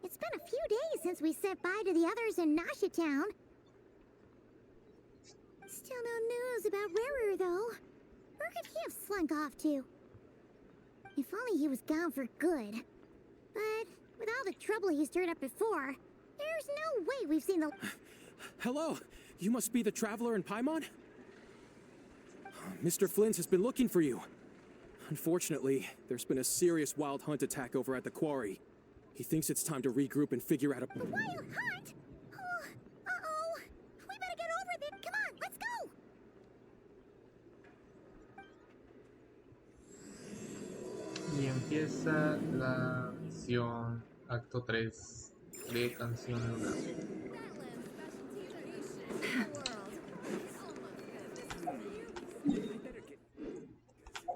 It's been a few days since we said bye to the others in Nasha Town. Still no news about Rarer, though. Where could he have slunk off to? If only he was gone for good. But with all the trouble he stirred up before, there's no way we've seen the... Hello! You must be the traveler in Paimon? Mr. Flynn has been looking for you. Unfortunately, there's been a serious wild hunt attack over at the quarry. He thinks it's time to regroup and figure out a... A wild hunt? Oh, uh-oh. We better get over there. Come on, let's go! Y empieza la misión Acto III de Cancion Lunar.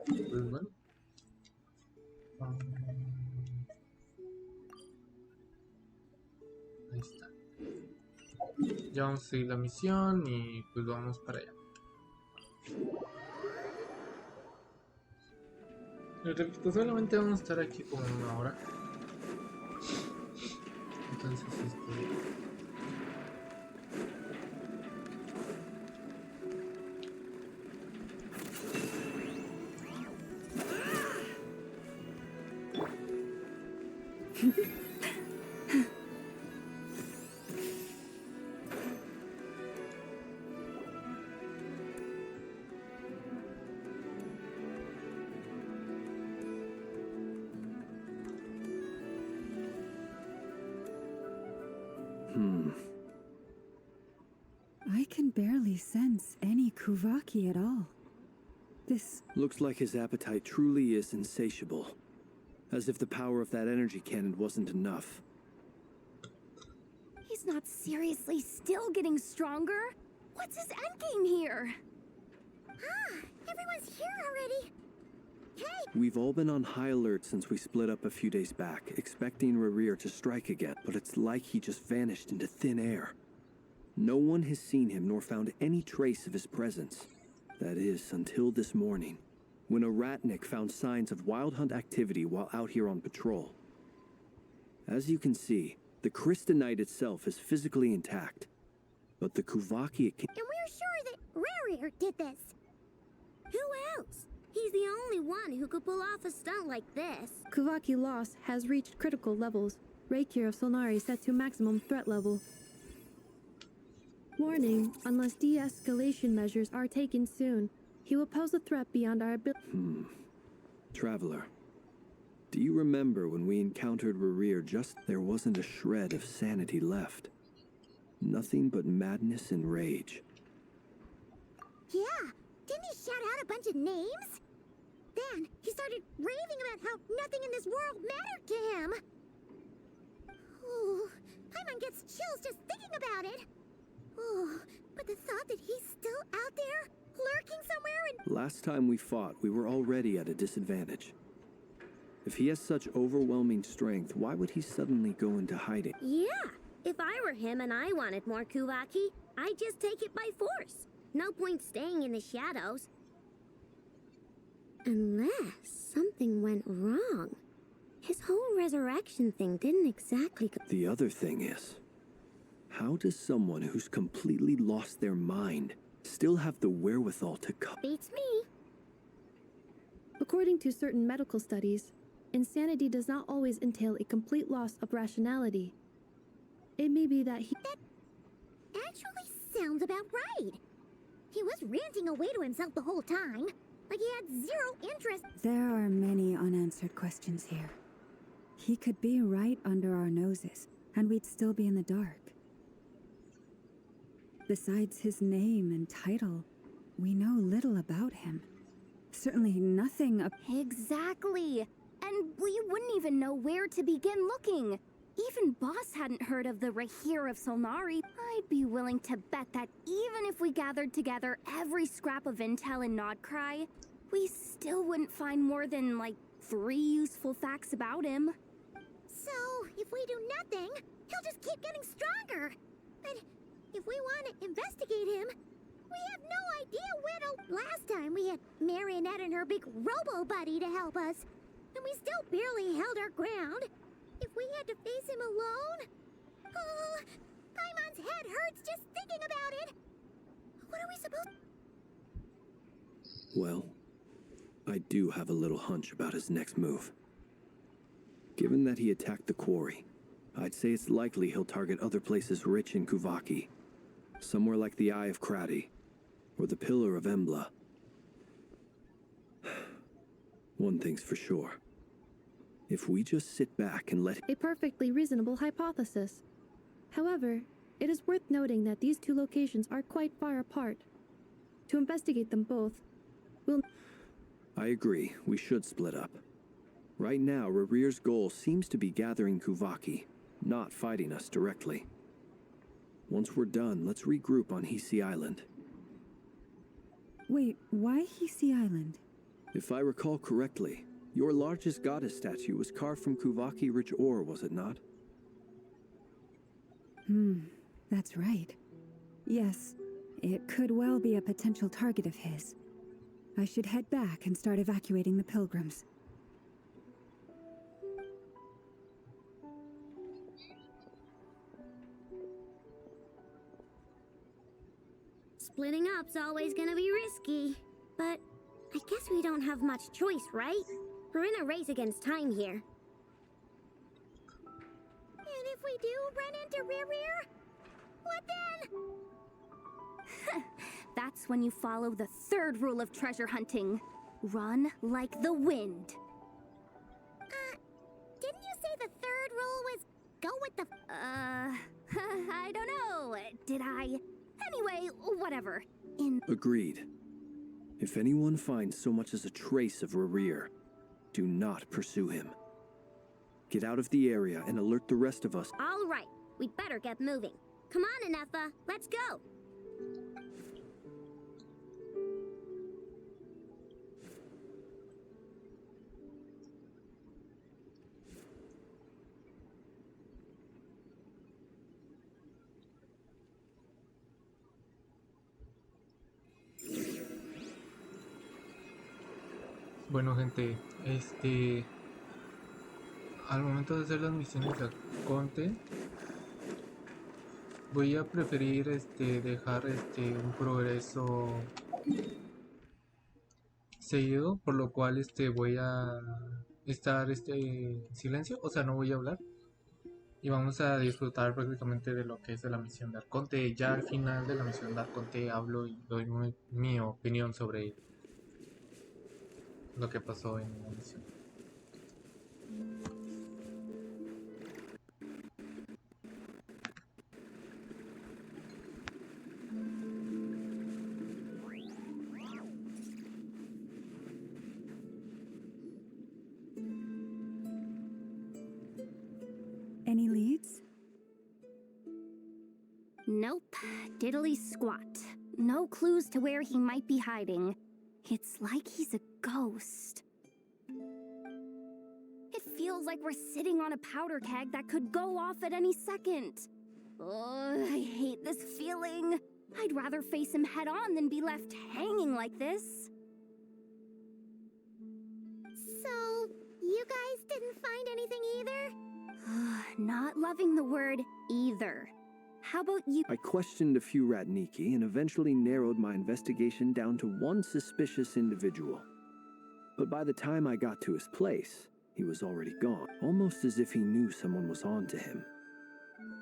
Pues bueno. Ahí está. Ya vamos a seguir la misión y pues vamos para allá. Repito, solamente vamos a estar aquí como una hora. Entonces, I can barely sense any Kuvaki at all. This Looks like his appetite truly is insatiable. As if the power of that energy cannon wasn't enough. He's not seriously still getting stronger? What's his endgame here? Ah, everyone's here already. Hey! We've all been on high alert since we split up a few days back, expecting Rarir to strike again, but it's like he just vanished into thin air. No one has seen him nor found any trace of his presence. That is, until this morning, when a ratnik found signs of wild hunt activity while out here on patrol. As you can see, the Crystonite itself is physically intact, but the Kuvaki... And we're sure that Rarir did this. Who else? He's the only one who could pull off a stunt like this. Kuvaki loss has reached critical levels. Reiki of Solnari set to maximum threat level. Warning, unless de-escalation measures are taken soon, he will pose a threat beyond our ability. Traveler, do you remember when we encountered Rarir there wasn't a shred of sanity left? Nothing but madness and rage. Yeah, didn't he shout out a bunch of names? Then he started raving about how nothing in this world mattered to him. Ooh, Paimon gets chills just thinking about it. Oh, but the thought that he's still out there, lurking somewhere and... Last time we fought, we were already at a disadvantage. If he has such overwhelming strength, why would he suddenly go into hiding? Yeah, if I were him and I wanted more Kuvaki, I'd just take it by force. No point staying in the shadows. Unless something went wrong. His whole resurrection thing didn't exactly go... The other thing is, how does someone who's completely lost their mind still have the wherewithal to come? Beats me. According to certain medical studies, insanity does not always entail a complete loss of rationality. It may be that he... That actually sounds about right. He was ranting away to himself the whole time, like he had zero interest. There are many unanswered questions here. He could be right under our noses, and we'd still be in the dark. Besides his name and title, we know little about him. Certainly nothing of... Exactly. And we wouldn't even know where to begin looking. Even Boss hadn't heard of the Rahir of Solnari. I'd be willing to bet that even if we gathered together every scrap of intel in Nodcry, we still wouldn't find more than, like, 3 useful facts about him. So, if we do nothing, he'll just keep getting stronger. But if we want to investigate him, we have no idea where to... Last time we had Marionette and her big robo-buddy to help us, and we still barely held our ground. If we had to face him alone? Oh, Paimon's head hurts just thinking about it! What are we supposed... Well, I do have a little hunch about his next move. Given that he attacked the quarry, I'd say it's likely he'll target other places rich in Kuvaki. Somewhere like the Eye of Krati, or the Pillar of Embla. One thing's for sure. If we just sit back and let... A perfectly reasonable hypothesis. However, it is worth noting that these two locations are quite far apart. To investigate them both, we'll... I agree, we should split up. Right now, Rarir's goal seems to be gathering Kuvaki, not fighting us directly. Once we're done, let's regroup on Hisi Island. Wait, why Hisi Island? If I recall correctly, your largest goddess statue was carved from Kuvaki-rich ore, was it not? That's right. Yes, it could well be a potential target of his. I should head back and start evacuating the pilgrims. Splitting up's always gonna be risky. But I guess we don't have much choice, right? We're in a race against time here. And if we do run into Rear, what then? That's when you follow the third rule of treasure hunting. Run like the wind. Didn't you say the third rule was go with the... I don't know. Did I? Anyway, whatever. Agreed. If anyone finds so much as a trace of Rarir, do not pursue him. Get out of the area and alert the rest of us. All right, we'd better get moving. Come on, Anefa, let's go. Bueno, gente, al momento de hacer las misiones de Conte, voy a preferir dejar un progreso seguido, por lo cual voy a estar en silencio, o sea, no voy a hablar. Y vamos a disfrutar prácticamente de lo que es de la misión de Arconte. Ya al final de la misión de Arconte hablo y doy mi opinión sobre lo que pasó en la misión. Any leads? Nope. Diddly squat. No clues to where he might be hiding. It's like he's a ghost. It feels like we're sitting on a powder keg that could go off at any second. Ugh, I hate this feeling. I'd rather face him head on than be left hanging like this. So, you guys didn't find anything either? Not loving the word either. How about you? I questioned a few Ratniki and eventually narrowed my investigation down to one suspicious individual. But by the time I got to his place, he was already gone, almost as if he knew someone was on to him.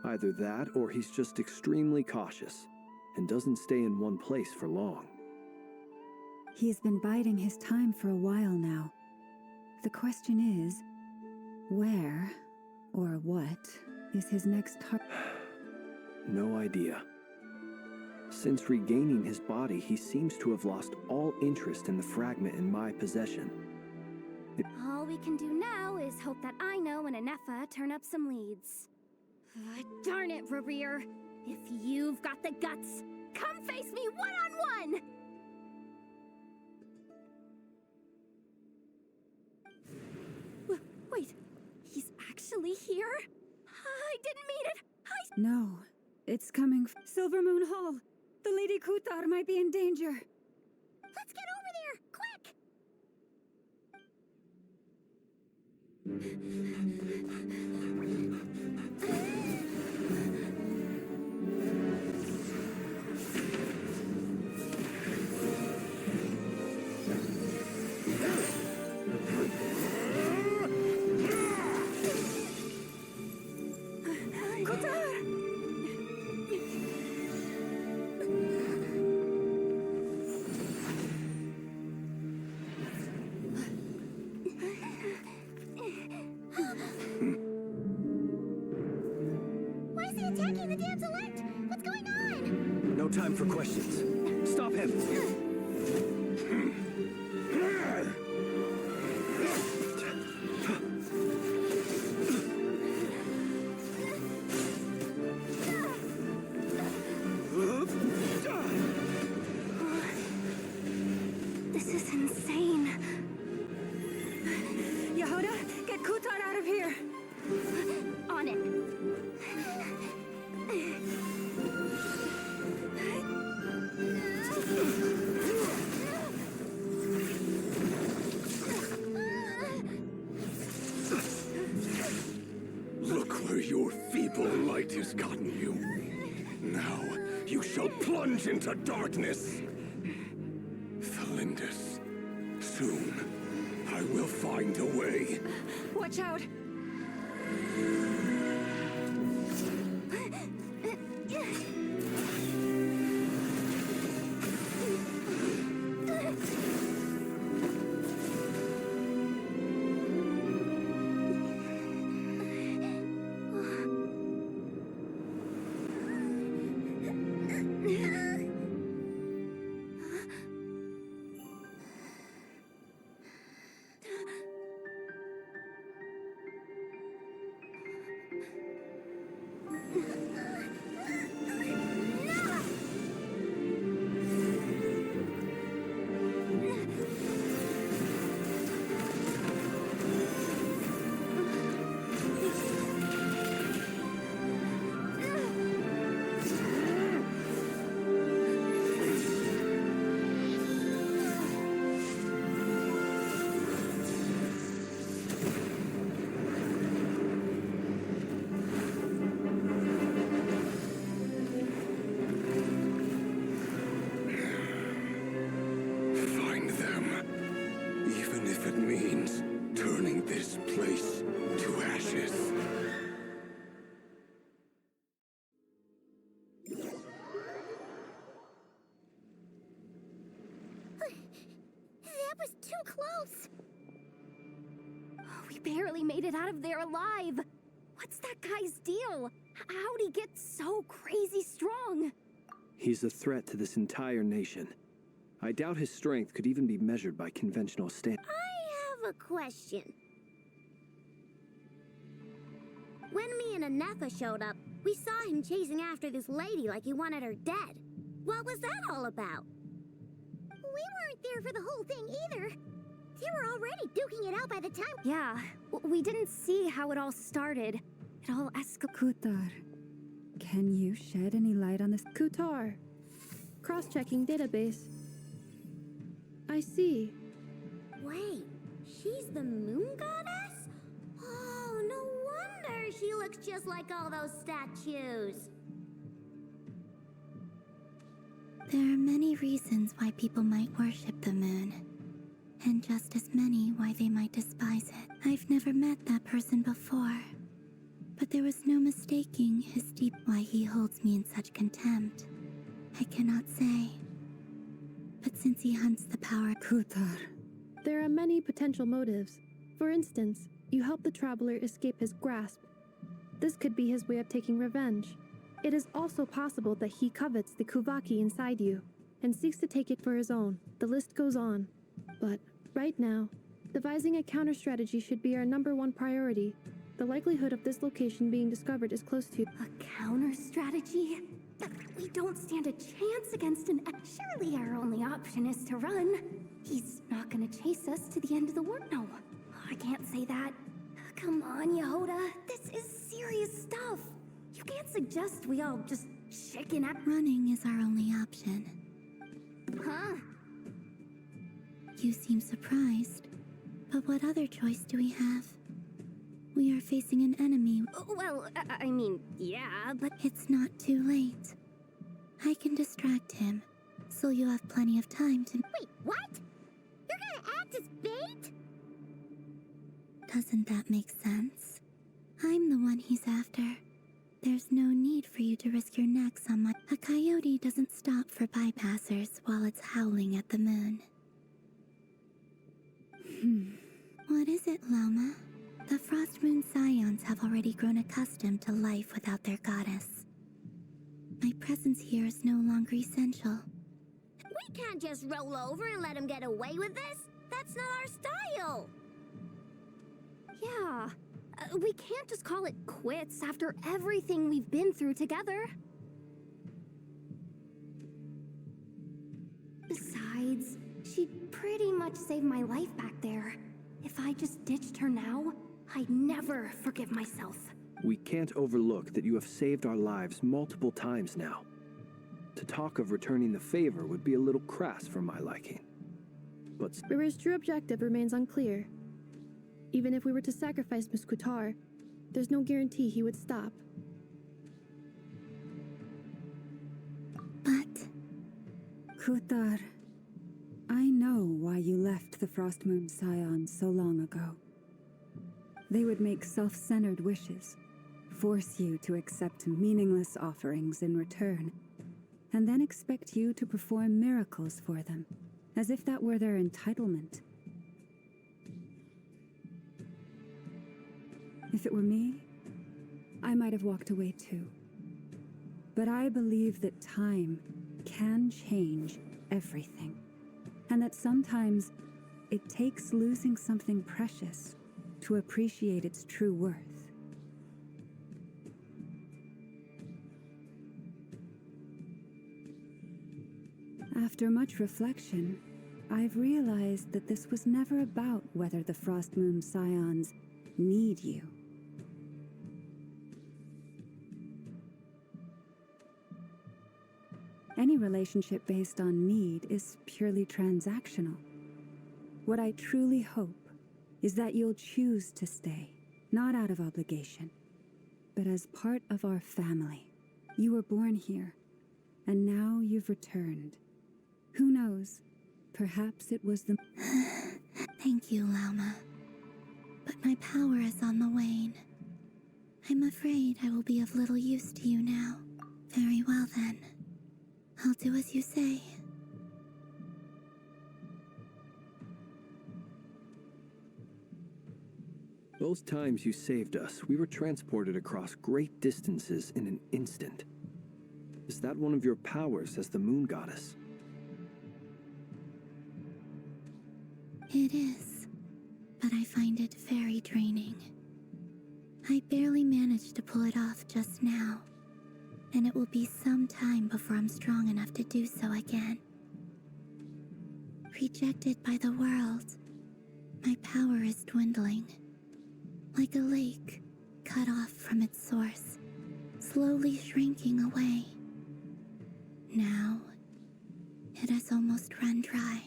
Either that or he's just extremely cautious and doesn't stay in one place for long. He's been biding his time for a while now. The question is, where or what is his next target? No idea. Since regaining his body, he seems to have lost all interest in the fragment in my possession. All we can do now is hope that Aino and Anefa turn up some leads. Darn it, Rarir. If you've got the guts, come face me one-on-one! Wait, he's actually here? I didn't mean it! No, it's coming. Silver Moon Hall! The Lady Kutar might be in danger. Let's get over there, quick! Why is he attacking the damsel elect? What's going on? No time for questions. Stop him! This is insane. Yehuda, get Kutar out of here! On it. Look where your feeble light has gotten you. Now you shall plunge into darkness. Felindus, soon I will find a way. Watch out! Find them, even if it means turning this place to ashes. That was too close. We barely made it out of there alive. What's that guy's deal? How'd he get so crazy strong? He's a threat to this entire nation. I doubt his strength could even be measured by conventional standards. I have a question. When me and Anetha showed up, we saw him chasing after this lady like he wanted her dead. What was that all about? We weren't there for the whole thing either. They were already duking it out by the time. Yeah, we didn't see how it all started. It all escalated. Kutar, can you shed any light on this? Kutar. Cross-checking database. I see. Wait, she's the moon goddess? Oh, no wonder she looks just like all those statues. There are many reasons why people might worship the moon, and just as many why they might despise it. I've never met that person before, but there was no mistaking his deep why he holds me in such contempt. I cannot say. But since he hunts the power... Kutar. There are many potential motives. For instance, you help the traveler escape his grasp. This could be his way of taking revenge. It is also possible that he covets the Kuvaki inside you, and seeks to take it for his own. The list goes on. But, right now, devising a counter-strategy should be our #1 priority. The likelihood of this location being discovered is close to... A counter strategy? We don't stand a chance against an... Surely our only option is to run. He's not gonna chase us to the end of the world. No, I can't say that. Come on, Yehuda. This is serious stuff. You can't suggest we all just chicken out. Running is our only option. Huh? You seem surprised, but what other choice do we have? We are facing an enemy. Well, I mean, yeah, but It's not too late. I can distract him, so you'll have plenty of time to... Wait, what? You're gonna act as bait? Doesn't that make sense? I'm the one he's after. There's no need for you to risk your necks on my... A coyote doesn't stop for bypassers while it's howling at the moon. What is it, Loma? The Frost Moon Scions have already grown accustomed to life without their goddess. My presence here is no longer essential. We can't just roll over and let him get away with this. That's not our style. yeah. We can't just call it quits after everything we've been through together. Besides, she pretty much saved my life back there. If I just ditched her now, I'd never forgive myself. We can't overlook that you have saved our lives multiple times now. To talk of returning the favor would be a little crass for my liking. But River's true objective remains unclear. Even if we were to sacrifice Muskutar, there's no guarantee he would stop. But Kutar, I know why you left the Frost Moon Scions so long ago. They would make self-centered wishes, force you to accept meaningless offerings in return, and then expect you to perform miracles for them, as if that were their entitlement. If it were me, I might have walked away too. But I believe that time can change everything, and that sometimes it takes losing something precious to appreciate its true worth. After much reflection, I've realized that this was never about whether the Frost Moon Scions need you. Any relationship based on need is purely transactional. What I truly hope is that you'll choose to stay, not out of obligation, but as part of our family. You were born here, and now you've returned. Who knows? Perhaps it was the... thank you, Lama. But my power is on the wane. I'm afraid I will be of little use to you now. Very well then. I'll do as you say. both times you saved us, we were transported across great distances in an instant. Is that one of your powers as the moon goddess? It is, but I find it very draining. I barely managed to pull it off just now, and it will be some time before I'm strong enough to do so again. Rejected by the world, my power is dwindling. Like a lake cut off from its source, slowly shrinking away. Now, it has almost run dry.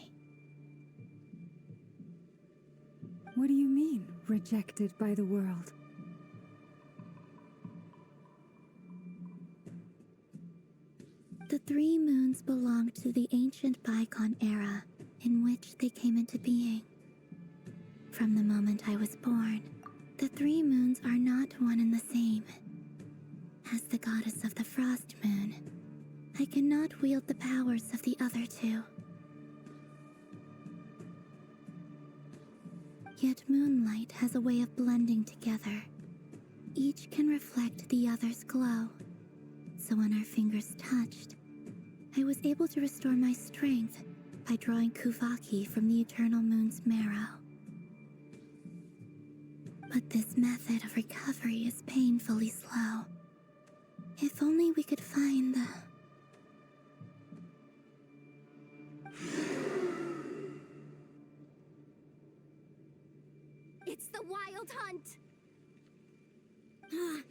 What do you mean, rejected by the world? The 3 moons belong to the ancient bygone era in which they came into being. From the moment I was born, the 3 moons are not one and the same. As the goddess of the Frost Moon, I cannot wield the powers of the other 2. Yet moonlight has a way of blending together. Each can reflect the other's glow. So when our fingers touched, I was able to restore my strength by drawing Kuvaki from the eternal moon's marrow. But this method of recovery is painfully slow. If only we could find the... It's the Wild Hunt!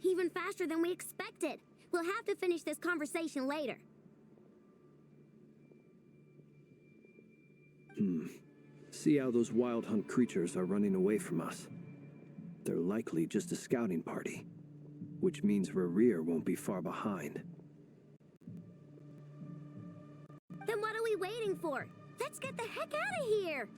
Even faster than we expected. We'll have to finish this conversation later. See how those wild hunt creatures are running away from us. They're likely just a scouting party, which means Rerir won't be far behind. Then what are we waiting for? Let's get the heck out of here!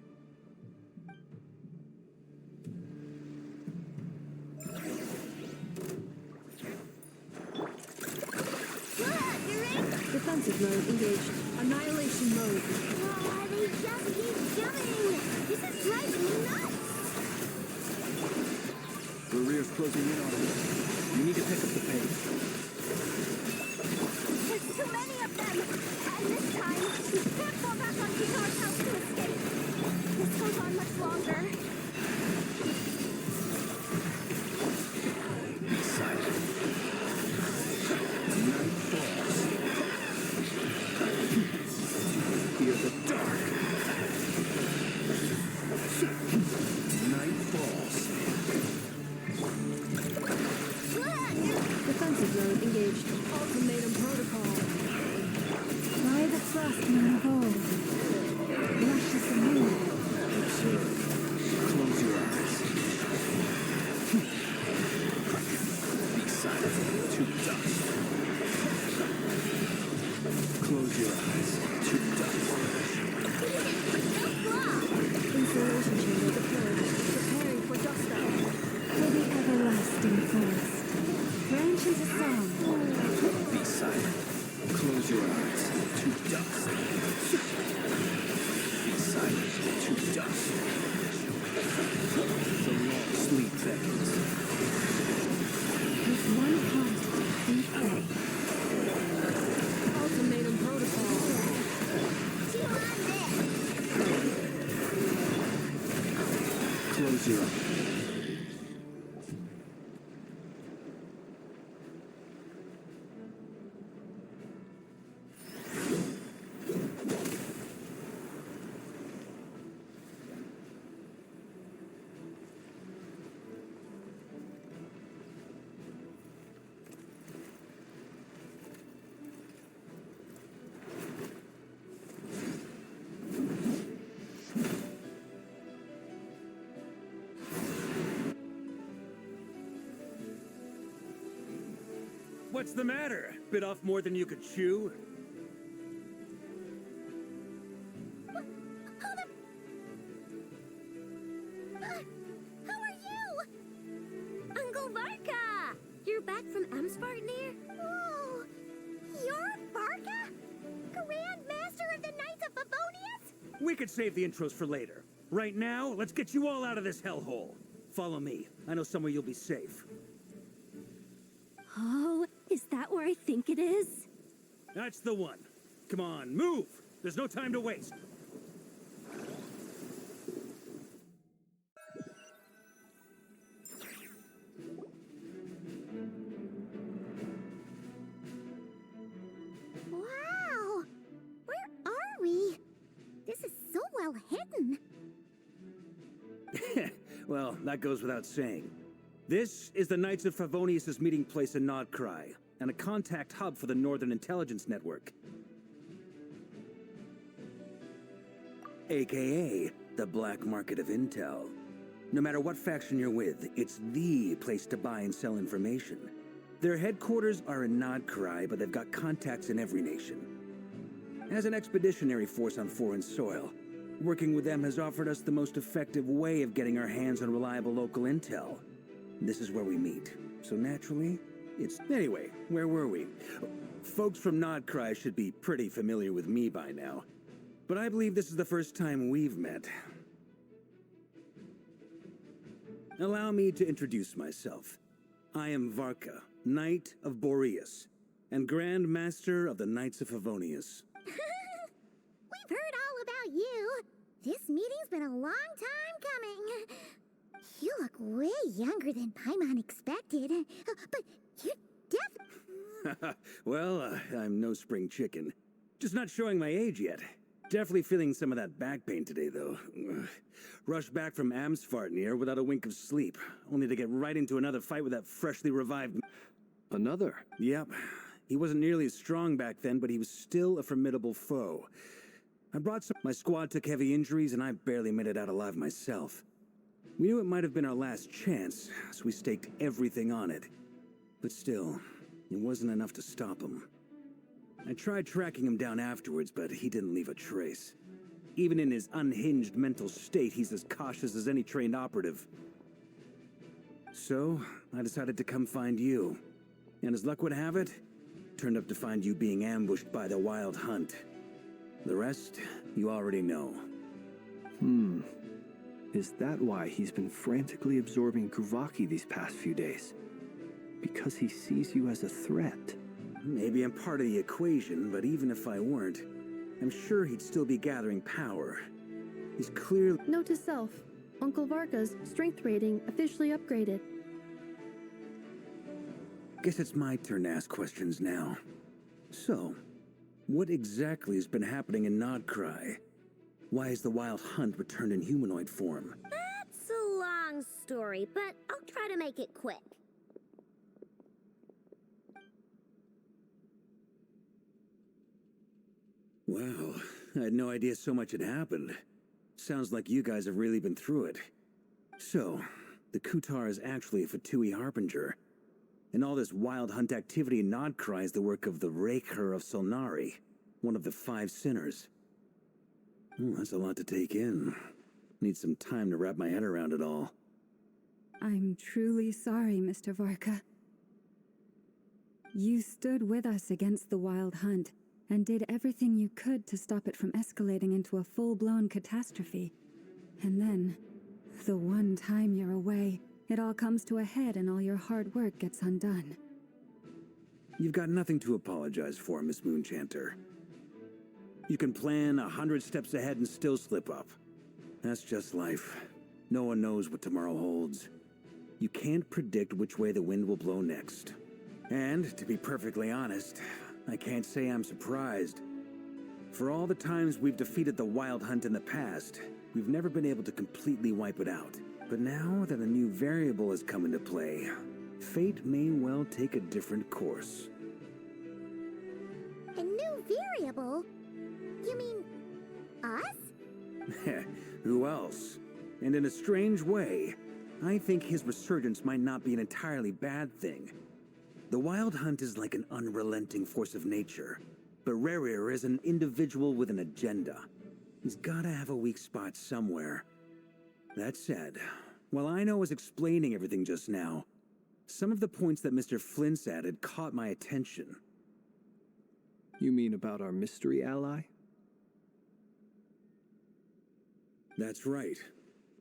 Defensive mode engaged. Annihilation mode. Oh, they just keep coming! This is driving me nuts! Rerir's closing in on us. You need to pick up the pace. There's too many of them! And this time, we can't fall back on Kitar's house to escape! This goes on much longer. Be silent. Night falls. Fear the dark. Night falls. Defensive mode engaged. Ultimatum protocol. Why the frost moon hold? Luscious and moon. Close your eyes. Be silent. To dust. Close your eyes. To dust. Insulation chamber deployed. Preparing for dust up. For the everlasting forest. Branches of song. Be silent. Close your eyes. To dust. Be silent. To dust. The long sleep beckons. With one heart we pray. Ultimatum protocol. Close your eyes. What's the matter? Bit off more than you could chew? How are you? Uncle Varka! You're back from Amsvartnir? Oh, you're Varka? Grand Master of the Knights of Favonius? We could save the intros for later. Right now, let's get you all out of this hellhole. Follow me. I know somewhere you'll be safe. Oh, is that where I think it is? That's the one. Come on, move! There's no time to waste. Wow! Where are we? This is so well hidden. Well, that goes without saying. This is the Knights of Favonius' meeting place in Nodcry, and a contact hub for the Northern Intelligence Network. AKA, the black market of intel. No matter what faction you're with, it's the place to buy and sell information. Their headquarters are in Nodcry, but they've got contacts in every nation. As an expeditionary force on foreign soil, working with them has offered us the most effective way of getting our hands on reliable local intel. This is where we meet. So naturally, it's... Anyway, where were we? Folks from Nodcry should be pretty familiar with me by now. But I believe this is the first time we've met. Allow me to introduce myself. I am Varka, Knight of Boreas, and Grand Master of the Knights of Favonius. We've heard all about you. This meeting's been a long time coming. You look way younger than Paimon expected. But you're Well, I'm no spring chicken. Just not showing my age yet. Definitely feeling some of that back pain today, though. Rushed back from Amsvartnir without a wink of sleep, only to get right into another fight with that freshly revived... Another? Yep. He wasn't nearly as strong back then, but he was still a formidable foe. My squad took heavy injuries, and I barely made it out alive myself. We knew it might have been our last chance, so we staked everything on it. But still, it wasn't enough to stop him. I tried tracking him down afterwards, but he didn't leave a trace. Even in his unhinged mental state, he's as cautious as any trained operative. So, I decided to come find you. And as luck would have it, turned up to find you being ambushed by the Wild Hunt. The rest, you already know. Is that why he's been frantically absorbing Kuvaki these past few days? Because he sees you as a threat? Maybe I'm part of the equation, but even if I weren't, I'm sure he'd still be gathering power. He's clearly... Note to self, Uncle Varka's strength rating officially upgraded. Guess it's my turn to ask questions now. So, what exactly has been happening in Nodcry? Why has the Wild Hunt returned in humanoid form? That's a long story, but I'll try to make it quick. Wow, I had no idea so much had happened. Sounds like you guys have really been through it. So, the Kutar is actually a Fatui Harbinger. And all this Wild Hunt activity in Nodcry is the work of the Raker of Solnari, one of the 5 sinners. That's a lot to take in. Need some time to wrap my head around it all. I'm truly sorry, Mr. Varka. You stood with us against the Wild Hunt and did everything you could to stop it from escalating into a full-blown catastrophe. And then, the one time you're away, it all comes to a head and all your hard work gets undone. You've got nothing to apologize for, Miss Moonchanter. You can plan 100 steps ahead and still slip up. That's just life. No one knows what tomorrow holds. You can't predict which way the wind will blow next. And, to be perfectly honest, I can't say I'm surprised. For all the times we've defeated the Wild Hunt in the past, we've never been able to completely wipe it out. But now that a new variable has come into play, fate may well take a different course. A new variable? You mean us? Who else? And in a strange way, I think his resurgence might not be an entirely bad thing. The Wild Hunt is like an unrelenting force of nature, but Rerir is an individual with an agenda. He's gotta have a weak spot somewhere. That said, while I was explaining everything just now, some of the points that Mr. Flint's added caught my attention. You mean about our mystery ally? That's right.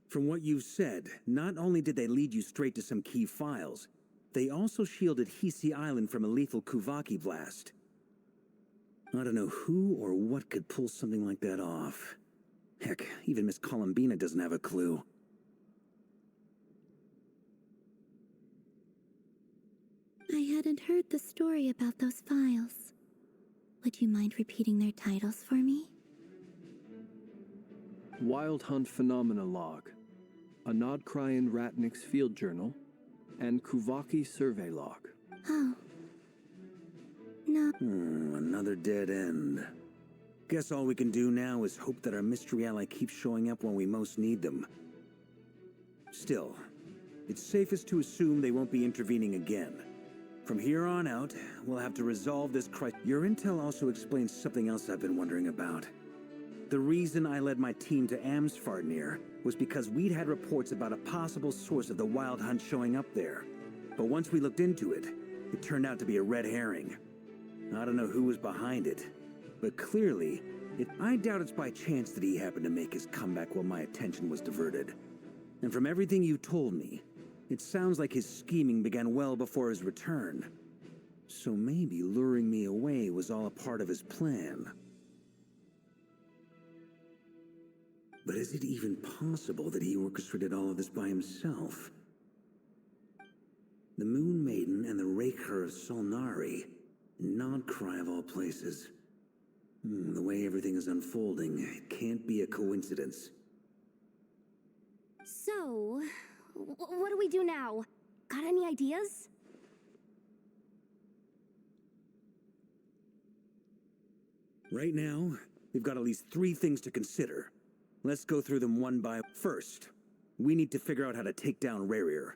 From what you've said, not only did they lead you straight to some key files, they also shielded Hisi Island from a lethal Kuvaki blast. I don't know who or what could pull something like that off. Heck, even Miss Columbina doesn't have a clue. I hadn't heard the story about those files. Would you mind repeating their titles for me? Wild Hunt Phenomena Log, a Nodcryan Ratnik's Field Journal, and Kuvaki Survey Log. Oh. No. Another dead end. Guess all we can do now is hope that our mystery ally keeps showing up when we most need them. Still, it's safest to assume they won't be intervening again. From here on out, we'll have to resolve this crisis. Your intel also explains something else I've been wondering about. The reason I led my team to Amsfarnir was because we'd had reports about a possible source of the Wild Hunt showing up there. But once we looked into it, it turned out to be a red herring. I don't know who was behind it, but clearly, I doubt it's by chance that he happened to make his comeback while my attention was diverted. And from everything you told me, it sounds like his scheming began well before his return. So maybe luring me away was all a part of his plan. But is it even possible that he orchestrated all of this by himself? The Moon Maiden and the Raker of Solnari, Nodcry of all places. The way everything is unfolding, it can't be a coincidence. So, what do we do now? Got any ideas? Right now, we've got at least 3 things to consider. Let's go through them one by... First, We need to figure out how to take down Rarier.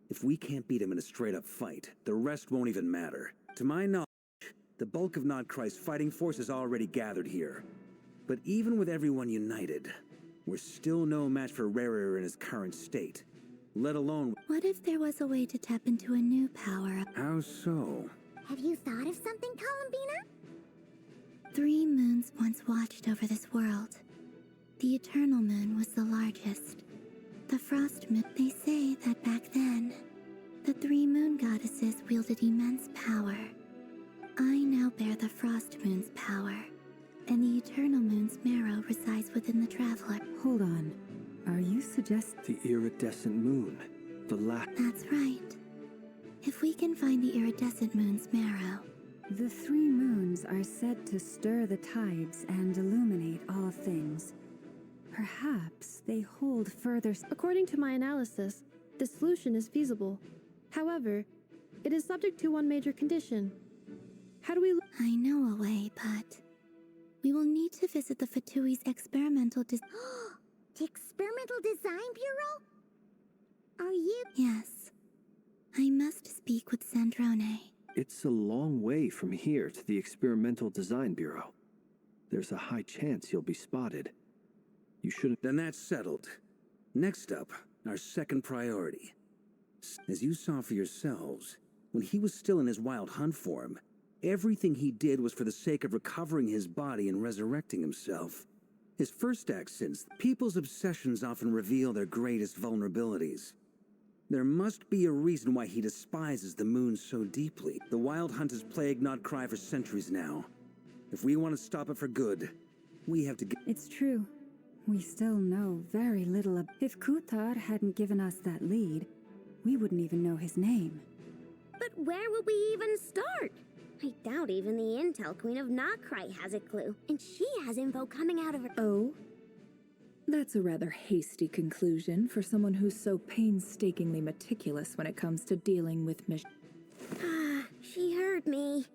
If we can't beat him in a straight-up fight, the rest won't even matter. To my knowledge, the bulk of Nodcry's fighting force is already gathered here. But even with everyone united, we're still no match for Rarier in his current state. Let alone... What if there was a way to tap into a new power? How so? Have you thought of something, Columbina? 3 moons once watched over this world. The Eternal Moon was the largest. The Frost Moon, they say that back then, the 3 moon goddesses wielded immense power. I now bear the Frost Moon's power, and the Eternal Moon's marrow resides within the Traveler. Hold on. Are you suggesting... The iridescent moon. The That's right. If we can find the iridescent moon's marrow... The 3 moons are said to stir the tides and illuminate all things. Perhaps they hold further... According to my analysis, this solution is feasible. However, it is subject to one major condition. How do we... I know a way, but... We will need to visit the Fatui's experimental The Experimental Design Bureau? Are you... Yes. I must speak with Sandrone. It's a long way from here to the Experimental Design Bureau. There's a high chance you'll be spotted. You shouldn't... Then that's settled. Next up, our second priority. As you saw for yourselves, when he was still in his wild hunt form, everything he did was for the sake of recovering his body and resurrecting himself. His first act since, people's obsessions often reveal their greatest vulnerabilities. There must be a reason why he despises the moon so deeply. The wild hunt has plagued Nodcry for centuries now. If we want to stop it for good, we have to get... It's true. We still know very little of... If Kuthar hadn't given us that lead, we wouldn't even know his name. But where would we even start? I doubt even the Intel Queen of Nodcry has a clue, and she has info coming out of her... Oh? That's a rather hasty conclusion for someone who's so painstakingly meticulous when it comes to dealing with Ah, she heard me.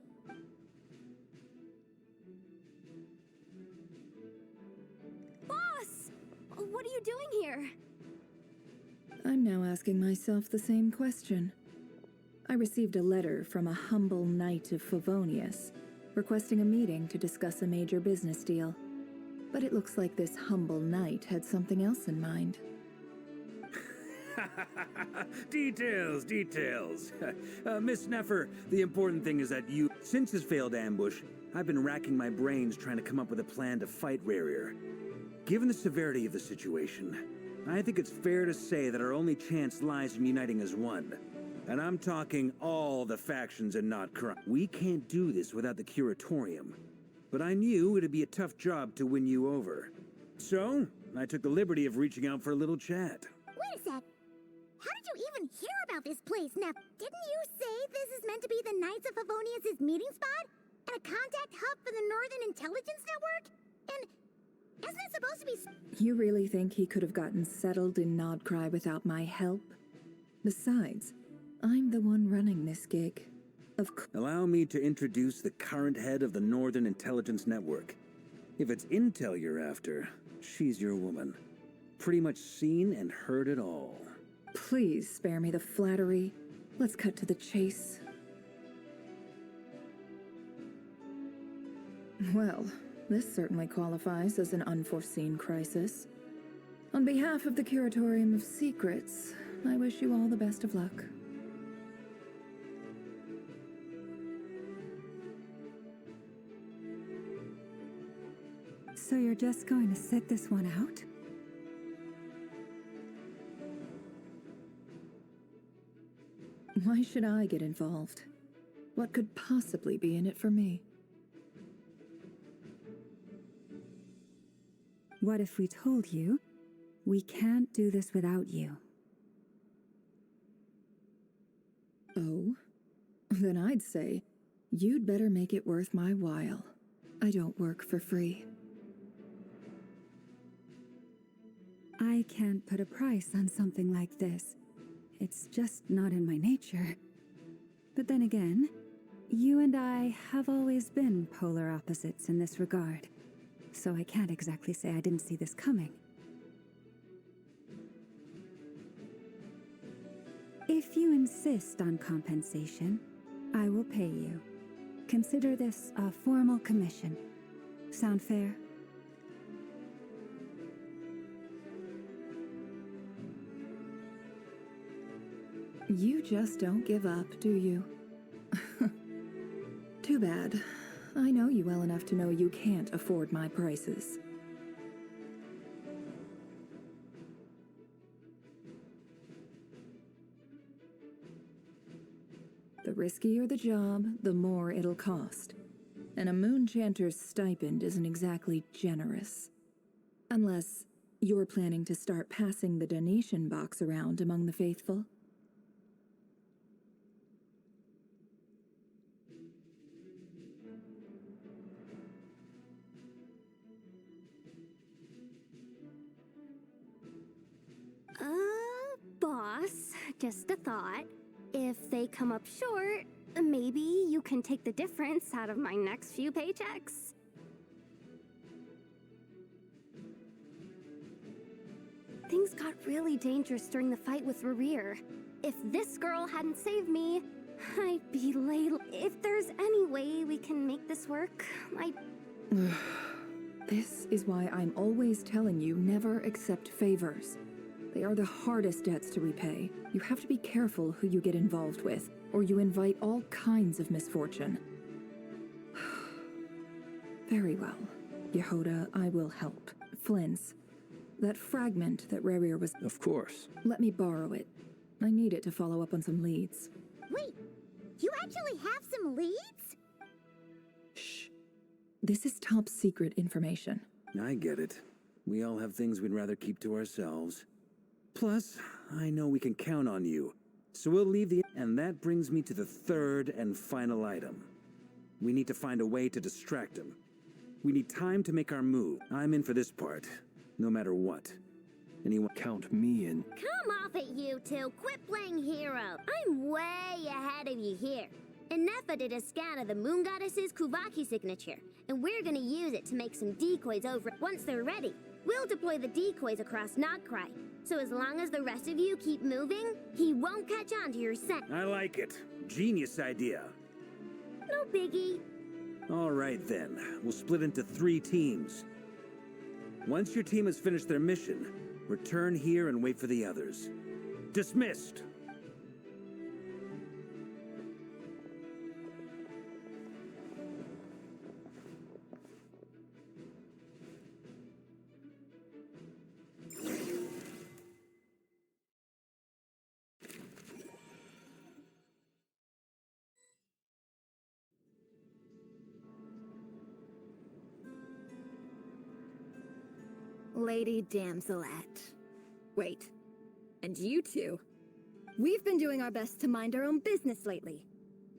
Boss! What are you doing here? I'm now asking myself the same question. I received a letter from a humble knight of Favonius, requesting a meeting to discuss a major business deal. But it looks like this humble knight had something else in mind. Details. Miss Neffer, the important thing is that you... Since his failed ambush, I've been racking my brains trying to come up with a plan to fight Rarier. Given the severity of the situation, I think it's fair to say that our only chance lies in uniting as one. And I'm talking all the factions in Nodcry. We can't do this without the Curatorium. But I knew it'd be a tough job to win you over. So, I took the liberty of reaching out for a little chat. Wait a sec. How did you even hear about this place, Nep? Didn't you say this is meant to be the Knights of Favonius' meeting spot? And a contact hub for the Northern Intelligence Network? And isn't it supposed to be... You really think he could have gotten settled in Nodcry without my help? Besides, I'm the one running this gig. Allow me to introduce the current head of the Northern Intelligence Network. If it's intel you're after, she's your woman. Pretty much seen and heard it all. Please spare me the flattery. Let's cut to the chase. Well, this certainly qualifies as an unforeseen crisis. On behalf of the Curatorium of Secrets, I wish you all the best of luck. So you're just going to sit this one out? Why should I get involved? What could possibly be in it for me? What if we told you we can't do this without you? Oh? Then I'd say, you'd better make it worth my while. I don't work for free. I can't put a price on something like this. It's just not in my nature. But then again, you and I have always been polar opposites in this regard. So I can't exactly say I didn't see this coming. If you insist on compensation, I will pay you. Consider this a formal commission. Sound fair? You just don't give up, do you? Too bad. I know you well enough to know you can't afford my prices. The riskier the job, the more it'll cost. And a moon chanter's stipend isn't exactly generous. Unless you're planning to start passing the donation box around among the faithful. Boss, just a thought. If they come up short, maybe you can take the difference out of my next few paychecks. Things got really dangerous during the fight with Rerir. If this girl hadn't saved me, I'd be late. If there's any way we can make this work, This is why I'm always telling you never accept favors. They are the hardest debts to repay. You have to be careful who you get involved with, or you invite all kinds of misfortune. Very well. Yehoda, I will help. Flins, that fragment that Rerir was... Of course. Let me borrow it. I need it to follow up on some leads. Wait, you actually have some leads? Shh. This is top secret information. I get it. We all have things we'd rather keep to ourselves. Plus, I know we can count on you. So we'll leave the... And that brings me to the third and final item. We need to find a way to distract him. We need time to make our move. I'm in for this part, no matter what. Anyone... Count me in. Come off it, you two. Quit playing hero. I'm way ahead of you here. Nefa did a scan of the moon goddess's Kuvaki signature, and we're gonna use it to make some decoys over. Once they're ready, we'll deploy the decoys across Notcry. So as long as the rest of you keep moving, he won't catch on to your scent. I like it. Genius idea. No biggie. All right then. We'll split into 3 teams. Once your team has finished their mission, return here and wait for the others. Dismissed! Lady Damselette. Wait. And you two? We've been doing our best to mind our own business lately.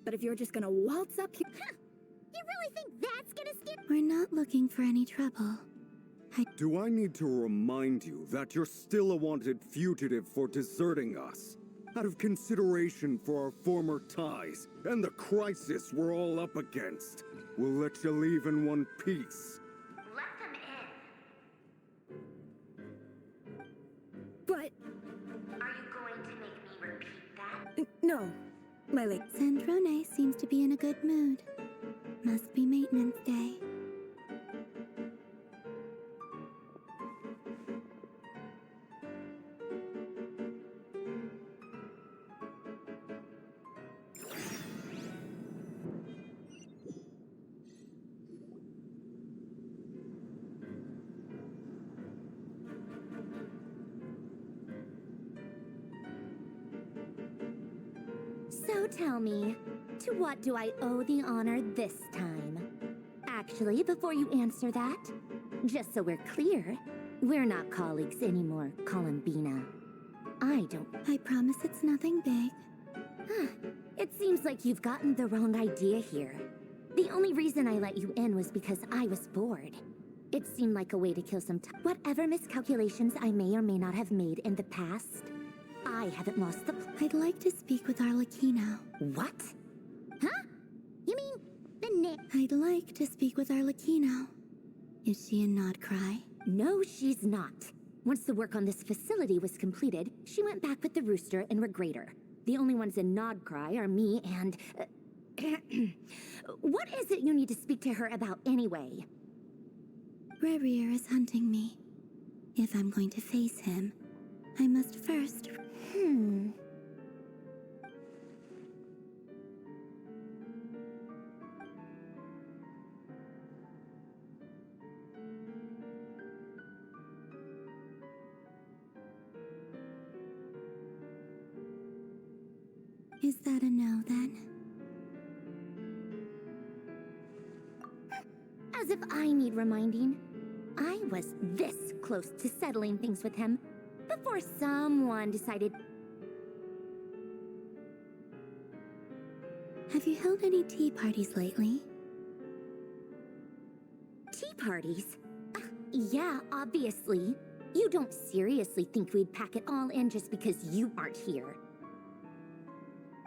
But if you're just gonna waltz up here... Huh. You really think that's gonna skip? We're not looking for any trouble. Do I need to remind you that you're still a wanted fugitive for deserting us? Out of consideration for our former ties and the crisis we're all up against, we'll let you leave in one piece. Let them in. But... Are you going to make me repeat that? No. My lady... Sandrone seems to be in a good mood. Must be maintenance day. So tell me, to what do I owe the honor this time? Actually, before you answer that, just so we're clear, we're not colleagues anymore, Columbina. I promise it's nothing big. It seems like you've gotten the wrong idea here. The only reason I let you in was because I was bored. It seemed like a way to kill some time. Whatever miscalculations I may or may not have made in the past, I haven't lost the... I'd like to speak with Arlecchino. What? Huh? You mean the I'd like to speak with Arlecchino. Is she in Notcry? No, she's not. Once the work on this facility was completed, she went back with the Rooster and Regrator. The only ones in Nodcry are me and... What is it you need to speak to her about anyway? Rerir is hunting me. If I'm going to face him, I must first... Is that a no, then? As if I need reminding. I was this close to settling things with him before someone decided... Have you held any tea parties lately? Tea parties? Yeah, obviously. You don't seriously think we'd pack it all in just because you aren't here.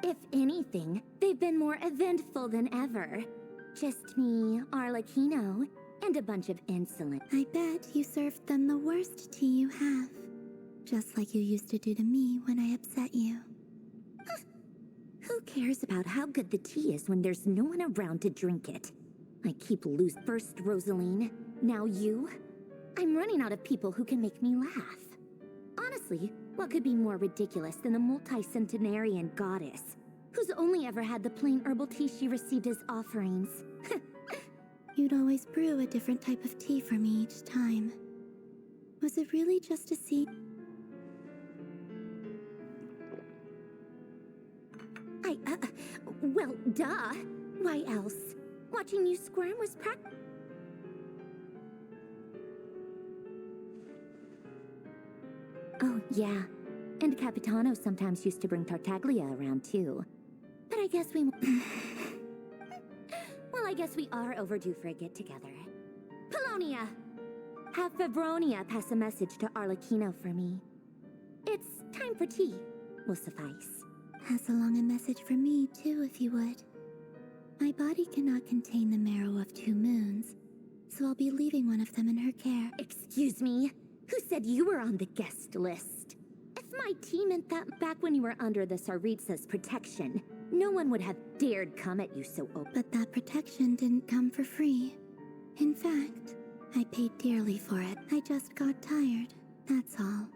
If anything, they've been more eventful than ever. Just me, Arlecchino, and a bunch of insolent... I bet you served them the worst tea you have. Just like you used to do to me when I upset you. Who cares about how good the tea is when there's no one around to drink it? I keep losing. First Rosaline, now you. I'm running out of people who can make me laugh. Honestly, what could be more ridiculous than a multi-centenarian goddess who's only ever had the plain herbal tea she received as offerings? You'd always brew a different type of tea for me each time. Was it really just to see? Well, duh. Why else? Watching you squirm was Oh, yeah. And Capitano sometimes used to bring Tartaglia around, too. But I guess we... Well, I guess we are overdue for a get-together. Polonia! Have Febronia pass a message to Arlecchino for me. It's time for tea. Will suffice. Pass along a message for me, too, if you would. My body cannot contain the marrow of 2 moons, so I'll be leaving one of them in her care. Excuse me? Who said you were on the guest list? If my tea meant that back when you were under the Tsaritsa's protection, no one would have dared come at you so open. But that protection didn't come for free. In fact, I paid dearly for it. I just got tired, that's all.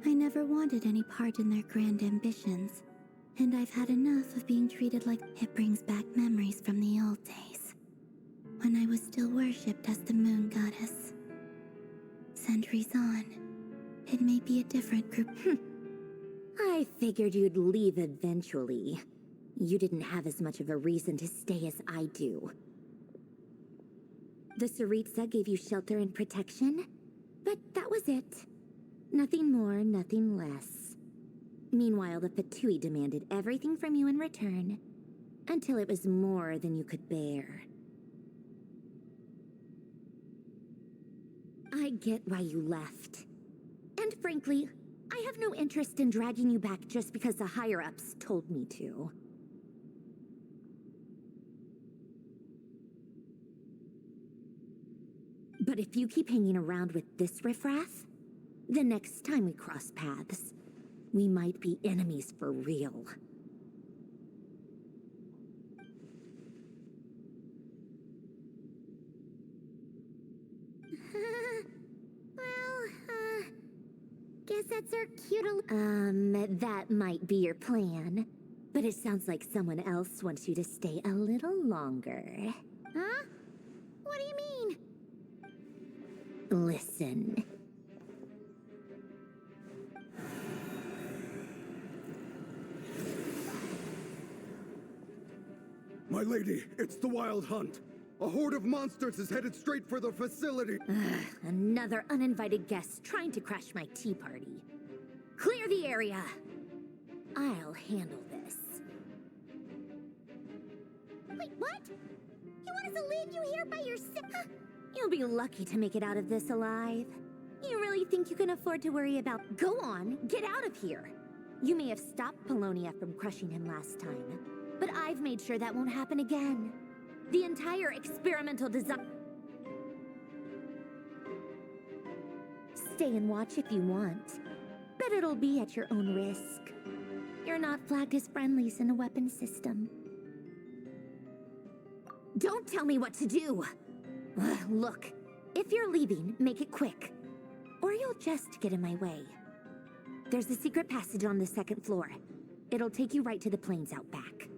I never wanted any part in their grand ambitions, and I've had enough of being treated like... It brings back memories from the old days, when I was still worshipped as the moon goddess. Centuries on, it may be a different group. I figured you'd leave eventually. You didn't have as much of a reason to stay as I do. The Tsaritsa gave you shelter and protection, but that was it. Nothing more, nothing less. Meanwhile, the Fatui demanded everything from you in return, until it was more than you could bear. I get why you left. And frankly, I have no interest in dragging you back just because the higher-ups told me to. But if you keep hanging around with this riffraff, the next time we cross paths, we might be enemies for real. Guess that's our cute That might be your plan. But it sounds like someone else wants you to stay a little longer. Huh? What do you mean? Listen. My lady, it's the Wild Hunt. A horde of monsters is headed straight for the facility. Another uninvited guest trying to crash my tea party. Clear the area. I'll handle this. Wait, what? You want us to leave you here by yourself? You'll be lucky to make it out of this alive. You really think you can afford to worry about... Go on, get out of here. You may have stopped Polonia from crushing him last time, but I've made sure that won't happen again. The entire experimental design... Stay and watch if you want, but it'll be at your own risk. You're not flagged as friendlies in the weapons system. Don't tell me what to do! Look, if you're leaving, make it quick. Or you'll just get in my way. There's a secret passage on the second floor. It'll take you right to the plains out back.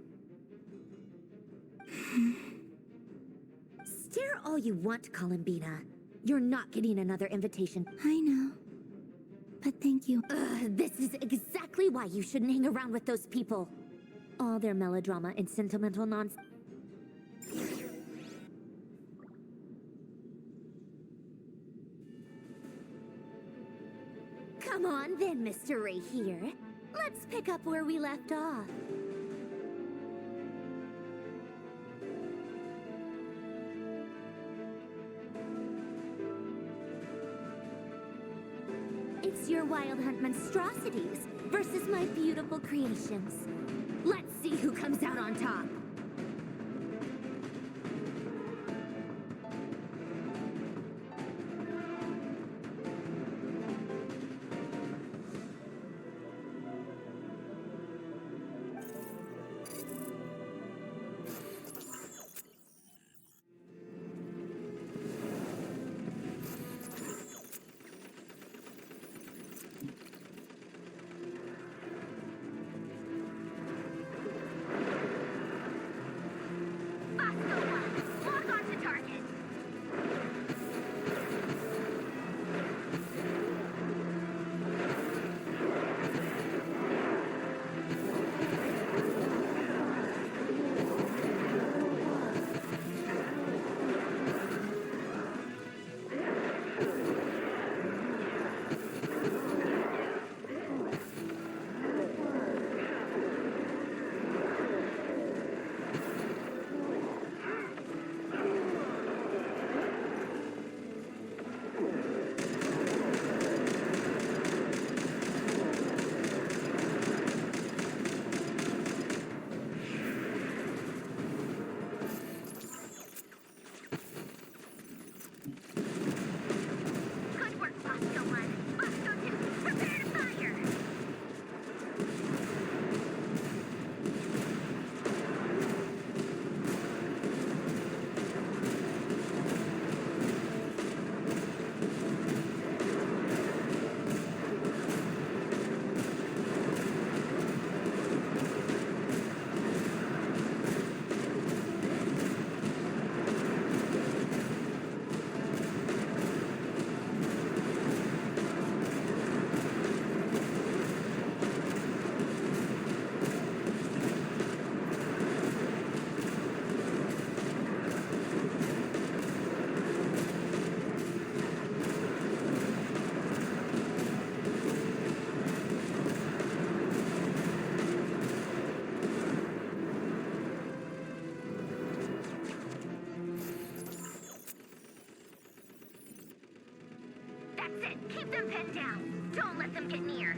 Stare all you want, Columbina. You're not getting another invitation. I know. But thank you. This is exactly why you shouldn't hang around with those people. All their melodrama and sentimental nonsense. Come on then, Mr. Ray here. Let's pick up where we left off. It's your Wild Hunt monstrosities versus my beautiful creations. Let's see who comes out on top. That's it. Keep them pinned down. Don't let them get near.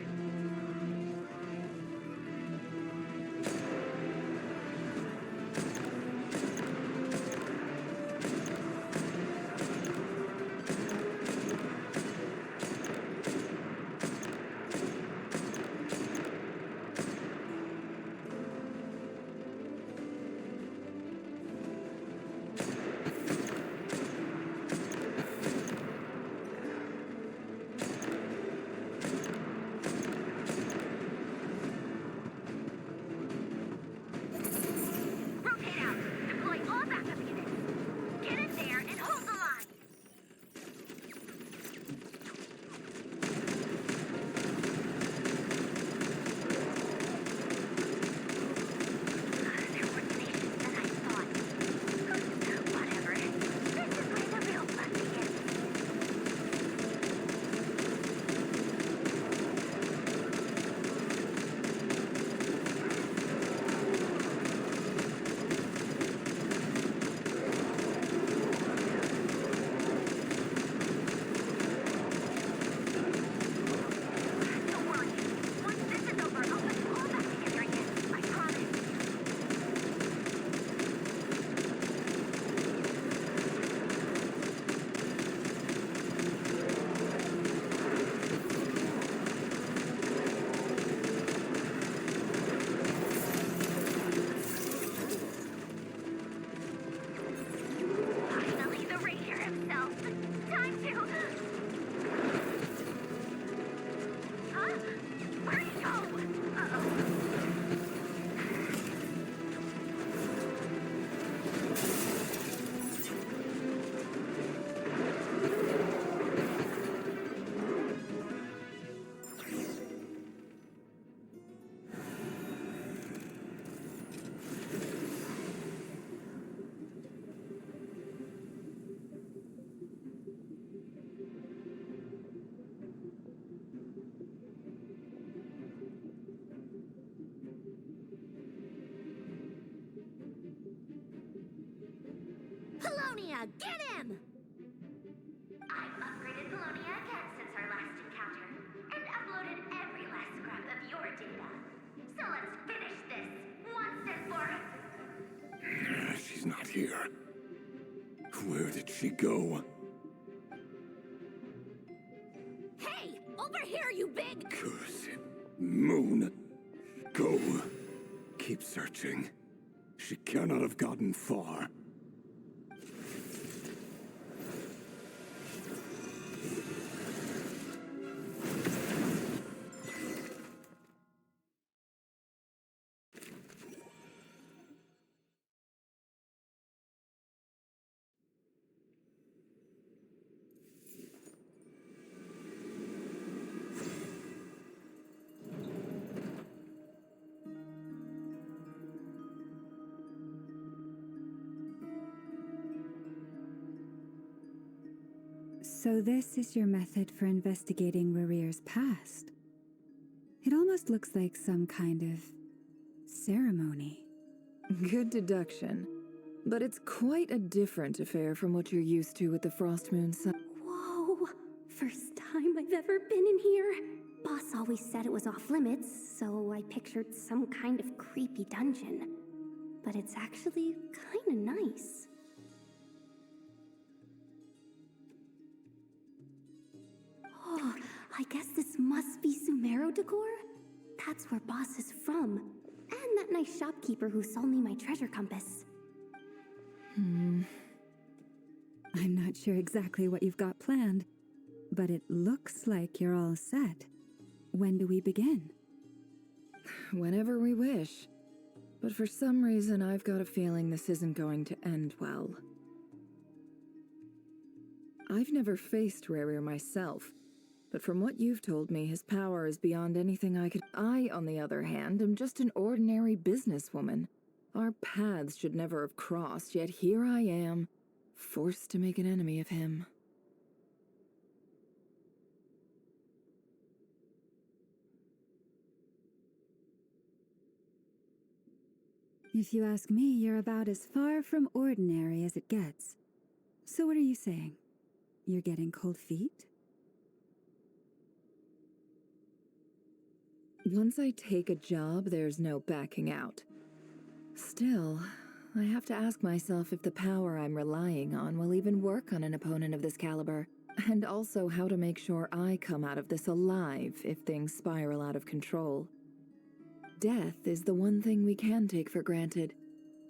Polonia, get him! I've upgraded Polonia again since our last encounter, and uploaded every last scrap of your data. So let's finish this once and for all. She's not here. Where did she go? Hey, over here, you big... Curse it. Moon. Go. Keep searching. She cannot have gotten far. So this is your method for investigating Rarir's past. It almost looks like some kind of ceremony. Good deduction. But it's quite a different affair from what you're used to with the Frost Moon Sun. Whoa! First time I've ever been in here. Boss always said it was off limits, so I pictured some kind of creepy dungeon. But it's actually kinda nice. Oh, I guess this must be Sumero decor? That's where Boss is from. And that nice shopkeeper who sold me my treasure compass. I'm not sure exactly what you've got planned, but it looks like you're all set. When do we begin? Whenever we wish. But for some reason, I've got a feeling this isn't going to end well. I've never faced Rarir myself, but from what you've told me, his power is beyond anything I could... I, on the other hand, am just an ordinary businesswoman. Our paths should never have crossed, yet here I am, forced to make an enemy of him. If you ask me, you're about as far from ordinary as it gets. So what are you saying? You're getting cold feet? Once I take a job, there's no backing out. Still, I have to ask myself if the power I'm relying on will even work on an opponent of this caliber, and also how to make sure I come out of this alive if things spiral out of control. Death is the one thing we can take for granted.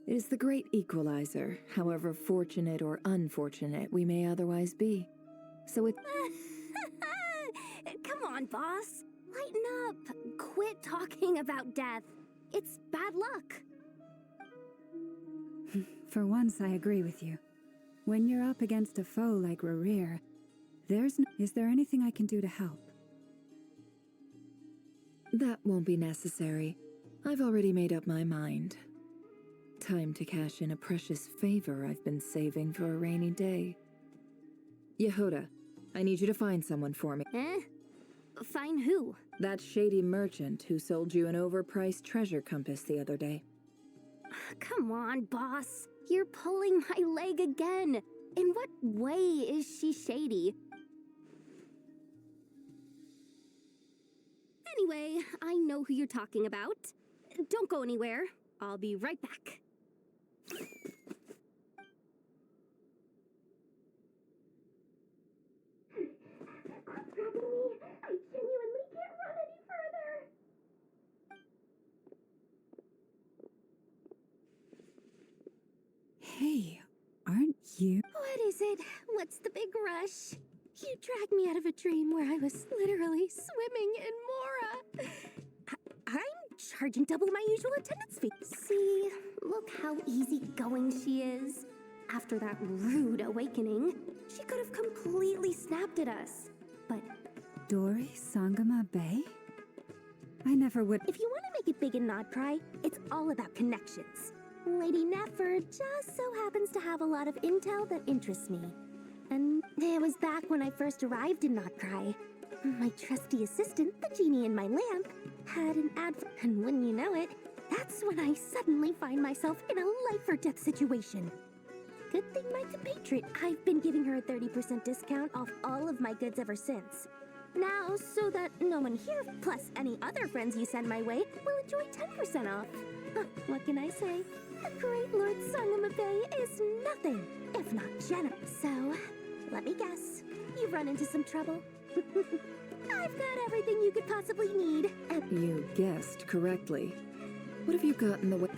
It is the great equalizer, however fortunate or unfortunate we may otherwise be. So it... Come on, boss. Lighten up. Quit talking about death. It's bad luck. For once, I agree with you. When you're up against a foe like Rarir, is there anything I can do to help? That won't be necessary. I've already made up my mind. Time to cash in a precious favor I've been saving for a rainy day. Yehuda, I need you to find someone for me. Find who? That shady merchant who sold you an overpriced treasure compass the other day. Come on, boss. You're pulling my leg again. In what way is she shady? Anyway, I know who you're talking about. Don't go anywhere. I'll be right back. I genuinely can't run any further. Hey, aren't you? What is it? What's the big rush? You dragged me out of a dream where I was literally swimming in Mora. I'm charging double my usual attendance fee. See, look how easygoing she is. After that rude awakening, she could have completely snapped at us. But Dori Sangama Bay? I never would. if you want to make it big and not cry, it's all about connections. Lady Nefer just so happens to have a lot of intel that interests me. And it was back when I first arrived in Not Cry. My trusty assistant, the genie in my lamp, had an ad for, and wouldn't you know it, that's when I suddenly find myself in a life or death situation. Good thing my compatriot. I've been giving her a 30% discount off all of my goods ever since. Now, so that no one here, plus any other friends you send my way, will enjoy 10% off. Huh, what can I say? The great Lord Sangamabey is nothing if not generous. So, let me guess. You've run into some trouble. I've got everything you could possibly need. You guessed correctly. What have you got in the way?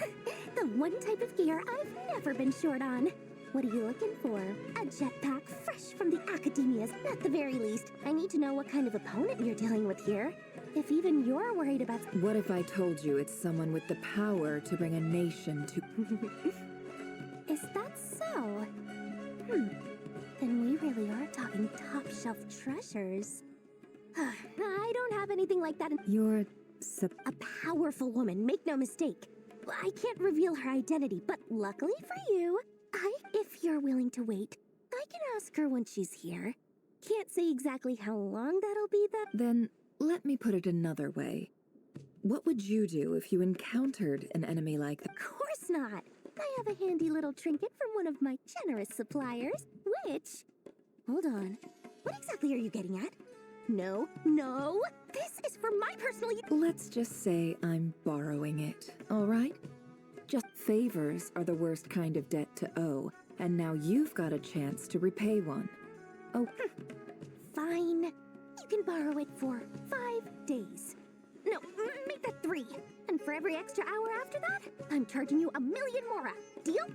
The one type of gear I've never been short on. What are you looking for? A jetpack fresh from the academias. At the very least, I need to know what kind of opponent you're dealing with here. If even you're worried about... What if I told you it's someone with the power to bring a nation to... Is that so? Then we really are talking top-shelf treasures. I don't have anything like that in... You're... A powerful woman, make no mistake. I can't reveal her identity, but luckily for you, if you're willing to wait, I can ask her when she's here. Can't say exactly how long that'll be, Then, let me put it another way. What would you do if you encountered an enemy like that? Of course not! I have a handy little trinket from one of my generous suppliers, which... Hold on. What exactly are you getting at? No, no! This is for my personal use! Let's just say I'm borrowing it, alright? Just favors are the worst kind of debt to owe, and now you've got a chance to repay one. Oh. Fine. You can borrow it for 5 days. No, make that 3. And for every extra hour after that, I'm charging you 1 million mora. Deal?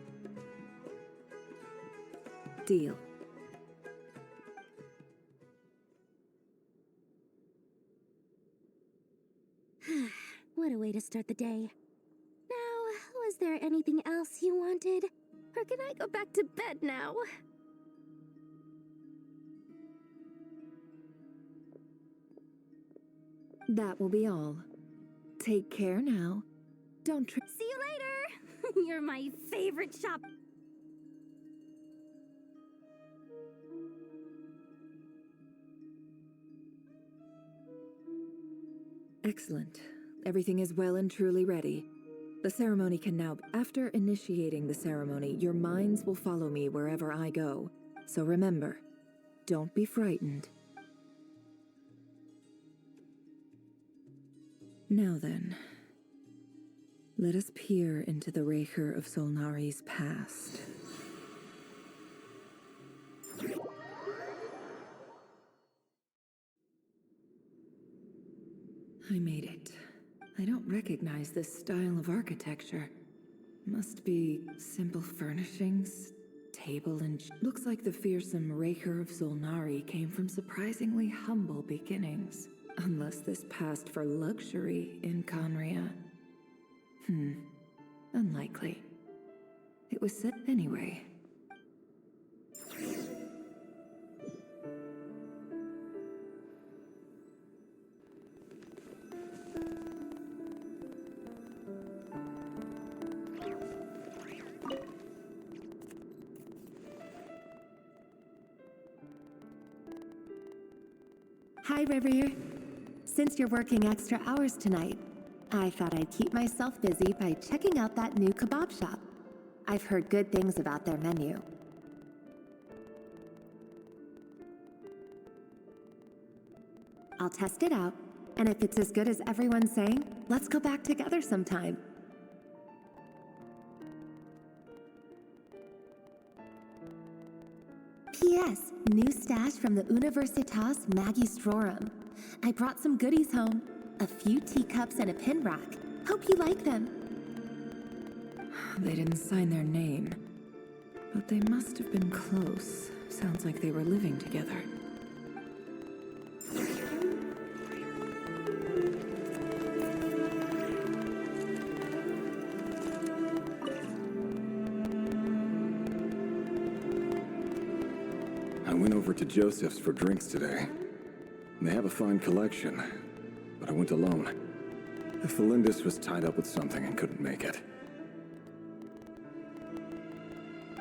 Deal. What a way to start the day. Now, was there anything else you wanted? Or can I go back to bed now? That will be all. Take care now. Don't See you later! You're my favorite shop. Excellent. Everything is well and truly ready. The ceremony can now... After initiating the ceremony, your minds will follow me wherever I go. So remember, don't be frightened. Now then, let us peer into the Raker of Solnari's past. I made it. I don't recognize this style of architecture. Must be simple furnishings, table and... Looks like the fearsome Raker of Solnari came from surprisingly humble beginnings. Unless this passed for luxury in Conria. Unlikely. It was said anyway. Hi, River. Since you're working extra hours tonight, I thought I'd keep myself busy by checking out that new kebab shop. I've heard good things about their menu. I'll test it out, and if it's as good as everyone's saying, let's go back together sometime. P.S. New stash from the Universitas Magistrorum. I brought some goodies home. A few teacups and a pin rack. Hope you like them. They didn't sign their name, but they must have been close. Sounds like they were living together. I went over to Joseph's for drinks today. They have a fine collection, but I went alone. Felindis was tied up with something and couldn't make it.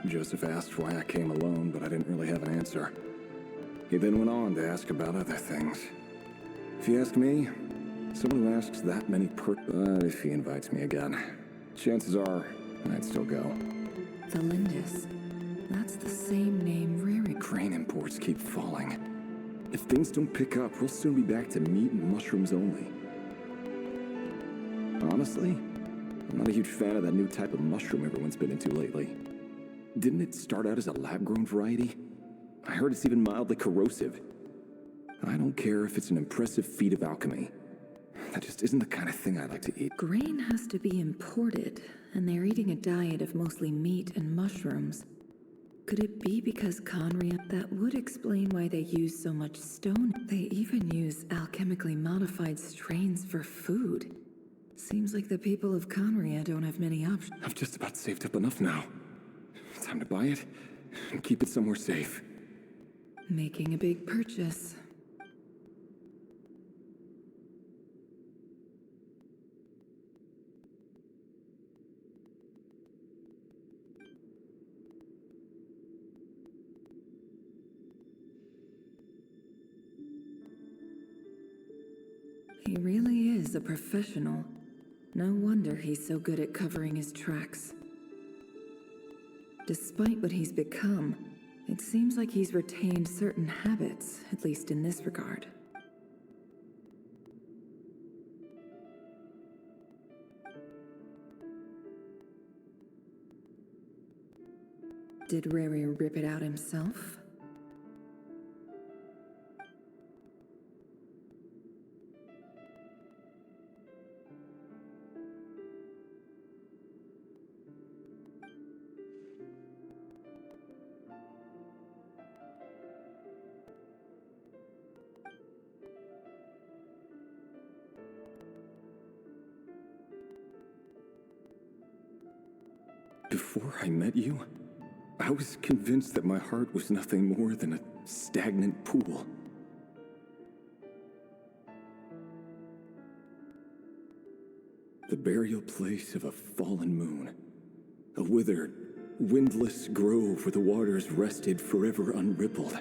Joseph asked why I came alone, but I didn't really have an answer. He then went on to ask about other things. If you ask me, someone who asks that many if he invites me again, chances are I'd still go. Felindis. That's the same name Riri. Grain imports keep falling. If things don't pick up, we'll soon be back to meat and mushrooms only. Honestly, I'm not a huge fan of that new type of mushroom everyone's been into lately. Didn't it start out as a lab-grown variety? I heard it's even mildly corrosive. I don't care if it's an impressive feat of alchemy. That just isn't the kind of thing I like to eat. Grain has to be imported, and they're eating a diet of mostly meat and mushrooms. Could it be because Conria? That would explain why they use so much stone. They even use alchemically modified strains for food. Seems like the people of Conria don't have many options. I've just about saved up enough now. Time to buy it and keep it somewhere safe. Making a big purchase. He really is a professional. No wonder he's so good at covering his tracks. Despite what he's become, it seems like he's retained certain habits, at least in this regard. Did Riri rip it out himself? Before I met you, I was convinced that my heart was nothing more than a stagnant pool. The burial place of a fallen moon. A withered, windless grove where the waters rested forever unrippled.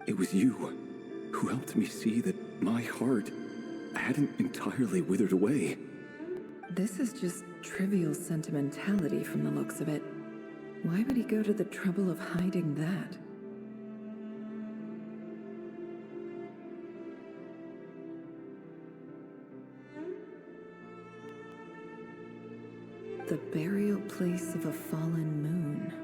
It was you who helped me see that my heart hadn't entirely withered away. This is just trivial sentimentality from the looks of it. Why would he go to the trouble of hiding that? The burial place of a fallen moon.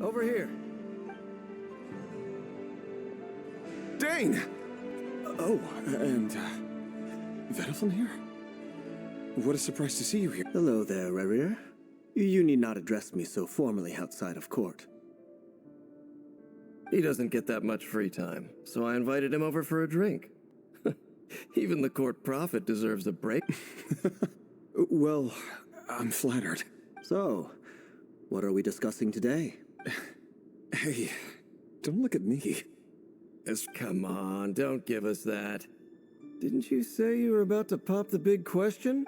Over here. Dane! Oh, and, Vedaflin here? What a surprise to see you here. Hello there, Rerir. You need not address me so formally outside of court. He doesn't get that much free time, so I invited him over for a drink. Even the court prophet deserves a break. Well, I'm flattered. So, what are we discussing today? Hey, don't look at me. Come on, don't give us that. Didn't you say you were about to pop the big question?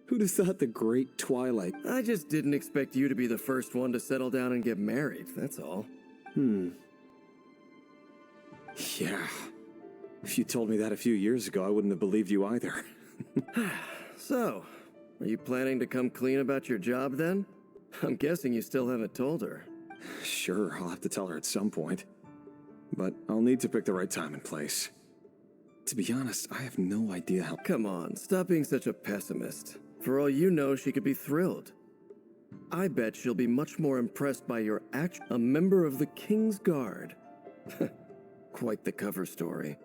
Who'd have thought the great Twilight? I just didn't expect you to be the first one to settle down and get married, that's all. Yeah. If you told me that a few years ago, I wouldn't have believed you either. So, are you planning to come clean about your job then? I'm guessing you still haven't told her. Sure, I'll have to tell her at some point. But I'll need to pick the right time and place. To be honest, I have no idea how— Come on, stop being such a pessimist. For all you know, she could be thrilled. I bet she'll be much more impressed by your a member of the King's Guard. Quite the cover story.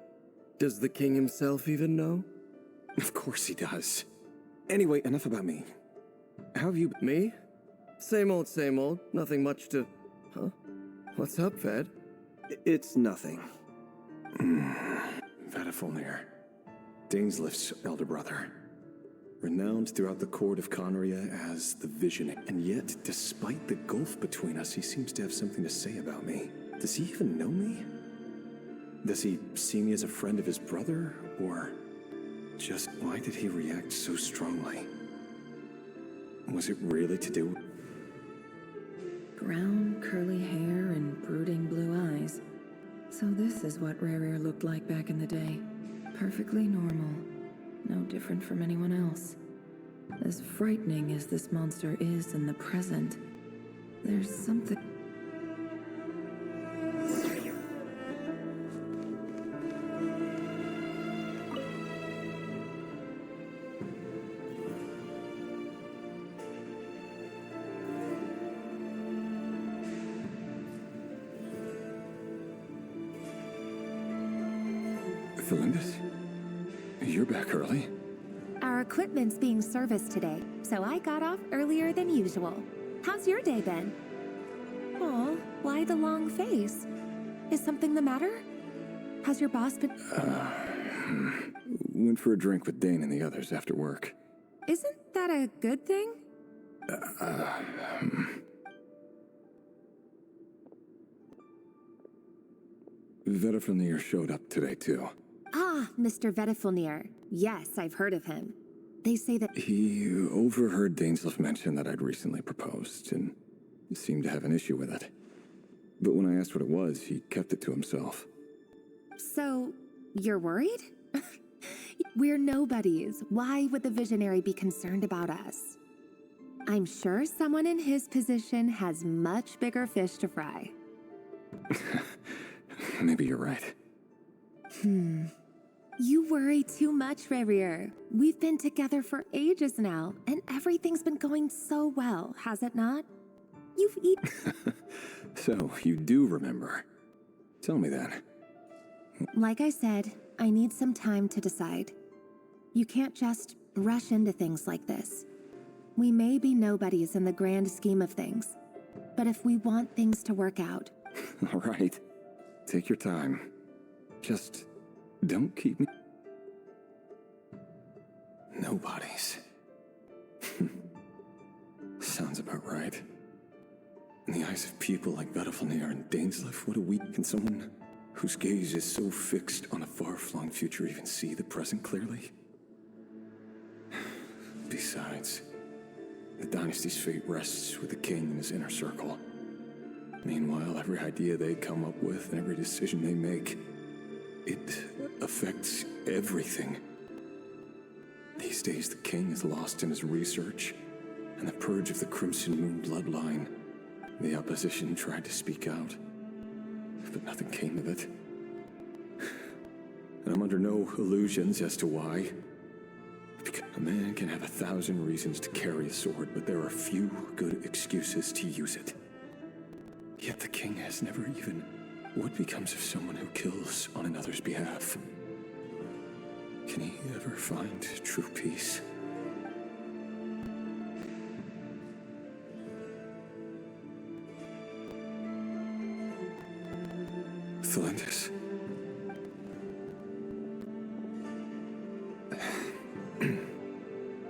Does the king himself even know? Of course he does. Anyway, enough about me. How have you— Me? Same old, nothing much to— Huh? What's up, Ved? It's nothing. Vedaflin, Dainslift's elder brother. Renowned throughout the court of Conria as the Vision. And yet, despite the gulf between us, he seems to have something to say about me. Does he even know me? Does he see me as a friend of his brother, or just why did he react so strongly? Was it really to do? Brown, curly hair and brooding blue eyes. So this is what Rare looked like back in the day. Perfectly normal. No different from anyone else. As frightening as this monster is in the present, there's something... Felindis? You're back early? Our equipment's being serviced today, so I got off earlier than usual. How's your day been? Aw, why the long face? Is something the matter? Has your boss been... Went for a drink with Dane and the others after work. Isn't that a good thing? Vedifilnir showed up today, too. Ah, Mr. Vedifilnir. Yes, I've heard of him. They say that... He overheard Dainsleif mention that I'd recently proposed, and seemed to have an issue with it. But when I asked what it was, he kept it to himself. So, you're worried? We're nobodies. Why would the visionary be concerned about us? I'm sure someone in his position has much bigger fish to fry. Maybe you're right. You worry too much, Rarier. We've been together for ages now, and everything's been going so well, has it not? You've eaten... So, you do remember. Tell me then. Like I said, I need some time to decide. You can't just rush into things like this. We may be nobodies in the grand scheme of things, but if we want things to work out... All right. Take your time. Just don't keep me... Nobodies. Sounds about right. In the eyes of people like Vedifilnir and Dainsleif, what a weak can someone whose gaze is so fixed on a far-flung future even see the present clearly? Besides, the dynasty's fate rests with the king and his inner circle. Meanwhile, every idea they come up with and every decision they make, it affects everything. These days, the king is lost in his research, and the purge of the Crimson Moon bloodline. The opposition tried to speak out, but nothing came of it. And I'm under no illusions as to why. Because a man can have 1,000 reasons to carry a sword, but there are few good excuses to use it. Yet the king has never even... What becomes of someone who kills on another's behalf? Can he ever find true peace? Felindis.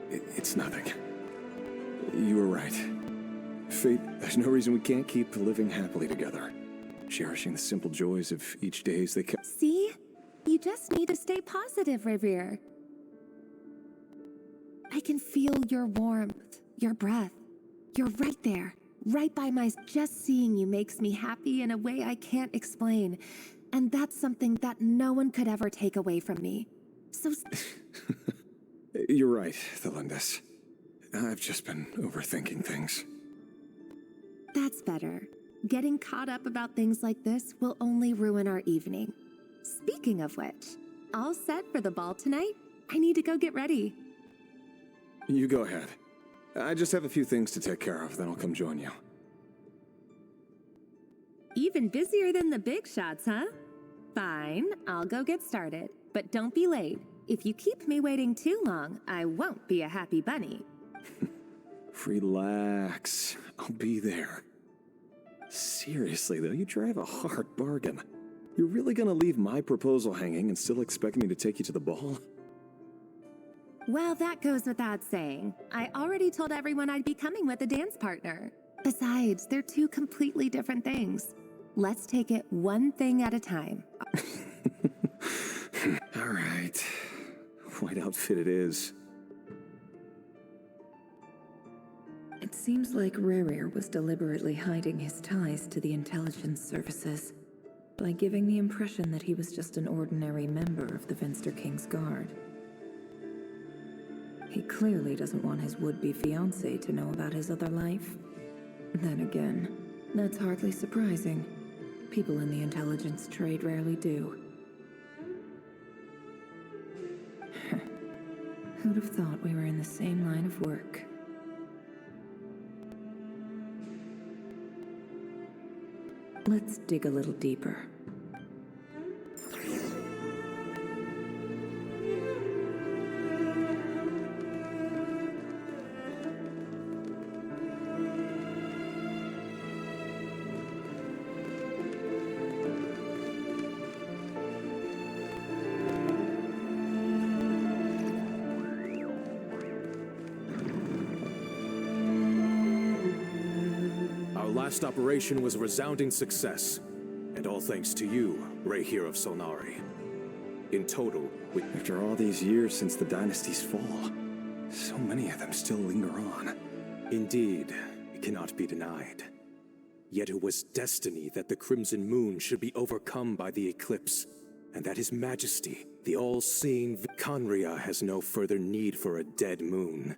It's nothing. You were right. Fate, there's no reason we can't keep living happily together. Cherishing the simple joys of each day as they come. See? You just need to stay positive, Revere. I can feel your warmth, your breath. You're right there, right by my... Just seeing you makes me happy in a way I can't explain. And that's something that no one could ever take away from me. So... You're right, Felindis. I've just been overthinking things. That's better. Getting caught up about things like this will only ruin our evening. Speaking of which, all set for the ball tonight? I need to go get ready. You go ahead. I just have a few things to take care of, then I'll come join you. Even busier than the big shots, huh? Fine, I'll go get started. But don't be late. If you keep me waiting too long, I won't be a happy bunny. Relax. I'll be there. Seriously, though, you drive a hard bargain. You're really gonna leave my proposal hanging and still expect me to take you to the ball? Well, that goes without saying. I already told everyone I'd be coming with a dance partner. Besides, they're two completely different things. Let's take it one thing at a time. All right. White outfit it is. It seems like Rerir was deliberately hiding his ties to the intelligence services by giving the impression that he was just an ordinary member of the Venster King's Guard. He clearly doesn't want his would-be fiancée to know about his other life. Then again, that's hardly surprising. People in the intelligence trade rarely do. Who'd have thought we were in the same line of work? Let's dig a little deeper. Last operation was a resounding success, and all thanks to you, Rehir of Solnari. In total, After all these years since the dynasty's fall, so many of them still linger on. Indeed, it cannot be denied. Yet it was destiny that the Crimson Moon should be overcome by the eclipse, and that His Majesty, the all-seeing Conria, has no further need for a dead moon.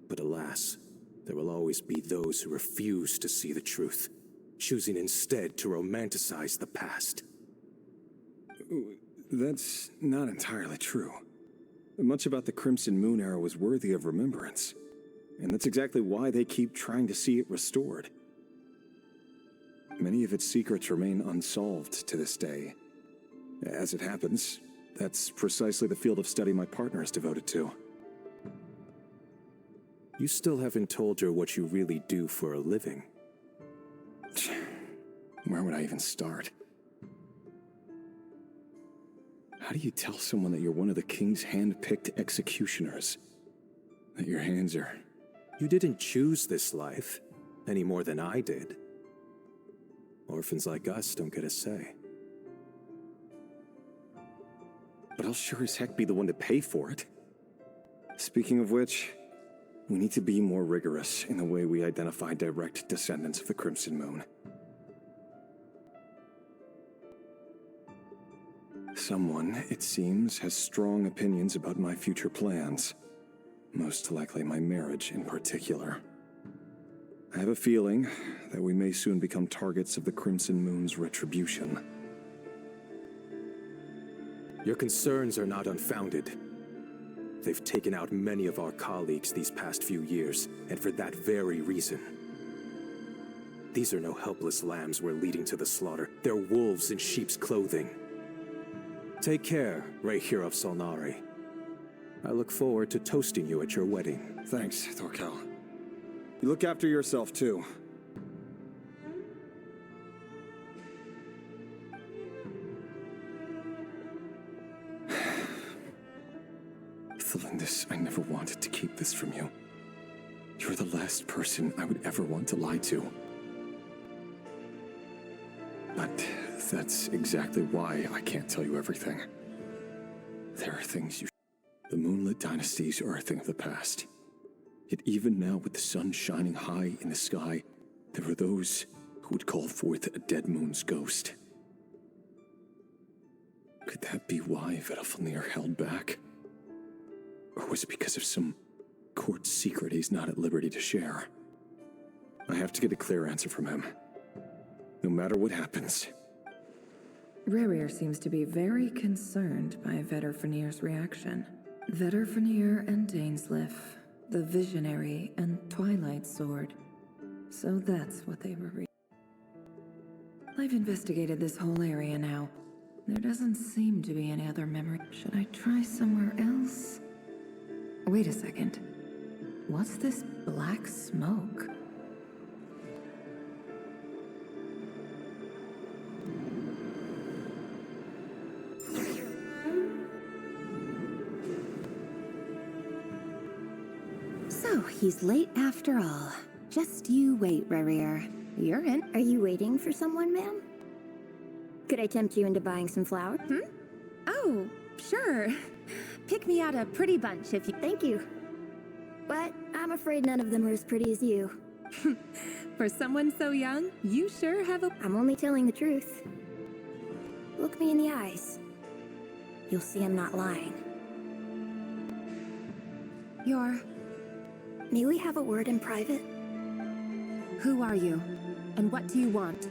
But alas, there will always be those who refuse to see the truth, choosing instead to romanticize the past. That's not entirely true. Much about the Crimson Moon era was worthy of remembrance, and that's exactly why they keep trying to see it restored. Many of its secrets remain unsolved to this day. As it happens, that's precisely the field of study my partner is devoted to. You still haven't told her what you really do for a living. Where would I even start? How do you tell someone that you're one of the king's hand-picked executioners? That your hands are... You didn't choose this life, any more than I did. Orphans like us don't get a say. But I'll sure as heck be the one to pay for it. Speaking of which, we need to be more rigorous in the way we identify direct descendants of the Crimson Moon. Someone, it seems, has strong opinions about my future plans. Most likely my marriage in particular. I have a feeling that we may soon become targets of the Crimson Moon's retribution. Your concerns are not unfounded. They've taken out many of our colleagues these past few years, and for that very reason. These are no helpless lambs we're leading to the slaughter. They're wolves in sheep's clothing. Take care, Rehir of Solnari. I look forward to toasting you at your wedding. Thanks, Thorkel. You look after yourself, too. Thelindis, I never wanted to keep this from you. You're the last person I would ever want to lie to. But that's exactly why I can't tell you everything. There are things you... The moonlit dynasties are a thing of the past. Yet even now, with the sun shining high in the sky, there are those who would call forth a dead moon's ghost. Could that be why Vedalfnir held back? Or was it because of some court secret he's not at liberty to share? I have to get a clear answer from him. No matter what happens. Rerir seems to be very concerned by Vedalfnir's reaction. Vedalfnir and Dainsleif, the Visionary and Twilight Sword. So that's what they were I've investigated this whole area now. There doesn't seem to be any other memory. Should I try somewhere else? Wait a second. What's this black smoke? So, he's late after all. Just you wait, Rerir. You're in. Are you waiting for someone, ma'am? Could I tempt you into buying some flowers? Oh, Sure. Pick me out a pretty bunch if you... Thank you. But I'm afraid none of them are as pretty as you. For someone so young, you sure have a... I'm only telling the truth. Look me in the eyes. You'll see I'm not lying. You're... May we have a word in private? Who are you? And what do you want?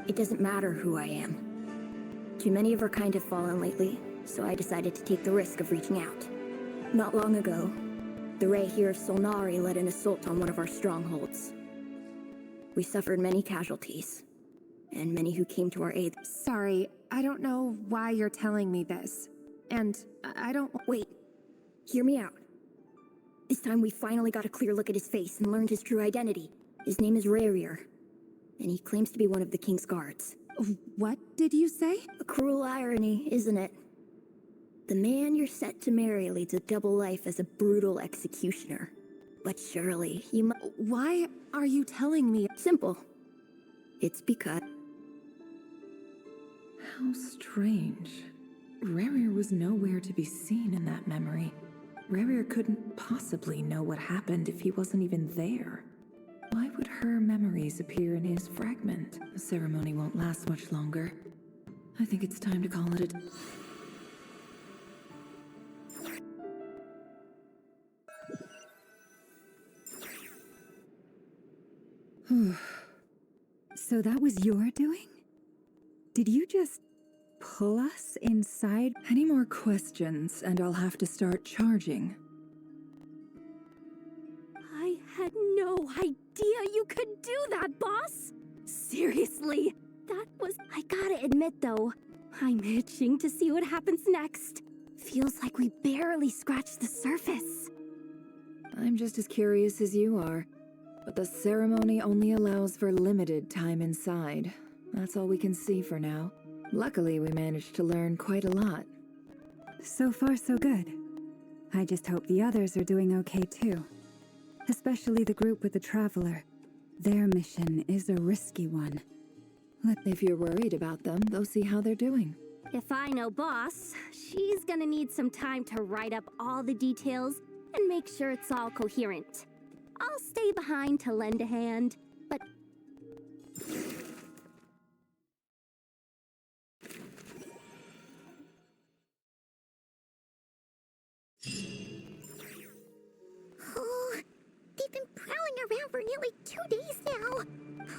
It doesn't matter who I am. Too many of our kind have fallen lately, so I decided to take the risk of reaching out. Not long ago, the Ray here of Solnari led an assault on one of our strongholds. We suffered many casualties, and many who came to our aid. Sorry, I don't know why you're telling me this. And I don't... Wait, hear me out. This time we finally got a clear look at his face and learned his true identity. His name is Rarier, and he claims to be one of the King's guards. What did you say? A cruel irony, isn't it? The man you're set to marry leads a double life as a brutal executioner. But surely, you Why are you telling me? Simple. It's because... How strange. Rarier was nowhere to be seen in that memory. Rarier couldn't possibly know what happened if he wasn't even there. Why would her memories appear in his fragment? The ceremony won't last much longer. I think it's time to call it a... So that was your doing? Did you just pull us inside? Any more questions and I'll have to start charging. I had no idea you could do that, boss! Seriously, that was... I gotta admit though, I'm itching to see what happens next. Feels like we barely scratched the surface. I'm just as curious as you are, but the ceremony only allows for limited time inside. That's all we can see for now. Luckily, we managed to learn quite a lot. So far, so good. I just hope the others are doing okay too. Especially the group with the Traveler. Their mission is a risky one. If you're worried about them, go see how they're doing. If I know boss, she's gonna need some time to write up all the details and make sure it's all coherent. I'll stay behind to lend a hand, but... Oh, they've been prowling around for nearly 2 days now.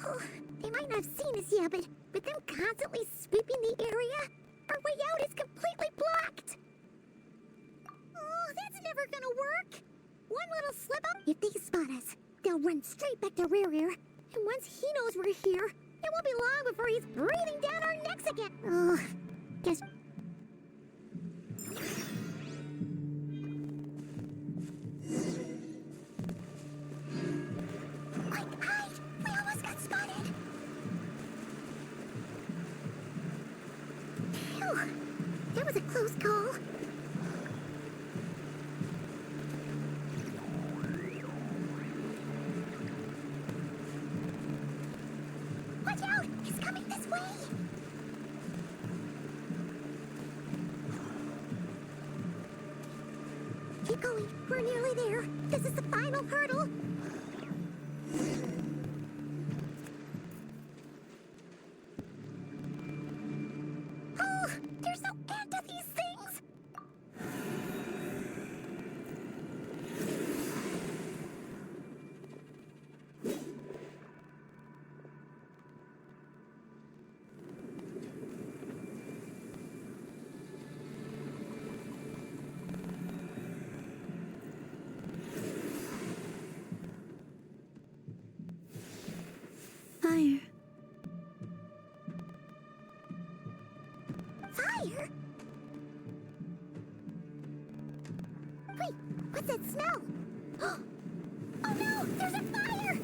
Oh, they might not have seen us yet, but them constantly sweeping the area, our way out is completely blocked. Oh, that's never gonna work. One little slip up, if they spot us, they'll run straight back to Rarier. And once he knows we're here, it won't be long before he's breathing down our necks again. Oh, guess... Quick, hide! We almost got spotted! Phew, that was a close call. Watch out! He's coming this way! Keep going. We're nearly there. This is the final hurdle. Oh, there's no end to these things! Fire. Fire? Wait, what's that smell? Oh no, there's a fire!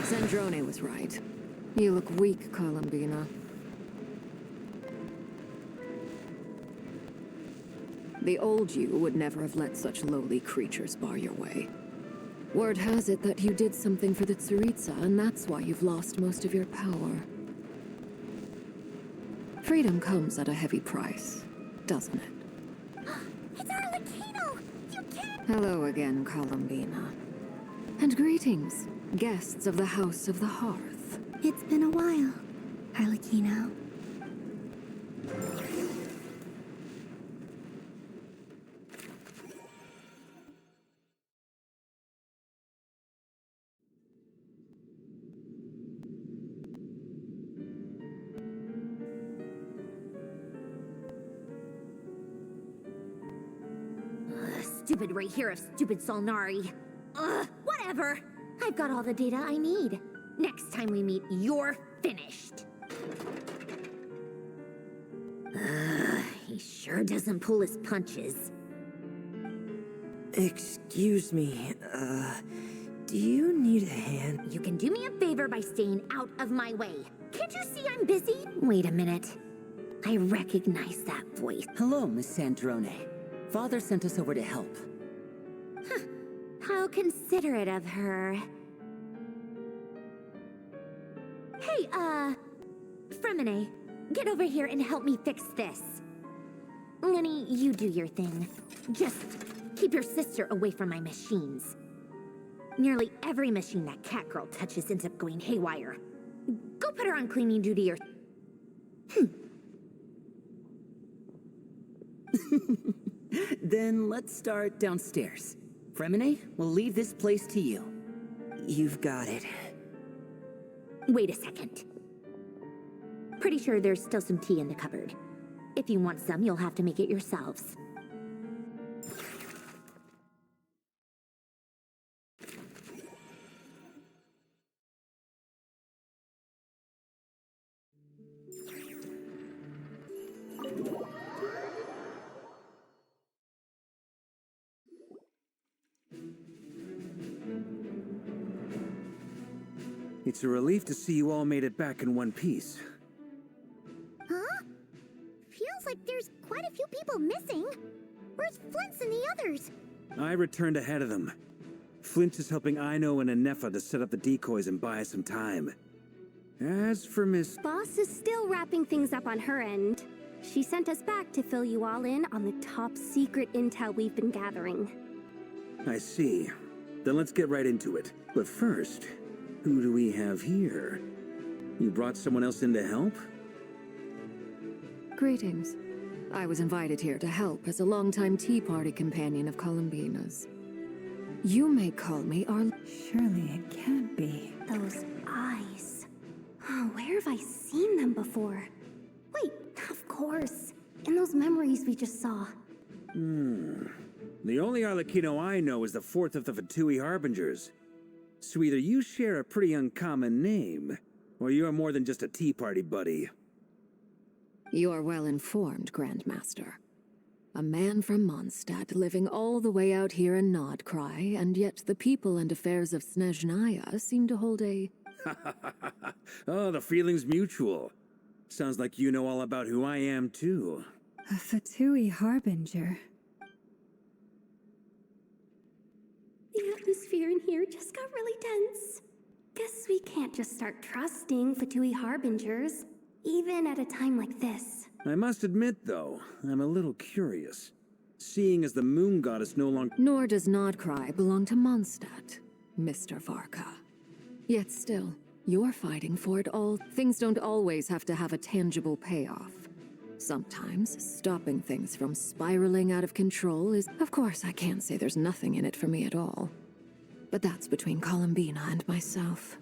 Sandrone was right. You look weak, Columbina. The old you would never have let such lowly creatures bar your way. Word has it that you did something for the Tsaritsa, and that's why you've lost most of your power. Freedom comes at a heavy price, doesn't it? It's Arlecchino! You can't... Hello again, Columbina. And greetings, guests of the House of the Hearth. It's been a while, Arlecchino. Stupid right here of stupid Solnari. Ugh, whatever. I've got all the data I need. Next time we meet, you're finished. He sure doesn't pull his punches. Excuse me, do you need a hand? You can do me a favor by staying out of my way. Can't you see I'm busy? Wait a minute. I recognize that voice. Hello, Miss Sandrone. Father sent us over to help. Huh. How considerate of her. Hey, Fremine, get over here and help me fix this. Lenny, you do your thing. Just keep your sister away from my machines. Nearly every machine that cat girl touches ends up going haywire. Go put her on cleaning duty or... Then let's start downstairs. Fremine, we'll leave this place to you. You've got it. Wait a second. Pretty sure there's still some tea in the cupboard. If you want some, you'll have to make it yourselves. It's a relief to see you all made it back in one piece. Huh? Feels like there's quite a few people missing. Where's Flint's and the others? I returned ahead of them. Flint is helping Aino and Anefa to set up the decoys and buy us some time. As for Miss... Boss is still wrapping things up on her end. She sent us back to fill you all in on the top secret intel we've been gathering. I see. Then let's get right into it. But first, who do we have here? You brought someone else in to help? Greetings. I was invited here to help as a longtime Tea Party companion of Columbina's. You may call me Surely it can't be. Those eyes. Oh, where have I seen them before? Wait, of course. In those memories we just saw. The only Arlecchino I know is the fourth of the Fatui Harbingers. So either you share a pretty uncommon name, or you're more than just a Tea Party buddy. You're well informed, Grandmaster. A man from Mondstadt living all the way out here in Nodcry, and yet the people and affairs of Snezhnaya seem to hold a... Oh, the feeling's mutual. Sounds like you know all about who I am, too. A Fatui Harbinger. The atmosphere in here just got really tense. Guess we can't just start trusting Fatui Harbingers, even at a time like this. I must admit, though, I'm a little curious. Seeing as the moon goddess no longer... Nor does Nodcry belong to Mondstadt, Mr. Varka. Yet still, you're fighting for it all. Things don't always have to have a tangible payoff. Sometimes, stopping things from spiraling out of control is... Of course, I can't say there's nothing in it for me at all. But that's between Columbina and myself.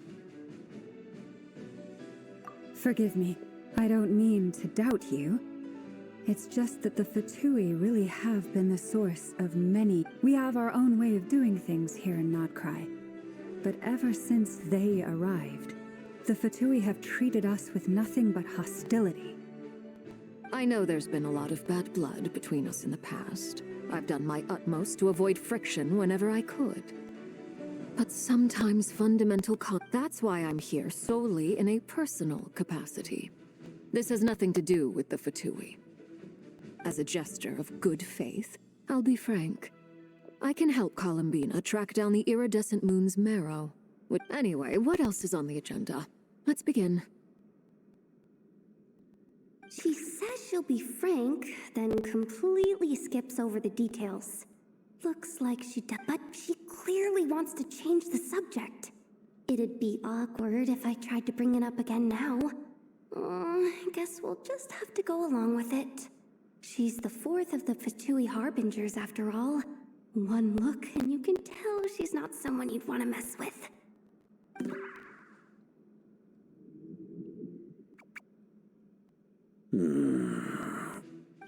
Forgive me. I don't mean to doubt you. It's just that the Fatui really have been the source of many. We have our own way of doing things here in Nodcry. But ever since they arrived, the Fatui have treated us with nothing but hostility. I know there's been a lot of bad blood between us in the past. I've done my utmost to avoid friction whenever I could. But sometimes that's why I'm here solely in a personal capacity. This has nothing to do with the Fatui. As a gesture of good faith, I'll be frank. I can help Columbina track down the iridescent moon's marrow. Anyway, what else is on the agenda? Let's begin. She says she'll be frank, then completely skips over the details. Looks like she does, but she clearly wants to change the subject. It'd be awkward if I tried to bring it up again now. Guess we'll just have to go along with it. She's the fourth of the Fatui Harbingers, after all. One look, and you can tell she's not someone you'd want to mess with.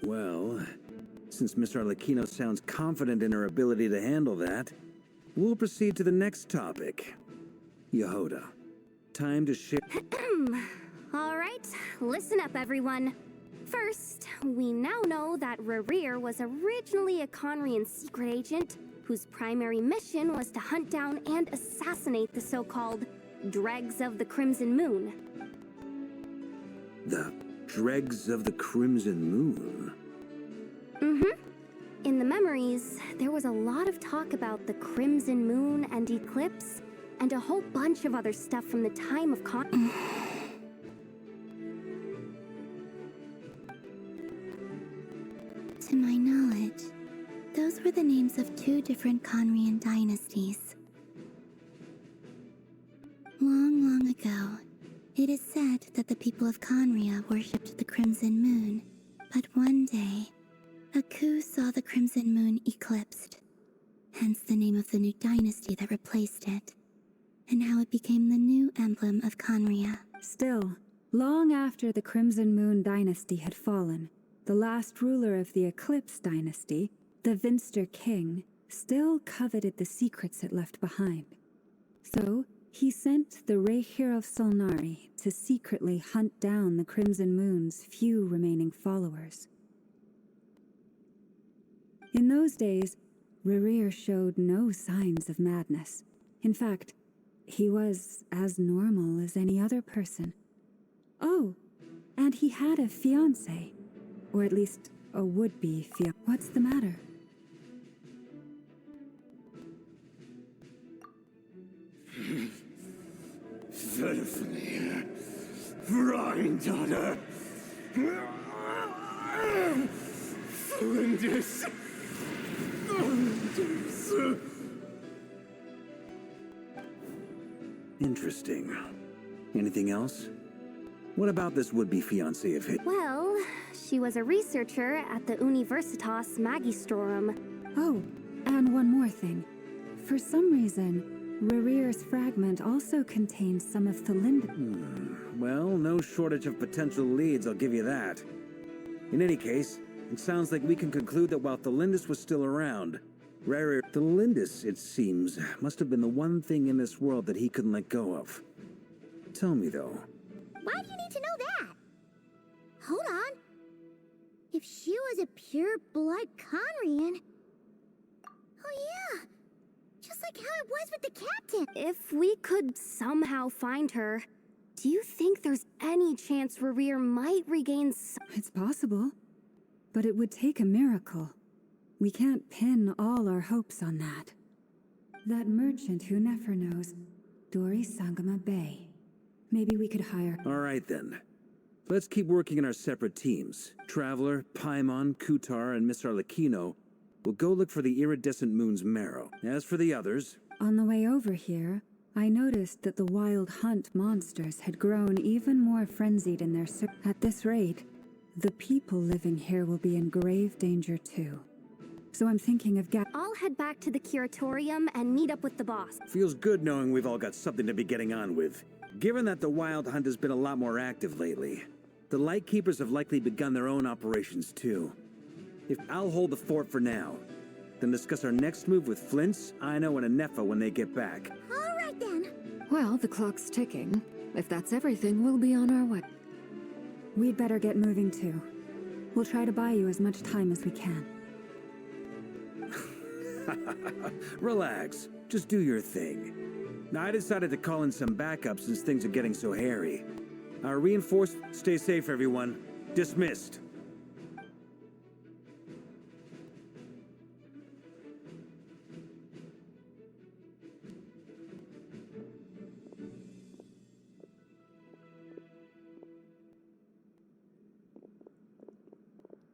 Well, since Miss Arlecchino sounds confident in her ability to handle that, we'll proceed to the next topic. Yehoda, time to share. Alright, listen up everyone. First, we now know that Rerir was originally a Conrian secret agent whose primary mission was to hunt down and assassinate the so-called Dregs of the Crimson Moon. The Dregs of the Crimson Moon? In the memories, there was a lot of talk about the Crimson Moon and Eclipse, and a whole bunch of other stuff from the time of To my knowledge, those were the names of two different Conrian dynasties. Long, long ago, it is said that the people of Conria worshipped the Crimson Moon, but one day, a coup saw the Crimson Moon eclipsed, hence the name of the new dynasty that replaced it, and how it became the new emblem of Conria. Still, long after the Crimson Moon dynasty had fallen, the last ruler of the Eclipse dynasty, the Vinster King, still coveted the secrets it left behind. So, he sent the Rehir of Solnari to secretly hunt down the Crimson Moon's few remaining followers. In those days, Rerir showed no signs of madness. In fact, he was as normal as any other person. Oh, and he had a fiancé. Or at least, a would-be fiancé. What's the matter? Verfnir, Freindaughter, Flinders. Interesting. Anything else? What about this would-be fiancé of his? Well, she was a researcher at the Universitas Magistrorum. Oh, and one more thing. For some reason, Rerir's fragment also contains some of Thalindis. Well, no shortage of potential leads, I'll give you that. In any case, it sounds like we can conclude that while Thalindis was still around, Thalindis, it seems, must have been the one thing in this world that he couldn't let go of. Tell me, though. Why do you need to know that? Hold on. If she was a pure-blood Conrian... Oh yeah! Just like how it was with the captain! If we could somehow find her, do you think there's any chance Rerir might regain It's possible. But it would take a miracle. We can't pin all our hopes on that. That merchant who never knows, Dori Sangama Bay. Maybe we could hire... All right, then. Let's keep working in our separate teams. Traveler, Paimon, Kutar, and Miss Arlecchino will go look for the iridescent moon's marrow. As for the others... On the way over here, I noticed that the wild hunt monsters had grown even more frenzied in their search. At this rate, the people living here will be in grave danger too. So I'm thinking of I'll head back to the curatorium and meet up with the boss. Feels good knowing we've all got something to be getting on with. Given that the Wild Hunt has been a lot more active lately, the Lightkeepers have likely begun their own operations too. I'll hold the fort for now, then discuss our next move with Flints, Ino, and Anefa when they get back. All right then. Well, the clock's ticking. If that's everything, we'll be on our way. We'd better get moving too. We'll try to buy you as much time as we can. Relax. Just do your thing. Now, I decided to call in some backup since things are getting so hairy. Our reinforced. Stay safe, everyone. Dismissed.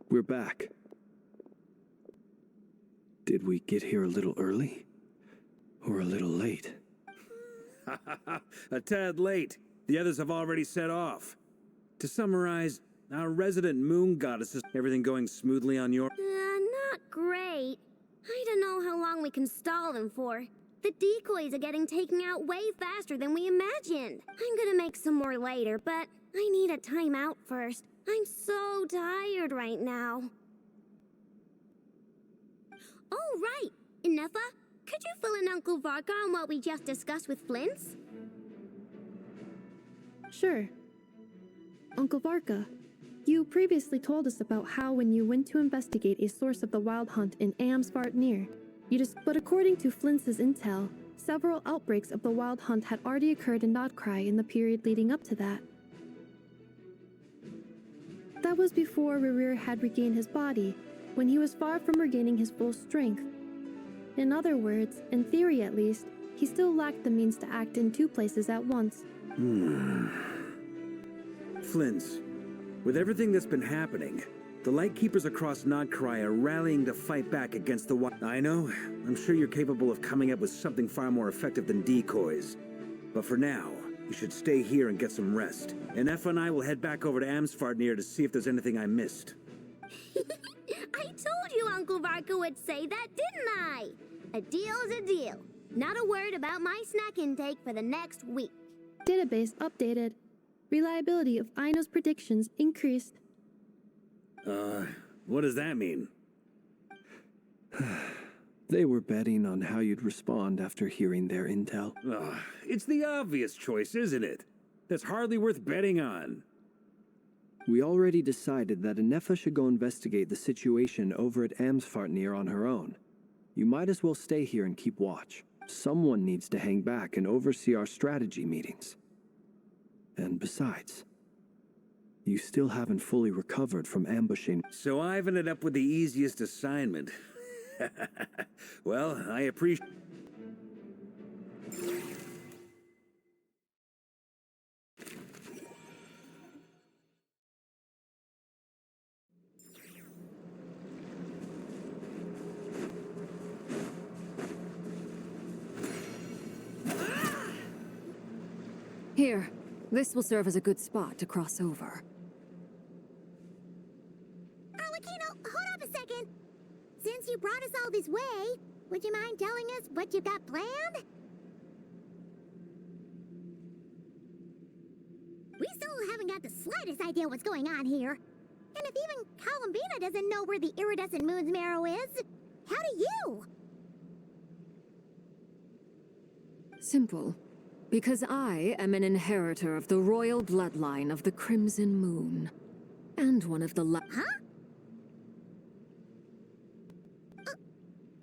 We're back. Did we get here a little early? Or a little late? A tad late. The others have already set off. To summarize, our resident moon goddess is everything going smoothly on your... Not great. I don't know how long we can stall them for. The decoys are getting taken out way faster than we imagined. I'm gonna make some more later, but I need a timeout first. I'm so tired right now. Oh, right. Ineffa, could you fill in Uncle Varka on what we just discussed with Flints? Sure. Uncle Varka, you previously told us about how when you went to investigate a source of the Wild Hunt in Amsvartnir, but according to Flints' intel, several outbreaks of the Wild Hunt had already occurred in Nodcry in the period leading up to that. That was before Rerir had regained his body, when he was far from regaining his full strength. In other words, in theory at least, he still lacked the means to act in two places at once. Flints, with everything that's been happening, the Lightkeepers across Nodcry are rallying to fight back against the I know, I'm sure you're capable of coming up with something far more effective than decoys. But for now, you should stay here and get some rest. And Effa and I will head back over to Amsvartnir to see if there's anything I missed. I told you Uncle Varka would say that, didn't I? A deal is a deal. Not a word about my snack intake for the next week. Database updated. Reliability of Aino's predictions increased. What does that mean? They were betting on how you'd respond after hearing their intel. It's the obvious choice, isn't it? That's hardly worth betting on. We already decided that Ineffa should go investigate the situation over at Amsvartnir on her own. You might as well stay here and keep watch. Someone needs to hang back and oversee our strategy meetings. And besides, you still haven't fully recovered from ambushing. So I've ended up with the easiest assignment. Well, I appreciate... Here, this will serve as a good spot to cross over. Arlecchino, hold up a second. Since you brought us all this way, would you mind telling us what you got planned? We still haven't got the slightest idea what's going on here. And if even Columbina doesn't know where the iridescent moon's marrow is, how do you? Simple. Because I am an inheritor of the royal bloodline of the Crimson Moon. And one of the Huh?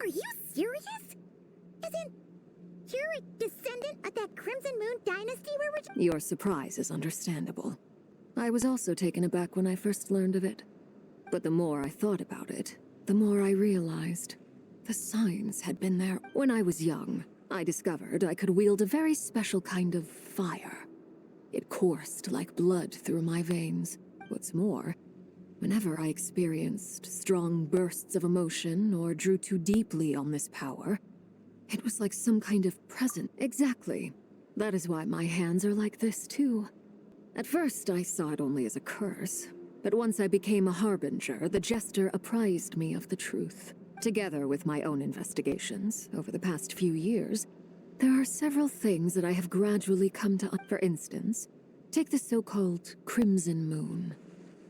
Are you serious? Isn't you're a descendant of that Crimson Moon dynasty Your surprise is understandable. I was also taken aback when I first learned of it. But the more I thought about it, the more I realized the signs had been there. When I was young, I discovered I could wield a very special kind of fire. It coursed like blood through my veins. What's more, whenever I experienced strong bursts of emotion or drew too deeply on this power, it was like some kind of present. Exactly. That is why my hands are like this, too. At first, I saw it only as a curse. But once I became a harbinger, the jester apprised me of the truth. Together with my own investigations over the past few years, there are several things that I have gradually come to... For instance, take the so-called Crimson Moon.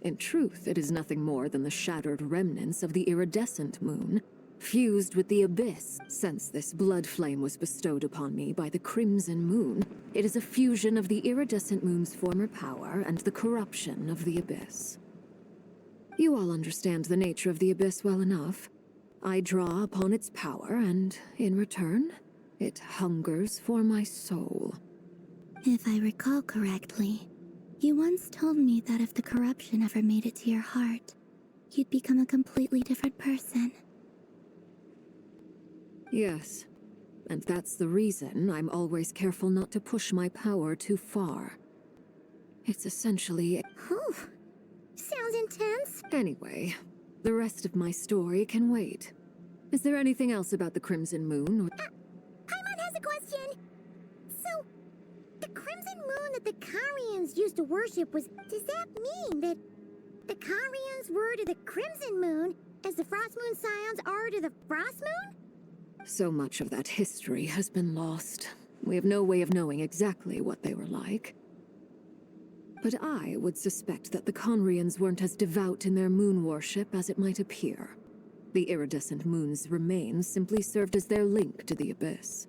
In truth, it is nothing more than the shattered remnants of the iridescent moon, fused with the abyss. Since this blood flame was bestowed upon me by the Crimson Moon, it is a fusion of the iridescent moon's former power and the corruption of the abyss. You all understand the nature of the abyss well enough. I draw upon its power, and in return, it hungers for my soul. If I recall correctly, you once told me that if the corruption ever made it to your heart, you'd become a completely different person. Yes, and that's the reason I'm always careful not to push my power too far. It's essentially... Oh, sounds intense. Anyway, the rest of my story can wait. Is there anything else about the Crimson Moon? Or... Paimon has a question. So, the Crimson Moon that the Carians used to worship was... Does that mean that the Carians were to the Crimson Moon as the Frost Moon Scions are to the Frost Moon? So much of that history has been lost. We have no way of knowing exactly what they were like. But I would suspect that the Conrians weren't as devout in their moon worship as it might appear. The iridescent moon's remains simply served as their link to the Abyss.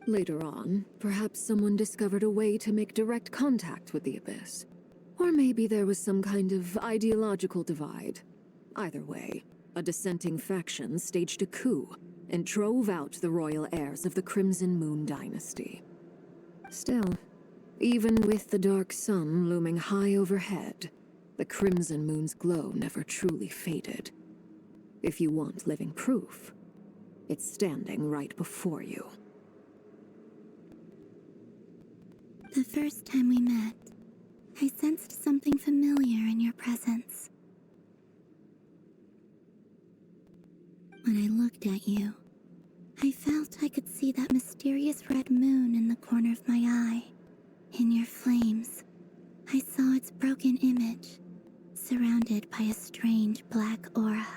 Later on, perhaps someone discovered a way to make direct contact with the Abyss. Or maybe there was some kind of ideological divide. Either way, a dissenting faction staged a coup and drove out the royal heirs of the Crimson Moon dynasty. Still, even with the dark sun looming high overhead, the Crimson Moon's glow never truly faded. If you want living proof, it's standing right before you. The first time we met, I sensed something familiar in your presence. When I looked at you, I felt I could see that mysterious red moon in the corner of my eye. In your flames, I saw its broken image, surrounded by a strange black aura.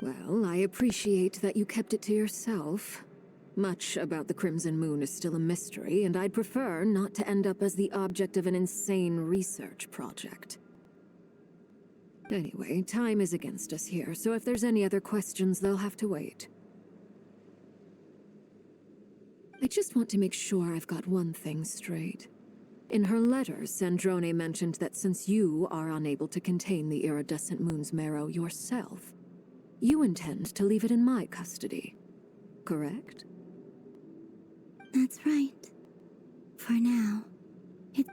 Well, I appreciate that you kept it to yourself. Much about the Crimson Moon is still a mystery, and I'd prefer not to end up as the object of an insane research project. Anyway, time is against us here, so if there's any other questions, they'll have to wait. I just want to make sure I've got one thing straight. In her letters, Sandrone mentioned that since you are unable to contain the iridescent moon's marrow yourself, you intend to leave it in my custody, correct? That's right. For now,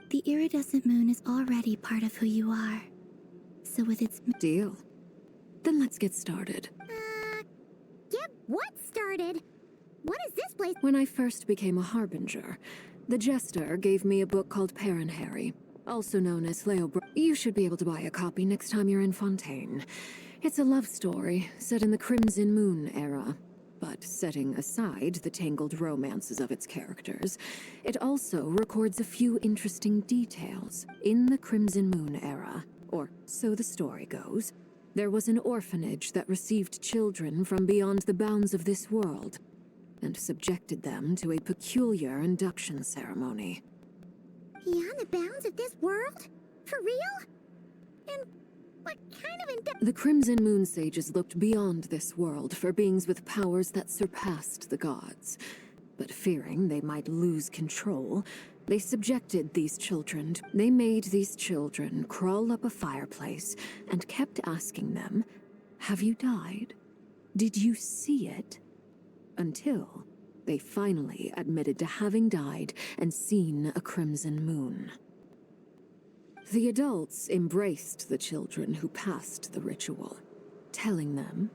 the iridescent moon is already part of who you are. So with its... Deal. Then let's get started. Get what started? What is this place? When I first became a Harbinger, the Jester gave me a book called Harry, also known as Leobr. You should be able to buy a copy next time you're in Fontaine. It's a love story set in the Crimson Moon era. But setting aside the tangled romances of its characters, it also records a few interesting details. In the Crimson Moon era, or so the story goes, there was an orphanage that received children from beyond the bounds of this world, and subjected them to a peculiar induction ceremony. Beyond the bounds of this world? For real? And what kind of The Crimson Moon sages looked beyond this world for beings with powers that surpassed the gods. But fearing they might lose control, they subjected these children. They made these children crawl up a fireplace and kept asking them, "Have you died? Did you see it?" Until they finally admitted to having died and seen a crimson moon. The adults embraced the children who passed the ritual, telling them,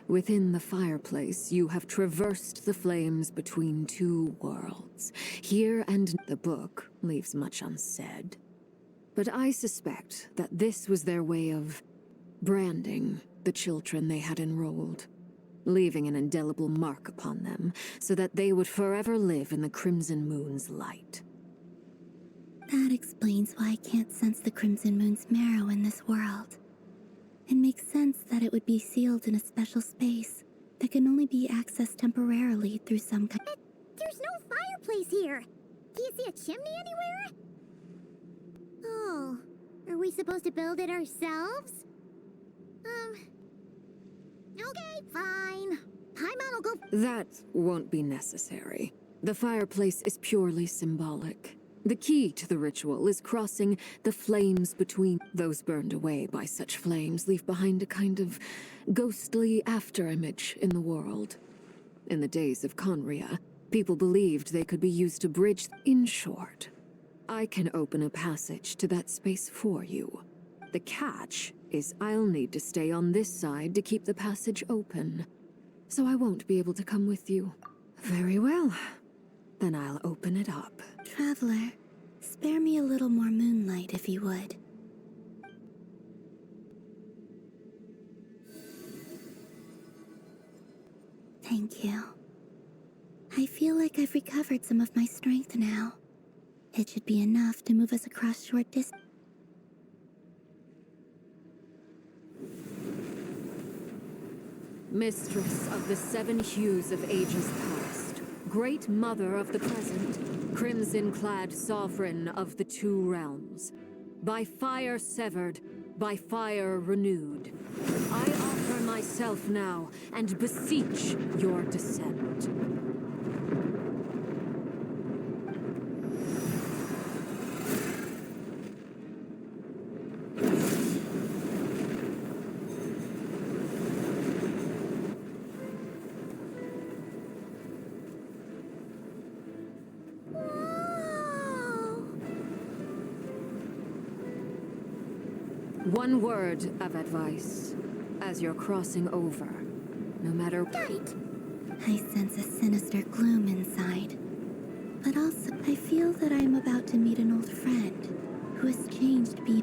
"Within the fireplace, you have traversed the flames between two worlds. Here and..." The book leaves much unsaid. But I suspect that this was their way of branding the children they had enrolled, leaving an indelible mark upon them so that they would forever live in the Crimson Moon's light. That explains why I can't sense the Crimson Moon's marrow in this world. It makes sense that it would be sealed in a special space that can only be accessed temporarily through some kind. There's no fireplace here. Do you see a chimney anywhere? Oh, are we supposed to build it ourselves? Okay, fine. Paimon will go. That won't be necessary. The fireplace is purely symbolic. The key to the ritual is crossing the flames between. Those burned away by such flames leave behind a kind of ghostly afterimage in the world. In the days of Conria, people believed they could be used to bridge. In short, I can open a passage to that space for you. The catch is I'll need to stay on this side to keep the passage open, so I won't be able to come with you. Very well. Then I'll open it up. Traveler, spare me a little more moonlight if you would. Thank you. I feel like I've recovered some of my strength now. It should be enough to move us across short distance. Mistress of the seven hues of ages past, great mother of the present, crimson-clad sovereign of the two realms, by fire severed, by fire renewed, I offer myself now and beseech your descent. One word of advice as you're crossing over, no matter. Got it. I sense a sinister gloom inside. But also, I feel that I am about to meet an old friend who has changed me.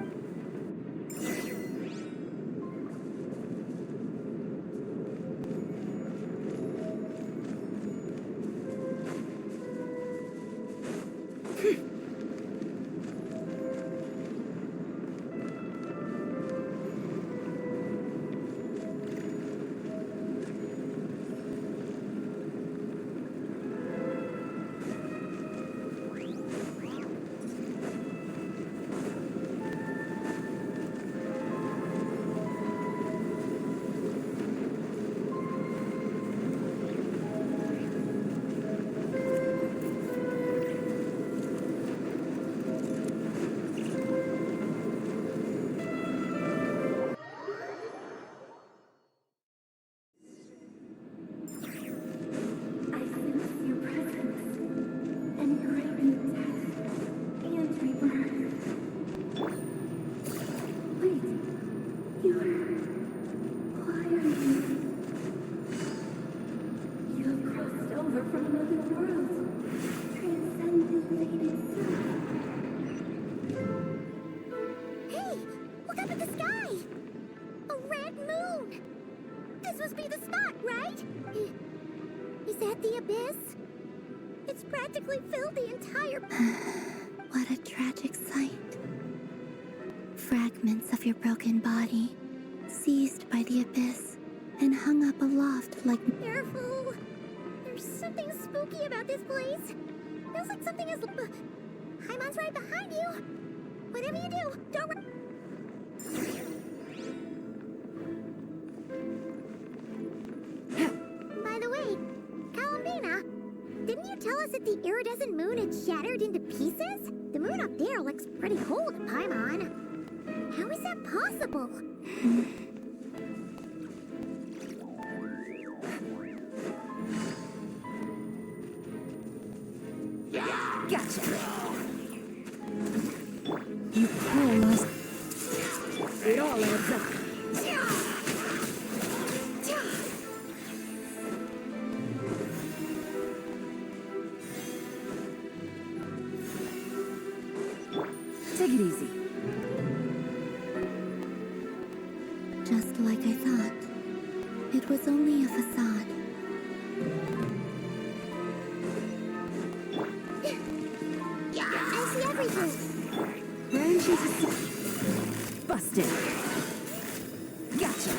What a tragic sight. Fragments of your broken body, seized by the abyss, and hung up aloft like... Careful! There's something spooky about this place. Feels like something is... Paimon's right behind you. Whatever you do, don't... By the way, Columbina, didn't you tell us that the iridescent moon had shattered into pieces? The moon up there looks pretty cold to Paimon. How is that possible? Gotcha. You pull us. It all adds up. Take it easy. Just like I thought. It was only a facade. I see everything. Branches busted. Gotcha.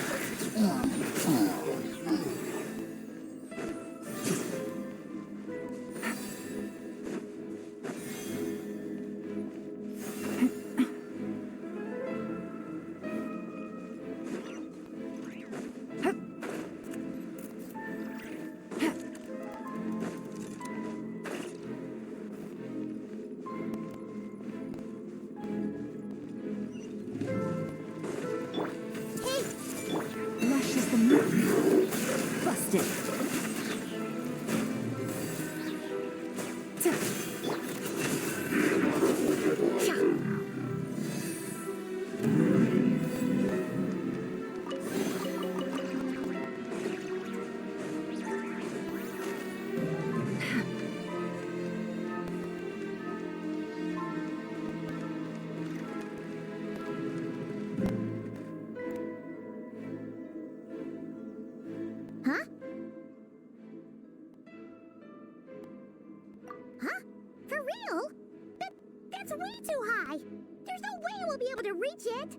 to reach it.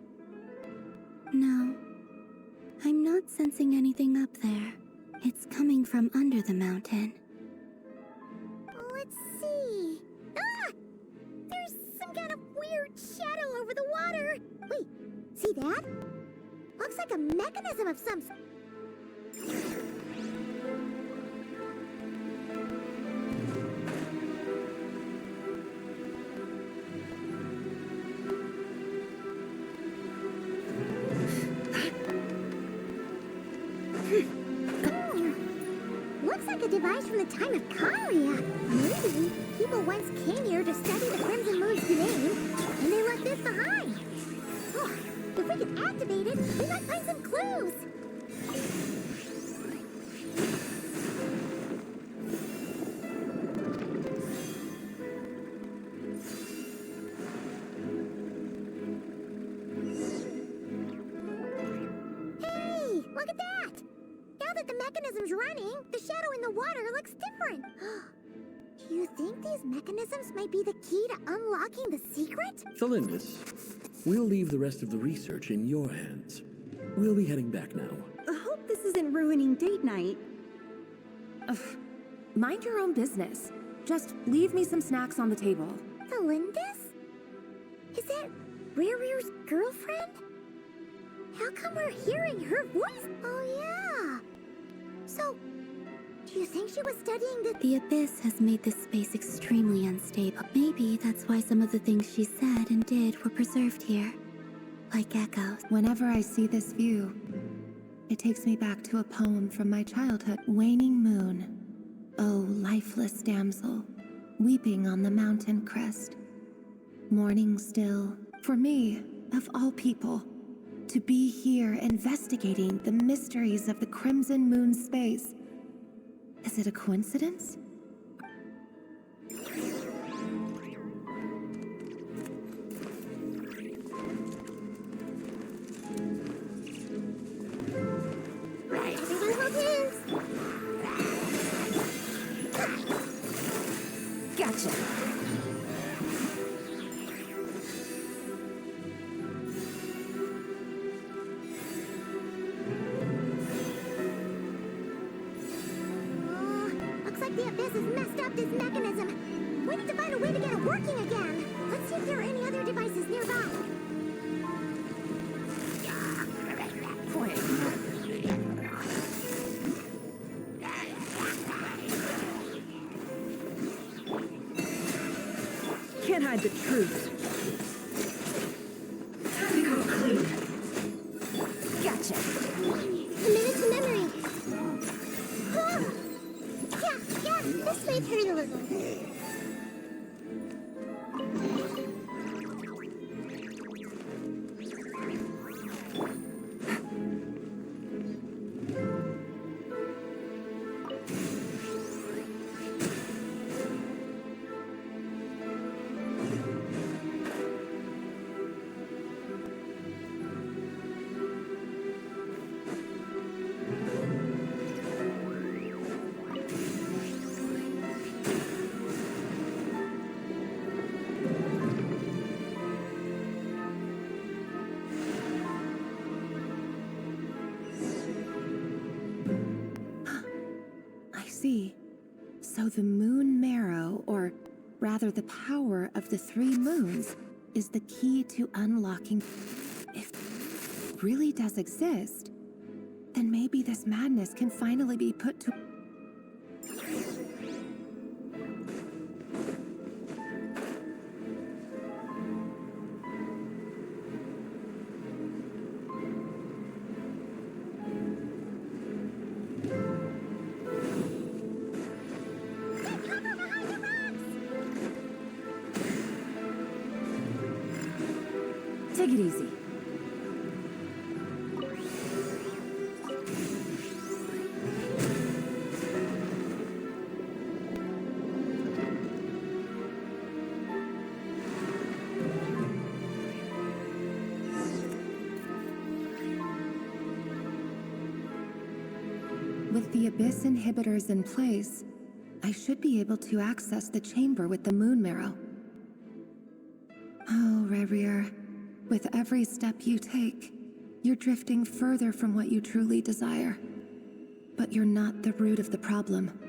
No. I'm not sensing anything up there. It's coming from under the mountain. Let's see. Ah! There's some kind of weird shadow over the water. Wait, see that? Looks like a mechanism of some sort. Looks like a device from the time of Karia. Maybe people once came here to study the Crimson Moon's name, and they left this behind. Oh, if we could activate it, we might find some clues. Hey, look at that! Now that the mechanism's running, the shadow in the water looks different. Do you think these mechanisms might be the key to unlocking the secret? Felindis, we'll leave the rest of the research in your hands. We'll be heading back now. I hope this isn't ruining date night. Ugh. Mind your own business. Just leave me some snacks on the table. Felindis? Is that Rere's girlfriend? How come we're hearing her voice? Oh, yeah. So, do you think she was studying the... The Abyss has made this space extremely unstable. Maybe that's why some of the things she said and did were preserved here. Like echoes. Whenever I see this view, it takes me back to a poem from my childhood. Waning moon, oh lifeless damsel, weeping on the mountain crest. Morning still. For me, of all people, to be here investigating the mysteries of the Crimson Moon space. Is it a coincidence? Right, everyone hold hands. Gotcha. The Abyss has messed up this mechanism. We need to find a way to get it working again. Let's see if there are any other devices nearby. Can't hide the truth. Time to go clean. Gotcha. A minute to memory. Oh. Yeah, this may hurt a little. So the moon marrow, or rather the power of the 3 moons, is the key to unlocking. If it really does exist, then maybe this madness can finally be put to... Take it easy. With the Abyss inhibitors in place, I should be able to access the chamber with the moon marrow. Oh, Rerir, With every step you take, you're drifting further from what you truly desire. But you're not the root of the problem.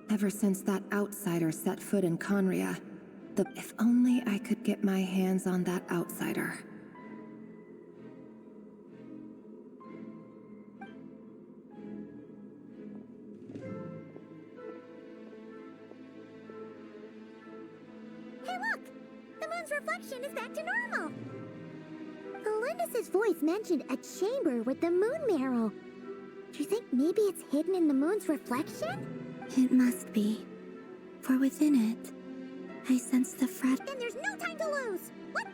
Ever since that outsider set foot in Conria, if only I could get my hands on that outsider. Hey look! The moon's reflection is back to normal! Alindis' voice mentioned a chamber with the moon marrow. Do you think maybe it's hidden in the moon's reflection? It must be. For within it, I sense the Then there's no time to lose! What?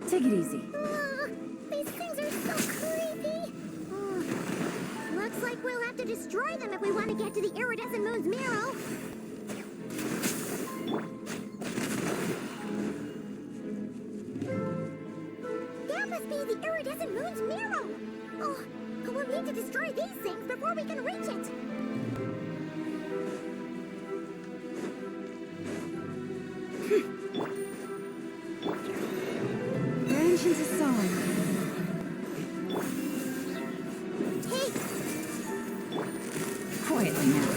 Take it easy. These things are so creepy! Looks like we'll have to destroy them if we want to get to the iridescent moon's marrow. That must be the iridescent moon's marrow! Oh, we'll need to destroy these things before we can reach it! Branch into song. Hey! Quietly now.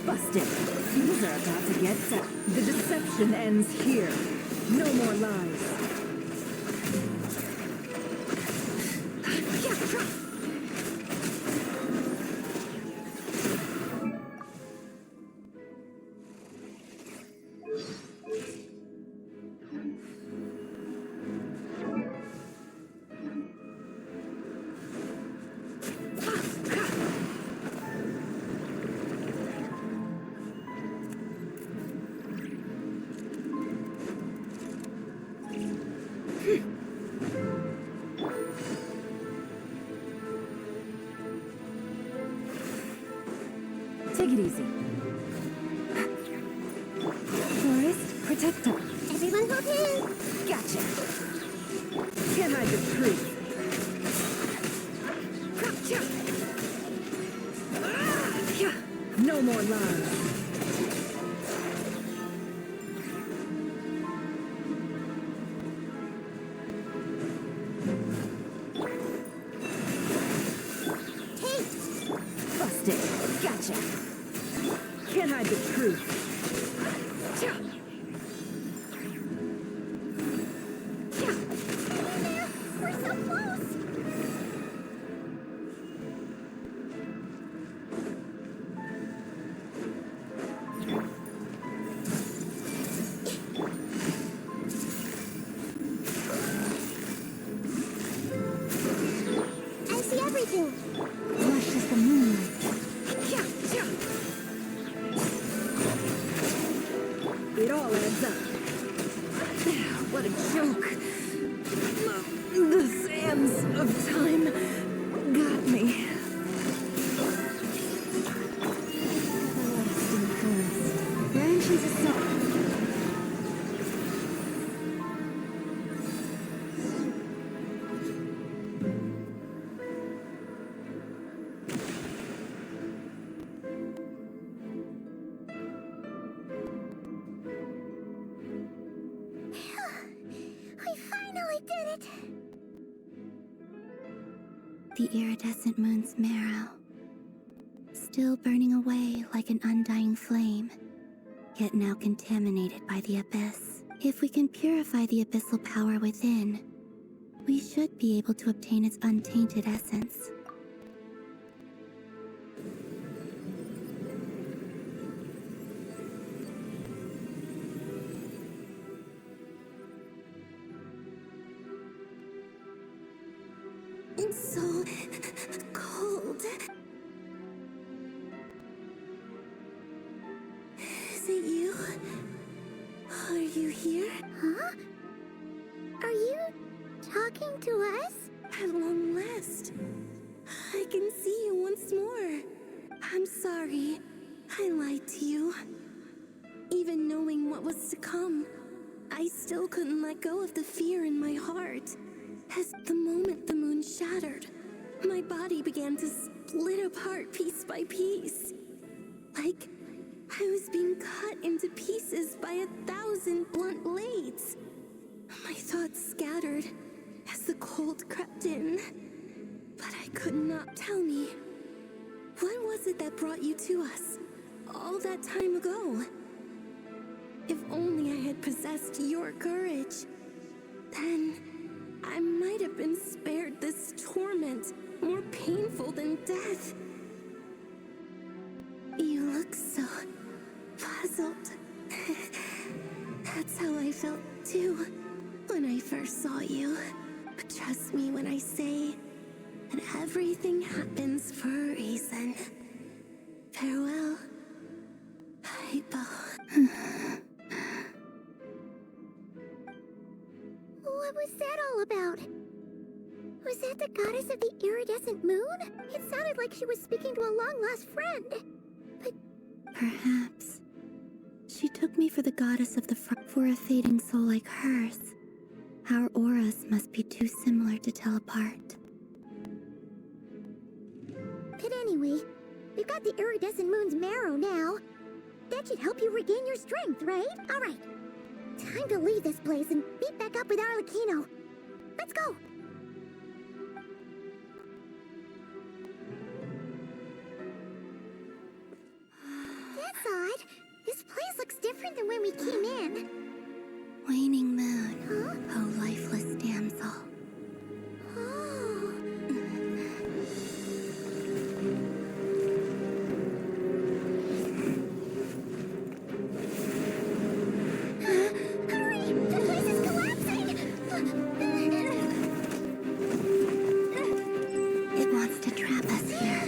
Busted. Things are about to get set. The deception ends here. No more lies. Take it easy. Forest, protect us. Everyone hold in! Gotcha. Can't hide the truth. No more lies. Busted. Gotcha. Can't hide the truth. We're so close! I see everything! Flush as the moonlight. It all adds up. What a joke. The sands of time got me. Everlasting forest. Branches of song. We finally did it! The iridescent moon's marrow, still burning away like an undying flame, yet now contaminated by the abyss. If we can purify the abyssal power within, we should be able to obtain its untainted essence. It's so cold. Is it you? Are you here? Huh? Are you talking to us? At long last, I can see you once more. I'm sorry. I lied to you. Even knowing what was to come, I still couldn't let go of the fear in my heart. As the moment the moon shattered, my body began to split apart piece by piece. Like I was being cut into pieces by 1,000 blunt blades. My thoughts scattered as the cold crept in. But I could not tell me. What was it that brought you to us all that time ago? If only I had possessed your courage, then I might have been spared this torment more painful than death. You look so puzzled. That's how I felt too when I first saw you. But trust me when I say that everything happens for a reason. Farewell, Hypo. What was that all about? Was that the goddess of the iridescent moon? It sounded like she was speaking to a long-lost friend. But perhaps she took me for the goddess of the for a fading soul like hers. Our auras must be too similar to tell apart. But anyway, we've got the iridescent moon's marrow now. That should help you regain your strength, right? All right. Time to leave this place and meet back up with Arlecchino. Let's go! That's odd. This place looks different than when we came in. Waning moon, huh? Oh lifeless damsel. Oh. Hurry! The place is collapsing! It wants to trap us here.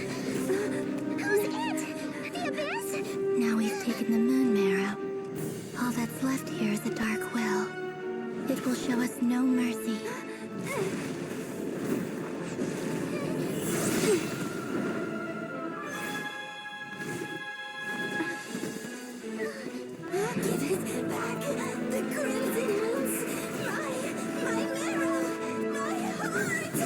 Who's it? The abyss? Now we've taken the moon marrow. All that's left here is a dark will. It will show us no mercy. Give it back! The crimson moons! My marrow! My heart!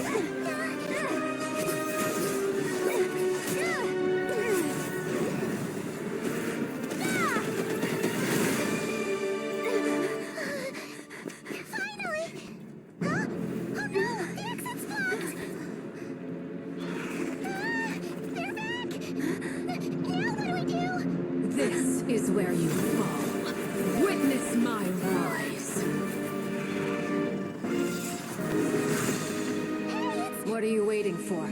Finally! Huh? Oh no! The exit's blocked! They're back! Now what do we do? This is where you fall. Witness my rise. What are you waiting for?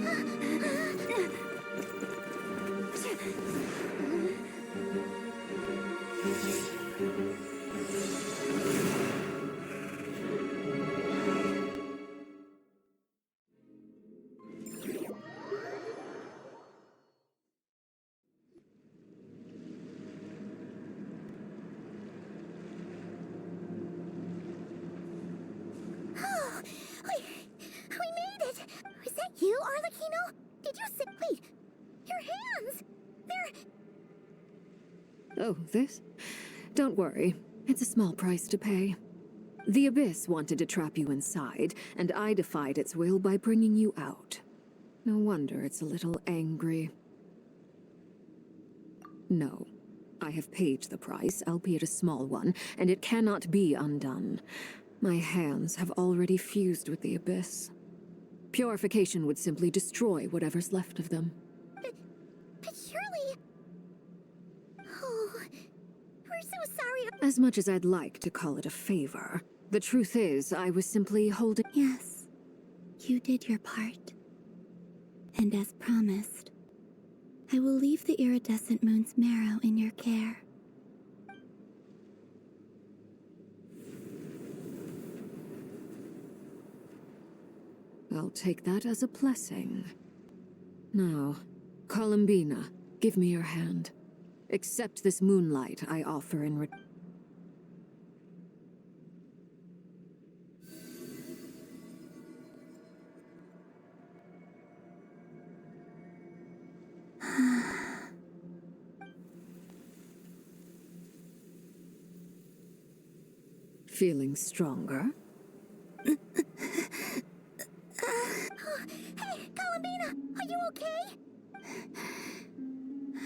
Oh, we made it! Was that you, Arlecchino? Did you say— wait, your hands! They're— Oh, this? Don't worry. It's a small price to pay. The Abyss wanted to trap you inside, and I defied its will by bringing you out. No wonder it's a little angry. No. I have paid the price, albeit a small one, and it cannot be undone. My hands have already fused with the Abyss. Purification would simply destroy whatever's left of them. But surely— oh, we're so sorry. As much as I'd like to call it a favor, the truth is I was simply holding— Yes, you did your part. And as promised, I will leave the iridescent moon's marrow in your care. I'll take that as a blessing. Now, Columbina, give me your hand. Accept this moonlight I offer in return. Feeling stronger? Hey, Columbina, are you okay?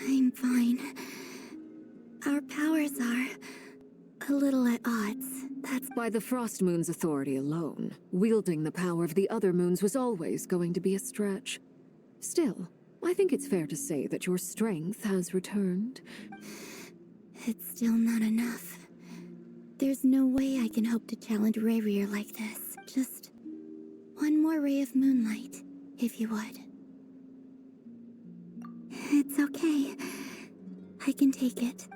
I'm fine. Our powers are a little at odds. That's By the Frost Moon's authority alone, wielding the power of the other moons was always going to be a stretch. Still, I think it's fair to say that your strength has returned. It's still not enough. There's no way I can hope to challenge Rayrear like this. Just one more ray of moonlight, if you would. It's okay. I can take it.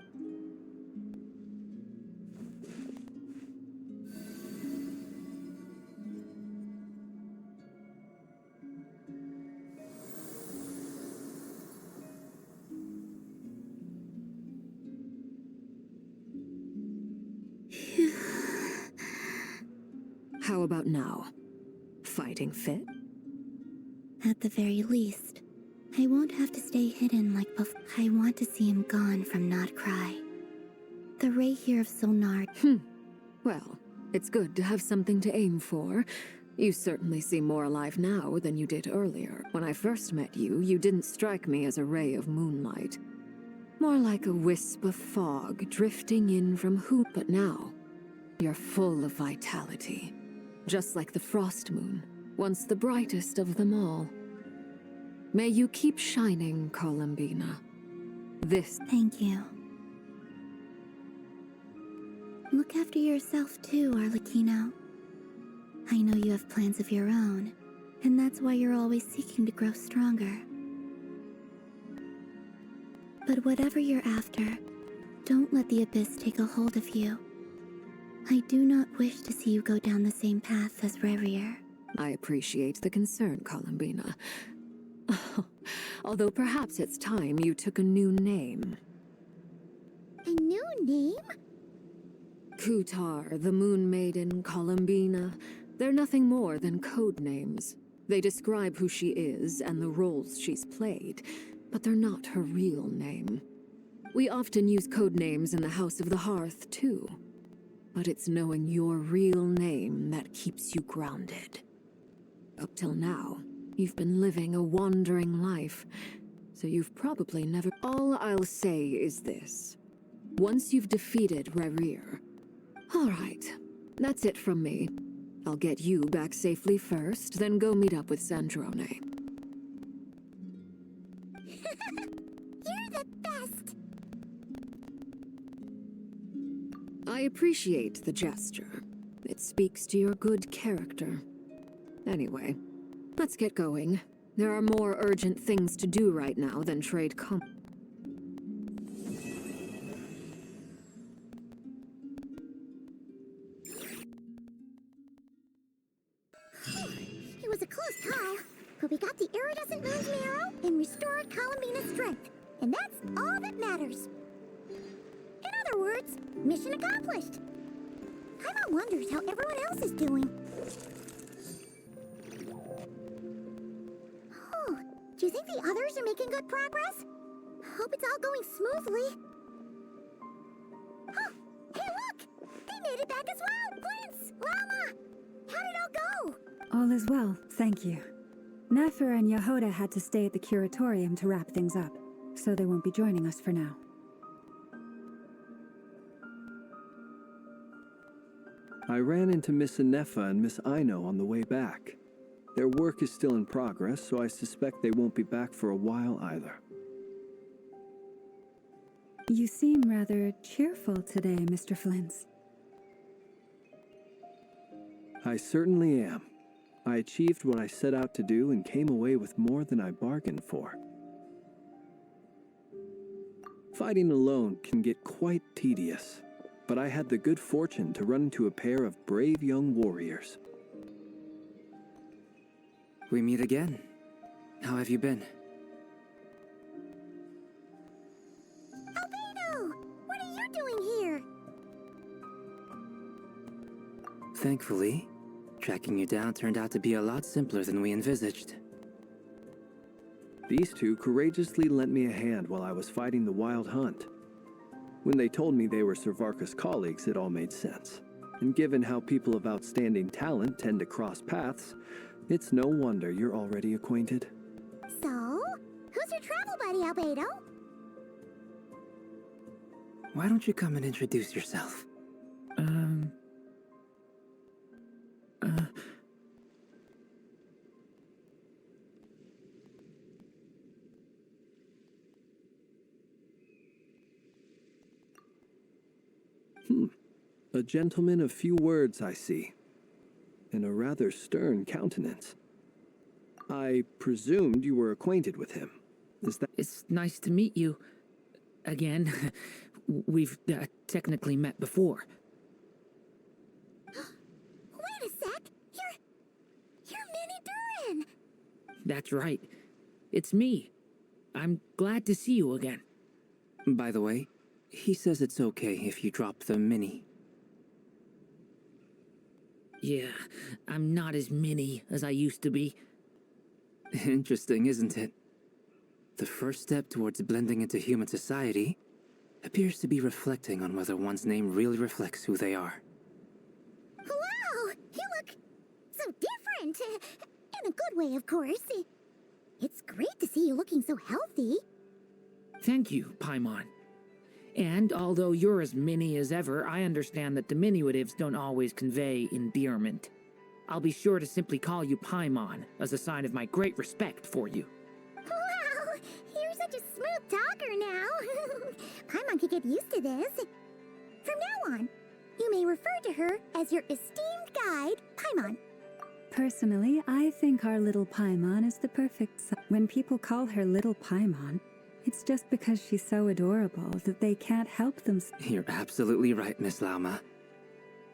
How about now? Fighting fit? At the very least, I won't have to stay hidden like before. I want to see him gone from Not Cry. The ray here of Solnar. Well, it's good to have something to aim for. You certainly seem more alive now than you did earlier. When I first met you, you didn't strike me as a ray of moonlight. More like a wisp of fog drifting in from who. But now, you're full of vitality. Just like the Frost Moon, once the brightest of them all. May you keep shining, Columbina. Thank you. Look after yourself too, Arlecchino. I know you have plans of your own, and that's why you're always seeking to grow stronger. But whatever you're after, don't let the Abyss take a hold of you. I do not wish to see you go down the same path as Rayrear. I appreciate the concern, Columbina. Although perhaps it's time you took a new name. A new name? Kutar, the Moon Maiden, Columbina, they're nothing more than code names. They describe who she is and the roles she's played, but they're not her real name. We often use code names in the House of the Hearth, too. But it's knowing your real name that keeps you grounded. Up till now, you've been living a wandering life, so you've probably never... All I'll say is this. Once you've defeated Rayrear... All right, that's it from me. I'll get you back safely first, then go meet up with Sandrone. You're the best! I appreciate the gesture. It speaks to your good character. Anyway, let's get going. There are more urgent things to do right now than trade It was a close call, but we got the iridescent moon's marrow and restored Columbina's strength. And that's all that matters. In other words, mission accomplished. Paimon wonders how everyone else is doing. Oh, do you think the others are making good progress? Hope it's all going smoothly. Oh, hey look! They made it back as well! Prince! Lama! How did it all go? All is well, thank you. Nefer and Yehoda had to stay at the curatorium to wrap things up, so they won't be joining us for now. I ran into Miss Anefa and Miss Aino on the way back. Their work is still in progress, so I suspect they won't be back for a while either. You seem rather cheerful today, Mr. Flintz. I certainly am. I achieved what I set out to do and came away with more than I bargained for. Fighting alone can get quite tedious, but I had the good fortune to run into a pair of brave young warriors. We meet again. How have you been? Albino! What are you doing here? Thankfully, tracking you down turned out to be a lot simpler than we envisaged. These two courageously lent me a hand while I was fighting the wild hunt. When they told me they were Servarka's colleagues, it all made sense. And given how people of outstanding talent tend to cross paths, it's no wonder you're already acquainted. So, who's your travel buddy, Albedo? Why don't you come and introduce yourself? A gentleman of few words, I see, and a rather stern countenance. I presumed you were acquainted with him. Is that— It's nice to meet you. Again. We've technically met before. Wait a sec! You're Minnie Durin! That's right. It's me. I'm glad to see you again. By the way, he says it's okay if you drop the mini. Yeah, I'm not as mini as I used to be. Interesting, isn't it? The first step towards blending into human society appears to be reflecting on whether one's name really reflects who they are. Wow! You look so different! In a good way, of course. It's great to see you looking so healthy. Thank you, Paimon. And although you're as mini as ever, I understand that diminutives don't always convey endearment. I'll be sure to simply call you Paimon as a sign of my great respect for you. Wow! You're such a smooth talker now. Paimon could get used to this. From now on, you may refer to her as your esteemed guide, Paimon. Personally, I think our little Paimon is the perfect size. When people call her little Paimon, it's just because she's so adorable that they can't help themselves. You're absolutely right, Miss Lauma.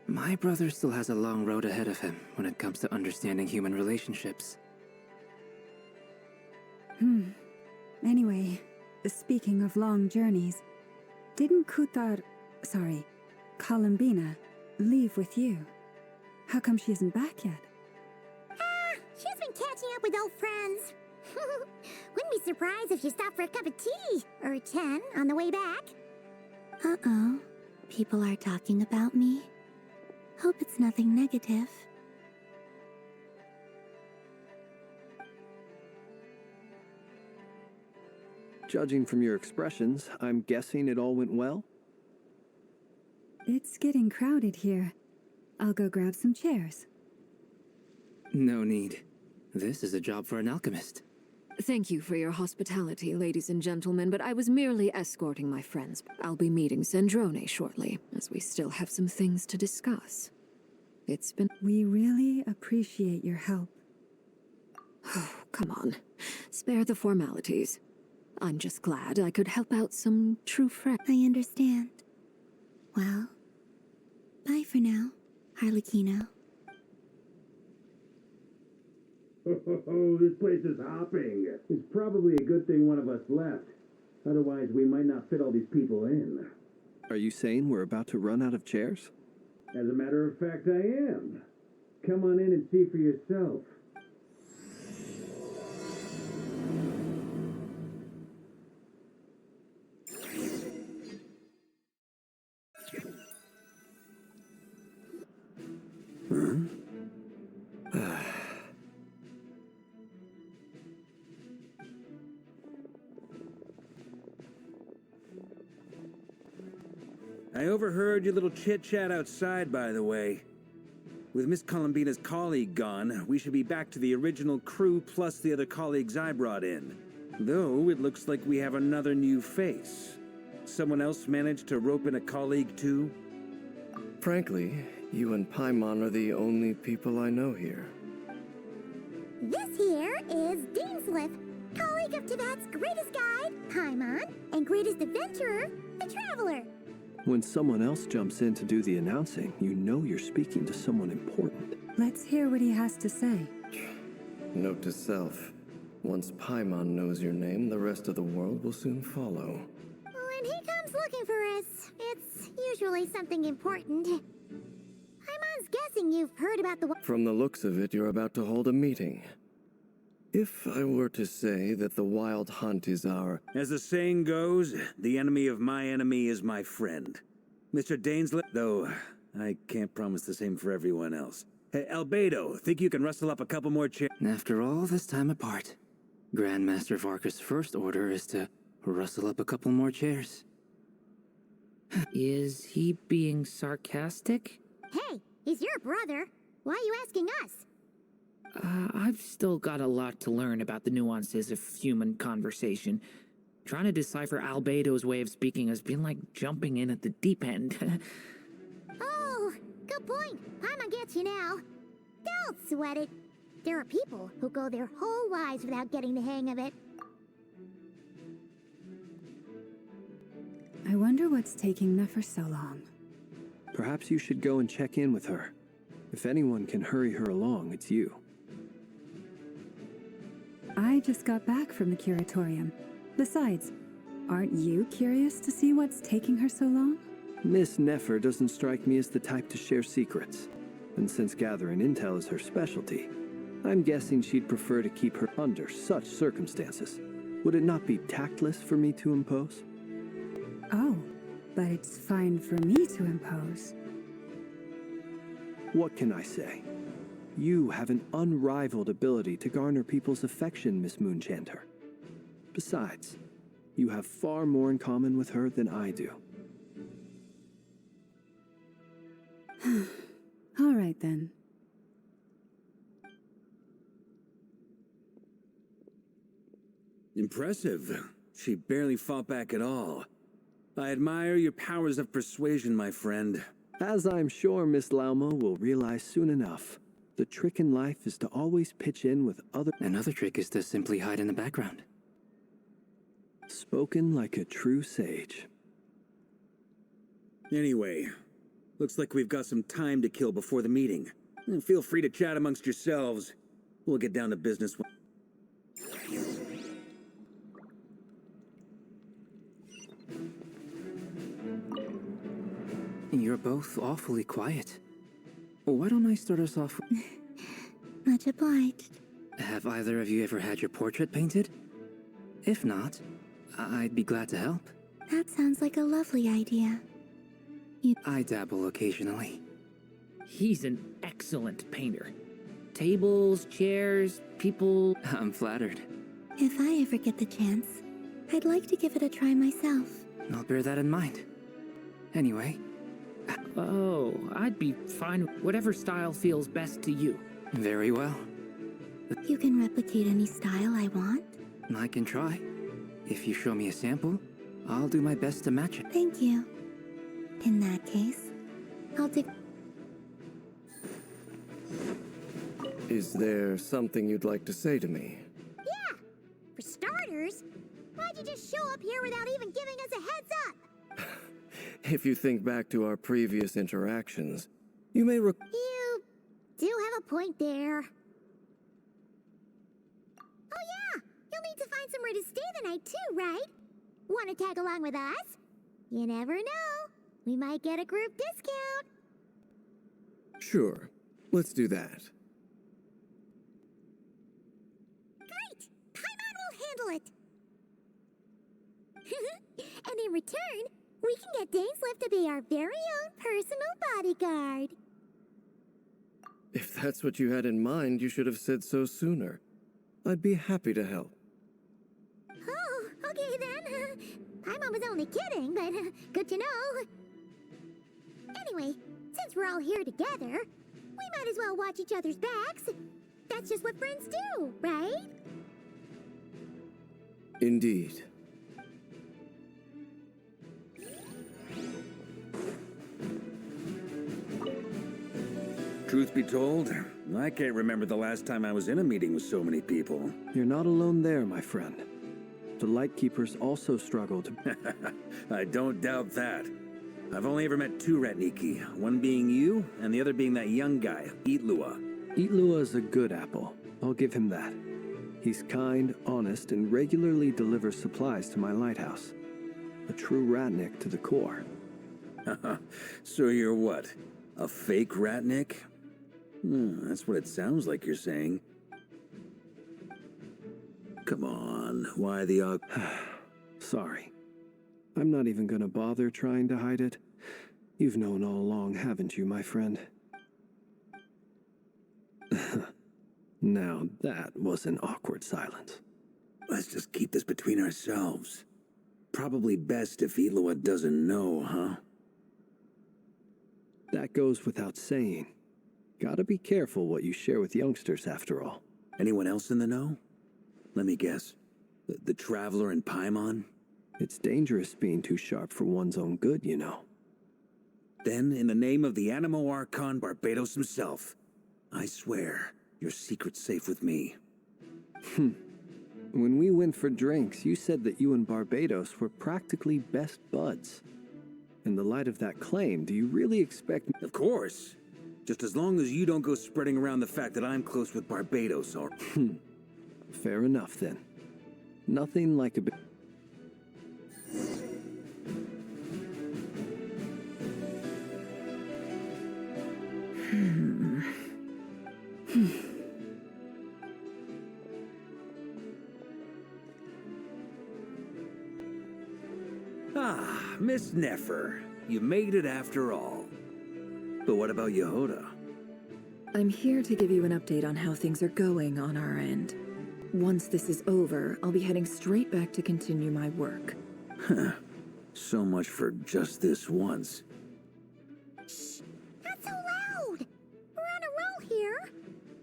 My brother still has a long road ahead of him when it comes to understanding human relationships. Anyway, speaking of long journeys, didn't Columbina, leave with you? How come she isn't back yet? She's been catching up with old friends. Wouldn't be surprised if she stopped for a cup of tea or 10 on the way back. Uh-oh. People are talking about me. Hope it's nothing negative. Judging from your expressions, I'm guessing it all went well? It's getting crowded here. I'll go grab some chairs. No need. This is a job for an alchemist. Thank you for your hospitality, ladies and gentlemen, but I was merely escorting my friends. I'll be meeting Sandrone shortly, as we still have some things to discuss. It's been— We really appreciate your help. Oh, come on. Spare the formalities. I'm just glad I could help out some true friends. I understand. Well, bye for now, Harlequino. Oh, this place is hopping. It's probably a good thing one of us left. Otherwise, we might not fit all these people in. Are you saying we're about to run out of chairs? As a matter of fact, I am. Come on in and see for yourself. I overheard your little chit-chat outside, by the way. With Miss Columbina's colleague gone, we should be back to the original crew plus the other colleagues I brought in. Though it looks like we have another new face. Someone else managed to rope in a colleague too? Frankly, you and Paimon are the only people I know here. This here is Deanslip, colleague of Tibet's greatest guide, Paimon, and greatest adventurer, the Traveler. When someone else jumps in to do the announcing, you know you're speaking to someone important. Let's hear what he has to say. Note to self. Once Paimon knows your name, the rest of the world will soon follow. When he comes looking for us, it's usually something important. Paimon's guessing you've heard about the— From the looks of it, you're about to hold a meeting. If I were to say that the Wild Hunt is our— As the saying goes, the enemy of my enemy is my friend. Mr. Dainsley, though I can't promise the same for everyone else. Hey, Albedo, think you can rustle up a couple more chairs? After all this time apart, Grandmaster Varka's first order is to rustle up a couple more chairs. Is he being sarcastic? Hey, he's your brother. Why are you asking us? I've still got a lot to learn about the nuances of human conversation. Trying to decipher Albedo's way of speaking has been like jumping in at the deep end. Oh, good point. Paimon gets you now. Don't sweat it. There are people who go their whole lives without getting the hang of it. I wonder what's taking Nefer so long. Perhaps you should go and check in with her. If anyone can hurry her along, it's you. I just got back from the curatorium. Besides, aren't you curious to see what's taking her so long? Miss Nefer doesn't strike me as the type to share secrets. And since gathering intel is her specialty, I'm guessing she'd prefer to keep her under such circumstances. Would it not be tactless for me to impose? Oh, but it's fine for me to impose. What can I say? You have an unrivaled ability to garner people's affection, Miss Moonchanter. Besides, you have far more in common with her than I do. All right, then. Impressive. She barely fought back at all. I admire your powers of persuasion, my friend. As I'm sure Miss Lauma will realize soon enough, the trick in life is to always pitch in with other... Another trick is to simply hide in the background. Spoken like a true sage. Anyway, looks like we've got some time to kill before the meeting. Feel free to chat amongst yourselves. We'll get down to business. You're both awfully quiet. Why don't I start us off? Much obliged. Have either of you ever had your portrait painted? If not, I'd be glad to help. That sounds like a lovely idea. I dabble occasionally. He's an excellent painter. Tables, chairs, people... I'm flattered. If I ever get the chance, I'd like to give it a try myself. I'll bear that in mind. Anyway... Oh, I'd be fine with whatever style feels best to you. Very well. You can replicate any style I want? I can try. If you show me a sample, I'll do my best to match it. Thank you. In that case, I'll take... Is there something you'd like to say to me? Yeah! For starters, why'd you just show up here without even giving us a heads up? If you think back to our previous interactions, you may You do have a point there. Oh yeah! You'll need to find somewhere to stay the night too, right? Want to tag along with us? You never know. We might get a group discount. Sure. Let's do that. Great! Paimon will handle it! And in return, we can get Dainslift to be our very own personal bodyguard. If that's what you had in mind, you should have said so sooner. I'd be happy to help. Oh, okay then. Paimon was only kidding, but good to know. Anyway, since we're all here together, we might as well watch each other's backs. That's just what friends do, right? Indeed. Truth be told, I can't remember the last time I was in a meeting with so many people. You're not alone there, my friend. The Lightkeepers also struggled. I don't doubt that. I've only ever met two Ratniki, one being you, and the other being that young guy, Eatlua. Eatlua is a good apple. I'll give him that. He's kind, honest, and regularly delivers supplies to my lighthouse. A true Ratnik to the core. So you're what? A fake Ratnik? That's what it sounds like you're saying. Come on, why the Sorry. I'm not even gonna bother trying to hide it. You've known all along, haven't you, my friend? Now that was an awkward silence. Let's just keep this between ourselves. Probably best if Eloa doesn't know, huh? That goes without saying. Gotta be careful what you share with youngsters, after all. Anyone else in the know? Let me guess. The Traveler and Paimon? It's dangerous being too sharp for one's own good, you know. Then, in the name of the Animo Archon Barbados himself, I swear, your secret's safe with me. When we went for drinks, you said that you and Barbados were practically best buds. In the light of that claim, do you really expect me— Of course. Just as long as you don't go spreading around the fact that I'm close with Barbados, or— Fair enough, then. Nothing like a bit— Ah, Miss Nefer. You made it after all. But what about Yehoda? I'm here to give you an update on how things are going on our end. Once this is over, I'll be heading straight back to continue my work. So much for just this once. Shh! Not so loud! We're on a roll here.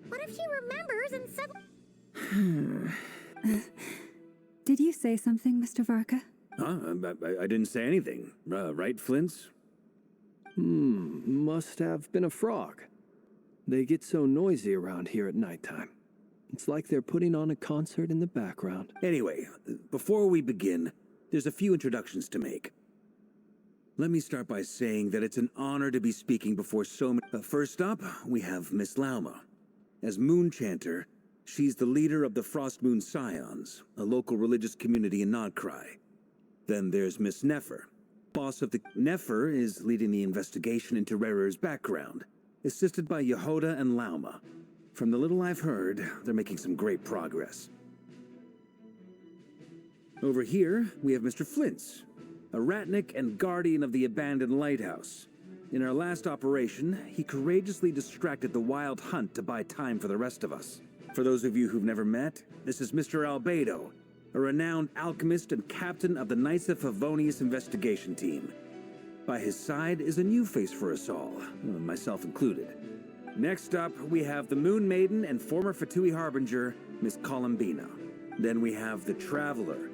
What if she remembers and suddenly— Did you say something, Mr. Varka? Huh? I didn't say anything. Right, Flints? Must have been a frog. They get so noisy around here at nighttime. It's like they're putting on a concert in the background. Anyway, before we begin, there's a few introductions to make. Let me start by saying that it's an honor to be speaking before so many— First up, we have Miss Lauma. As Moon Chanter, she's the leader of the Frost Moon Scions, a local religious community in Nodcry. Then there's Miss Nefer. Boss of the— Nefer is leading the investigation into Rerer's background, assisted by Yehoda and Lauma. From the little I've heard, they're making some great progress. Over here, we have Mr. Flints, a ratnik and guardian of the abandoned lighthouse. In our last operation, he courageously distracted the wild hunt to buy time for the rest of us. For those of you who've never met, this is Mr. Albedo, a renowned alchemist and captain of the Knights of Favonius investigation team. By his side is a new face for us all, myself included. Next up, we have the Moon Maiden and former Fatui Harbinger, Miss Columbina. Then we have the Traveler,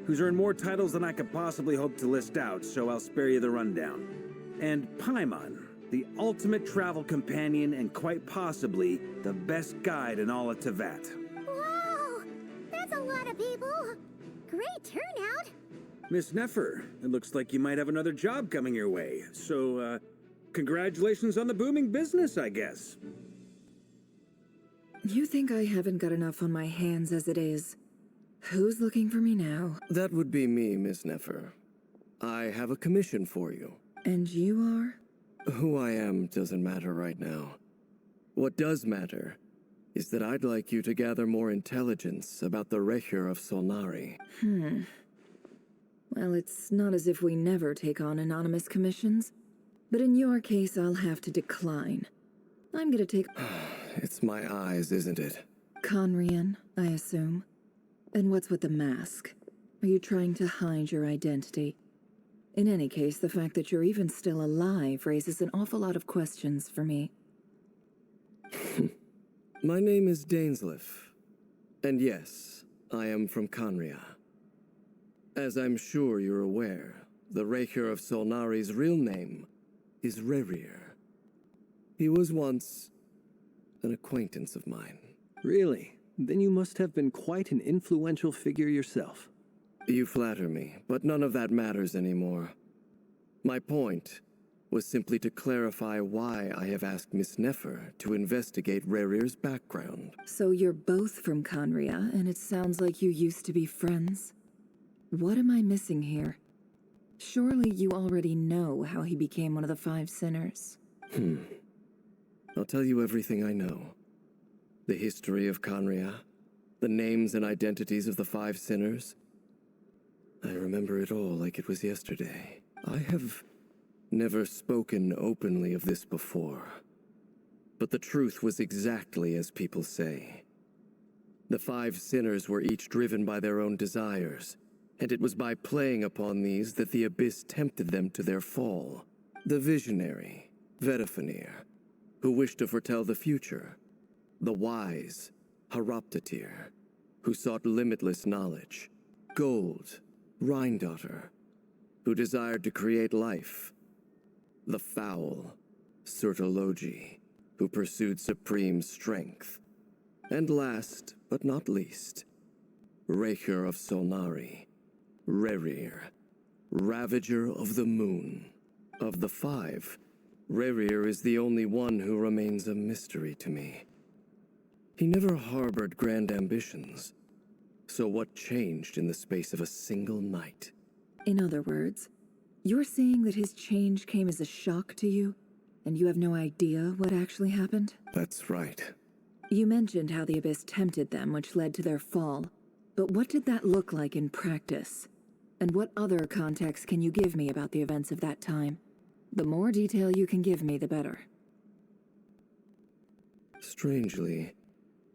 who's earned more titles than I could possibly hope to list out, so I'll spare you the rundown. And Paimon, the ultimate travel companion and quite possibly the best guide in all of Tevat. Wow! That's a lot of people! Great turnout! Miss Nefer, it looks like you might have another job coming your way, so, congratulations on the booming business, I guess. You think I haven't got enough on my hands as it is? Who's looking for me now? That would be me, Miss Nefer. I have a commission for you. And you are? Who I am doesn't matter right now. What does matter is that I'd like you to gather more intelligence about the Recher of Solnari. Well, it's not as if we never take on anonymous commissions. But in your case, I'll have to decline. I'm gonna take— It's my eyes, isn't it? Conrian, I assume. And what's with the mask? Are you trying to hide your identity? In any case, the fact that you're even still alive raises an awful lot of questions for me. My name is Dainsleif. And yes, I am from Conria. As I'm sure you're aware, the Recher of Solnari's real name is Rerir. He was once an acquaintance of mine. Really? Then you must have been quite an influential figure yourself. You flatter me, but none of that matters anymore. My point was simply to clarify why I have asked Miss Nefer to investigate Rerir's background. So you're both from Conria, and it sounds like you used to be friends? What am I missing here? Surely you already know how he became one of the Five Sinners. I'll tell you everything I know. The history of Conria, the names and identities of the Five Sinners. I remember it all like it was yesterday. I have never spoken openly of this before. But the truth was exactly as people say. The 5 sinners were each driven by their own desires, and it was by playing upon these that the abyss tempted them to their fall. The visionary, Vedifenir, who wished to foretell the future. The wise, Haroptatir, who sought limitless knowledge. Gold, Rhindaughter, who desired to create life. The foul, Sertologi, who pursued supreme strength. And last, but not least, Raker of Solnari, Rerir, Ravager of the Moon. Of the 5, Rerir is the only one who remains a mystery to me. He never harbored grand ambitions, so what changed in the space of a single night? In other words, you're saying that his change came as a shock to you, and you have no idea what actually happened? That's right. You mentioned how the abyss tempted them, which led to their fall. But what did that look like in practice? And what other context can you give me about the events of that time? The more detail you can give me, the better. Strangely,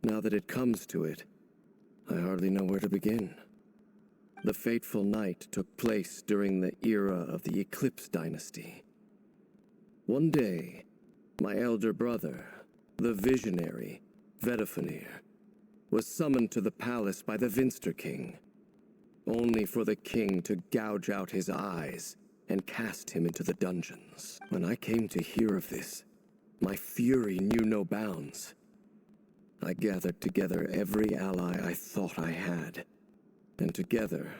now that it comes to it, I hardly know where to begin. The fateful night took place during the era of the Eclipse dynasty. One day, my elder brother, the visionary, Vedifenir, was summoned to the palace by the Vinster King, only for the king to gouge out his eyes and cast him into the dungeons. When I came to hear of this, my fury knew no bounds. I gathered together every ally I thought I had, and together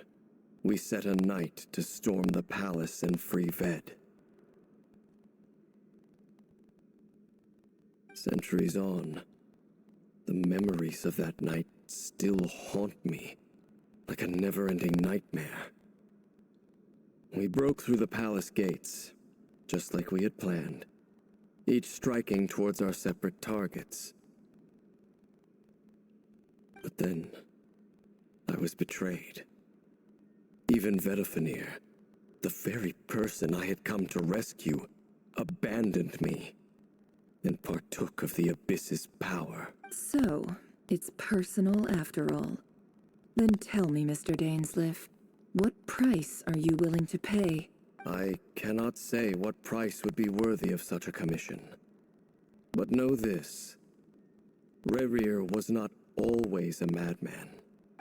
we set a night to storm the palace and free Ved. Centuries on, the memories of that night still haunt me like a never-ending nightmare. We broke through the palace gates, just like we had planned, each striking towards our separate targets. But then, I was betrayed. Even Vedifenir, the very person I had come to rescue, abandoned me and partook of the abyss's power. So, it's personal after all. Then tell me, Mr. Dainsleif, what price are you willing to pay? I cannot say what price would be worthy of such a commission. But know this. Rerir was not always a madman.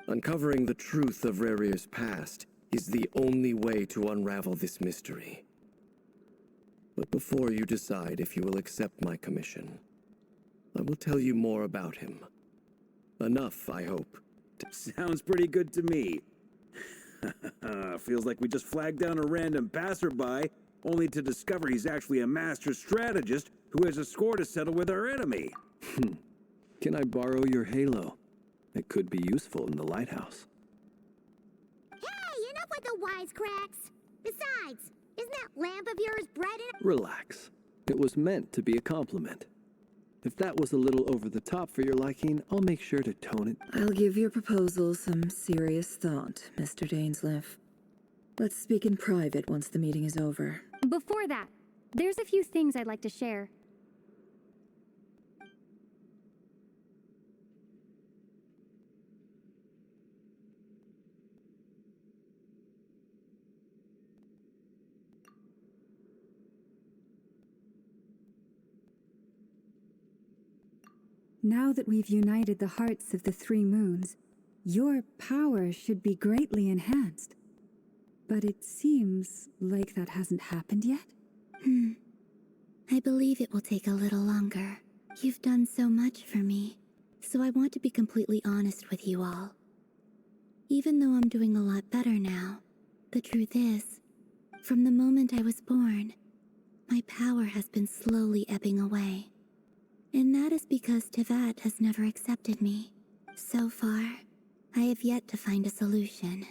Uncovering the truth of Rerir's past is the only way to unravel this mystery. But before you decide if you will accept my commission, I will tell you more about him. Enough, I hope. Sounds pretty good to me. Feels like we just flagged down a random passerby, only to discover he's actually a master strategist who has a score to settle with our enemy. Can I borrow your halo? It could be useful in the lighthouse. Hey, enough with the wisecracks! Besides, isn't that lamp of yours bright enough? Relax. It was meant to be a compliment. If that was a little over the top for your liking, I'll make sure to tone it. I'll give your proposal some serious thought, Mr. Dainsleif. Let's speak in private once the meeting is over. Before that, there's a few things I'd like to share. Now that we've united the hearts of the 3 moons, your power should be greatly enhanced. But it seems like that hasn't happened yet? I believe it will take a little longer. You've done so much for me, so I want to be completely honest with you all. Even though I'm doing a lot better now, the truth is, from the moment I was born, my power has been slowly ebbing away. And that is because Tevat has never accepted me. So far, I have yet to find a solution.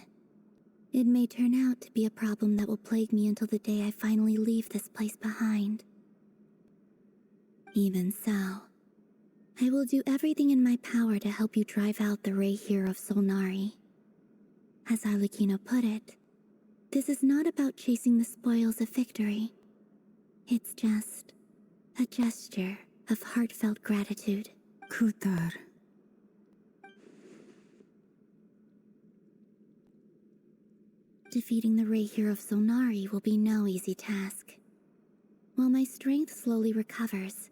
It may turn out to be a problem that will plague me until the day I finally leave this place behind. Even so, I will do everything in my power to help you drive out the Raher of Solnari. As Arlecchino put it, this is not about chasing the spoils of victory, It's just a gesture of heartfelt gratitude. Kutar. Defeating the Rahier of Solnari will be no easy task. While my strength slowly recovers,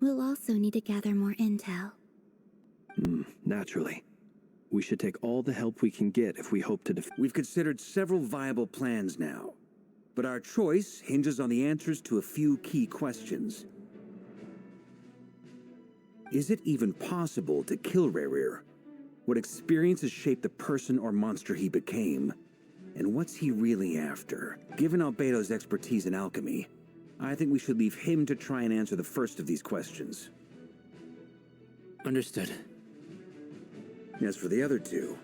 we'll also need to gather more intel. Naturally. We should take all the help we can get if we hope to We've considered several viable plans now, but our choice hinges on the answers to a few key questions. Is it even possible to kill Rahier? What experiences shaped the person or monster he became? And what's he really after? Given Albedo's expertise in alchemy, I think we should leave him to try and answer the first of these questions. Understood. As for the other two,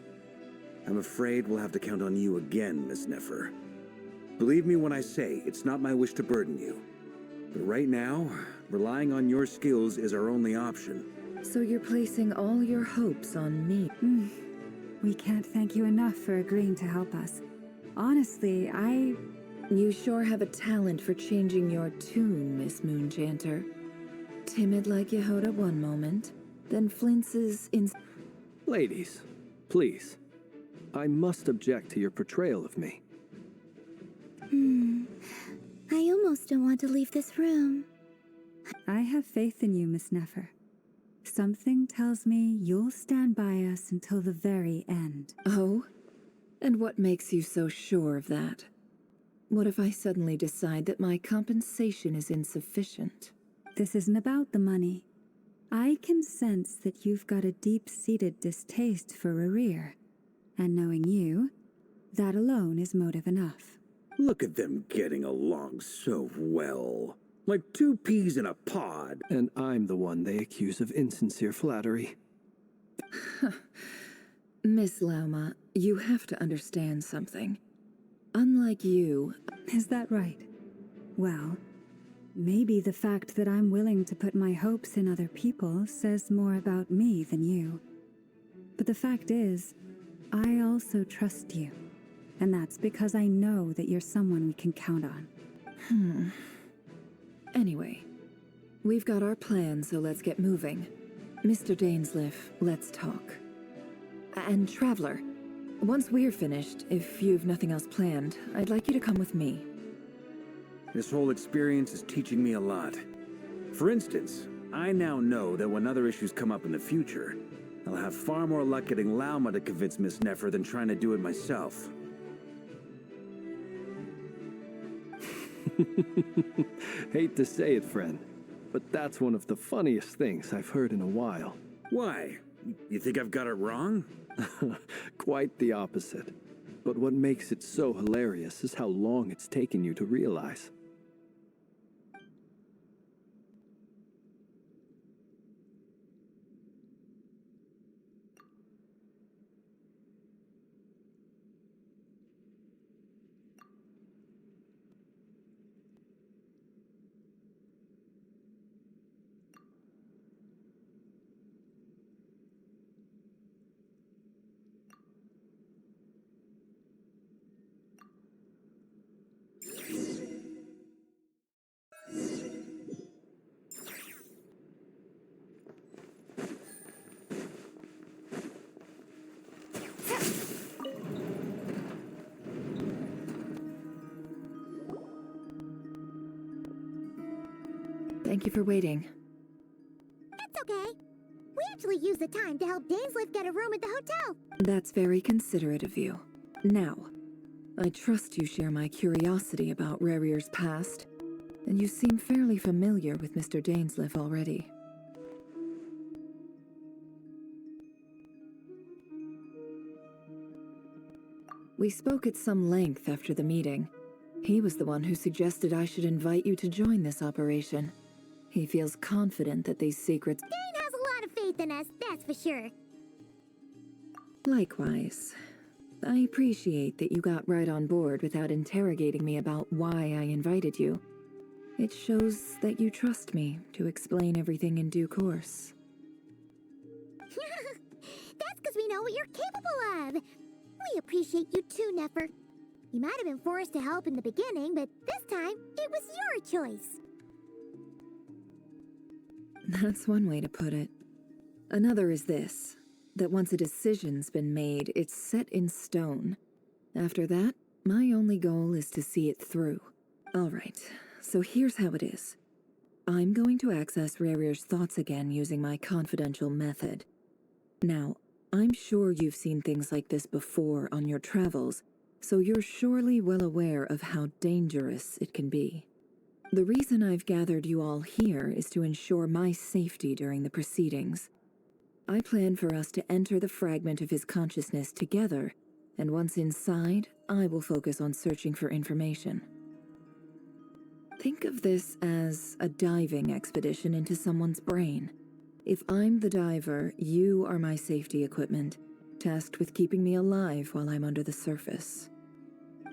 I'm afraid we'll have to count on you again, Miss Nefer. Believe me when I say it's not my wish to burden you. But right now, relying on your skills is our only option. So you're placing all your hopes on me? We can't thank you enough for agreeing to help us. Honestly, You sure have a talent for changing your tune, Miss Moonchanter. Timid like Yehoda one moment, then flinches in... Ladies, please. I must object to your portrayal of me. I almost don't want to leave this room. I have faith in you, Miss Nefer. Something tells me you'll stand by us until the very end. Oh? And what makes you so sure of that? What if I suddenly decide that my compensation is insufficient? This isn't about the money. I can sense that you've got a deep-seated distaste for Rahier. And knowing you, that alone is motive enough. Look at them getting along so well. Like two peas in a pod. And I'm the one they accuse of insincere flattery. Miss Lauma, you have to understand something. Unlike you... Is that right? Well, maybe the fact that I'm willing to put my hopes in other people says more about me than you. But the fact is, I also trust you. And that's because I know that you're someone we can count on. Anyway, we've got our plan, so let's get moving. Mr. Dainsleif, let's talk. And Traveler, once we're finished, if you've nothing else planned, I'd like you to come with me. This whole experience is teaching me a lot. For instance, I now know that when other issues come up in the future, I'll have far more luck getting Lauma to convince Miss Nefer than trying to do it myself. Hate to say it, friend, but that's one of the funniest things I've heard in a while. Why? You think I've got it wrong? Quite the opposite. But what makes it so hilarious is how long it's taken you to realize. Thank you for waiting. That's okay. We actually used the time to help Dainsleif get a room at the hotel. That's very considerate of you. Now, I trust you share my curiosity about Rahier's past, and you seem fairly familiar with Mr. Dainsleif already. We spoke at some length after the meeting. He was the one who suggested I should invite you to join this operation. He feels confident that these secrets... Dane has a lot of faith in us, that's for sure. Likewise. I appreciate that you got right on board without interrogating me about why I invited you. It shows that you trust me to explain everything in due course. That's because we know what you're capable of. We appreciate you too, Nefer. You might have been forced to help in the beginning, but this time, it was your choice. That's one way to put it. Another is this, that once a decision's been made, it's set in stone. After that, my only goal is to see it through. Alright, so here's how it is. I'm going to access Rarir's thoughts again using my confidential method. Now, I'm sure you've seen things like this before on your travels, so you're surely well aware of how dangerous it can be. The reason I've gathered you all here is to ensure my safety during the proceedings. I plan for us to enter the fragment of his consciousness together, and once inside, I will focus on searching for information. Think of this as a diving expedition into someone's brain. If I'm the diver, you are my safety equipment, tasked with keeping me alive while I'm under the surface.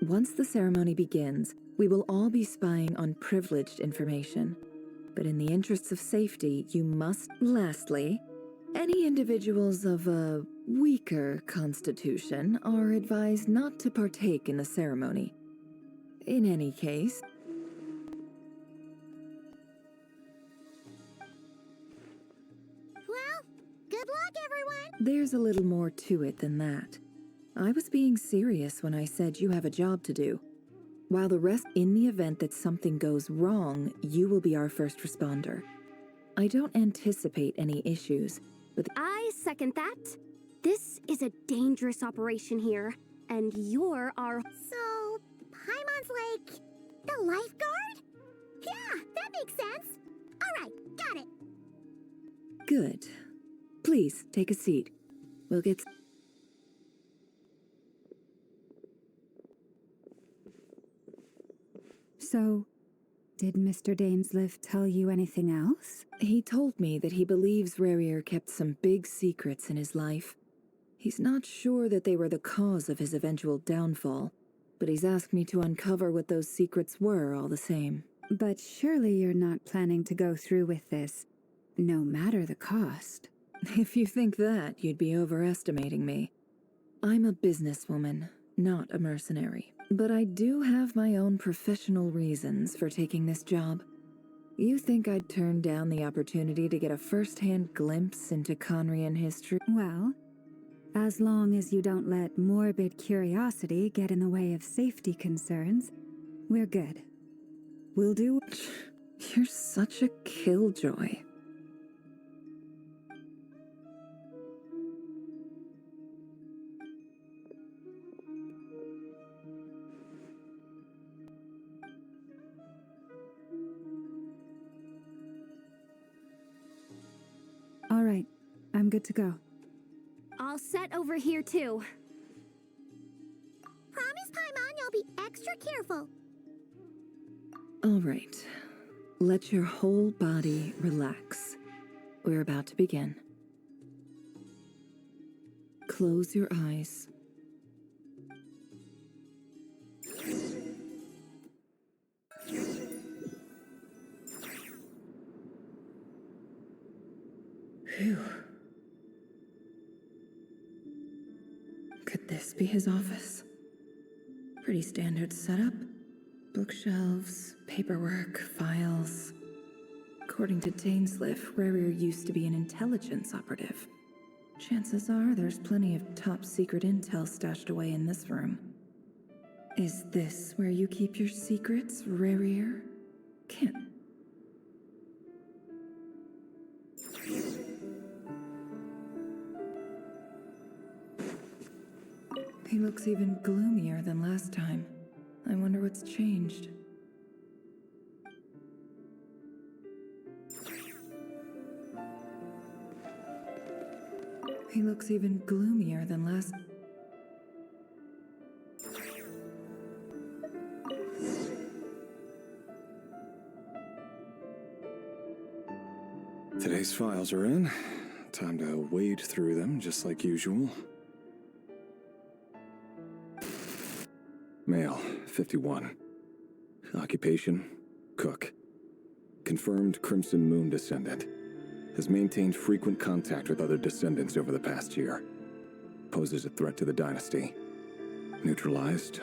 Once the ceremony begins, we will all be spying on privileged information. But in the interests of safety, you must... Lastly, any individuals of a weaker constitution are advised not to partake in the ceremony. In any case... Well, good luck, everyone! There's a little more to it than that. I was being serious when I said you have a job to do. While the rest, in the event that something goes wrong, you will be our first responder. I don't anticipate any issues, but... I second that. This is a dangerous operation here, and you're our... So, Paimon's like the lifeguard? Yeah, that makes sense. Alright, got it. Good. Please, take a seat. We'll get... So, did Mr. Dainsleif tell you anything else? He told me that he believes Rarir kept some big secrets in his life. He's not sure that they were the cause of his eventual downfall, but he's asked me to uncover what those secrets were all the same. But surely you're not planning to go through with this, no matter the cost. If you think that, you'd be overestimating me. I'm a businesswoman, not a mercenary. But I do have my own professional reasons for taking this job. You think I'd turn down the opportunity to get a first-hand glimpse into Conrian history? Well, as long as you don't let morbid curiosity get in the way of safety concerns, we're good. We'll do... You're such a killjoy. All right, I'm good to go. All set over here, too. Promise, Paimon, you'll be extra careful. All right. Let your whole body relax. We're about to begin. Close your eyes. Phew. Could this be his office? Pretty standard setup. Bookshelves, paperwork, files. According to Dainsleif, Rarir used to be an intelligence operative. Chances are there's plenty of top-secret intel stashed away in this room. Is this where you keep your secrets, Rarir? Can't... He looks even gloomier than last time. I wonder what's changed. He looks even gloomier than last... Today's files are in. Time to wade through them, just like usual. Male, 51. Occupation, cook. Confirmed Crimson Moon descendant. Has maintained frequent contact with other descendants over the past year. Poses a threat to the dynasty. Neutralized.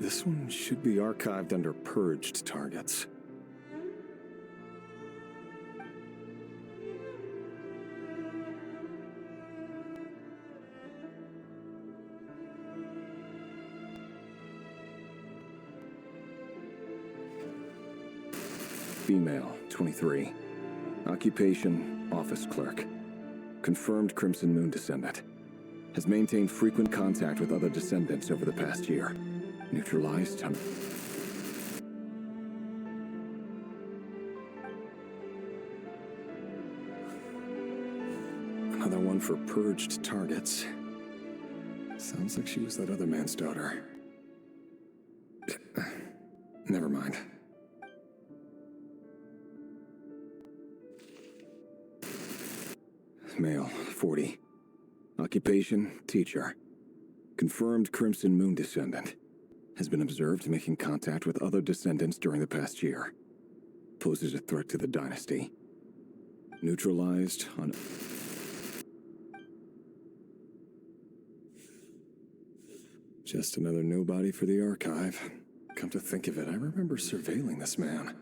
This one should be archived under purged targets. Female, 23. Occupation, office clerk. Confirmed Crimson Moon descendant. Has maintained frequent contact with other descendants over the past year. Neutralized on... Another one for purged targets. Sounds like she was that other man's daughter. Never mind. Male, 40. Occupation, teacher. Confirmed Crimson Moon descendant. Has been observed making contact with other descendants during the past year. Poses a threat to the dynasty. Neutralized on... Just another nobody for the archive. Come to think of it, I remember surveilling this man.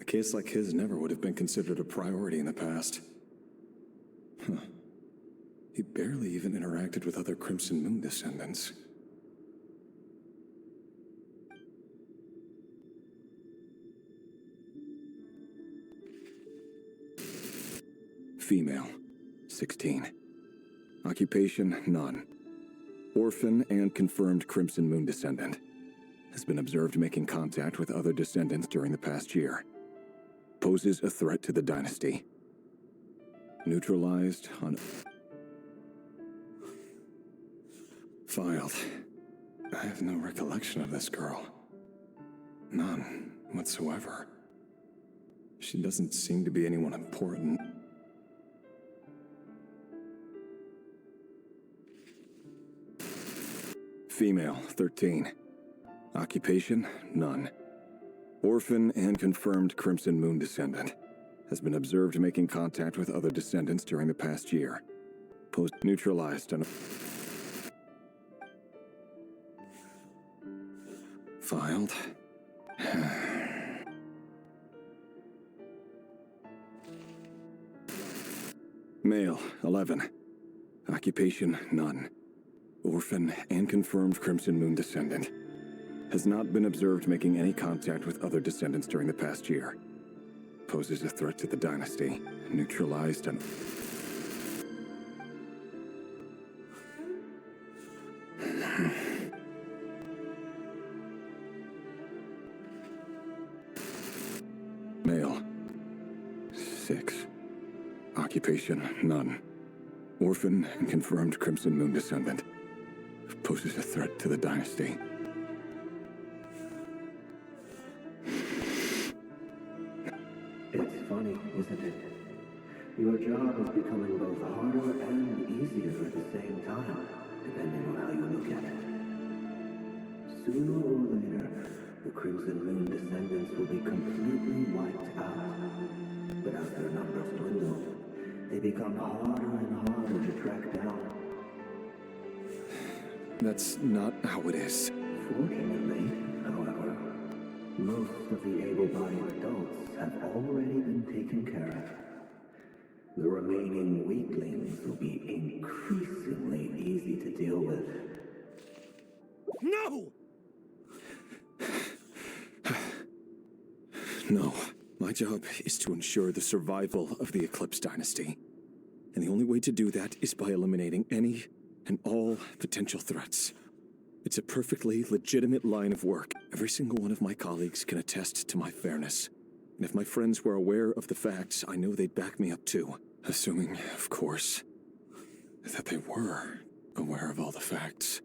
A case like his never would have been considered a priority in the past. Huh. He barely even interacted with other Crimson Moon descendants. Female, 16. Occupation, none. Orphan and confirmed Crimson Moon descendant. Has been observed making contact with other descendants during the past year. Poses a threat to the dynasty. Neutralized on... Filed. I have no recollection of this girl. None whatsoever. She doesn't seem to be anyone important. Female, 13. Occupation, none. Orphan and confirmed Crimson Moon descendant. Has been observed making contact with other descendants during the past year. Neutralized on... Filed. Male, 11. Occupation, none. Orphan and confirmed Crimson Moon descendant. Has not been observed making any contact with other descendants during the past year. Poses a threat to the dynasty. Neutralized on... Male, 6. Occupation, none. Orphan and confirmed Crimson Moon descendant. Poses a threat to the dynasty. It's funny, isn't it? Your job is becoming both harder and easier at the same time, depending on how you look at it. Sooner or later, the Crimson Moon descendants will be completely wiped out. But as their numbers dwindle, they become harder and harder to track down. That's not how it is. Fortunately, however, most of the able-bodied adults have already been taken care of. The remaining weaklings will be increasingly easy to deal with. No! No. My job is to ensure the survival of the Eclipse Dynasty. And the only way to do that is by eliminating any and all potential threats. It's a perfectly legitimate line of work. Every single one of my colleagues can attest to my fairness. And if my friends were aware of the facts, I know they'd back me up too. Assuming, of course, that they were aware of all the facts.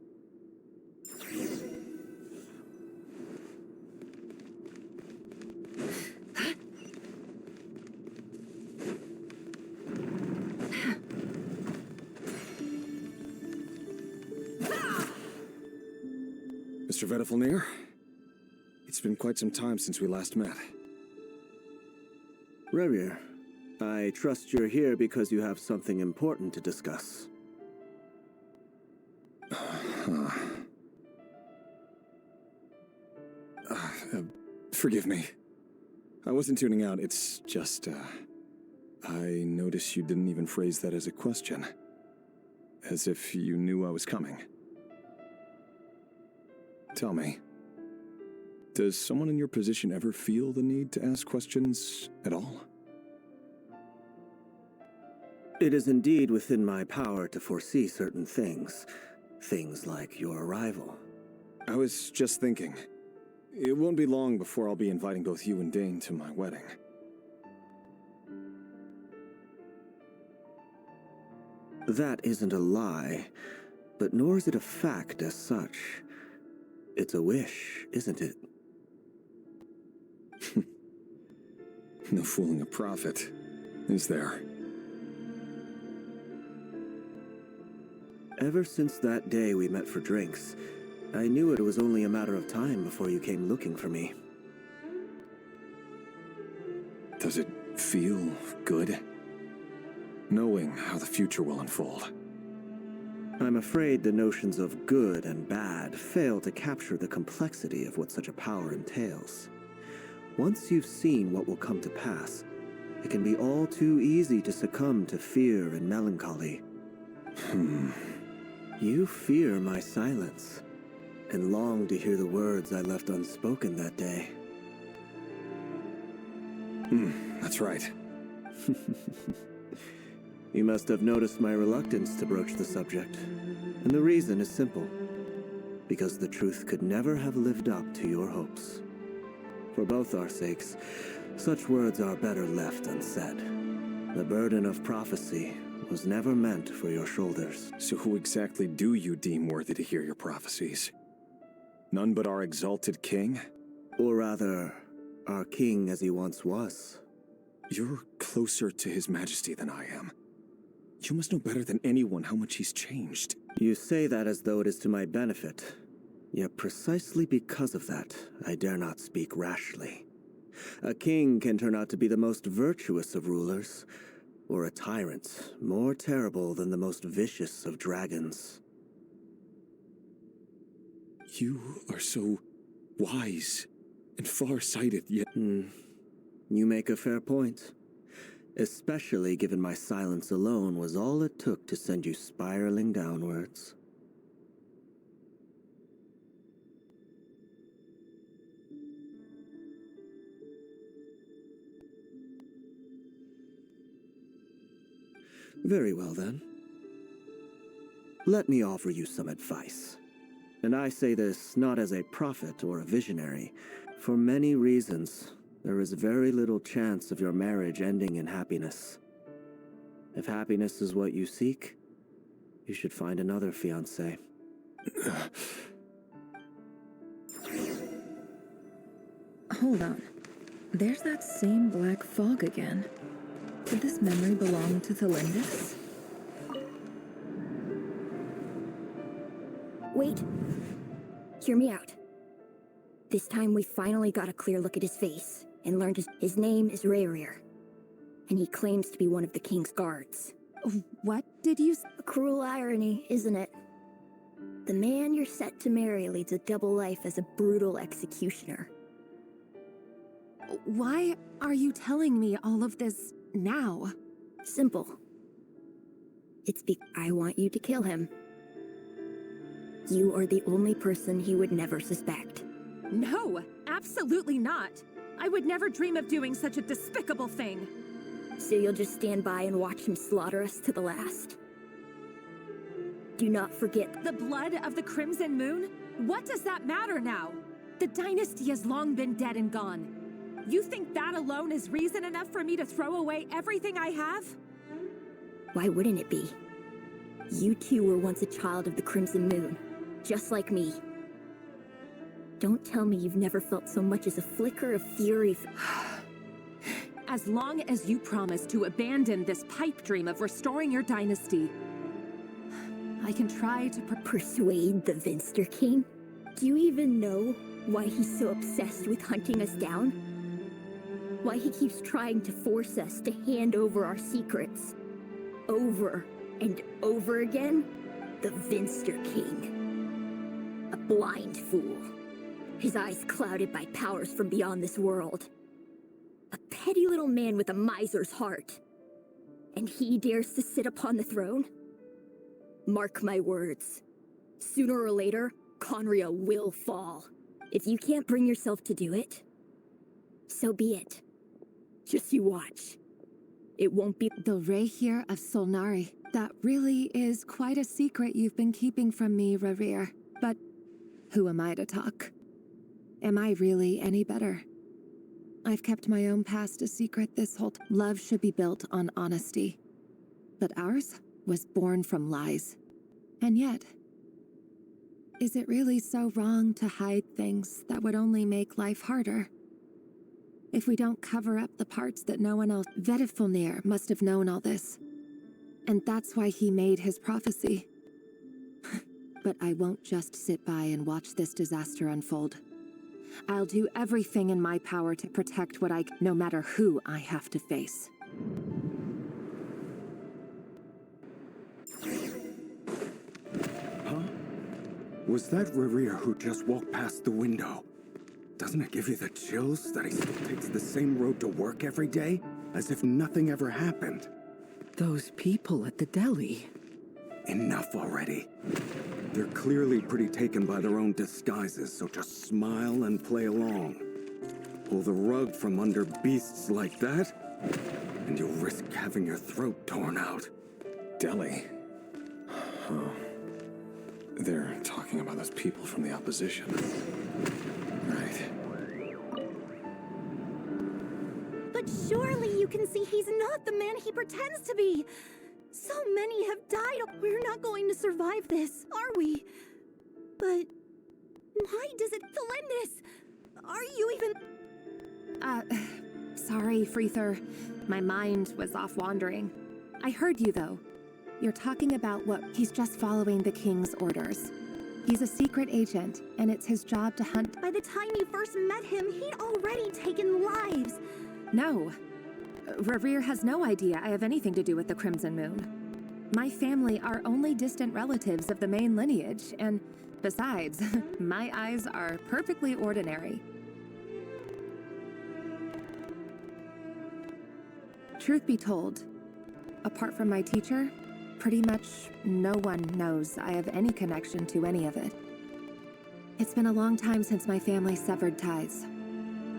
Mr. Vedifalnir, it's been quite some time since we last met. Rerir, I trust you're here because you have something important to discuss. Forgive me. I wasn't tuning out, it's just, I noticed you didn't even phrase that as a question. As if you knew I was coming. Tell me, does someone in your position ever feel the need to ask questions at all? It is indeed within my power to foresee certain things. Things like your arrival. I was just thinking. It won't be long before I'll be inviting both you and Dane to my wedding. That isn't a lie, but nor is it a fact as such. It's a wish, isn't it? No fooling a prophet, is there? Ever since that day we met for drinks, I knew it was only a matter of time before you came looking for me. Does it feel good? Knowing how the future will unfold. I'm afraid the notions of good and bad fail to capture the complexity of what such a power entails. Once you've seen what will come to pass, it can be all too easy to succumb to fear and melancholy. You fear my silence, and long to hear the words I left unspoken that day. That's right. You must have noticed my reluctance to broach the subject. And the reason is simple. Because the truth could never have lived up to your hopes. For both our sakes, such words are better left unsaid. The burden of prophecy was never meant for your shoulders. So who exactly do you deem worthy to hear your prophecies? None but our exalted king? Or rather, our king as he once was. You're closer to his majesty than I am. You must know better than anyone how much he's changed. You say that as though it is to my benefit. Yet precisely because of that, I dare not speak rashly. A king can turn out to be the most virtuous of rulers, or a tyrant more terrible than the most vicious of dragons. You are so wise and far-sighted, yet... You make a fair point. Especially given my silence alone was all it took to send you spiraling downwards. Very well then. Let me offer you some advice. And I say this not as a prophet or a visionary. For many reasons, there is very little chance of your marriage ending in happiness. If happiness is what you seek, you should find another fiancé. Hold on. There's that same black fog again. Did this memory belong to Thelindis? Wait. Hear me out. This time we finally got a clear look at his face, and learned his name is Rayrir. And he claims to be one of the king's guards. What did you say? A cruel irony, isn't it? The man you're set to marry leads a double life as a brutal executioner. Why are you telling me all of this now? Simple. It's because I want you to kill him. You are the only person he would never suspect. No, absolutely not. I would never dream of doing such a despicable thing. So you'll just stand by and watch him slaughter us to the last? Do not forget the blood of the Crimson Moon? What does that matter now? The dynasty has long been dead and gone. You think that alone is reason enough for me to throw away everything I have? Why wouldn't it be? You two were once a child of the Crimson Moon, just like me. Don't tell me you've never felt so much as a flicker of fury. As long as you promise to abandon this pipe dream of restoring your dynasty, I can try to persuade the Vinster King? Do you even know why he's so obsessed with hunting us down? Why he keeps trying to force us to hand over our secrets? Over and over again? The Vinster King. A blind fool. his eyes clouded by powers from beyond this world. A petty little man with a miser's heart. And he dares to sit upon the throne? Mark my words. Sooner or later, Conria will fall. If you can't bring yourself to do it, so be it. Just you watch. It won't be— The Rahier of Solnari. That really is quite a secret you've been keeping from me, Rarir. But who am I to talk? Am I really any better? I've kept my own past a secret this whole time. Love should be built on honesty. But ours was born from lies. And yet, is it really so wrong to hide things that would only make life harder? If we don't cover up the parts that no one else— Vedifulnir must have known all this. And that's why he made his prophecy. But I won't just sit by and watch this disaster unfold. I'll do everything in my power to protect what no matter who I have to face. Huh? Was that Rarir who just walked past the window? Doesn't it give you the chills that he still takes the same road to work every day? As if nothing ever happened. Those people at the deli. Enough already. They're clearly pretty taken by their own disguises, so just smile and play along. Pull the rug from under beasts like that, and you'll risk having your throat torn out. Deli? Oh. They're talking about those people from the opposition. Right. But surely you can see he's not the man he pretends to be. So many have died. We're not going to survive this, are we? But why does it— Thelendis, are you even— Sorry, Freether. My mind was off wandering. I heard you, though. You're talking about what— He's just following the king's orders. He's a secret agent, and it's his job to hunt— By the time you first met him, he'd already taken lives. No. Rarir has no idea I have anything to do with the Crimson Moon. My family are only distant relatives of the main lineage, and besides, my eyes are perfectly ordinary. Truth be told, apart from my teacher, pretty much no one knows I have any connection to any of it. It's been a long time since my family severed ties.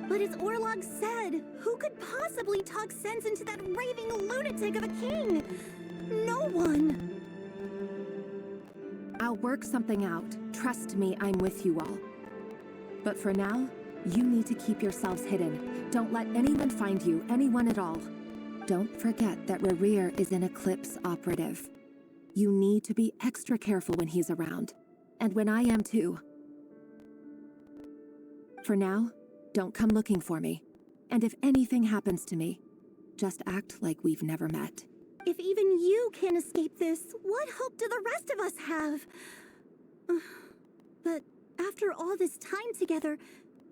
But as Orlog said, who could possibly talk sense into that raving lunatic of a king? No one. I'll work something out. Trust me, I'm with you all. But for now, you need to keep yourselves hidden. Don't let anyone find you, anyone at all. Don't forget that Rarir is an Eclipse operative. You need to be extra careful when he's around. And when I am too. For now, don't come looking for me. And if anything happens to me, just act like we've never met. If even you can't escape this, what hope do the rest of us have? But after all this time together,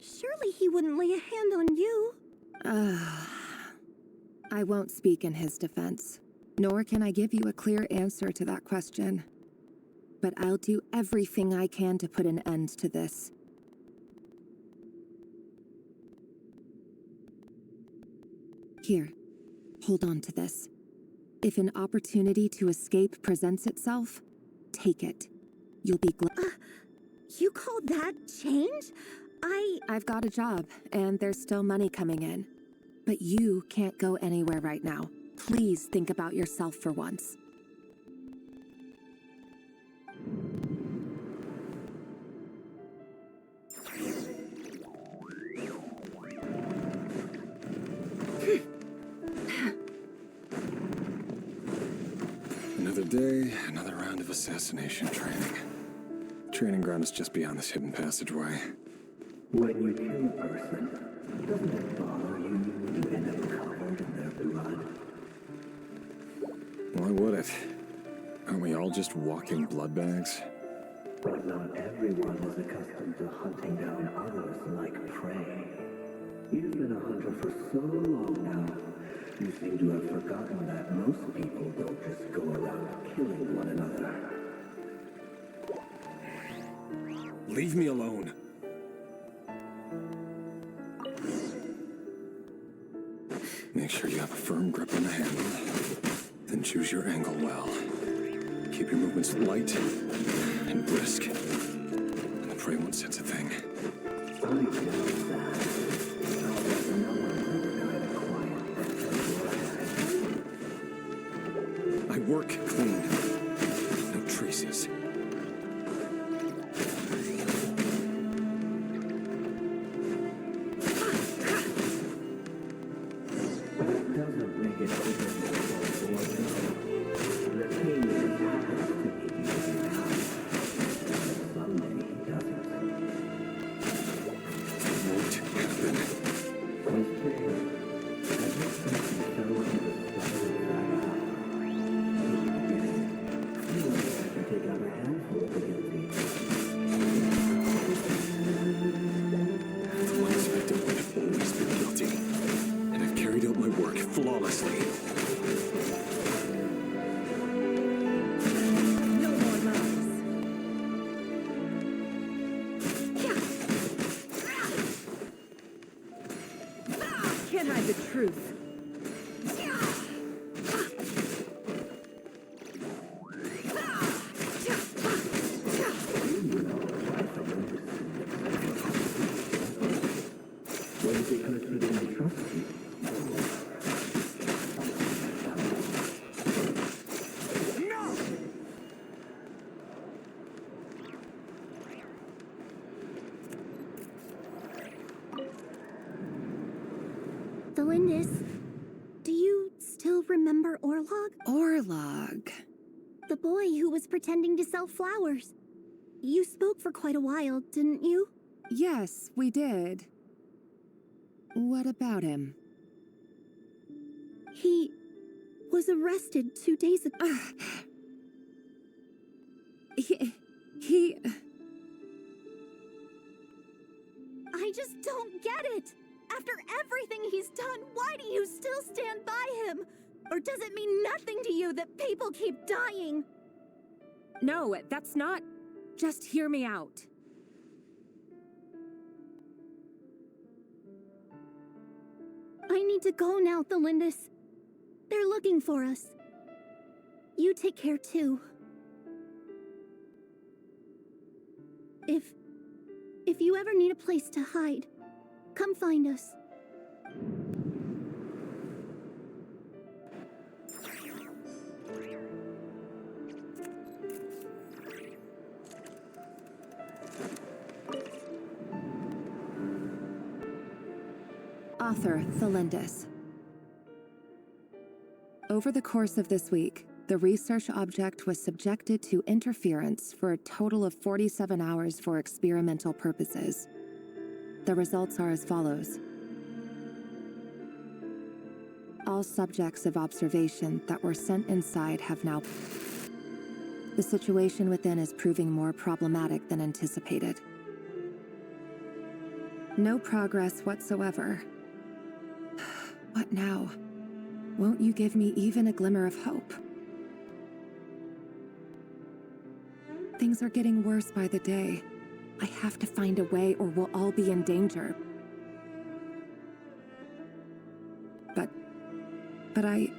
surely he wouldn't lay a hand on you. I won't speak in his defense, nor can I give you a clear answer to that question. But I'll do everything I can to put an end to this. Here, hold on to this. If an opportunity to escape presents itself, take it. You'll be glad. You call that change? I've got a job, and there's still money coming in. But you can't go anywhere right now. Please think about yourself for once. Another day, another round of assassination training. Training ground is just beyond this hidden passageway. When you kill a person, doesn't it bother you when you end up covered in their blood? Why would it? Aren't we all just walking blood bags? But not everyone is accustomed to hunting down others like prey. You've been a hunter for so long now, you seem to have forgotten that most people don't just go around killing one another. Leave me alone. Make sure you have a firm grip on the handle. Then choose your angle well. Keep your movements light and brisk. And the prey won't sense a thing. I work clean. No traces. Doesn't make it open or the pain that happens to make you feel happy. Someday it doesn't. It won't happen. With pain, everything you show in the story you have to take out a handful of the guilty. The ones I dealt with have always been guilty. And I've carried out my work flawlessly. No more lies. Can't hide the truth. What is it because he didn't trust you? Delindis, do you still remember Orlog? Orlog. The boy who was pretending to sell flowers. You spoke for quite a while, didn't you? Yes, we did. What about him? He was arrested 2 days ago. He... I just don't get it! After everything he's done, why do you still stand by him? Or does it mean nothing to you that people keep dying? No, that's not... Just hear me out. I need to go now, Delindis. They're looking for us. You take care too. If you ever need a place to hide, come find us. Author Thelindis. Over the course of this week, the research object was subjected to interference for a total of 47 hours for experimental purposes. The results are as follows. All subjects of observation that were sent inside have now... The situation within is proving more problematic than anticipated. No progress whatsoever. What now? Won't you give me even a glimmer of hope? Things are getting worse by the day. I have to find a way or we'll all be in danger. But I...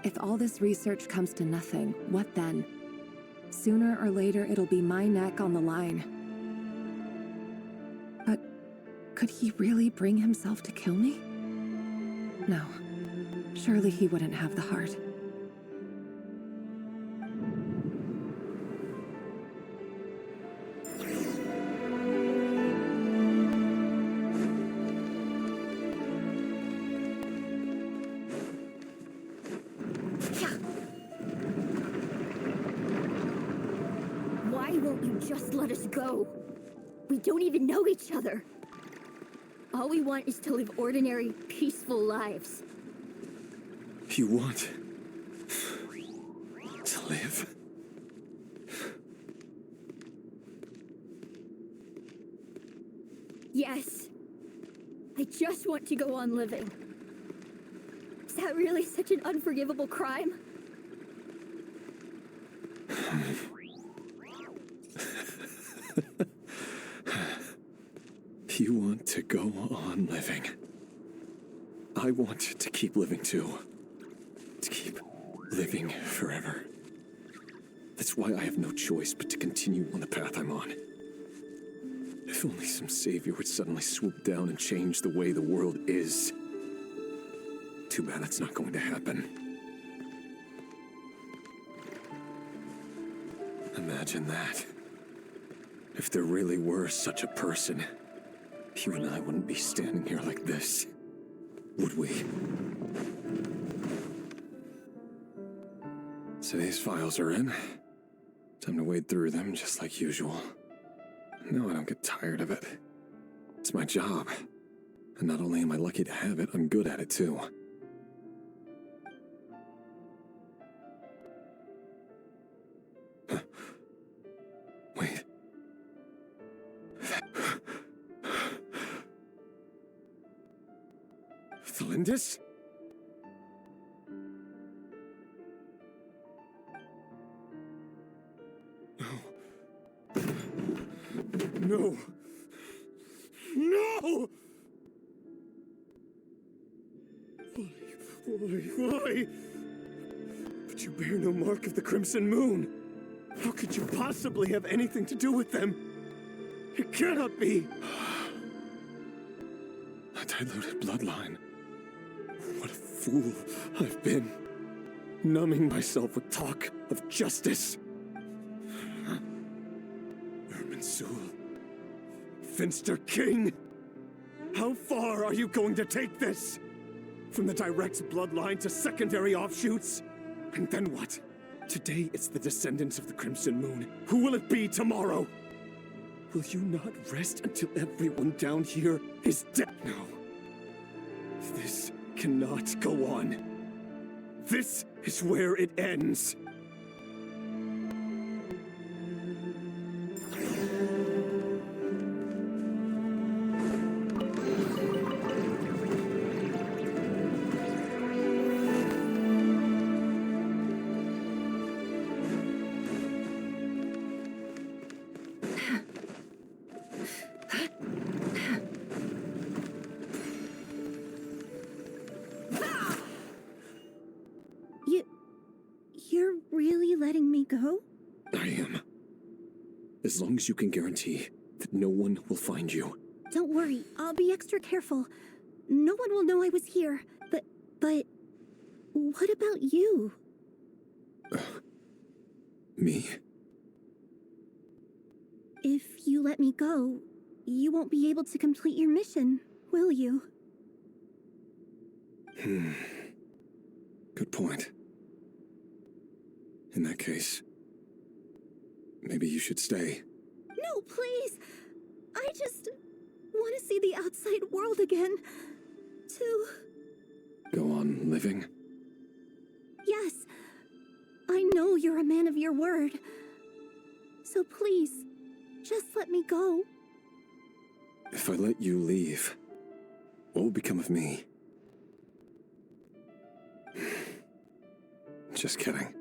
If all this research comes to nothing, what then? Sooner or later it'll be my neck on the line. But could he really bring himself to kill me? No. Surely he wouldn't have the heart. Why won't you just let us go? We don't even know each other. All we want is to live ordinary, peaceful lives. You want to live? Yes. I just want to go on living. Is that really such an unforgivable crime? You want to go on living. I want to keep living too. To keep living forever. That's why I have no choice but to continue on the path I'm on. If only some savior would suddenly swoop down and change the way the world is. Too bad that's not going to happen. Imagine that. If there really were such a person, you and I wouldn't be standing here like this, would we? Today's files are in. Time to wade through them just like usual. No, I don't get tired of it. It's my job. And not only am I lucky to have it, I'm good at it too. Wait. Thalindis? No. No! Why? But you bear no mark of the Crimson Moon. How could you possibly have anything to do with them? It cannot be! A diluted bloodline. What a fool I've been. Numbing myself with talk of justice. Erminsul. Finster King! How far are you going to take this? From the direct bloodline to secondary offshoots? And then what? Today it's the descendants of the Crimson Moon. Who will it be tomorrow? Will you not rest until everyone down here is dead? No. This cannot go on. This is where it ends. You're really letting me go? I am. As long as you can guarantee that no one will find you. Don't worry, I'll be extra careful. No one will know I was here. But what about you? Me? If you let me go, you won't be able to complete your mission, will you? Good point. In that case, maybe you should stay. No, please! I just want to see the outside world again. To... Go on living? Yes. I know you're a man of your word. So please, just let me go. If I let you leave, what will become of me? Just kidding.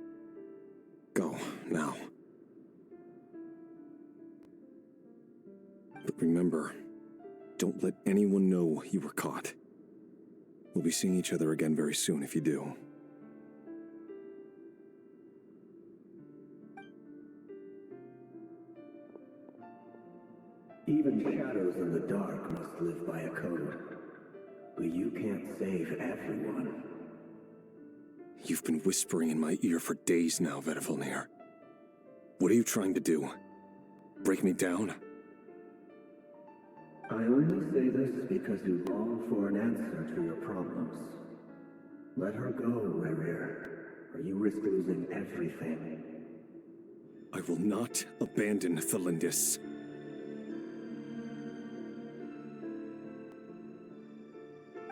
Go, now. But remember, don't let anyone know you were caught. We'll be seeing each other again very soon if you do. Even shadows in the dark must live by a code. But you can't save everyone. You've been whispering in my ear for days now, Vedifalnir. What are you trying to do? Break me down? I only say this because you long for an answer to your problems. Let her go, Rerir, or you risk losing everything. I will not abandon Thalindis.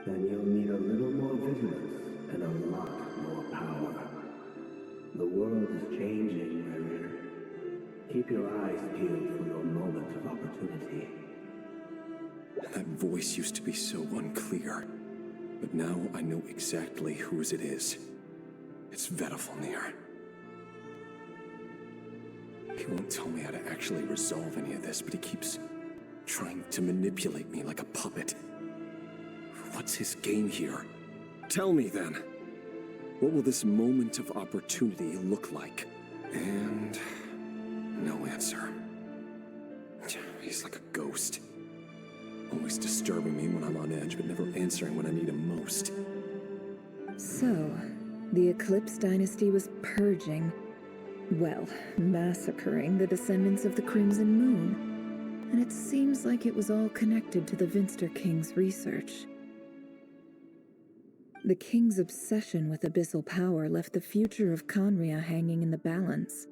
Then you'll need a little more vigilance and a lot more power. The world is changing, Rerir. Keep your eyes peeled for your moment of opportunity. That voice used to be so unclear, but now I know exactly whose it is. It's Vedifalnir. He won't tell me how to actually resolve any of this, but he keeps trying to manipulate me like a puppet. What's his game here? Tell me then, what will this moment of opportunity look like? And no answer. He's like a ghost. Always disturbing me when I'm on edge, but never answering when I need him most. So, the Eclipse dynasty was purging, well, massacring the descendants of the Crimson Moon. And it seems like it was all connected to the Vinster King's research. The King's obsession with abyssal power left the future of Conria hanging in the balance.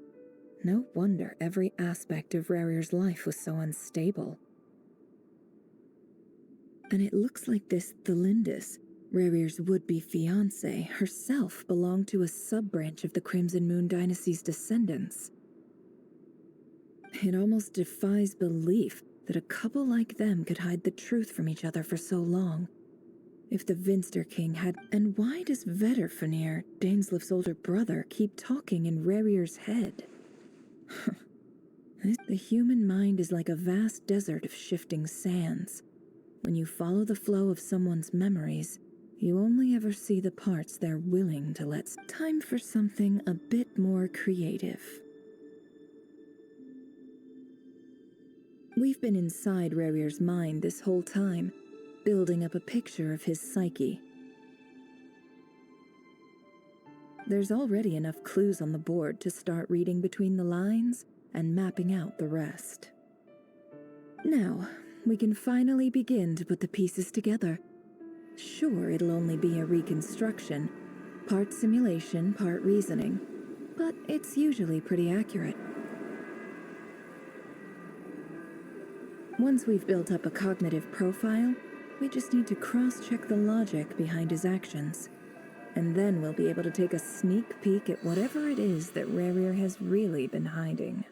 No wonder every aspect of Rarir's life was so unstable. And it looks like this Thelindis, Rarir's would-be fiancé, herself belonged to a sub-branch of the Crimson Moon dynasty's descendants. It almost defies belief that a couple like them could hide the truth from each other for so long. If the Vinster King had... And why does Vedderfanir, Daneslif's older brother, keep talking in Rarir's head? The human mind is like a vast desert of shifting sands. When you follow the flow of someone's memories, you only ever see the parts they're willing to let... Time for something a bit more creative. We've been inside Rarir's mind this whole time, building up a picture of his psyche. There's already enough clues on the board to start reading between the lines and mapping out the rest. Now, we can finally begin to put the pieces together. Sure, it'll only be a reconstruction, part simulation, part reasoning, but it's usually pretty accurate. Once we've built up a cognitive profile, we just need to cross-check the logic behind his actions. And then we'll be able to take a sneak peek at whatever it is that Rarir has really been hiding.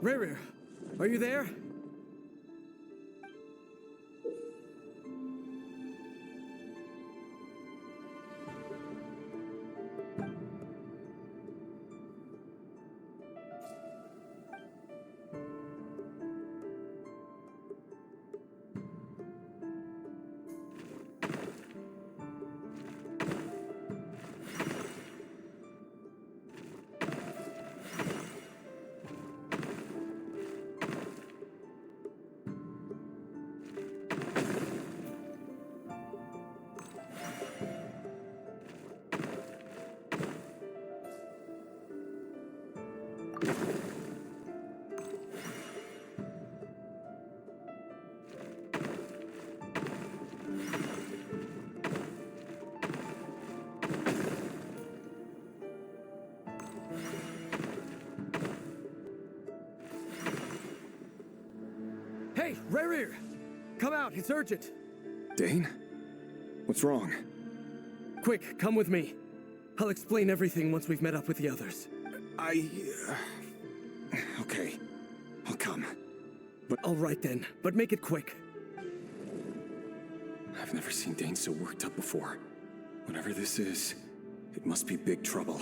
Rarir, are you there? Hey, Rarir! Come out, it's urgent! Dane? What's wrong? Quick, come with me. I'll explain everything once we've met up with the others. Okay. I'll come. But... All right then, but make it quick. I've never seen Dane so worked up before. Whatever this is, it must be big trouble.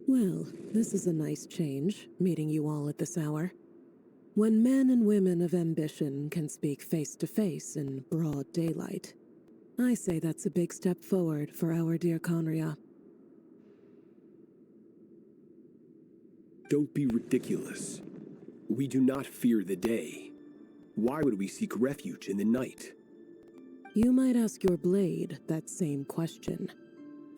Well, this is a nice change, meeting you all at this hour. When men and women of ambition can speak face to face in broad daylight, I say that's a big step forward for our dear Conria. Don't be ridiculous. We do not fear the day. Why would we seek refuge in the night? You might ask your blade that same question.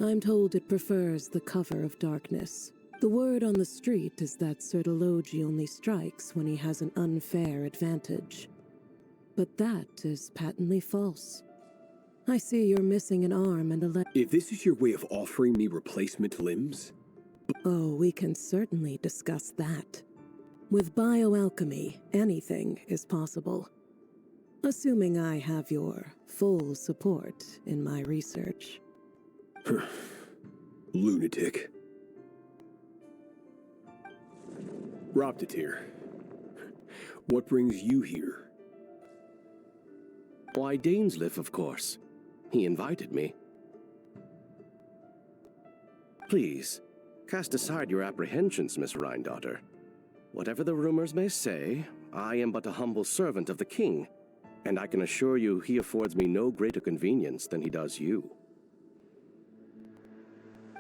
I'm told it prefers the cover of darkness. The word on the street is that Sir Delogi only strikes when he has an unfair advantage. But that is patently false. I see you're missing an arm and a leg. If this is your way of offering me replacement limbs... Oh, we can certainly discuss that. With bioalchemy, anything is possible. Assuming I have your full support in my research. Lunatic. Roptatir, what brings you here? Why, Dainsleif, of course. He invited me. Please, cast aside your apprehensions, Miss Rhindaughter. Whatever the rumors may say, I am but a humble servant of the king, and I can assure you he affords me no greater convenience than he does you.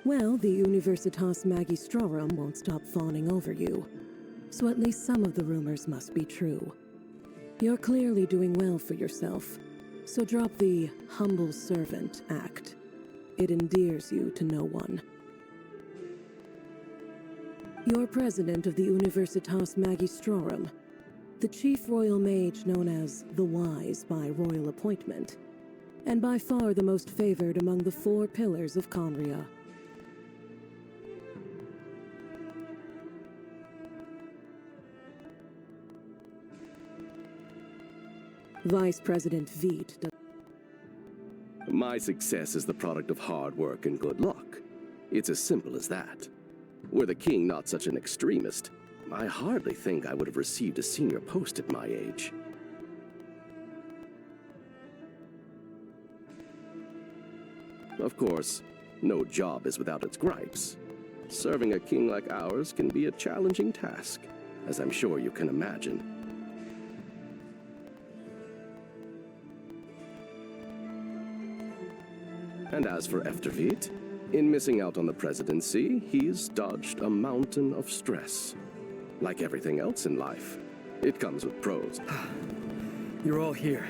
Well, the Universitas Magistrorum won't stop fawning over you, so at least some of the rumors must be true. You're clearly doing well for yourself, so drop the humble servant act. It endears you to no one. You're president of the Universitas Magistrorum, the chief royal mage known as the Wise by royal appointment, and by far the most favored among the 4 pillars of Conria. Vice President Veet. My success is the product of hard work and good luck. It's as simple as that. Were the king not such an extremist, I hardly think I would have received a senior post at my age. Of course, no job is without its gripes. Serving a king like ours can be a challenging task, as I'm sure you can imagine. And as for Efterveet, in missing out on the presidency, he's dodged a mountain of stress. Like everything else in life, it comes with pros. You're all here.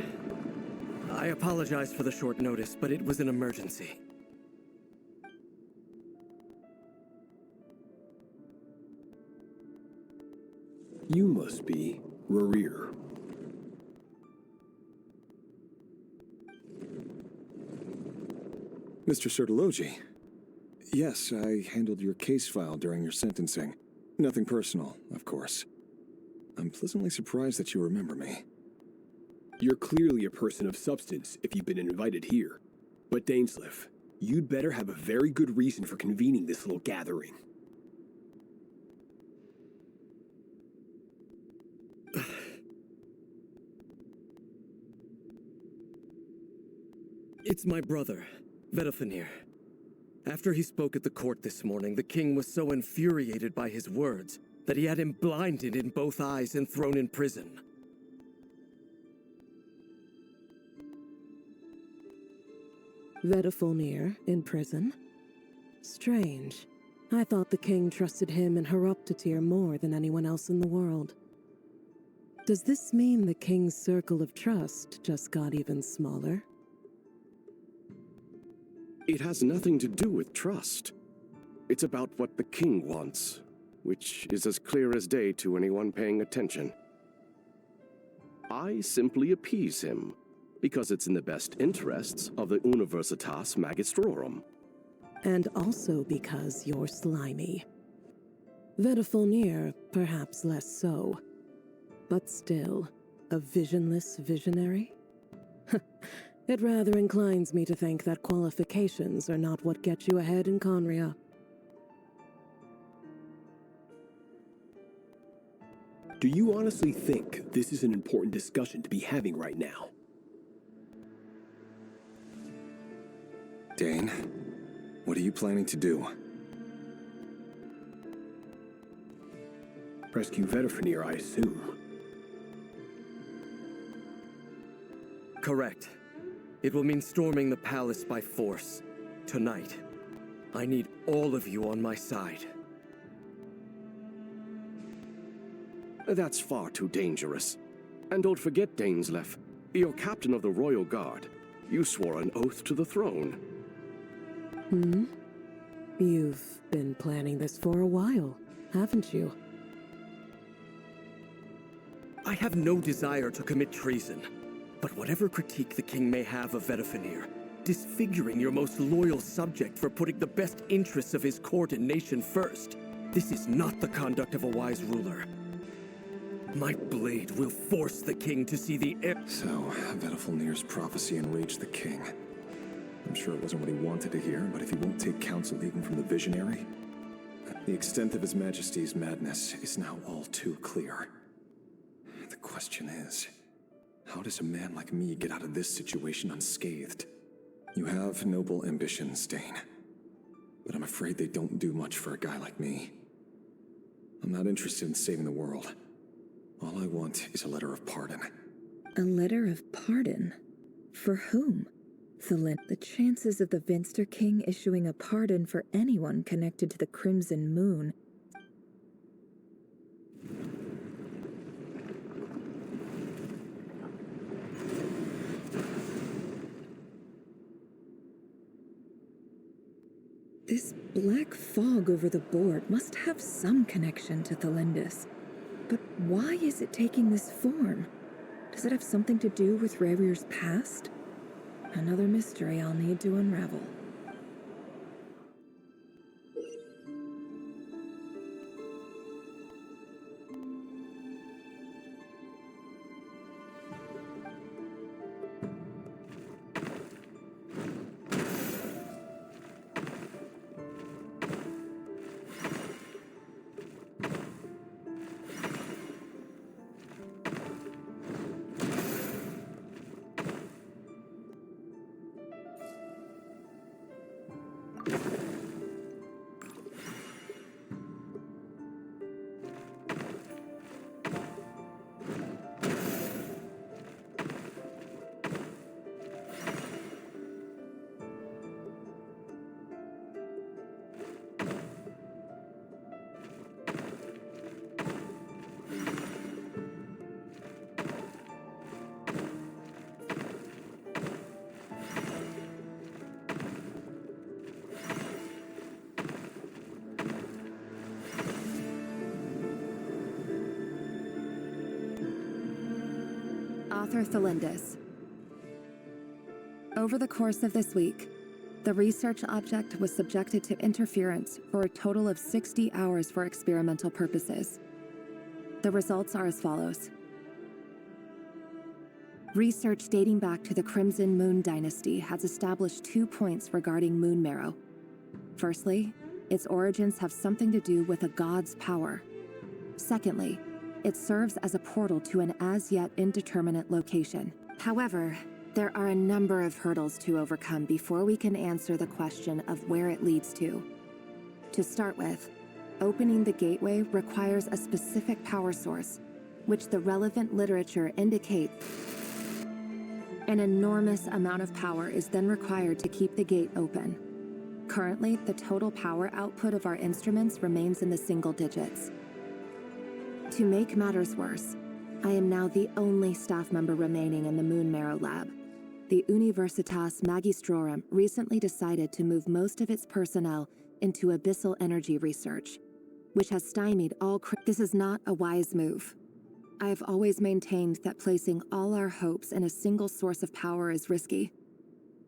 I apologize for the short notice, but it was an emergency. You must be Rarir. Mr. Sertologi. Yes, I handled your case file during your sentencing. Nothing personal, of course. I'm pleasantly surprised that you remember me. You're clearly a person of substance if you've been invited here. But Dainsleif, you'd better have a very good reason for convening this little gathering. It's my brother, Vedothanir. After he spoke at the court this morning, the king was so infuriated by his words that he had him blinded in both eyes and thrown in prison. Vedothanir in prison? Strange. I thought the king trusted him and Horoptatir more than anyone else in the world. Does this mean the king's circle of trust just got even smaller? It has nothing to do with trust. It's about what the king wants, which is as clear as day to anyone paying attention. I simply appease him, because it's in the best interests of the Universitas Magistrorum. And also because you're slimy. Vedothanir, perhaps less so. But still, a visionless visionary? It rather inclines me to think that qualifications are not what get you ahead in Conria. Do you honestly think this is an important discussion to be having right now? Dane, what are you planning to do? Rescue Vedifenir, I assume. Correct. It will mean storming the palace by force. Tonight. I need all of you on my side. That's far too dangerous. And don't forget, Dainsleif, you're captain of the Royal Guard. You swore an oath to the throne. Hmm? You've been planning this for a while, haven't you? I have no desire to commit treason. But whatever critique the king may have of Vedifenir, disfiguring your most loyal subject for putting the best interests of his court and nation first, this is not the conduct of a wise ruler. My blade will force the king to see the air. So, Vedifenir's prophecy enraged the king. I'm sure it wasn't what he wanted to hear, but if he won't take counsel even from the visionary, the extent of his majesty's madness is now all too clear. The question is, how does a man like me get out of this situation unscathed? You have noble ambitions, Dane, but I'm afraid they don't do much for a guy like me. I'm not interested in saving the world. All I want is a letter of pardon. A letter of pardon? For whom? The chances of the Vinster King issuing a pardon for anyone connected to the Crimson Moon. This black fog over the board must have some connection to Thalindus. But why is it taking this form? Does it have something to do with Rerir's past? Another mystery I'll need to unravel. Author Thalindus. Over the course of this week, the research object was subjected to interference for a total of 60 hours for experimental purposes. The results are as follows. Research dating back to the Crimson Moon dynasty has established 2 points regarding moon marrow. Firstly, its origins have something to do with a god's power. Secondly, it serves as a portal to an as-yet indeterminate location. However, there are a number of hurdles to overcome before we can answer the question of where it leads to. To start with, opening the gateway requires a specific power source, which the relevant literature indicates. An enormous amount of power is then required to keep the gate open. Currently, the total power output of our instruments remains in the single digits. To make matters worse, I am now the only staff member remaining in the Moon Marrow Lab. The Universitas Magistrorum recently decided to move most of its personnel into abyssal energy research, which has stymied all. This is not a wise move. I have always maintained that placing all our hopes in a single source of power is risky,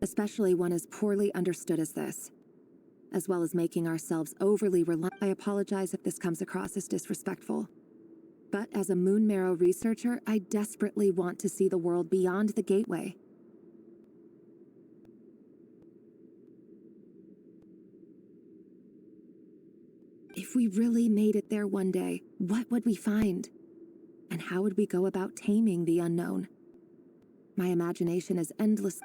especially one as poorly understood as this, as well as making ourselves overly reliant. I apologize if this comes across as disrespectful. But as a Moon Marrow researcher, I desperately want to see the world beyond the gateway. If we really made it there one day, what would we find? And how would we go about taming the unknown? My imagination is endless.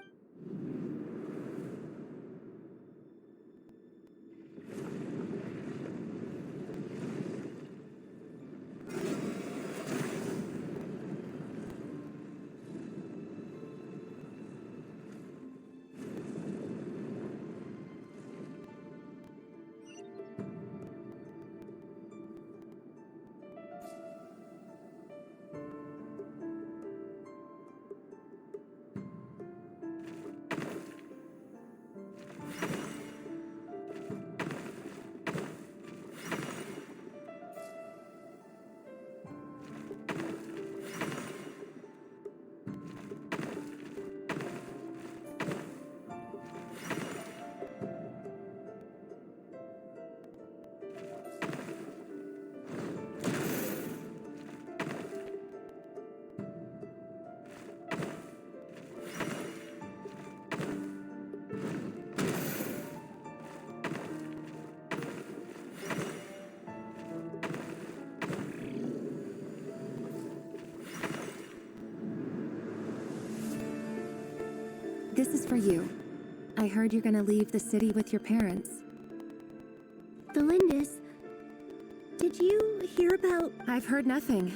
This is for you. I heard you're gonna leave the city with your parents. The Lindis. Did you hear about... I've heard nothing.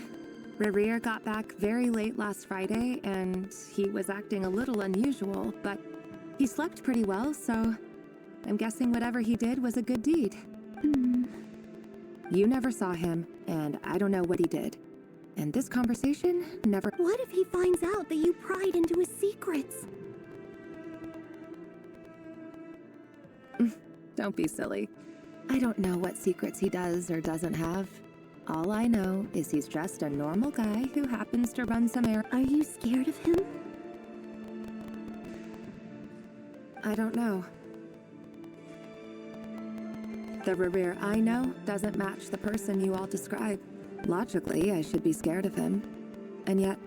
Rerir got back very late last Friday, and he was acting a little unusual, but he slept pretty well, so I'm guessing whatever he did was a good deed. You never saw him, and I don't know what he did. And this conversation never... What if he finds out that you pried into his secrets? Don't be silly. I don't know what secrets he does or doesn't have. All I know is he's just a normal guy who happens to run some errands. Are you scared of him? I don't know. The Rerir I know doesn't match the person you all describe. Logically, I should be scared of him. And yet,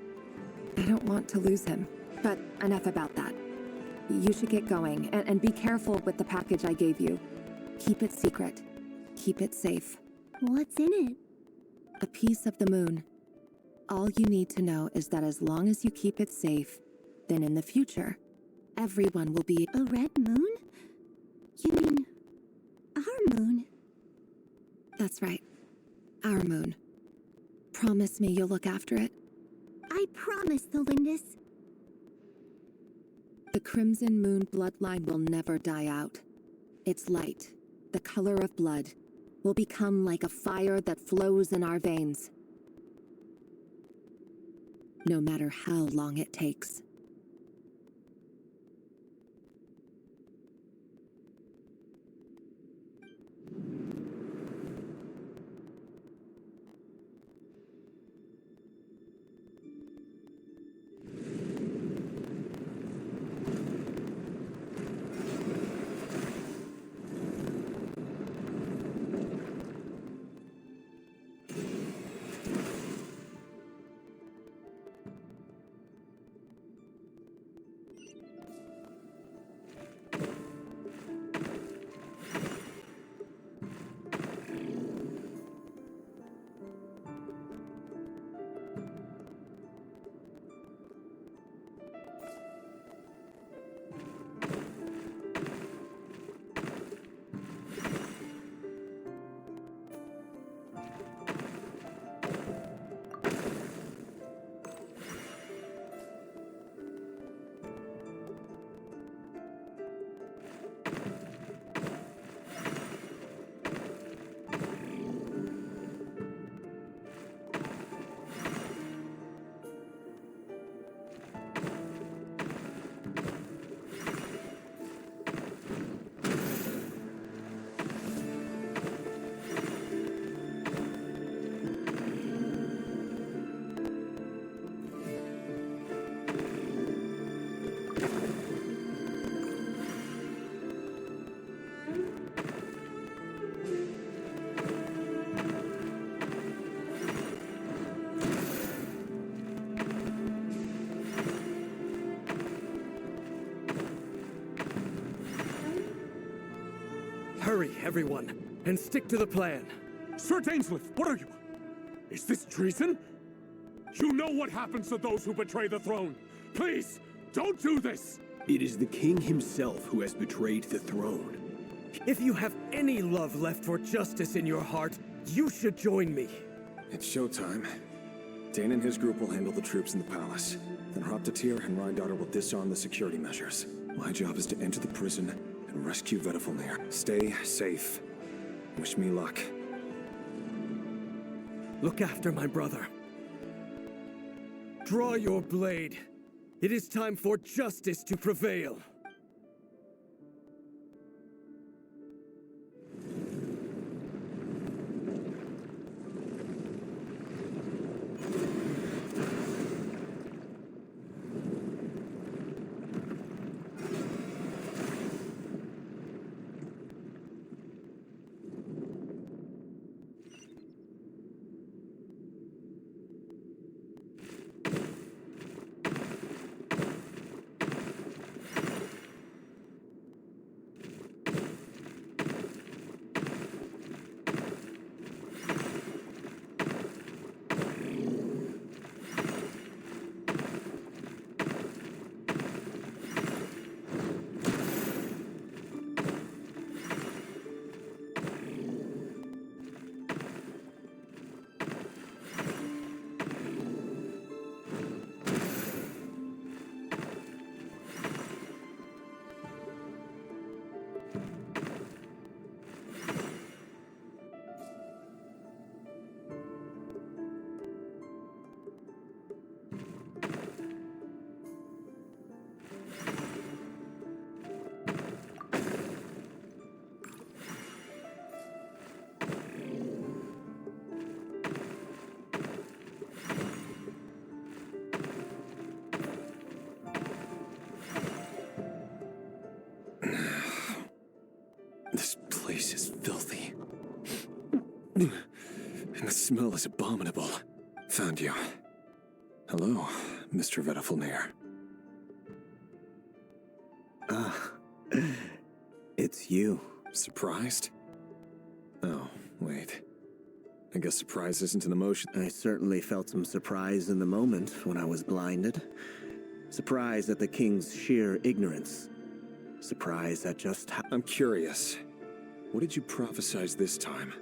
I don't want to lose him. But enough about that. You should get going, and be careful with the package I gave you. Keep it secret. Keep it safe. What's in it? A piece of the moon. All you need to know is that as long as you keep it safe, then in the future, everyone will be... A red moon? You mean... our moon? That's right. Our moon. Promise me you'll look after it. I promise, the Lindis. The Crimson Moon bloodline will never die out. Its light, the color of blood, will become like a fire that flows in our veins. No matter how long it takes. Hurry, everyone, and stick to the plan. Sir Dainsleif, what are you? Is this treason? You know what happens to those who betray the throne. Please, don't do this! It is the king himself who has betrayed the throne. If you have any love left for justice in your heart, you should join me. It's showtime. Dane and his group will handle the troops in the palace. Then Hraptatir and Rheindater will disarm the security measures. My job is to enter the prison and rescue Vedifalnir. Stay safe. Wish me luck. Look after my brother. Draw your blade. It is time for justice to prevail. And the smell is abominable. Found you. Hello, Mr. Vedafulnir. Ah, it's you. Surprised? Oh, wait. I guess surprise isn't an emotion. I certainly felt some surprise in the moment when I was blinded. Surprise at the king's sheer ignorance. Surprise at just how— I'm curious. What did you prophesize this time?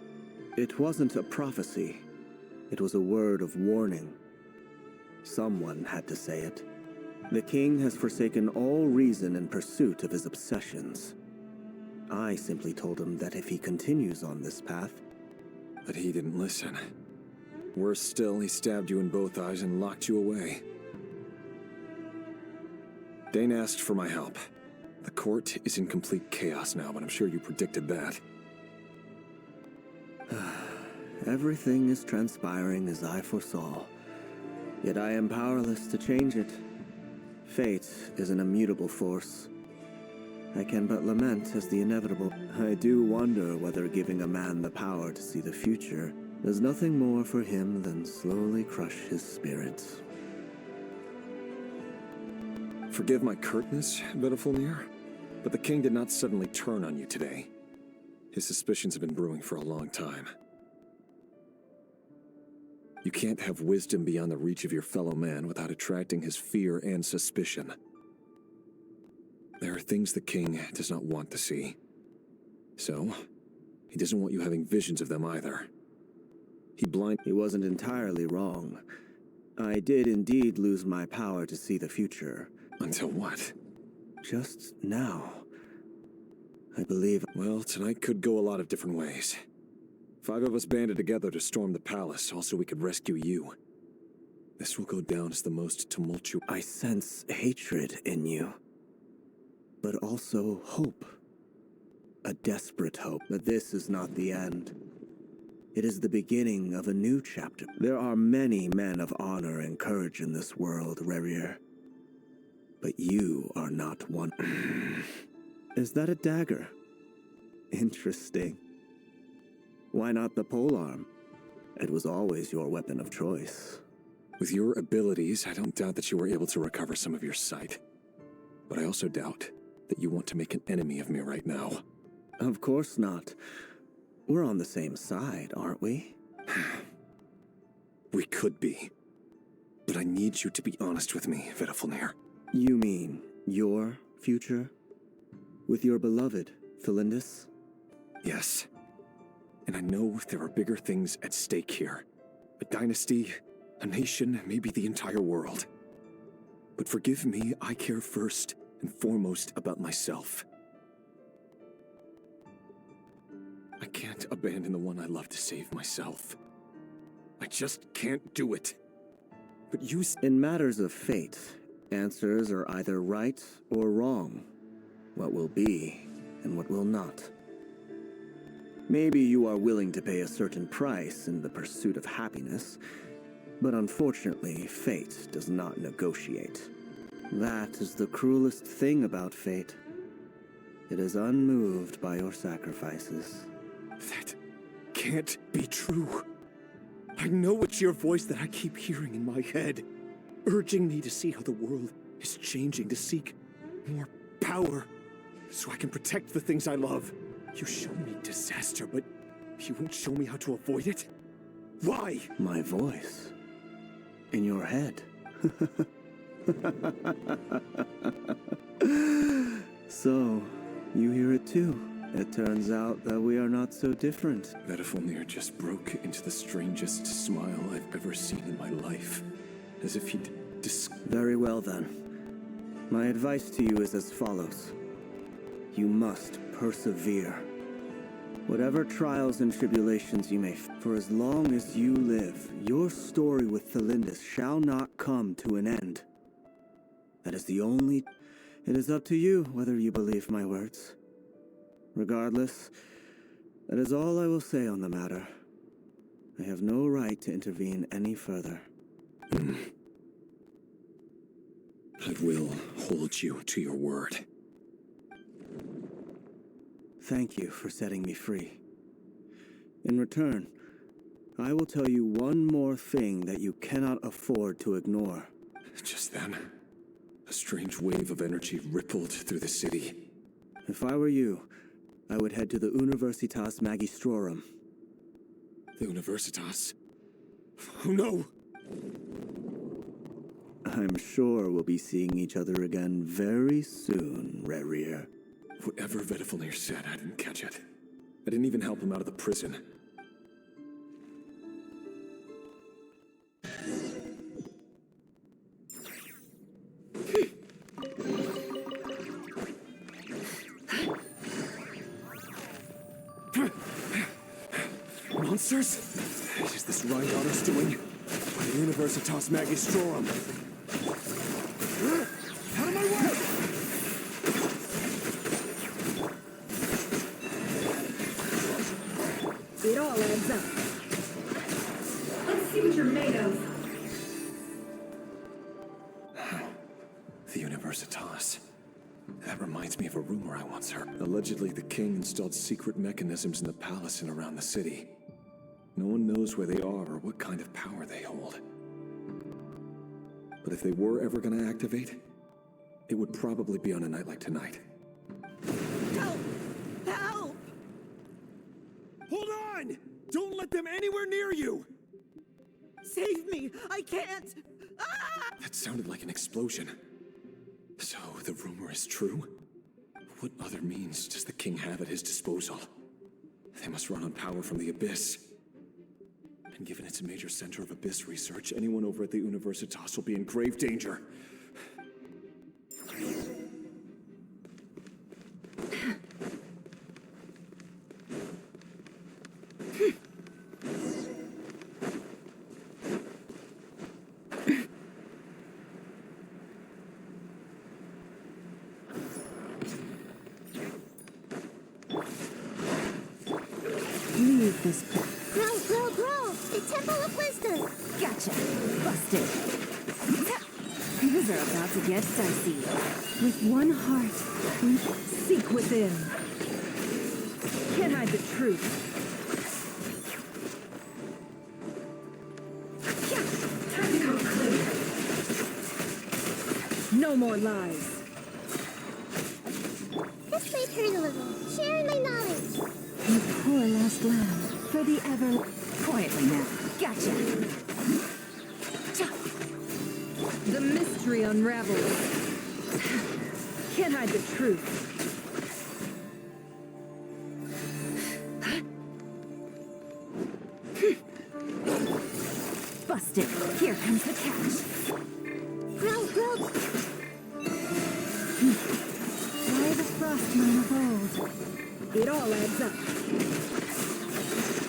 It wasn't a prophecy. It was a word of warning. Someone had to say it. The king has forsaken all reason in pursuit of his obsessions. I simply told him that if he continues on this path... But he didn't listen. Worse still, he stabbed you in both eyes and locked you away. Dane asked for my help. The court is in complete chaos now, but I'm sure you predicted that. Everything is transpiring as I foresaw. Yet I am powerless to change it. Fate is an immutable force. I can but lament as the inevitable. I do wonder whether giving a man the power to see the future does nothing more for him than slowly crush his spirit. Forgive my curtness, Vedafulnir, but the king did not suddenly turn on you today. His suspicions have been brewing for a long time. You can't have wisdom beyond the reach of your fellow man without attracting his fear and suspicion. There are things the king does not want to see. So, he doesn't want you having visions of them either. He wasn't entirely wrong. I did indeed lose my power to see the future. Until what? Just now. I believe... Well, tonight could go a lot of different ways. 5 of us banded together to storm the palace, also we could rescue you. This will go down as the most tumultuous... I sense hatred in you. But also hope. A desperate hope that this is not the end. It is the beginning of a new chapter. There are many men of honor and courage in this world, Rerir. But you are not one. Is that a dagger? Interesting. Why not the polearm? It was always your weapon of choice. With your abilities, I don't doubt that you were able to recover some of your sight. But I also doubt that you want to make an enemy of me right now. Of course not. We're on the same side, aren't we? We could be. But I need you to be honest with me, Vedafulnir. You mean your future? With your beloved, Thalindis? Yes. And I know there are bigger things at stake here. A dynasty, a nation, maybe the entire world. But forgive me, I care first and foremost about myself. I can't abandon the one I love to save myself. I just can't do it. But you... In matters of fate, answers are either right or wrong. What will be and what will not. Maybe you are willing to pay a certain price in the pursuit of happiness, but unfortunately, fate does not negotiate. That is the cruelest thing about fate. It is unmoved by your sacrifices. That can't be true. I know it's your voice that I keep hearing in my head, urging me to see how the world is changing, to seek more power, so I can protect the things I love. You show me disaster, but you won't show me how to avoid it? Why? My voice. In your head. So, you hear it too. It turns out that we are not so different. Vedafulnir just broke into the strangest smile I've ever seen in my life. As if he'd Very well then. My advice to you is as follows. You must persevere. Whatever trials and tribulations you may for as long as you live, your story with Thalindis shall not come to an end. That is the only... It is up to you whether you believe my words. Regardless, that is all I will say on the matter. I have no right to intervene any further. I will hold you to your word. Thank you for setting me free. In return, I will tell you one more thing that you cannot afford to ignore. Just then, a strange wave of energy rippled through the city. If I were you, I would head to the Universitas Magistrorum. The Universitas? Oh no! I'm sure we'll be seeing each other again very soon, Rerir. Whatever Vedifalnir said, I didn't catch it. I didn't even help him out of the prison. Monsters? Is this Rheingoddess doing? By the Universitas Magistrorum. Out of my way! It all adds up. Let's see what you're made of. The Universitas. That reminds me of a rumor I once heard. Allegedly, the king installed secret mechanisms in the palace and around the city. No one knows where they are or what kind of power they hold. But if they were ever going to activate, it would probably be on a night like tonight. Help! Help! Hold on! Don't let them anywhere near you! Save me! I can't! Ah! That sounded like an explosion. So, the rumor is true? What other means does the king have at his disposal? They must run on power from the Abyss. And given it's a major center of Abyss research, anyone over at the Universitas will be in grave danger. Leave this place. Grow! The Temple of Wisdom! Gotcha! Busted! Things are about to get dicey. With one heart, we Seek within. Can't hide the truth. Time to come clear. No more lies. This might hurt a little. Sharing my knowledge. you poor lost lamb, for the ever... Quietly now. Gotcha. The mystery unravels. Can't hide the truth. Busted. Here comes the catch. Grow! Why the frostman of old? It all adds up.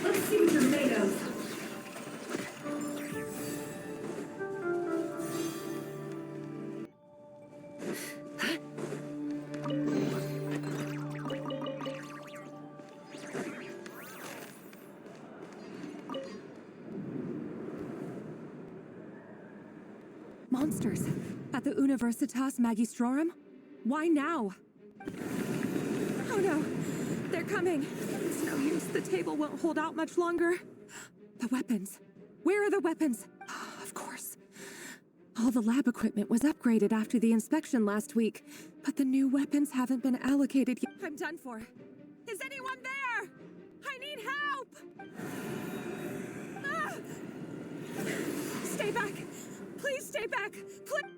Let's see what you're made of. Monsters at the Universitas Magistrorum? Why now? Oh no, they're coming. It's no use, the table won't hold out much longer. The weapons. Where are the weapons? Of course. All the lab equipment was upgraded after the inspection last week, but the new weapons haven't been allocated yet. I'm done for. Is anyone there? I need help! Ah! Stay back! Please stay back! Please!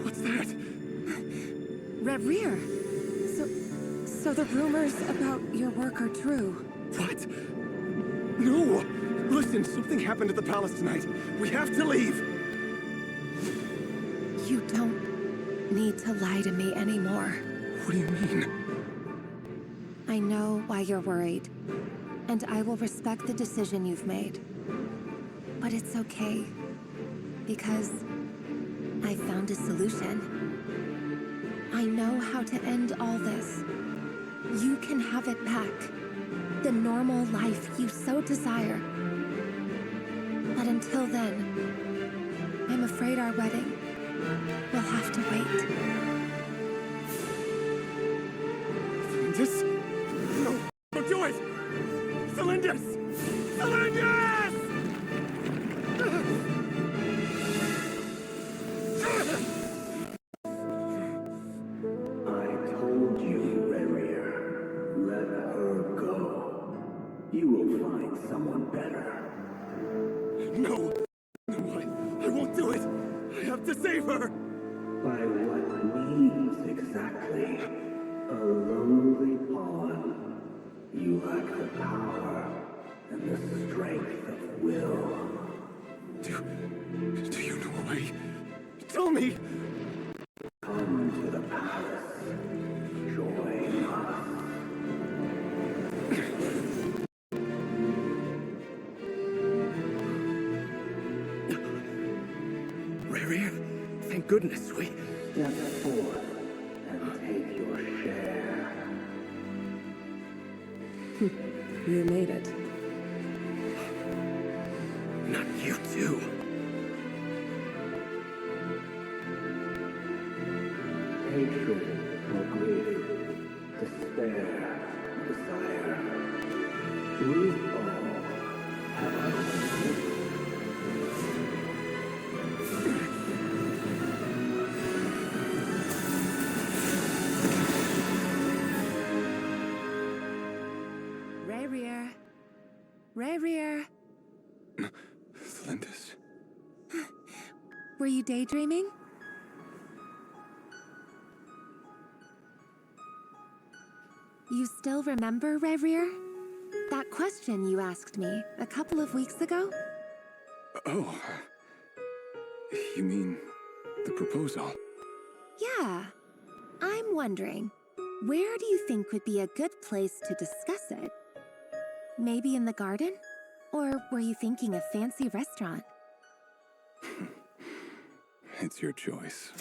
What's that? Rerir! So the rumors about your work are true. What? No! Listen, something happened at the palace tonight. We have to leave! You don't need to lie to me anymore. What do you mean? I know why you're worried, and I will respect the decision you've made. But it's okay, because I found a solution. I know how to end all this. You can have it back. The normal life you so desire. But until then, I'm afraid our wedding will have to wait. Cylinders? No, don't do it! Cylinders! Cylinders! I told you, Rarier. Let her go. You will find someone better. No! No, I won't do it! I have to save her! By what means exactly? A lowly pawn. You lack the power and the strength of will. Do you know a way? Tell me! Come to the palace. Join us. Rarier, thank goodness we... Step forth and take your share. You made it. Not you too. Hatred or grief, despair, desire. We all have our own. Rarier. Rarier. Splendus. Were you daydreaming? You still remember, Rarier? That question you asked me a couple of weeks ago? Oh. You mean the proposal? Yeah. I'm wondering, where do you think would be a good place to discuss it? Maybe in the garden? Or were you thinking a fancy restaurant? It's your choice.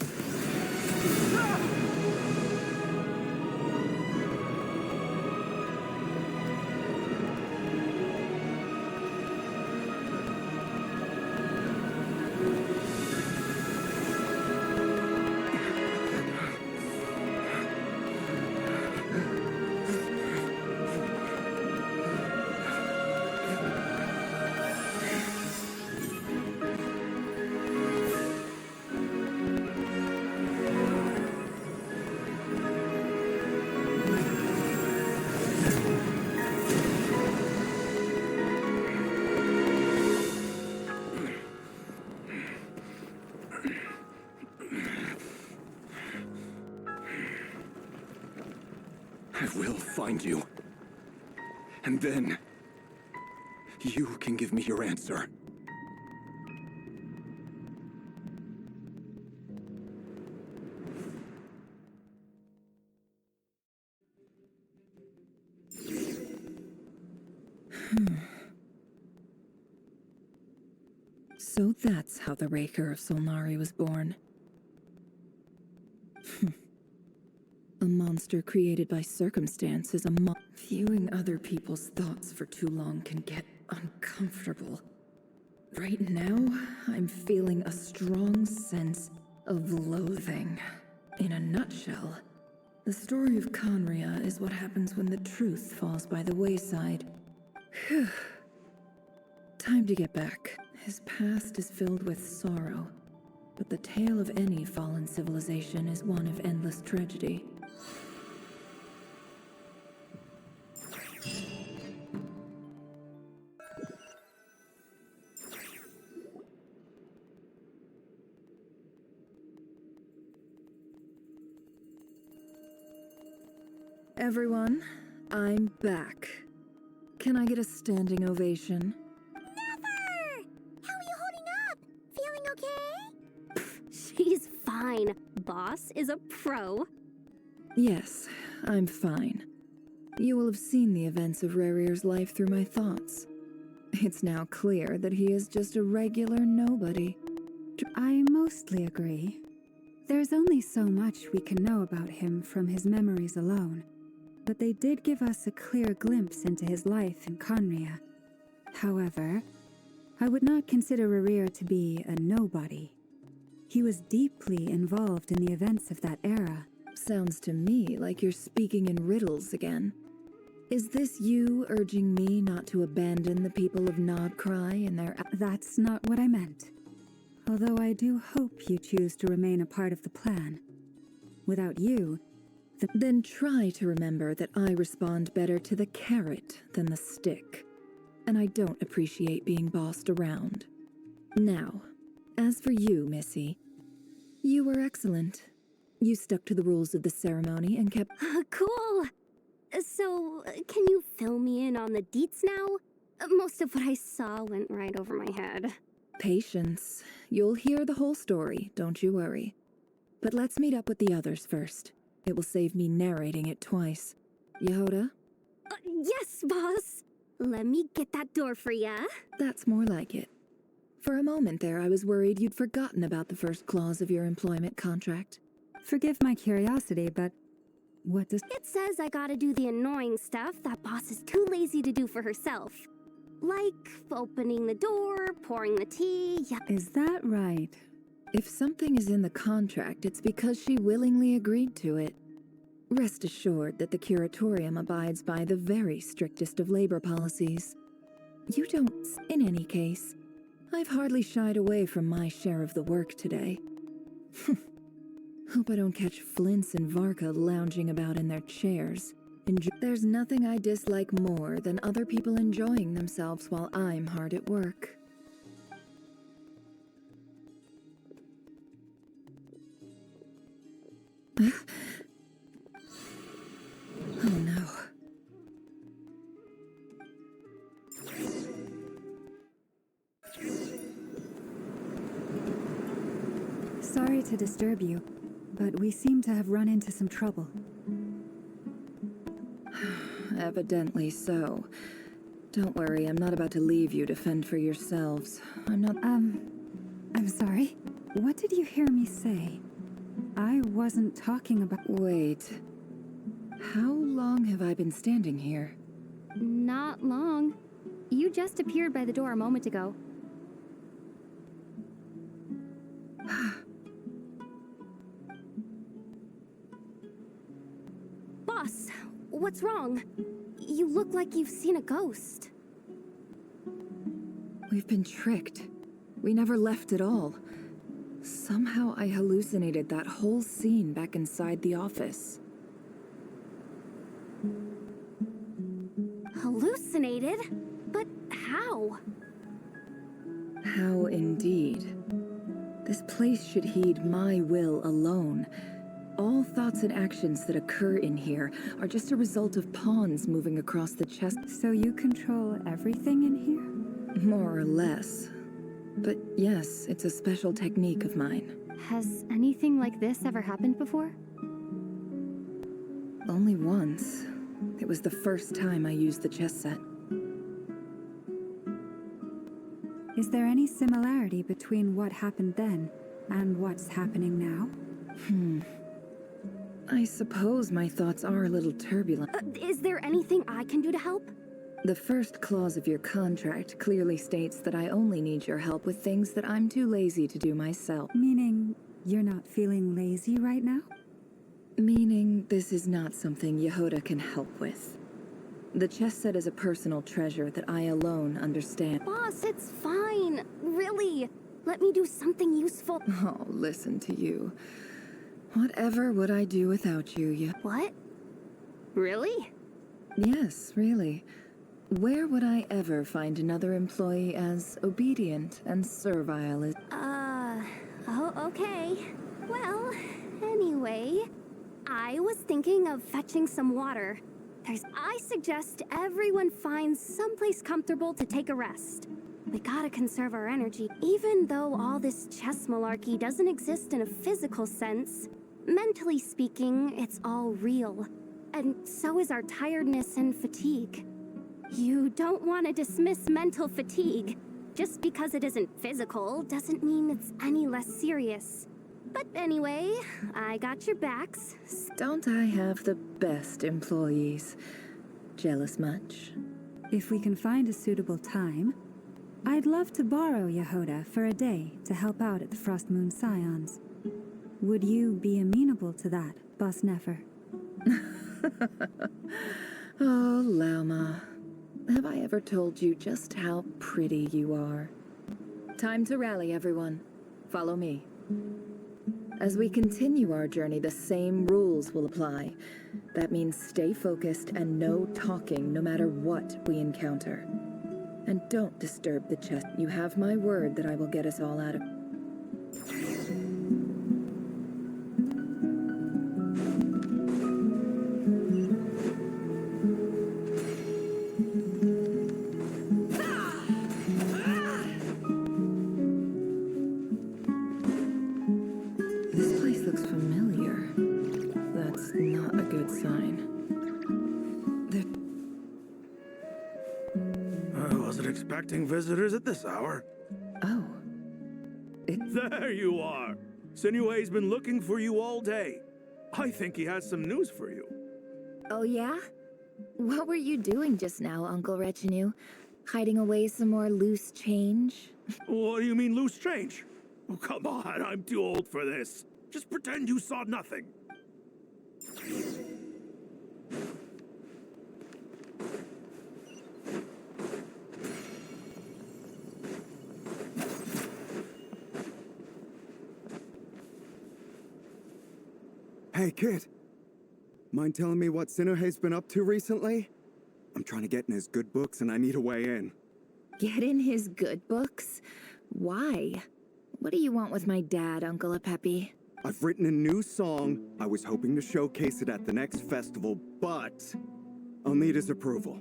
I will find you. And then, you can give me your answer. So that's how the Raker of Solnari was born. A monster created by circumstance is a Viewing other people's thoughts for too long can get uncomfortable. Right now, I'm feeling a strong sense of loathing. In a nutshell, the story of Conria is what happens when the truth falls by the wayside. Phew. Time to get back. His past is filled with sorrow, but the tale of any fallen civilization is one of endless tragedy. Everyone, I'm back. Can I get a standing ovation? Never! How are you holding up? Feeling okay? She's fine. Boss is a pro. Yes, I'm fine. You will have seen the events of Rarier's life through my thoughts. It's now clear that he is just a regular nobody. I mostly agree. There's only so much we can know about him from his memories alone, but they did give us a clear glimpse into his life in Conria. However, I would not consider Rerir to be a nobody. He was deeply involved in the events of that era. Sounds to me like you're speaking in riddles again. Is this you urging me not to abandon the people of Nodcry and their... That's not what I meant. Although I do hope you choose to remain a part of the plan. Without you, Then try to remember that I respond better to the carrot than the stick. And I don't appreciate being bossed around. Now, as for you, Missy, you were excellent. You stuck to the rules of the ceremony and kept... Cool! So, can you fill me in on the deets now? Most of what I saw went right over my head. Patience. You'll hear the whole story, don't you worry. But let's meet up with the others first. It will save me narrating it twice. Yehoda? Yes, boss! Let me get that door for ya. That's more like it. For a moment there, I was worried you'd forgotten about the first clause of your employment contract. Forgive my curiosity, but what does... It says I gotta do the annoying stuff that boss is too lazy to do for herself. Like opening the door, pouring the tea, Is that right? If something is in the contract, it's because she willingly agreed to it. Rest assured that the curatorium abides by the very strictest of labor policies. You don't... In any case, I've hardly shied away from my share of the work today. Hope I don't catch Flints and Varka lounging about in their chairs. There's nothing I dislike more than other people enjoying themselves while I'm hard at work. Oh no. Sorry to disturb you, but we seem to have run into some trouble. Evidently so. Don't worry, I'm not about to leave you to fend for yourselves. I'm sorry. What did you hear me say? I wasn't talking about... Wait. How long have I been standing here? Not long. You just appeared by the door a moment ago. Boss, what's wrong? You look like you've seen a ghost. We've been tricked. We never left at all. Somehow I hallucinated that whole scene back inside the office. Hallucinated? But how? How indeed. This place should heed my will alone. All thoughts and actions that occur in here are just a result of pawns moving across the chest. So you control everything in here? More or less. But yes, it's a special technique of mine. Has anything like this ever happened before? Only once. It was the first time I used the chess set. Is there any similarity between what happened then and what's happening now? I suppose my thoughts are a little turbulent. Is there anything I can do to help? The first clause of your contract clearly states that I only need your help with things that I'm too lazy to do myself. Meaning you're not feeling lazy right now? Meaning this is not something Yehoda can help with. The chess set is a personal treasure that I alone understand. Boss, it's fine. Really. Let me do something useful. Oh, listen to you. Whatever would I do without you, What? Really? Yes, really. Where would I ever find another employee as obedient and servile as... Oh, okay. Well, anyway, I was thinking of fetching some water. I suggest everyone finds someplace comfortable to take a rest. We gotta conserve our energy. Even though all this chess malarkey doesn't exist in a physical sense, mentally speaking, it's all real. And so is our tiredness and fatigue. You don't want to dismiss mental fatigue. Just because it isn't physical doesn't mean it's any less serious. But anyway, I got your backs. Don't I have the best employees? Jealous much? If we can find a suitable time, I'd love to borrow Yehoda for a day to help out at the Frost Moon Scions. Would you be amenable to that, Boss Nefer? Oh, Lauma. Have I ever told you just how pretty you are? Time to rally, everyone. Follow me. As we continue our journey, the same rules will apply. That means stay focused and no talking no matter what we encounter. And don't disturb the chest. You have my word that I will get us all out of... This place looks familiar. That's not a good sign. I wasn't expecting visitors at this hour. Oh. There you are! Sinue's been looking for you all day. I think he has some news for you. Oh yeah? What were you doing just now, Uncle Retinue? Hiding away some more loose change? What do you mean, loose change? Oh, come on, I'm too old for this. Just pretend you saw nothing. Hey, kid. Mind telling me what Sinuhe's been up to recently? I'm trying to get in his good books and I need a way in. Get in his good books? Why? What do you want with my dad, Uncle Apepi? I've written a new song. I was hoping to showcase it at the next festival, but I'll need his approval.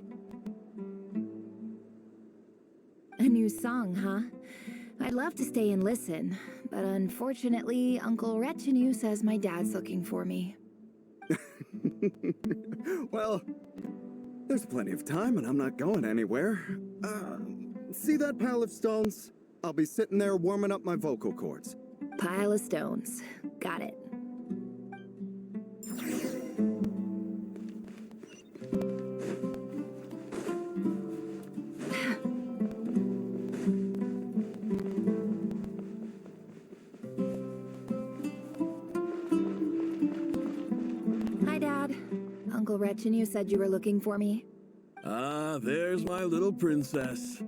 A new song, huh? I'd love to stay and listen, but unfortunately, Uncle Retinue says my dad's looking for me. Well, there's plenty of time and I'm not going anywhere. See that pile of stones? I'll be sitting there warming up my vocal cords. Pile of stones. Got it. Hi, Dad. Uncle Retinue said you were looking for me. Ah, there's my little princess.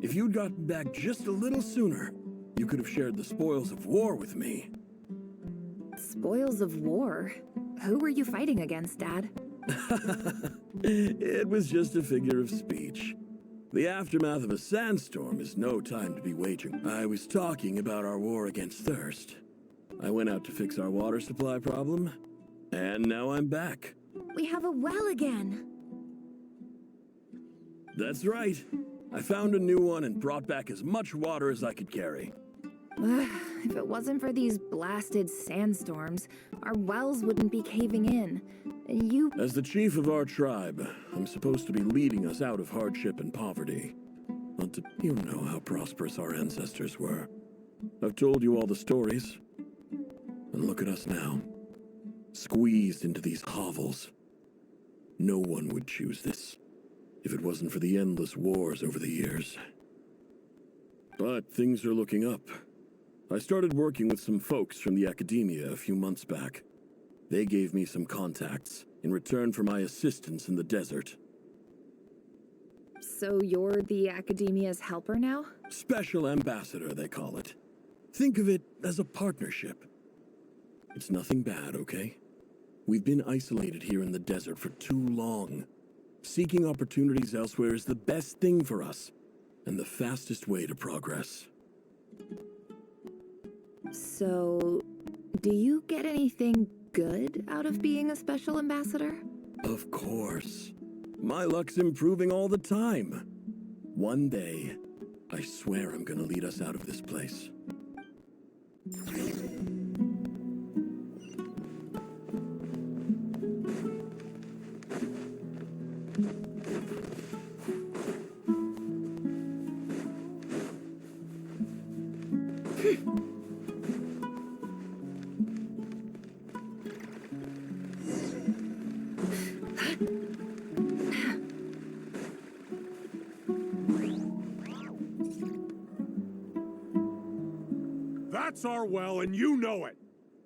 If you'd gotten back just a little sooner, you could have shared the spoils of war with me. Spoils of war? Who were you fighting against, Dad? It was just a figure of speech. The aftermath of a sandstorm is no time to be waging. I was talking about our war against thirst. I went out to fix our water supply problem, and now I'm back. We have a well again. That's right. I found a new one and brought back as much water as I could carry. If it wasn't for these blasted sandstorms, our wells wouldn't be caving in. As the chief of our tribe, I'm supposed to be leading us out of hardship and poverty. You know how prosperous our ancestors were. I've told you all the stories. And look at us now. Squeezed into these hovels. No one would choose this if it wasn't for the endless wars over the years. But things are looking up. I started working with some folks from the academia a few months back. They gave me some contacts in return for my assistance in the desert. So you're the academia's helper now? Special ambassador, they call it. Think of it as a partnership. It's nothing bad, okay? We've been isolated here in the desert for too long. Seeking opportunities elsewhere is the best thing for us, and the fastest way to progress. So, do you get anything good out of being a special ambassador? Of course. My luck's improving all the time. One day, I swear I'm gonna lead us out of this place. us our well, and you know it.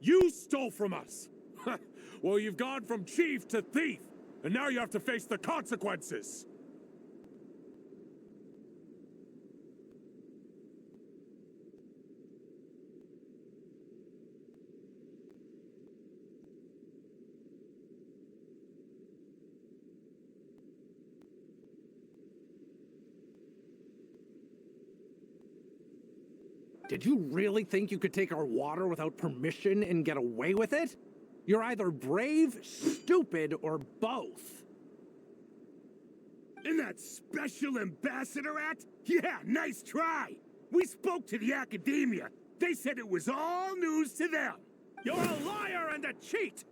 You stole from us. Well, you've gone from chief to thief, and now you have to face the consequences. Did you really think you could take our water without permission and get away with it? You're either brave, stupid, or both. And that special ambassador act? Yeah, nice try! We spoke to the academia. They said it was all news to them. You're a liar and a cheat!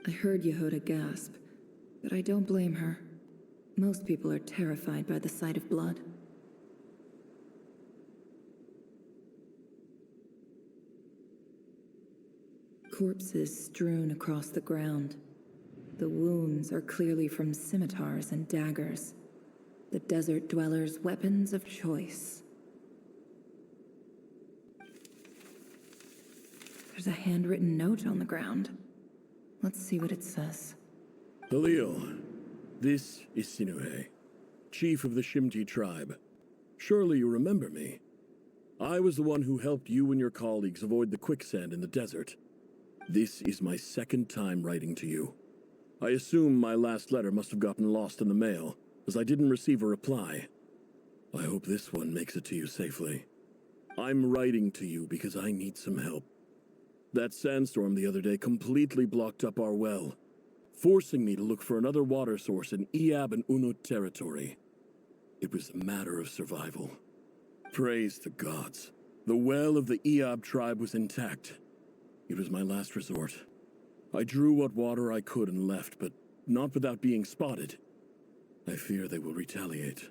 I heard Yehuda gasp, but I don't blame her. Most people are terrified by the sight of blood. Corpses strewn across the ground. The wounds are clearly from scimitars and daggers, the desert dwellers' weapons of choice. There's a handwritten note on the ground. Let's see what it says. Halil, this is Sinuhe, chief of the Shimti tribe. Surely you remember me. I was the one who helped you and your colleagues avoid the quicksand in the desert. This is my second time writing to you. I assume my last letter must have gotten lost in the mail, as I didn't receive a reply. I hope this one makes it to you safely. I'm writing to you because I need some help. That sandstorm the other day completely blocked up our well, forcing me to look for another water source in Iab and Unut territory. It was a matter of survival. Praise the gods. The well of the Iab tribe was intact. It was my last resort. I drew what water I could and left, but not without being spotted. I fear they will retaliate.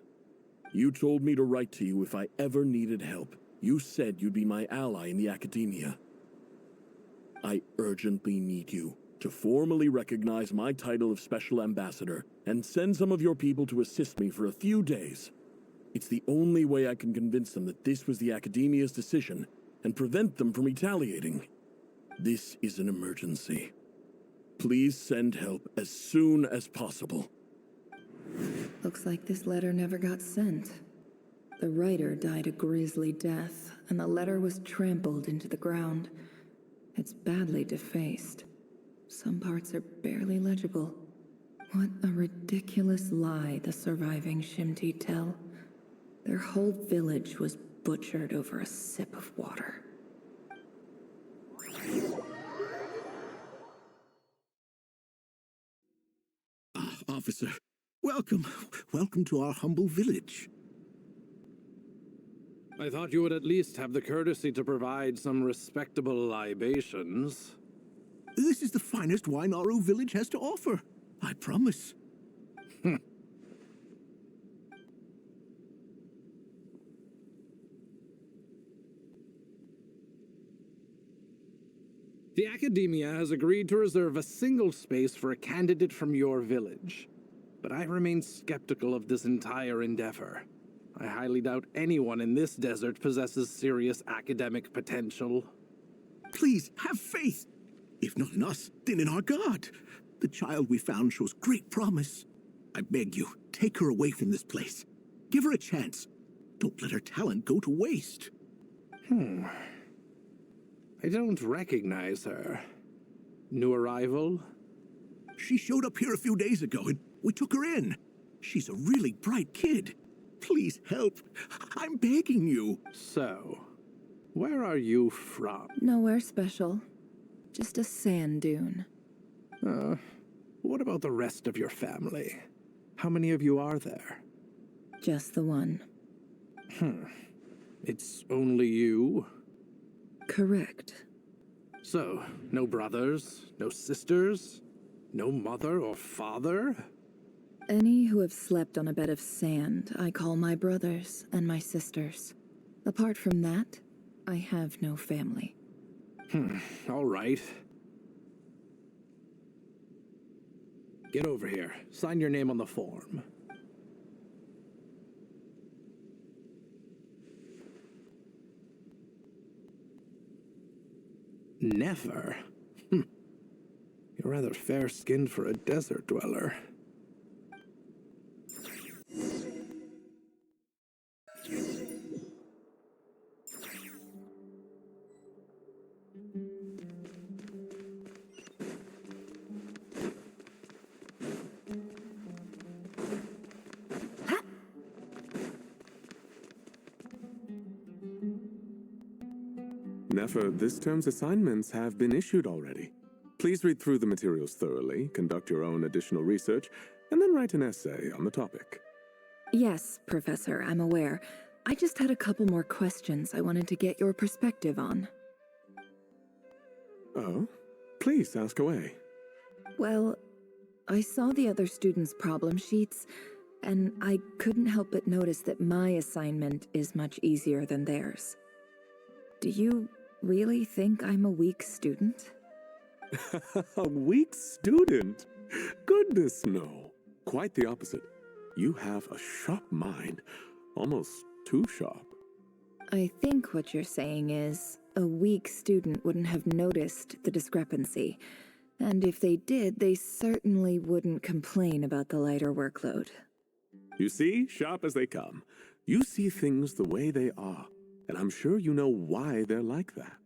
You told me to write to you if I ever needed help. You said you'd be my ally in the academia. I urgently need you to formally recognize my title of Special Ambassador and send some of your people to assist me for a few days. It's the only way I can convince them that this was the Academia's decision and prevent them from retaliating. This is an emergency. Please send help as soon as possible. Looks like this letter never got sent. The writer died a grisly death, and the letter was trampled into the ground. It's badly defaced. Some parts are barely legible. What a ridiculous lie the surviving Shimti tell. Their whole village was butchered over a sip of water. Officer, welcome. Welcome to our humble village. I thought you would at least have the courtesy to provide some respectable libations. This is the finest wine our village has to offer. I promise. The Academia has agreed to reserve a single space for a candidate from your village. But I remain skeptical of this entire endeavor. I highly doubt anyone in this desert possesses serious academic potential. Please, have faith. If not in us, then in our God. The child we found shows great promise. I beg you, take her away from this place. Give her a chance. Don't let her talent go to waste. I don't recognize her. New arrival? She showed up here a few days ago and we took her in. She's a really bright kid. Please help. I'm begging you. So, where are you from? Nowhere special. Just a sand dune. What about the rest of your family? How many of you are there? Just the one. It's only you? Correct. So, no brothers, no sisters, no mother or father? Any who have slept on a bed of sand, I call my brothers and my sisters. Apart from that, I have no family. All right. Get over here. Sign your name on the form. Never? You're rather fair-skinned for a desert dweller. Nefer, this term's assignments have been issued already. Please read through the materials thoroughly, conduct your own additional research, and then write an essay on the topic. Yes, Professor, I'm aware. I just had a couple more questions I wanted to get your perspective on. Oh? Please ask away. Well, I saw the other students' problem sheets, and I couldn't help but notice that my assignment is much easier than theirs. Do you really think I'm a weak student? A weak student? Goodness, no. Quite the opposite. You have a sharp mind. Almost too sharp. I think what you're saying is, a weak student wouldn't have noticed the discrepancy. And if they did, they certainly wouldn't complain about the lighter workload. You see, sharp as they come. You see things the way they are. And I'm sure you know why they're like that.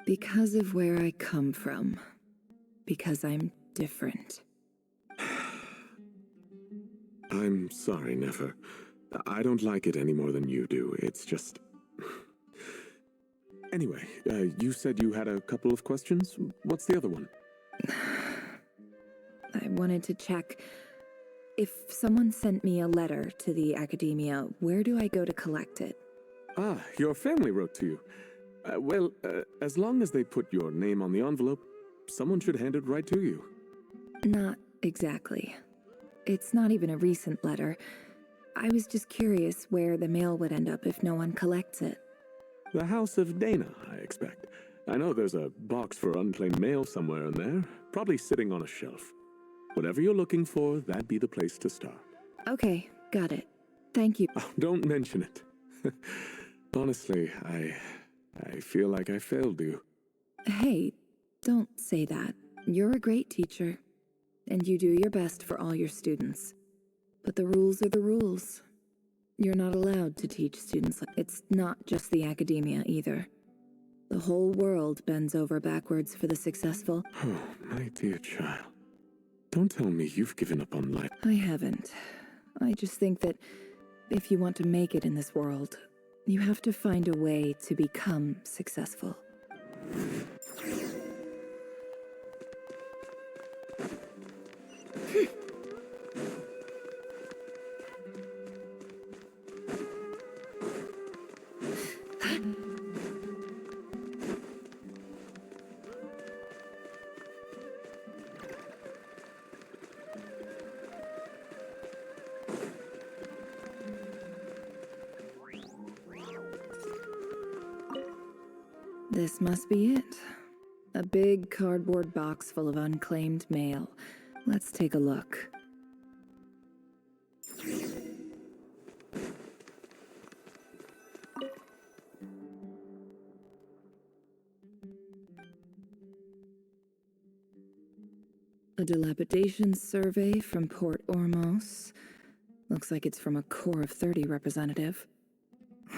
Because of where I come from. Because I'm different. I'm sorry, Nefer. I don't like it any more than you do. It's just... Anyway, you said you had a couple of questions. What's the other one? I wanted to check. If someone sent me a letter to the academia, where do I go to collect it? Ah, your family wrote to you. Well, as long as they put your name on the envelope, someone should hand it right to you. Not exactly. It's not even a recent letter. I was just curious where the mail would end up if no one collects it. The House of Dana, I expect. I know there's a box for unclaimed mail somewhere in there, probably sitting on a shelf. Whatever you're looking for, that'd be the place to start. Okay, got it. Thank you. Oh, don't mention it. Honestly, I feel like I failed you. Hey, don't say that. You're a great teacher, and you do your best for all your students. But the rules are the rules. You're not allowed to teach students. It's not just the academia either. The whole world bends over backwards for the successful. Oh, my dear child. Don't tell me you've given up on life. I haven't. I just think that if you want to make it in this world, you have to find a way to become successful. This must be it. A big cardboard box full of unclaimed mail. Let's take a look. A dilapidation survey from Port Ormos. Looks like it's from a Core of 30 representative.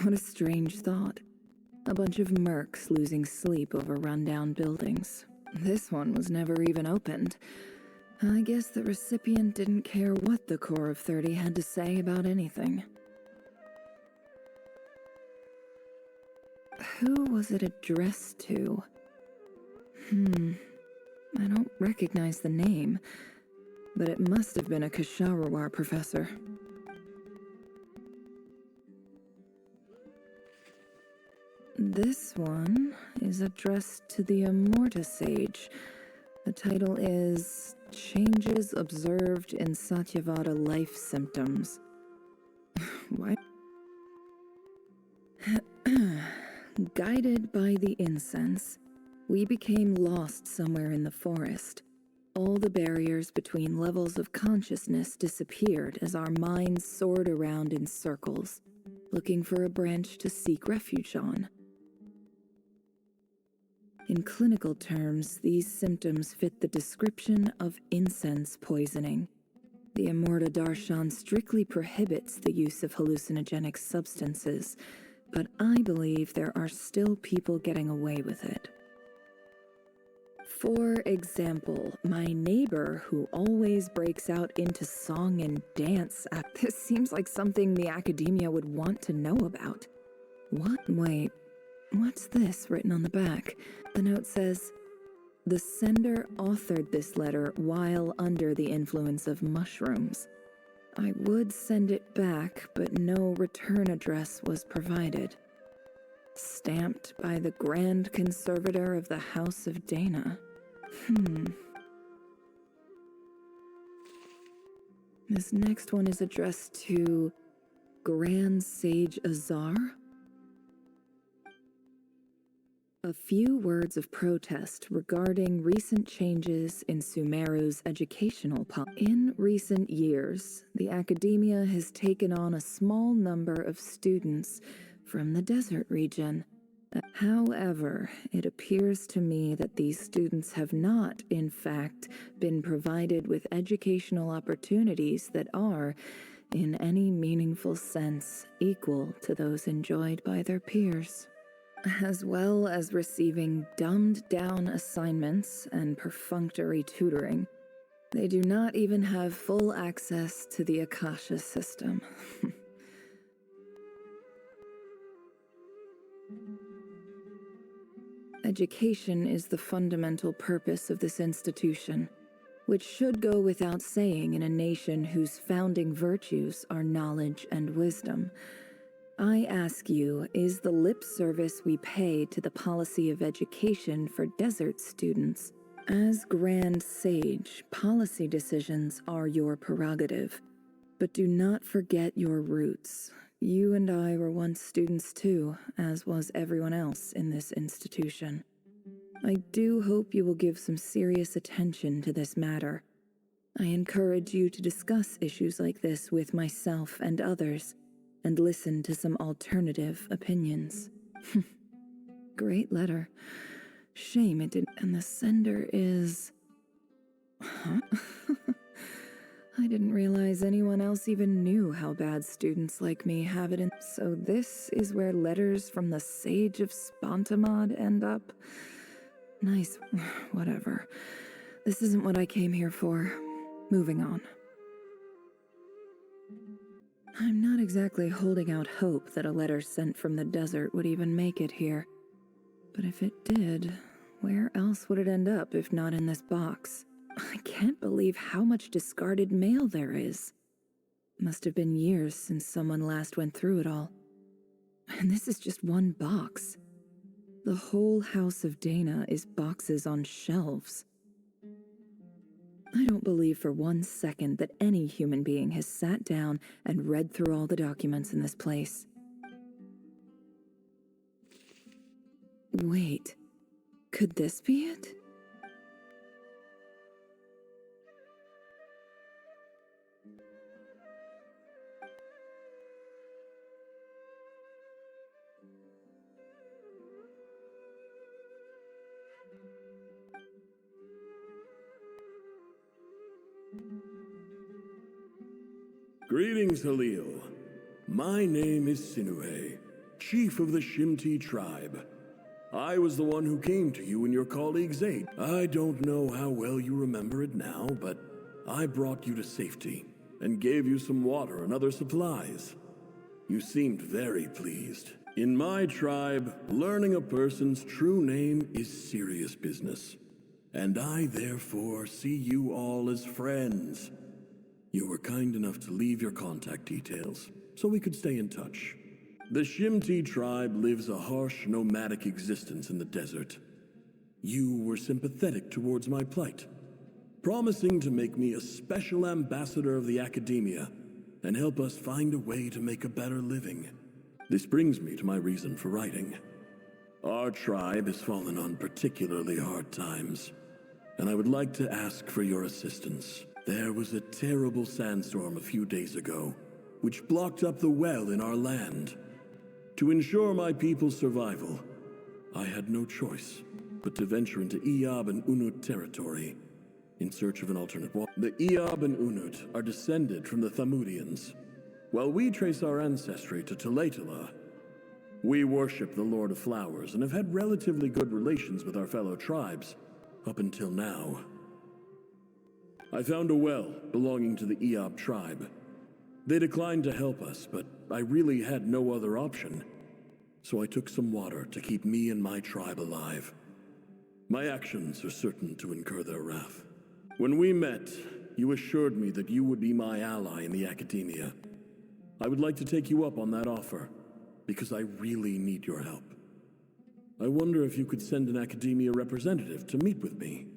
What a strange thought. A bunch of mercs losing sleep over rundown buildings. This one was never even opened. I guess the recipient didn't care what the Core of 30 had to say about anything. Who was it addressed to? I don't recognize the name, but it must have been a Kasharawar professor. This one is addressed to the Immorta Sage. The title is Changes Observed in Satyavada Life Symptoms. What? Guided by the incense, we became lost somewhere in the forest. All the barriers between levels of consciousness disappeared as our minds soared around in circles, looking for a branch to seek refuge on. In clinical terms, these symptoms fit the description of incense poisoning. The Amurta Darshan strictly prohibits the use of hallucinogenic substances, but I believe there are still people getting away with it. For example, my neighbor who always breaks out into song and dance. This seems like something the academia would want to know about. What? Wait, what's this written on the back? The note says, "The sender authored this letter while under the influence of mushrooms. I would send it back, but no return address was provided. Stamped by the Grand Conservator of the House of Dana." This next one is addressed to Grand Sage Azar. A few words of protest regarding recent changes in Sumeru's educational policy. In recent years, the academia has taken on a small number of students from the desert region. However, it appears to me that these students have not, in fact, been provided with educational opportunities that are, in any meaningful sense, equal to those enjoyed by their peers. As well as receiving dumbed-down assignments and perfunctory tutoring, they do not even have full access to the Akasha system. Education is the fundamental purpose of this institution, which should go without saying in a nation whose founding virtues are knowledge and wisdom. I ask you, is the lip service we pay to the policy of education for desert students? As Grand Sage, policy decisions are your prerogative, but do not forget your roots. You and I were once students too, as was everyone else in this institution. I do hope you will give some serious attention to this matter. I encourage you to discuss issues like this with myself and others, and listen to some alternative opinions. Great letter. Shame it didn't. And the sender is... Huh? I didn't realize anyone else even knew how bad students like me have it in. So this is where letters from the Sage of Spontamod end up? Nice. Whatever. This isn't what I came here for. Moving on. I'm not exactly holding out hope that a letter sent from the desert would even make it here. But if it did, where else would it end up if not in this box? I can't believe how much discarded mail there is. Must have been years since someone last went through it all. And this is just one box. The whole House of Dana is boxes on shelves. I don't believe for 1 second that any human being has sat down and read through all the documents in this place. Wait, could this be it? Greetings, Halil. My name is Sinue, chief of the Shimti tribe. I was the one who came to you in your colleague's aid. I don't know how well you remember it now, but I brought you to safety and gave you some water and other supplies. You seemed very pleased. In my tribe, learning a person's true name is serious business, and I therefore see you all as friends. You were kind enough to leave your contact details, so we could stay in touch. The Shimti tribe lives a harsh, nomadic existence in the desert. You were sympathetic towards my plight, promising to make me a special ambassador of the academia and help us find a way to make a better living. This brings me to my reason for writing. Our tribe has fallen on particularly hard times, and I would like to ask for your assistance. There was a terrible sandstorm a few days ago, which blocked up the well in our land. To ensure my people's survival, I had no choice but to venture into Eob and Unut territory in search of an alternate wall. The Eob and Unut are descended from the Thamudians. While we trace our ancestry to Tulatula, we worship the Lord of Flowers and have had relatively good relations with our fellow tribes up until now. I found a well belonging to the Eob tribe. They declined to help us, but I really had no other option, so I took some water to keep me and my tribe alive. My actions are certain to incur their wrath. When we met, you assured me that you would be my ally in the academia. I would like to take you up on that offer, because I really need your help. I wonder if you could send an academia representative to meet with me.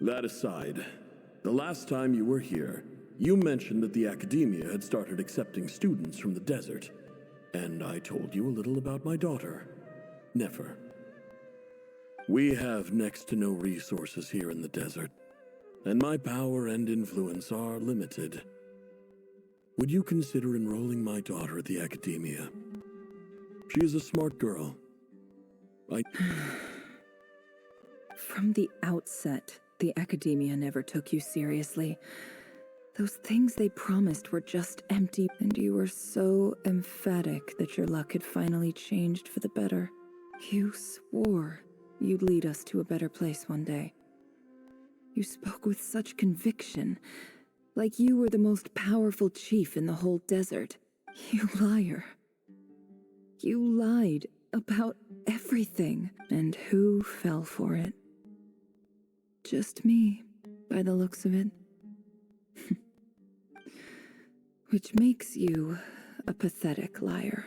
That aside, the last time you were here, you mentioned that the academia had started accepting students from the desert, and I told you a little about my daughter, Nefer. We have next to no resources here in the desert, and my power and influence are limited. Would you consider enrolling my daughter at the academia? She is a smart girl. From the outset, the academia never took you seriously. Those things they promised were just empty, and you were so emphatic that your luck had finally changed for the better. You swore you'd lead us to a better place one day. You spoke with such conviction, like you were the most powerful chief in the whole desert. You liar. You lied about everything, and who fell for it? Just me, by the looks of it. Which makes you a pathetic liar.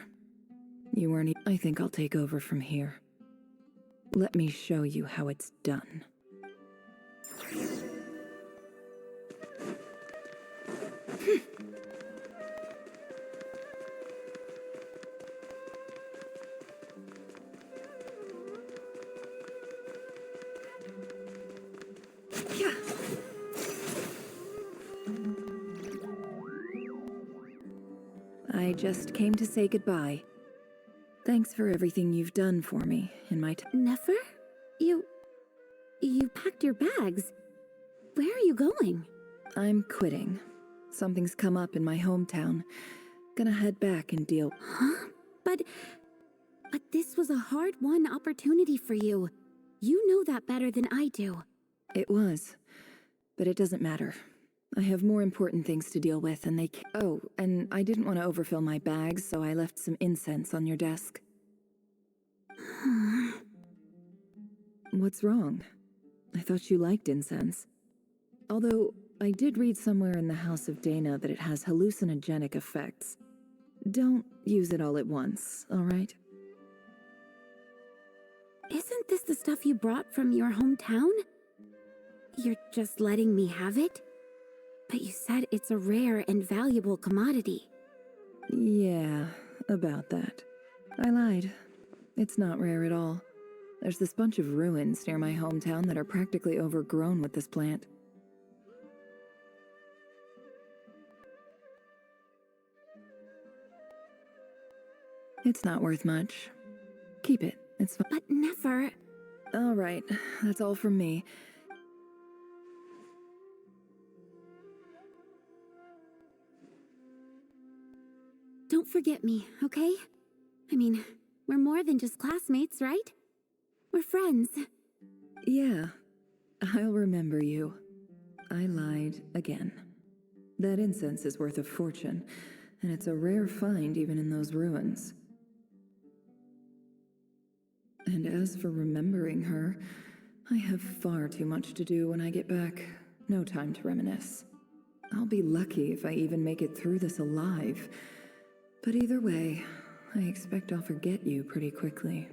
You weren't I think I'll take over from here. Let me show you how it's done. I just came to say goodbye. Thanks for everything you've done for me in my Nefer? You packed your bags. Where are you going? I'm quitting. Something's come up in my hometown. Gonna head back and deal. Huh? But this was a hard-won opportunity for you. You know that better than I do. It was. But it doesn't matter. I have more important things to deal with, and Oh, and I didn't want to overfill my bags, so I left some incense on your desk. What's wrong? I thought you liked incense. Although, I did read somewhere in the House of Dana that it has hallucinogenic effects. Don't use it all at once, alright? Isn't this the stuff you brought from your hometown? You're just letting me have it? But you said it's a rare and valuable commodity. Yeah, about that. I lied. It's not rare at all. There's this bunch of ruins near my hometown that are practically overgrown with this plant. It's not worth much. Keep it. It's fine. But never. All right, that's all from me. Don't forget me, okay? I mean, we're more than just classmates, right? We're friends. Yeah, I'll remember you. I lied again. That incense is worth a fortune, and it's a rare find even in those ruins. And as for remembering her, I have far too much to do when I get back. No time to reminisce. I'll be lucky if I even make it through this alive. But either way, I expect I'll forget you pretty quickly.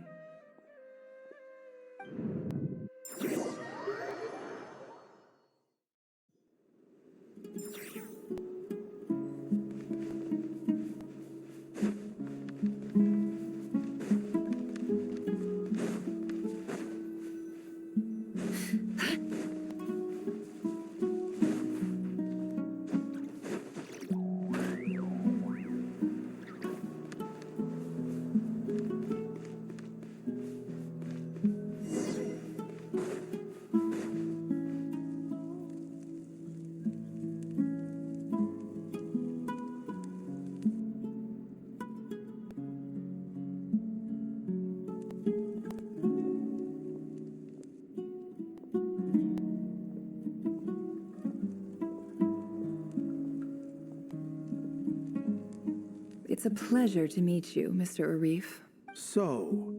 It's a pleasure to meet you, Mr. Arif. So,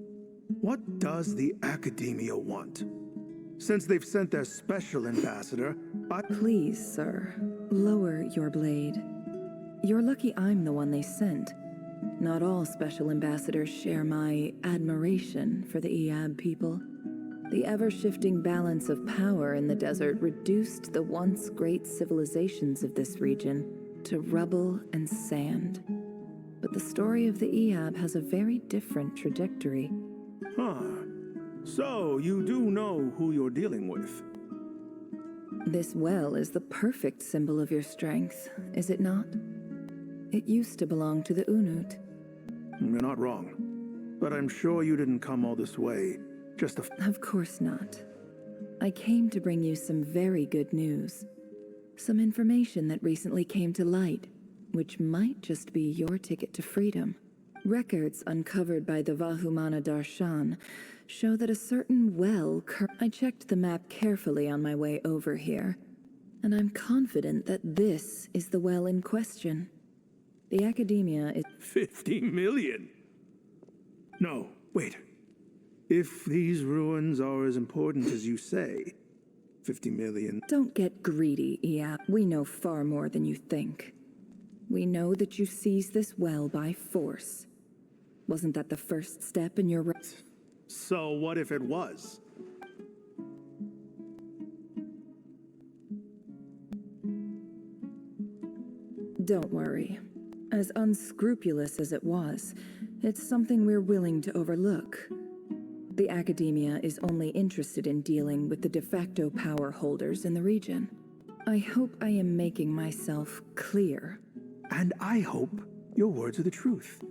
what does the Academia want? Since they've sent their special ambassador, Please, sir, lower your blade. You're lucky I'm the one they sent. Not all special ambassadors share my admiration for the Eab people. The ever-shifting balance of power in the desert reduced the once great civilizations of this region to rubble and sand. But the story of the Eab has a very different trajectory. Huh. So, you do know who you're dealing with? This well is the perfect symbol of your strength, is it not? It used to belong to the Unut. You're not wrong. But I'm sure you didn't come all this way just to... Of course not. I came to bring you some very good news. Some information that recently came to light, which might just be your ticket to freedom. Records uncovered by the Vahumana Darshan show that a certain well... I checked the map carefully on my way over here, and I'm confident that this is the well in question. The Academia is... 50 million? No, wait. If these ruins are as important as you say, 50 million... Don't get greedy, Eab. We know far more than you think. We know that you seized this well by force. Wasn't that the first step in your... So what if it was? Don't worry. As unscrupulous as it was, it's something we're willing to overlook. The Academia is only interested in dealing with the de facto power holders in the region. I hope I am making myself clear. And I hope your words are the truth.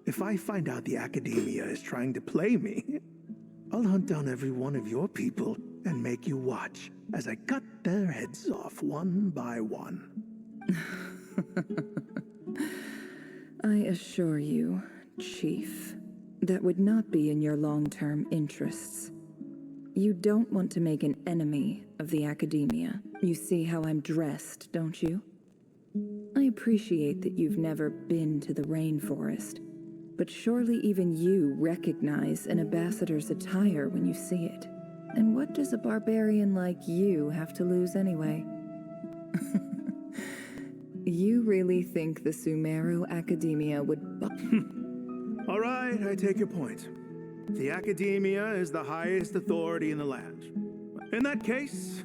If I find out the Academia is trying to play me, I'll hunt down every one of your people and make you watch as I cut their heads off one by one. I assure you, Chief, that would not be in your long-term interests. You don't want to make an enemy of the Academia. You see how I'm dressed, don't you? I appreciate that you've never been to the rainforest, but surely even you recognize an ambassador's attire when you see it. And what does a barbarian like you have to lose anyway? You really think the Sumeru Academia would... All right, I take your point. The Academia is the highest authority in the land. In that case,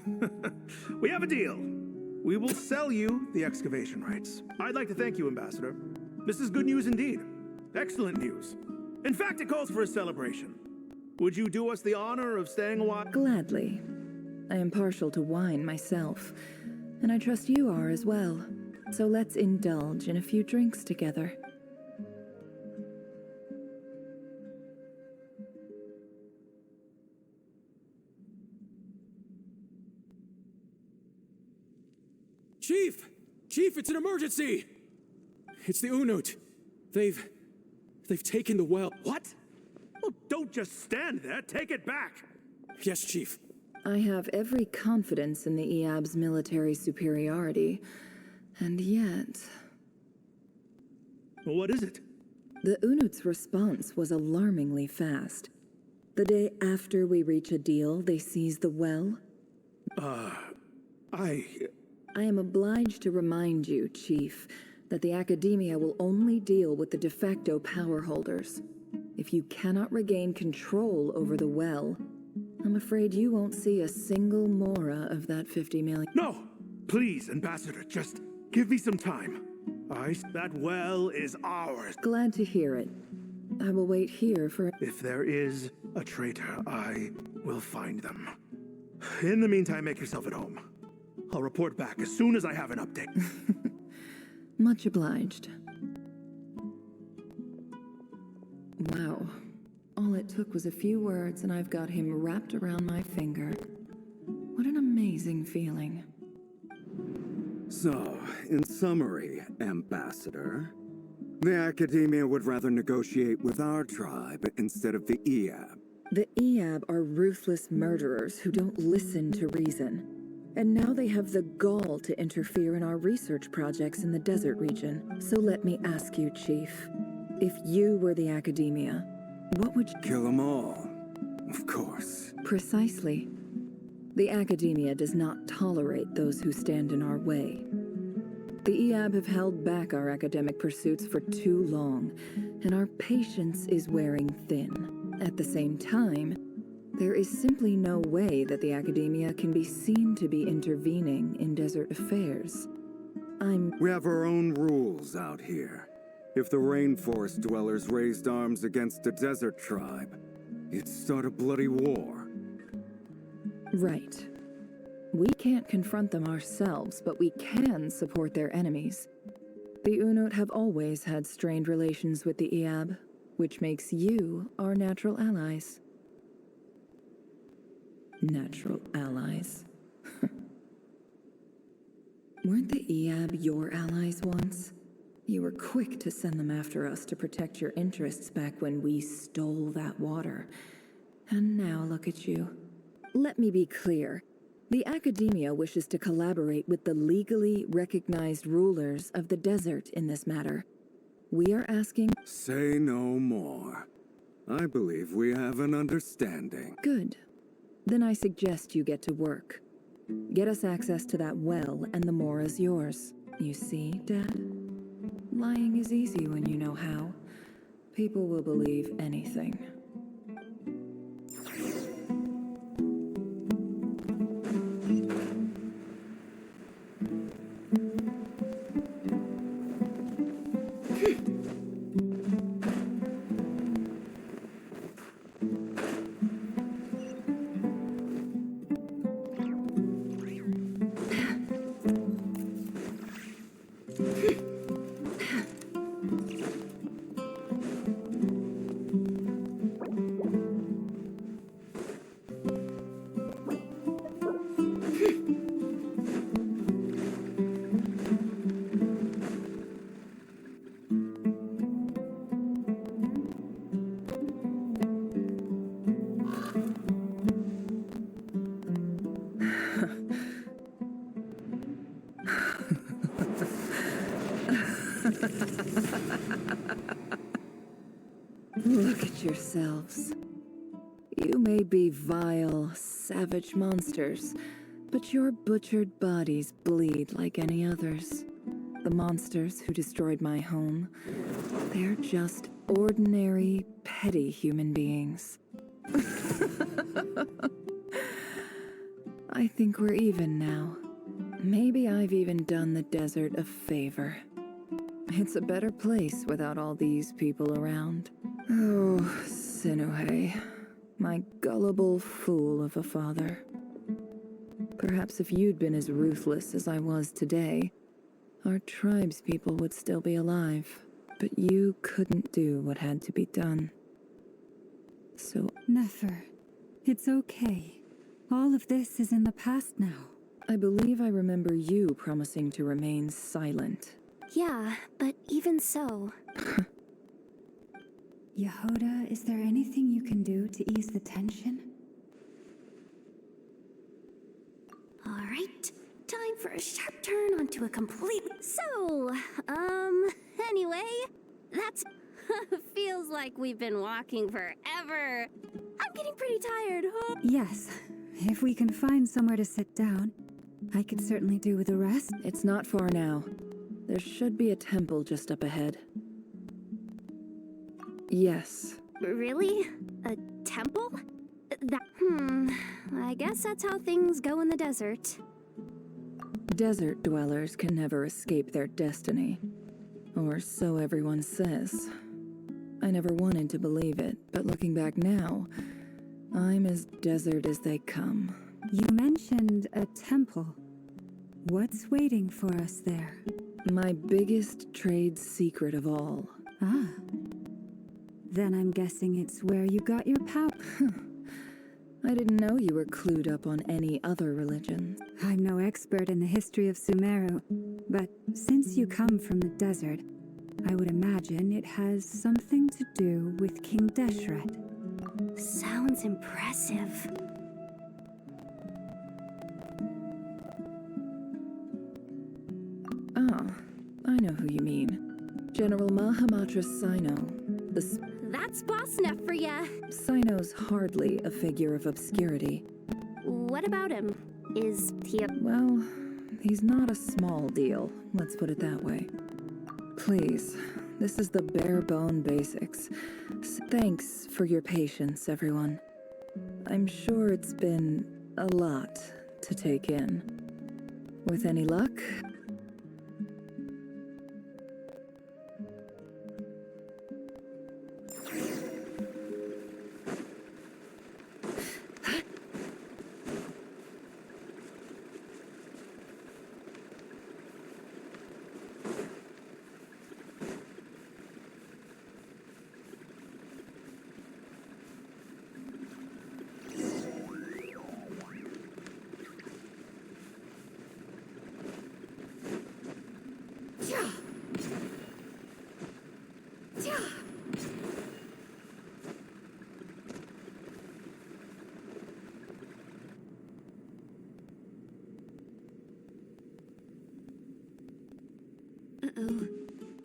we have a deal. We will sell you the excavation rights. I'd like to thank you, Ambassador. This is good news indeed. Excellent news. In fact, it calls for a celebration. Would you do us the honor of staying a while? Gladly. I am partial to wine myself, and I trust you are as well. So let's indulge in a few drinks together. Chief! Chief, it's an emergency! It's the Unut. They've taken the well. What? Well, don't just stand there. Take it back. Yes, Chief. I have every confidence in the Eab's military superiority, and yet... Well, what is it? The Unut's response was alarmingly fast. The day after we reach a deal, they seize the well. I am obliged to remind you, Chief, that the Academia will only deal with the de facto power holders. If you cannot regain control over the well, I'm afraid you won't see a single mora of that 50 million. No! Please, Ambassador, just give me some time. That well is ours. Glad to hear it. I will wait here for... If there is a traitor, I will find them. In the meantime, make yourself at home. I'll report back as soon as I have an update. Much obliged. Wow. All it took was a few words and I've got him wrapped around my finger. What an amazing feeling. So, in summary, Ambassador, the Academia would rather negotiate with our tribe instead of the Eab. The Eab are ruthless murderers who don't listen to reason. And now they have the gall to interfere in our research projects in the desert region. So let me ask you, Chief, if you were the academia, what would you— Kill them all, of course. Precisely. The academia does not tolerate those who stand in our way. The EAB have held back our academic pursuits for too long, and our patience is wearing thin. At the same time, there is simply no way that the academia can be seen to be intervening in desert affairs. We have our own rules out here. If the rainforest dwellers raised arms against a desert tribe, it'd start a bloody war. Right. We can't confront them ourselves, but we can support their enemies. The Unut have always had strained relations with the EAB, which makes you our natural allies. Natural allies. Weren't the EAB your allies once? You were quick to send them after us to protect your interests back when we stole that water. And now look at you. Let me be clear. The academia wishes to collaborate with the legally recognized rulers of the desert in this matter. We are asking— Say no more. I believe we have an understanding. Good. Then I suggest you get to work. Get us access to that well, and the more is yours. You see, Dad? Lying is easy when you know how. People will believe anything. Look at yourselves. You may be vile, savage monsters, but your butchered bodies bleed like any others. The monsters who destroyed my home, they're just ordinary, petty human beings. I think we're even now. Maybe I've even done the desert a favor. It's a better place without all these people around. Oh, Sinuhe, my gullible fool of a father. Perhaps if you'd been as ruthless as I was today, our tribespeople would still be alive. But you couldn't do what had to be done. So— Nefer, it's okay. All of this is in the past now. I believe I remember you promising to remain silent. Yeah, but even so... Yehuda, is there anything you can do to ease the tension? Alright, time for a sharp turn onto a complete... So, anyway, that's... feels like we've been walking forever. I'm getting pretty tired, huh? Yes, if we can find somewhere to sit down, I could certainly do with a rest. It's not far now. There should be a temple just up ahead. Yes. Really? A temple? I guess that's how things go in the desert. Desert dwellers can never escape their destiny. Or so everyone says. I never wanted to believe it, but looking back now, I'm as desert as they come. You mentioned a temple. What's waiting for us there? My biggest trade secret of all. Ah. Then I'm guessing it's where you got your power. I didn't know you were clued up on any other religions. I'm no expert in the history of Sumeru, but since you come from the desert, I would imagine it has something to do with King Deshret. Sounds impressive. General Mahamatra Sino. That's Boss Neff for ya. Sino's hardly a figure of obscurity. What about him? Is he a... Well, he's not a small deal, let's put it that way. Please, this is the bare-bone basics. Thanks for your patience, everyone. I'm sure it's been a lot to take in. With any luck,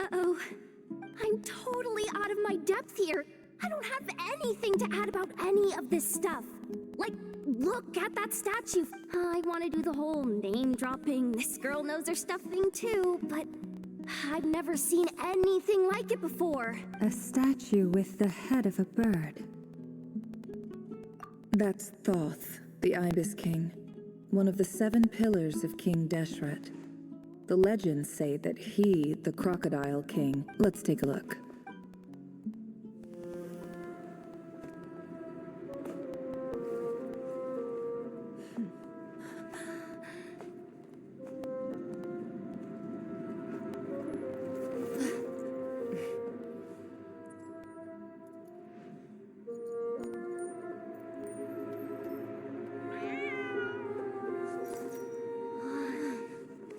Uh-oh. I'm totally out of my depth here. I don't have anything to add about any of this stuff. Like, look at that statue. I want to do the whole name-dropping, this girl knows her stuff thing too, but I've never seen anything like it before. A statue with the head of a bird. that's Thoth, the Ibis King, one of the 7 pillars of King Deshret. The legends say that he, the Crocodile King... Let's take a look.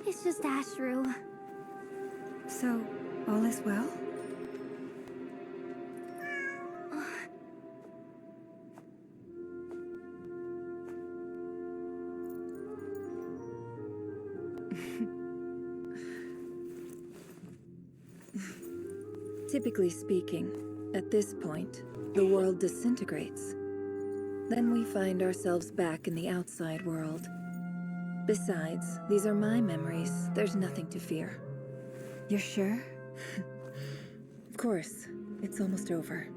It's just Ashru. So, all is well? Typically speaking, at this point, the world disintegrates. Then we find ourselves back in the outside world. Besides, these are my memories. There's nothing to fear. You're sure? Of course. It's almost over.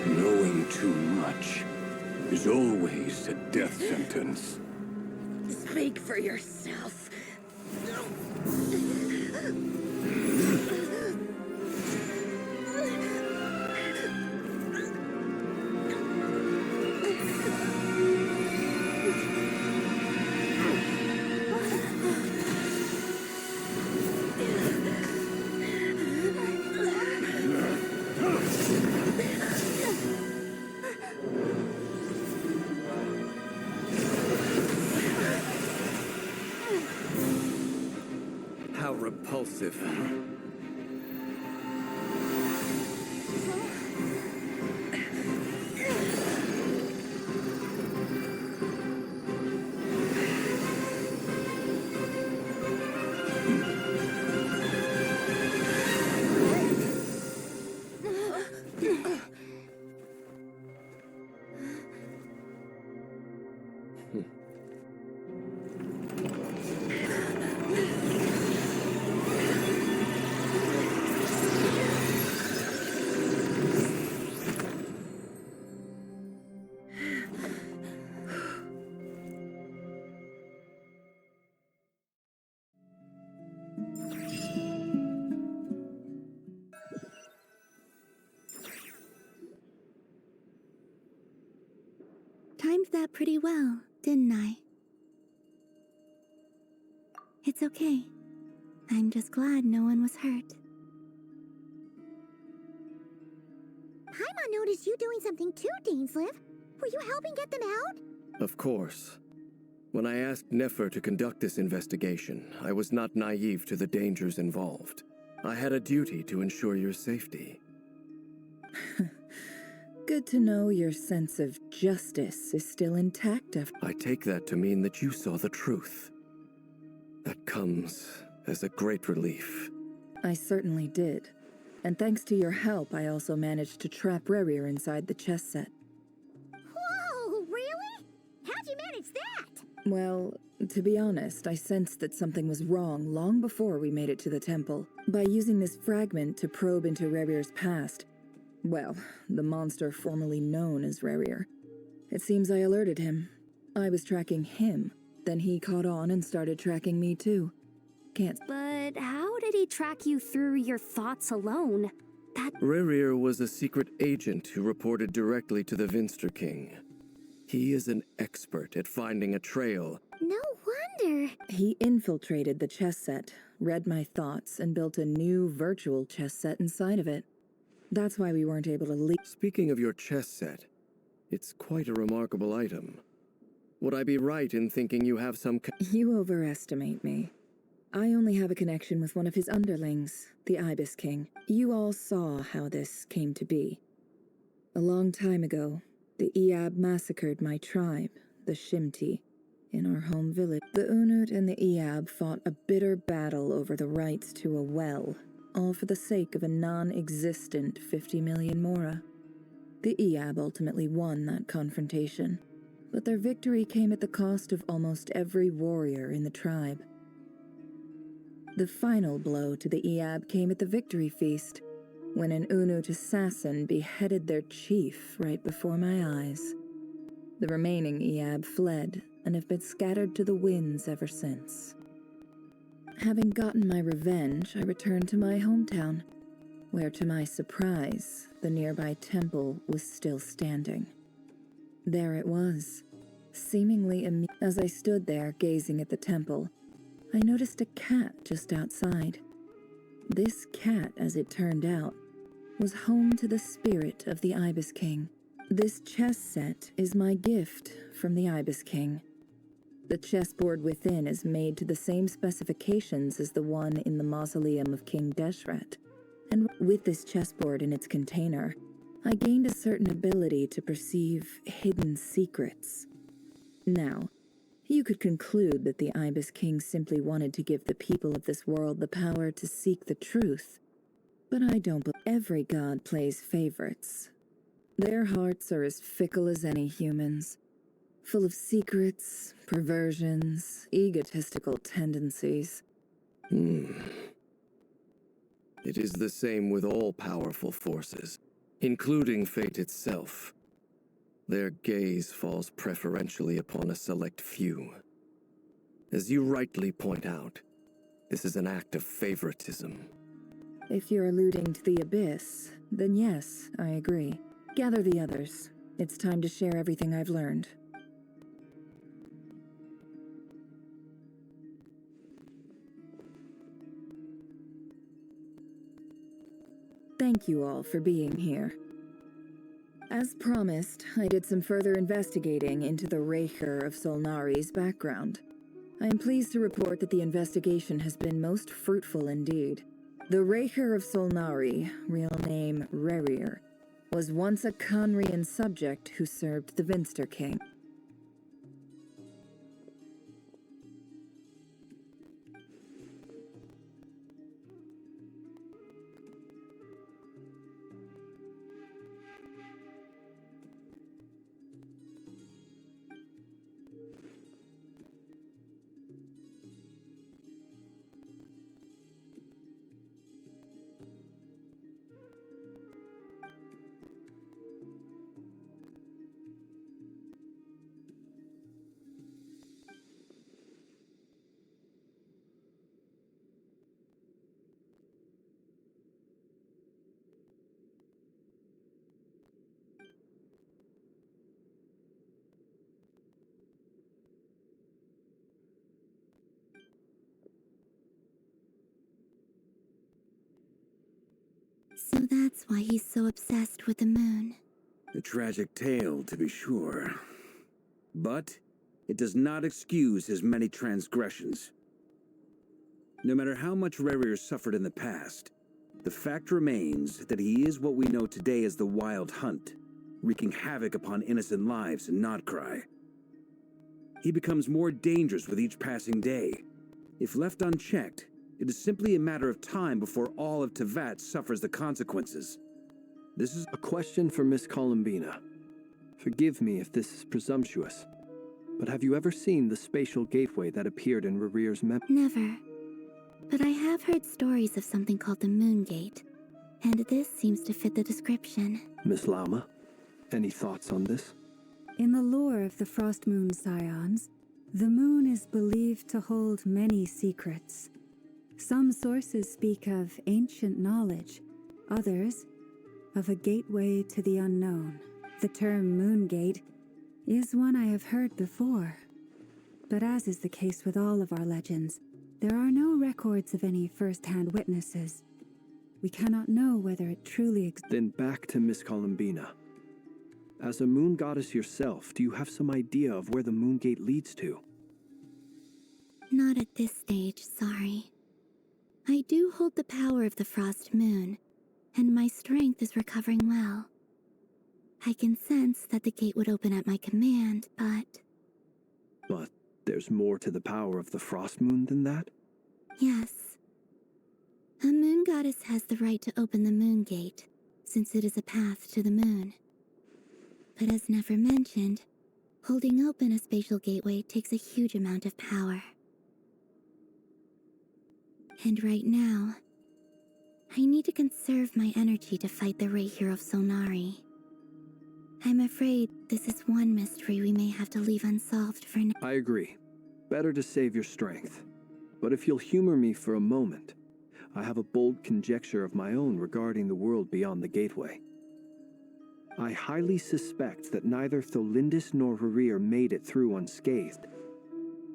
Knowing too much is always a death sentence. Speak for yourself. How repulsive. Timed that pretty well, didn't I? It's okay. I'm just glad no one was hurt. Paimon noticed you doing something too, Dainsleif. Were you helping get them out? Of course. When I asked Nefer to conduct this investigation, I was not naive to the dangers involved. I had a duty to ensure your safety. Good to know your sense of justice is still intact after— I take that to mean that you saw the truth. That comes as a great relief. I certainly did. And thanks to your help, I also managed to trap Rerir inside the chess set. Whoa, really? How'd you manage that? Well, to be honest, I sensed that something was wrong long before we made it to the temple. By using this fragment to probe into Rerir's past, well, the monster formerly known as Rerir, it seems I alerted him. I was tracking him, then he caught on and started tracking me too. But how did he track you through your thoughts alone? Rerir was a secret agent who reported directly to the Vinster King. He is an expert at finding a trail. No wonder. He infiltrated the chess set, read my thoughts, and built a new virtual chess set inside of it. That's why we weren't able to leave. Speaking of your chess set, it's quite a remarkable item. Would I be right in thinking you have some— You overestimate me. I only have a connection with one of his underlings, the Ibis King. You all saw how this came to be. A long time ago, the Eab massacred my tribe, the Shimti, in our home village. The Unut and the Eab fought a bitter battle over the rights to a well, all for the sake of a non-existent 50 million mora. The Eab ultimately won that confrontation, but their victory came at the cost of almost every warrior in the tribe. The final blow to the Eab came at the victory feast, when an Unut assassin beheaded their chief right before my eyes. The remaining Eab fled and have been scattered to the winds ever since. Having gotten my revenge, I returned to my hometown, where to my surprise, the nearby temple was still standing. There it was, seemingly as I stood there gazing at the temple, I noticed a cat just outside. This cat, as it turned out, was home to the spirit of the Ibis King. This chess set is my gift from the Ibis King. The chessboard within is made to the same specifications as the one in the mausoleum of King Deshret, and with this chessboard in its container, I gained a certain ability to perceive hidden secrets. Now, you could conclude that the Ibis King simply wanted to give the people of this world the power to seek the truth. But I don't believe every god plays favorites. Their hearts are as fickle as any humans, full of secrets, perversions, egotistical tendencies. It is the same with all powerful forces, including fate itself. Their gaze falls preferentially upon a select few. As you rightly point out, this is an act of favoritism. If you're alluding to the Abyss, then yes, I agree. Gather the others. It's time to share everything I've learned. Thank you all for being here. As promised, I did some further investigating into the Raker of Solnari's background. I am pleased to report that the investigation has been most fruitful indeed. The Raker of Solnari, real name Rerir, was once a Conrian subject who served the Vinster King. So that's why he's so obsessed with the moon. A tragic tale, to be sure. But it does not excuse his many transgressions. No matter how much Rerir suffered in the past, the fact remains that he is what we know today as the Wild Hunt, wreaking havoc upon innocent lives in Notcry. He becomes more dangerous with each passing day. If left unchecked, it is simply a matter of time before all of Teyvat suffers the consequences. This is a question for Miss Columbina. Forgive me if this is presumptuous, but have you ever seen the spatial gateway that appeared in Rerir's map? Never. But I have heard stories of something called the Moon Gate, and this seems to fit the description. Miss Lama, any thoughts on this? In the lore of the Frost Moon Scions, the moon is believed to hold many secrets. Some sources speak of ancient knowledge, others of a gateway to the unknown. The term Moon Gate is one I have heard before, but as is the case with all of our legends, there are no records of any first-hand witnesses. We cannot know whether it truly exists. Then back to Miss Columbina. As a moon goddess yourself, do you have some idea of where the Moon Gate leads to? Not at this stage, sorry. I do hold the power of the Frost Moon, and my strength is recovering well. I can sense that the gate would open at my command, but... But there's more to the power of the Frost Moon than that? Yes. A moon goddess has the right to open the Moon Gate, since it is a path to the moon. But as Nefer mentioned, holding open a spatial gateway takes a huge amount of power. And right now, I need to conserve my energy to fight the Rahier of Solnari. I'm afraid this is one mystery we may have to leave unsolved for now. I agree. Better to save your strength. But if you'll humor me for a moment, I have a bold conjecture of my own regarding the world beyond the gateway. I highly suspect that neither Tholindis nor Rerir made it through unscathed.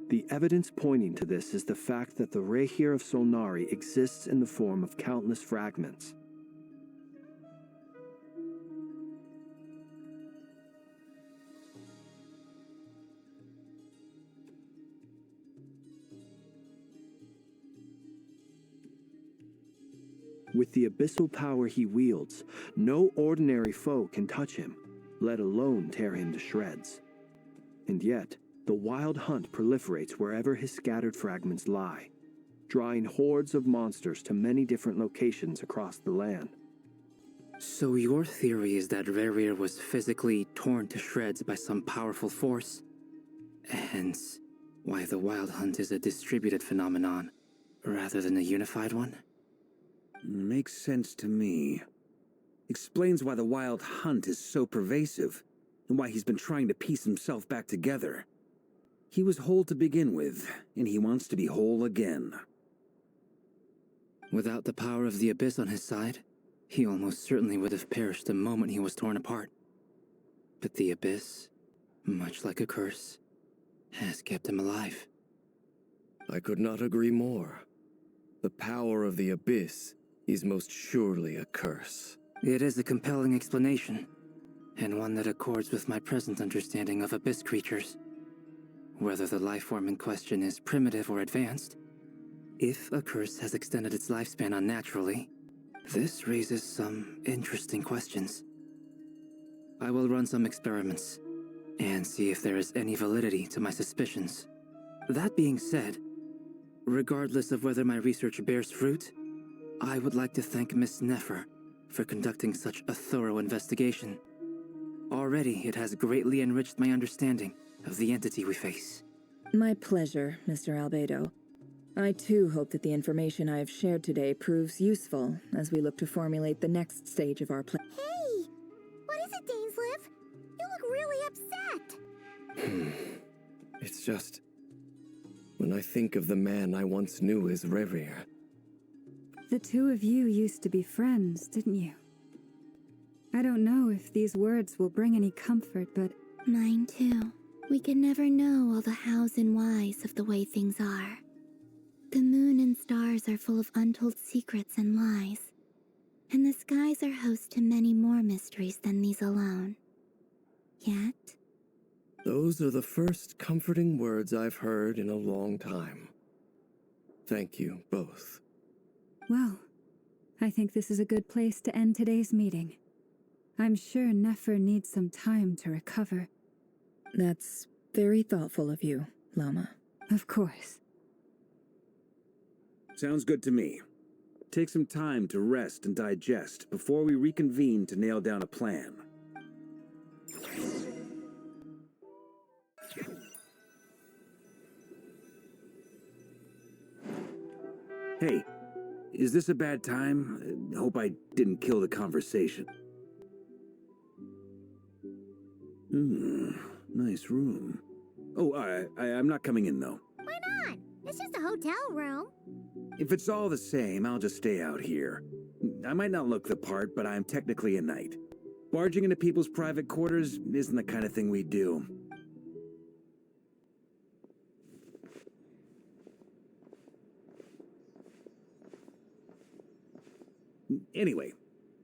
The evidence pointing to this is the fact that the Rahier of Solnari exists in the form of countless fragments. With the abyssal power he wields, no ordinary foe can touch him, let alone tear him to shreds. And yet, the Wild Hunt proliferates wherever his scattered fragments lie, drawing hordes of monsters to many different locations across the land. So your theory is that Rerir was physically torn to shreds by some powerful force? Hence, why the Wild Hunt is a distributed phenomenon, rather than a unified one? Makes sense to me. Explains why the Wild Hunt is so pervasive, and why he's been trying to piece himself back together. He was whole to begin with, and he wants to be whole again. Without the power of the Abyss on his side, he almost certainly would have perished the moment he was torn apart. But the Abyss, much like a curse, has kept him alive. I could not agree more. The power of the Abyss is most surely a curse. It is a compelling explanation, and one that accords with my present understanding of Abyss creatures. Whether the life form in question is primitive or advanced, if a curse has extended its lifespan unnaturally, this raises some interesting questions. I will run some experiments, and see if there is any validity to my suspicions. That being said, regardless of whether my research bears fruit, I would like to thank Miss Nefer for conducting such a thorough investigation. Already, it has greatly enriched my understanding of the entity we face. My pleasure, Mr. Albedo. I too hope that the information I have shared today proves useful as we look to formulate the next stage of our plan. Hey! What is it, Dainsleif? You look really upset! It's just... when I think of the man I once knew as Rerir. The two of you used to be friends, didn't you? I don't know if these words will bring any comfort, but... Mine too. We can never know all the hows and whys of the way things are. The moon and stars are full of untold secrets and lies. And the skies are host to many more mysteries than these alone. Yet, Those are the first comforting words I've heard in a long time. Thank you both. Well, I think this is a good place to end today's meeting. I'm sure Nefer needs some time to recover. That's very thoughtful of you, Lama. Of course. Sounds good to me. Take some time to rest and digest before we reconvene to nail down a plan. Hey, is this a bad time? Hope I didn't kill the conversation. Nice room. Oh, I'm not coming in, though. why not? It's just a hotel room. If it's all the same, I'll just stay out here. I might not look the part, but I'm technically a knight. Barging into people's private quarters isn't the kind of thing we do. Anyway,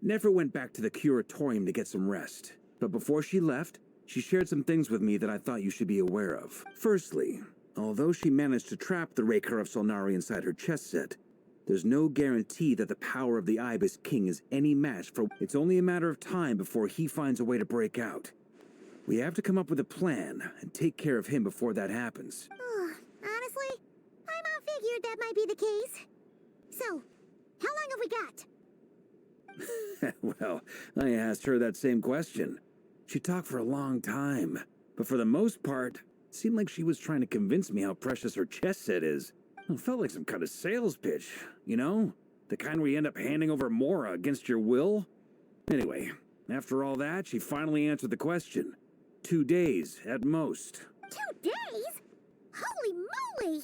Nefer went back to the curatorium to get some rest. But before she left, she shared some things with me that I thought you should be aware of. Firstly, although she managed to trap the Raker of Solnari inside her chess set, there's no guarantee that the power of the Ibis King is any match for... It's only a matter of time before he finds a way to break out. We have to come up with a plan and take care of him before that happens. Honestly, I not figured that might be the case. So, how long have we got? Well, I asked her that same question. She talked for a long time, but for the most part, it seemed like she was trying to convince me how precious her chess set is. It felt like some kind of sales pitch, you know? The kind where you end up handing over Mora against your will? Anyway, after all that, she finally answered the question. 2 days, at most. 2 days? Holy moly!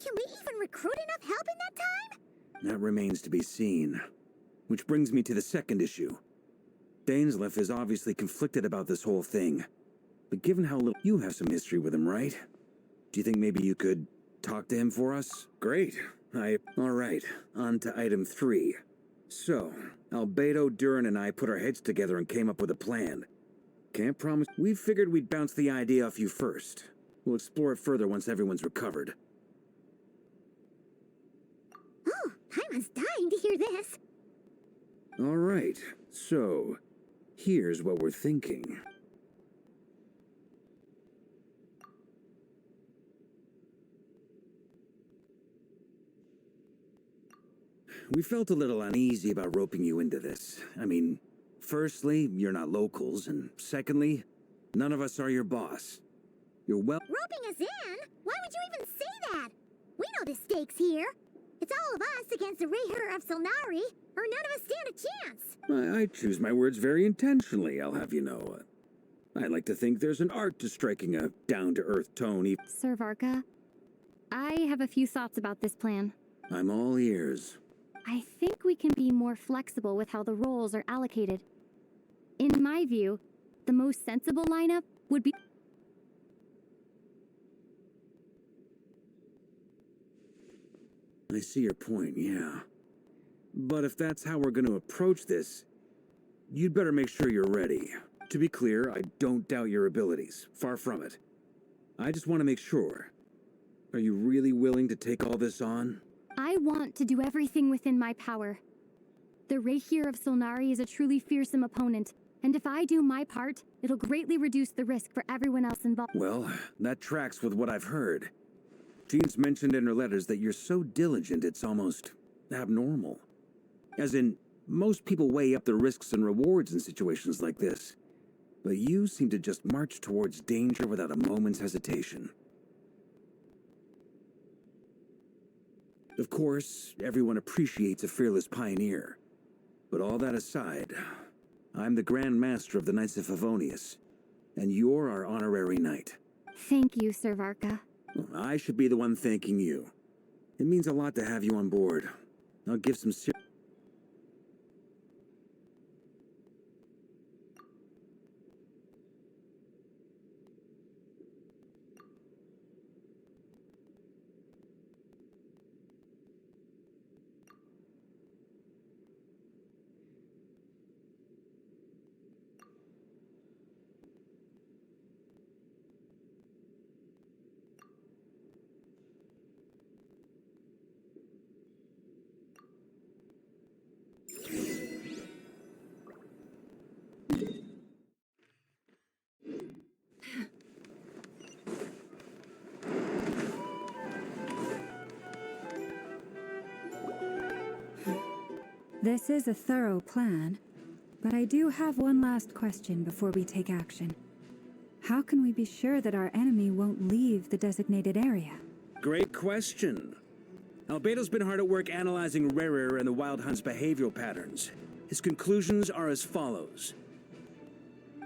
Can we even recruit enough help in that time? That remains to be seen. Which brings me to the second issue. Dainsleif is obviously conflicted about this whole thing. But given how little... You have some history with him, right? Do you think maybe you could talk to him for us? Great. Alright, on to item 3. So, Albedo, Durin, and I put our heads together and came up with a plan. Can't promise... We figured we'd bounce the idea off you first. We'll explore it further once everyone's recovered. Oh, Paimon's dying to hear this. Alright, so... Here's what we're thinking. We felt a little uneasy about roping you into this. I mean, firstly, you're not locals, and secondly, none of us are your boss. You're Roping us in? Why would you even say that? We know the stakes here. It's all of us against the Raher of Solnari, or none of us stand a chance. I choose my words very intentionally, I'll have you know. I like to think there's an art to striking a down-to-earth tone. Sir Varka, I have a few thoughts about this plan. I'm all ears. I think we can be more flexible with how the roles are allocated. In my view, the most sensible lineup would be... I see your point, yeah. But if that's how we're going to approach this, you'd better make sure you're ready. To be clear, I don't doubt your abilities. Far from it. I just want to make sure. Are you really willing to take all this on? I want to do everything within my power. The Raher of Solnari is a truly fearsome opponent, and if I do my part, it'll greatly reduce the risk for everyone else involved. Well, that tracks with what I've heard. Jean's mentioned in her letters that you're so diligent it's almost abnormal. As in, most people weigh up the risks and rewards in situations like this. But you seem to just march towards danger without a moment's hesitation. Of course, everyone appreciates a fearless pioneer. But all that aside, I'm the Grand Master of the Knights of Favonius, and you're our honorary knight. Thank you, Sir Varka. I should be the one thanking you. It means a lot to have you on board. I'll give some This is a thorough plan, but I do have one last question before we take action. How can we be sure that our enemy won't leave the designated area? Great question. Albedo's been hard at work analyzing Rarer and the Wild Hunt's behavioral patterns. His conclusions are as follows.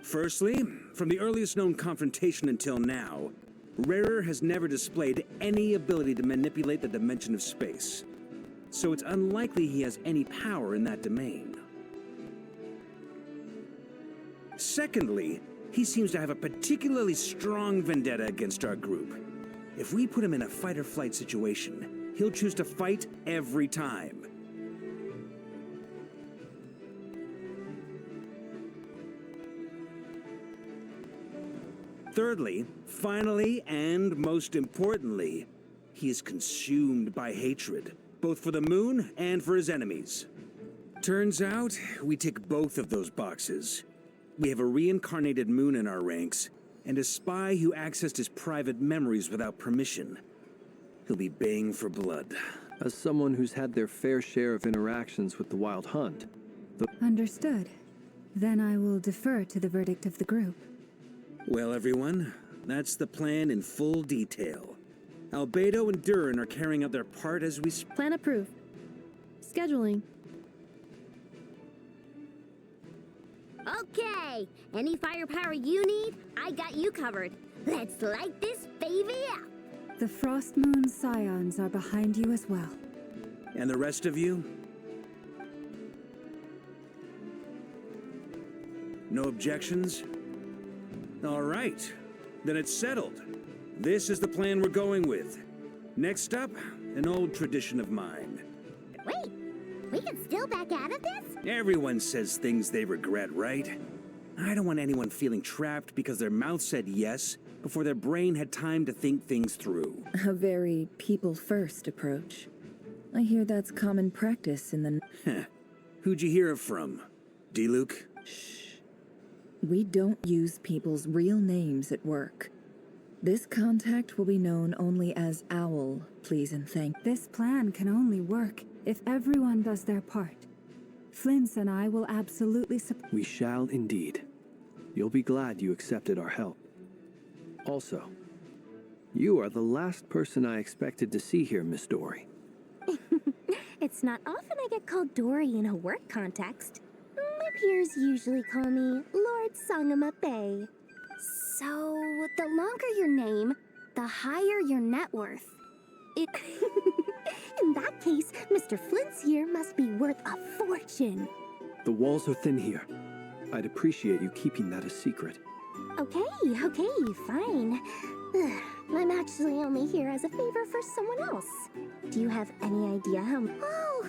Firstly, from the earliest known confrontation until now, Rarer has never displayed any ability to manipulate the dimension of space. So it's unlikely he has any power in that domain. Secondly, he seems to have a particularly strong vendetta against our group. If we put him in a fight-or-flight situation, he'll choose to fight every time. Thirdly, finally, and most importantly, he is consumed by hatred, both for the moon and for his enemies. Turns out, we tick both of those boxes. We have a reincarnated moon in our ranks, and a spy who accessed his private memories without permission. He'll be baying for blood. As someone who's had their fair share of interactions with the Wild Hunt, Understood. Then I will defer to the verdict of the group. Well, everyone, that's the plan in full detail. Albedo and Durin are carrying out their part as we Plan approved. Scheduling. Okay, any firepower you need, I got you covered. Let's light this baby up. The Frost Moon Scions are behind you as well. And the rest of you? No objections? All right, then it's settled. This is the plan we're going with. Next up, an old tradition of mine. Wait, we can still back out of this? Everyone says things they regret, right? I don't want anyone feeling trapped because their mouth said yes before their brain had time to think things through. A very people-first approach. I hear that's common practice in the... Who'd you hear it from? D-Luke? Shh. We don't use people's real names at work. This contact will be known only as Owl, please and thank. This plan can only work if everyone does their part. Flint's and I will absolutely support. we shall indeed. You'll be glad you accepted our help. Also, you are the last person I expected to see here, Miss Dory. It's not often I get called Dory in a work context. My peers usually call me Lord Songamabe. So, the longer your name, the higher your net worth. In that case, Mr. Flint's here must be worth a fortune. The walls are thin here. I'd appreciate you keeping that a secret. Okay, fine. I'm actually only here as a favor for someone else. Do you have any idea how... Oh,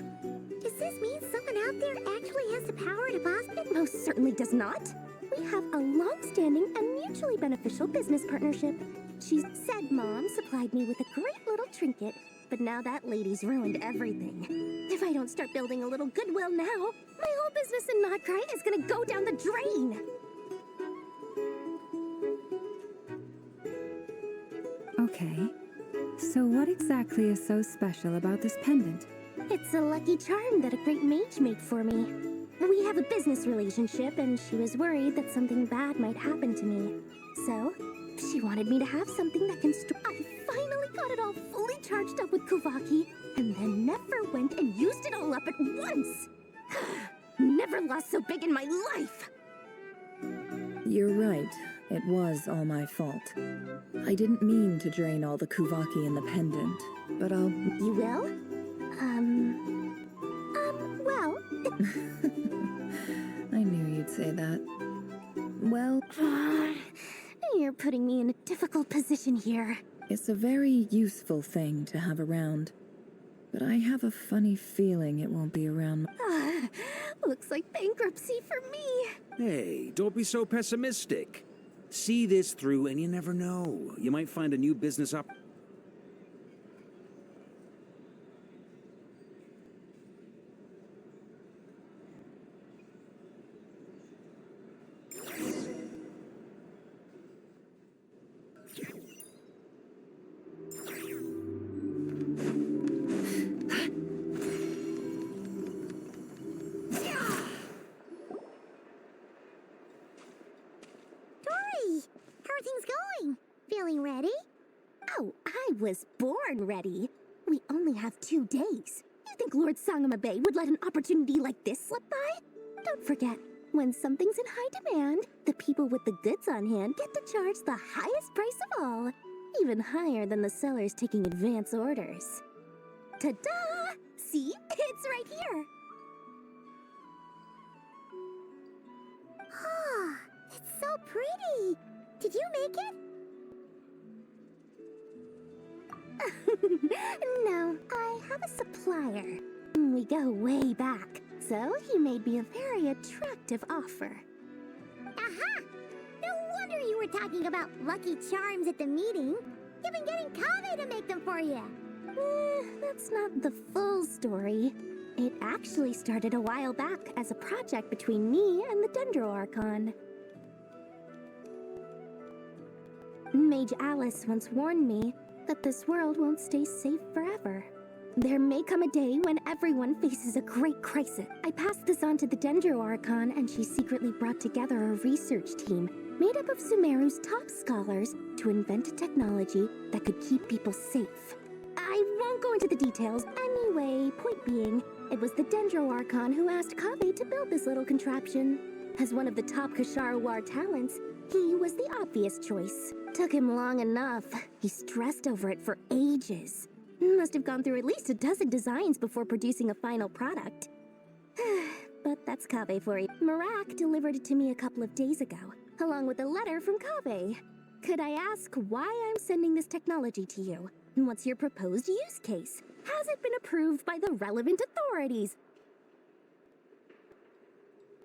does this mean someone out there actually has the power to boss? It most certainly does not. We have a long-standing and mutually beneficial business partnership. She said Mom supplied me with a great little trinket, but now that lady's ruined everything. If I don't start building a little goodwill now, my whole business in Notcry is gonna go down the drain. Okay. So what exactly is so special about this pendant? It's a lucky charm that a great mage made for me. We have a business relationship, and she was worried that something bad might happen to me. So, she wanted me to have something that can I finally got it all fully charged up with Kuvaki, and then never went and used it all up at once! Never lost so big in my life! You're right. It was all my fault. I didn't mean to drain all the Kuvaki in the pendant, but I'll... You will? Well... I knew you'd say that. Well... You're putting me in a difficult position here. It's a very useful thing to have around. But I have a funny feeling it won't be around. Looks like bankruptcy for me. Hey, don't be so pessimistic. See this through and you never know. You might find a new business up. Hey! How are things going? Feeling ready? Oh, I was born ready. We only have 2 days. You think Lord Sangamabe would let an opportunity like this slip by? Don't forget, when something's in high demand, the people with the goods on hand get to charge the highest price of all. Even higher than the sellers taking advance orders. Ta-da! See? It's right here! Ah, it's so pretty! Did you make it? No, I have a supplier. We go way back, so he made me a very attractive offer. Aha! No wonder you were talking about Lucky Charms at the meeting. You've been getting Kave to make them for you. That's not the full story. It actually started a while back as a project between me and the Dendro Archon. Mage Alice once warned me that this world won't stay safe forever. There may come a day when everyone faces a great crisis. I passed this on to the Dendro Archon, and she secretly brought together a research team made up of Sumeru's top scholars to invent a technology that could keep people safe. I won't go into the details. Anyway, point being, it was the Dendro Archon who asked Kave to build this little contraption. As one of the top Kasharawar talents, he was the obvious choice. Took him long enough. He stressed over it for ages. Must have gone through at least a dozen designs before producing a final product. But that's Kave for you. Marak delivered it to me a couple of days ago, along with a letter from Kave. Could I ask why I'm sending this technology to you? What's your proposed use case? Has it been approved by the relevant authorities?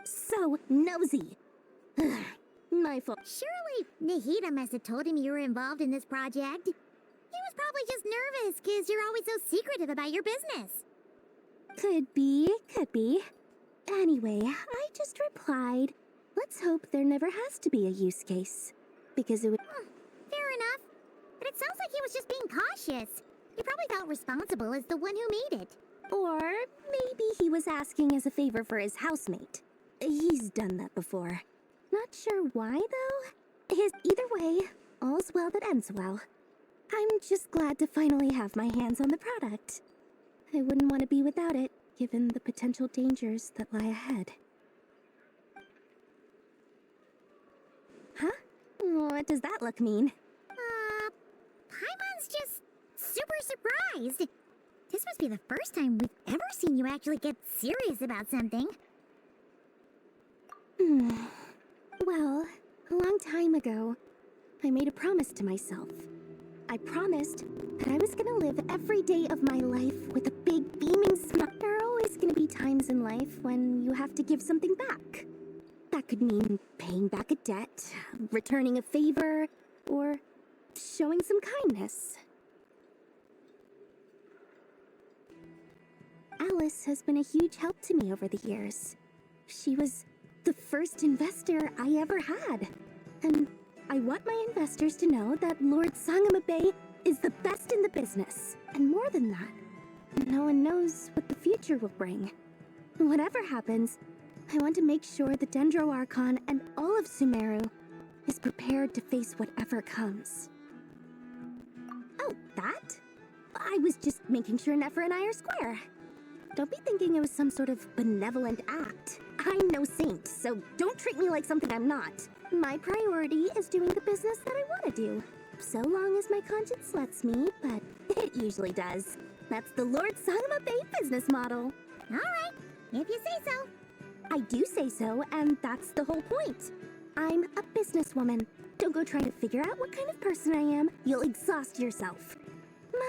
So nosy. My fault. Surely Nahida must have told him you were involved in this project. He was probably just nervous because you're always so secretive about your business. Could be. Anyway, I just replied, let's hope there never has to be a use case. Because it would... Fair enough. But it sounds like he was just being cautious. He probably felt responsible as the one who made it. Or maybe he was asking as a favor for his housemate. He's done that before. Not sure why, though. Either way, all's well that ends well. I'm just glad to finally have my hands on the product. I wouldn't want to be without it, given the potential dangers that lie ahead. Huh? What does that look mean? Paimon's just super surprised. This must be the first time we've ever seen you actually get serious about something. Well, a long time ago, I made a promise to myself. I promised that I was gonna live every day of my life with a big beaming smile. There are always gonna be times in life when you have to give something back. That could mean paying back a debt, returning a favor, or showing some kindness. Alice has been a huge help to me over the years. She was the first investor I ever had. And I want my investors to know that Lord Sangamabe is the best in the business. And more than that, no one knows what the future will bring. Whatever happens, I want to make sure the Dendro Archon and all of Sumeru is prepared to face whatever comes. Oh, that? I was just making sure Nefer and I are square. Don't be thinking it was some sort of benevolent act. I'm no saint, so don't treat me like something I'm not. My priority is doing the business that I want to do. So long as my conscience lets me, but it usually does. That's the Lord Sangamabe business model. Alright, if you say so. I do say so, and that's the whole point. I'm a businesswoman. Don't go trying to figure out what kind of person I am. You'll exhaust yourself.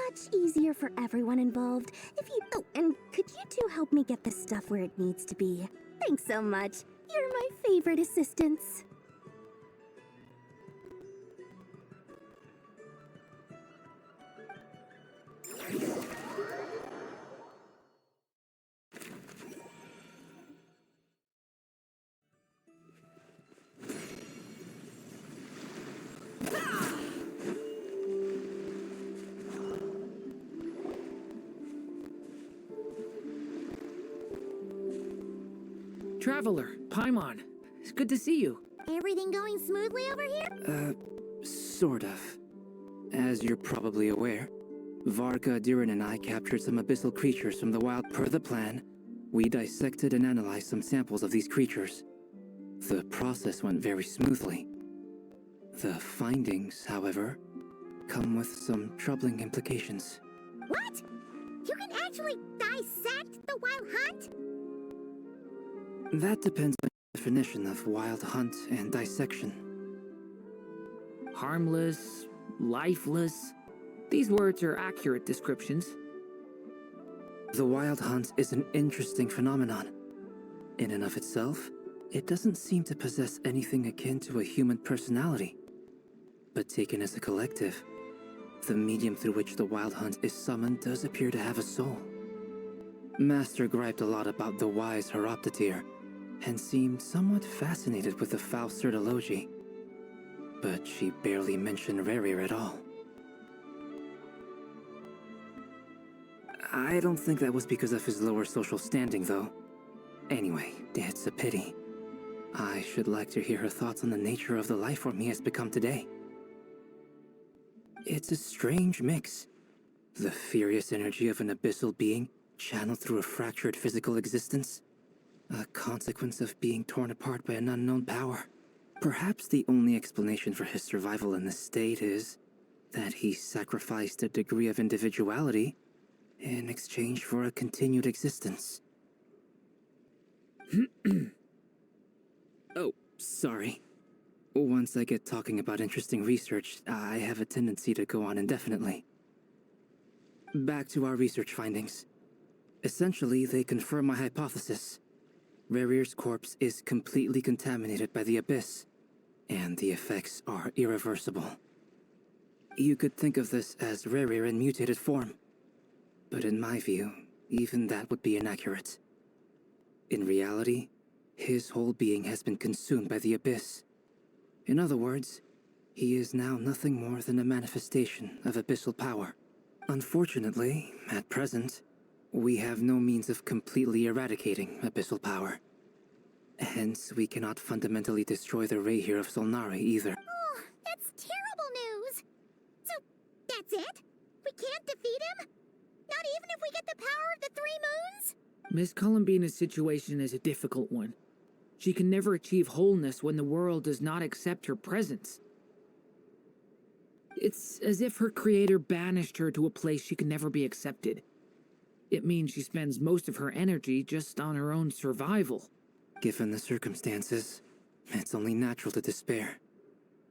Much easier for everyone involved if you... Oh, and could you two help me get this stuff where it needs to be? Thanks so much. You're my favorite assistants. Traveler, Paimon, it's good to see you. Everything going smoothly over here? Sort of. As you're probably aware, Varka, Durin, and I captured some abyssal creatures from the wild. Per the plan, we dissected and analyzed some samples of these creatures. The process went very smoothly. The findings, however, come with some troubling implications. What? You can actually dissect the wild hunt? That depends on the definition of wild hunt and dissection. Harmless, lifeless. These words are accurate descriptions. The wild hunt is an interesting phenomenon. In and of itself, it doesn't seem to possess anything akin to a human personality. But taken as a collective, the medium through which the wild hunt is summoned does appear to have a soul. Master griped a lot about the wise Horoptetyr, and seemed somewhat fascinated with the foul Certology. But she barely mentioned Rerir at all. I don't think that was because of his lower social standing, though. Anyway, it's a pity. I should like to hear her thoughts on the nature of the lifeform he has become today. It's a strange mix. The furious energy of an abyssal being channeled through a fractured physical existence. A consequence of being torn apart by an unknown power. Perhaps the only explanation for his survival in this state is that he sacrificed a degree of individuality in exchange for a continued existence. Oh, sorry. Once I get talking about interesting research, I have a tendency to go on indefinitely. Back to our research findings. Essentially, they confirm my hypothesis. Rerir's corpse is completely contaminated by the Abyss, and the effects are irreversible. You could think of this as Rerir in mutated form, but in my view, even that would be inaccurate. In reality, his whole being has been consumed by the Abyss. In other words, he is now nothing more than a manifestation of abyssal power. Unfortunately, at present, we have no means of completely eradicating abyssal power. Hence, we cannot fundamentally destroy the Reihir of Solnari either. Oh, that's terrible news! So, that's it? We can't defeat him? Not even if we get the power of the Three Moons? Miss Columbina's situation is a difficult one. She can never achieve wholeness when the world does not accept her presence. It's as if her creator banished her to a place she can never be accepted. It means she spends most of her energy just on her own survival. Given the circumstances, it's only natural to despair.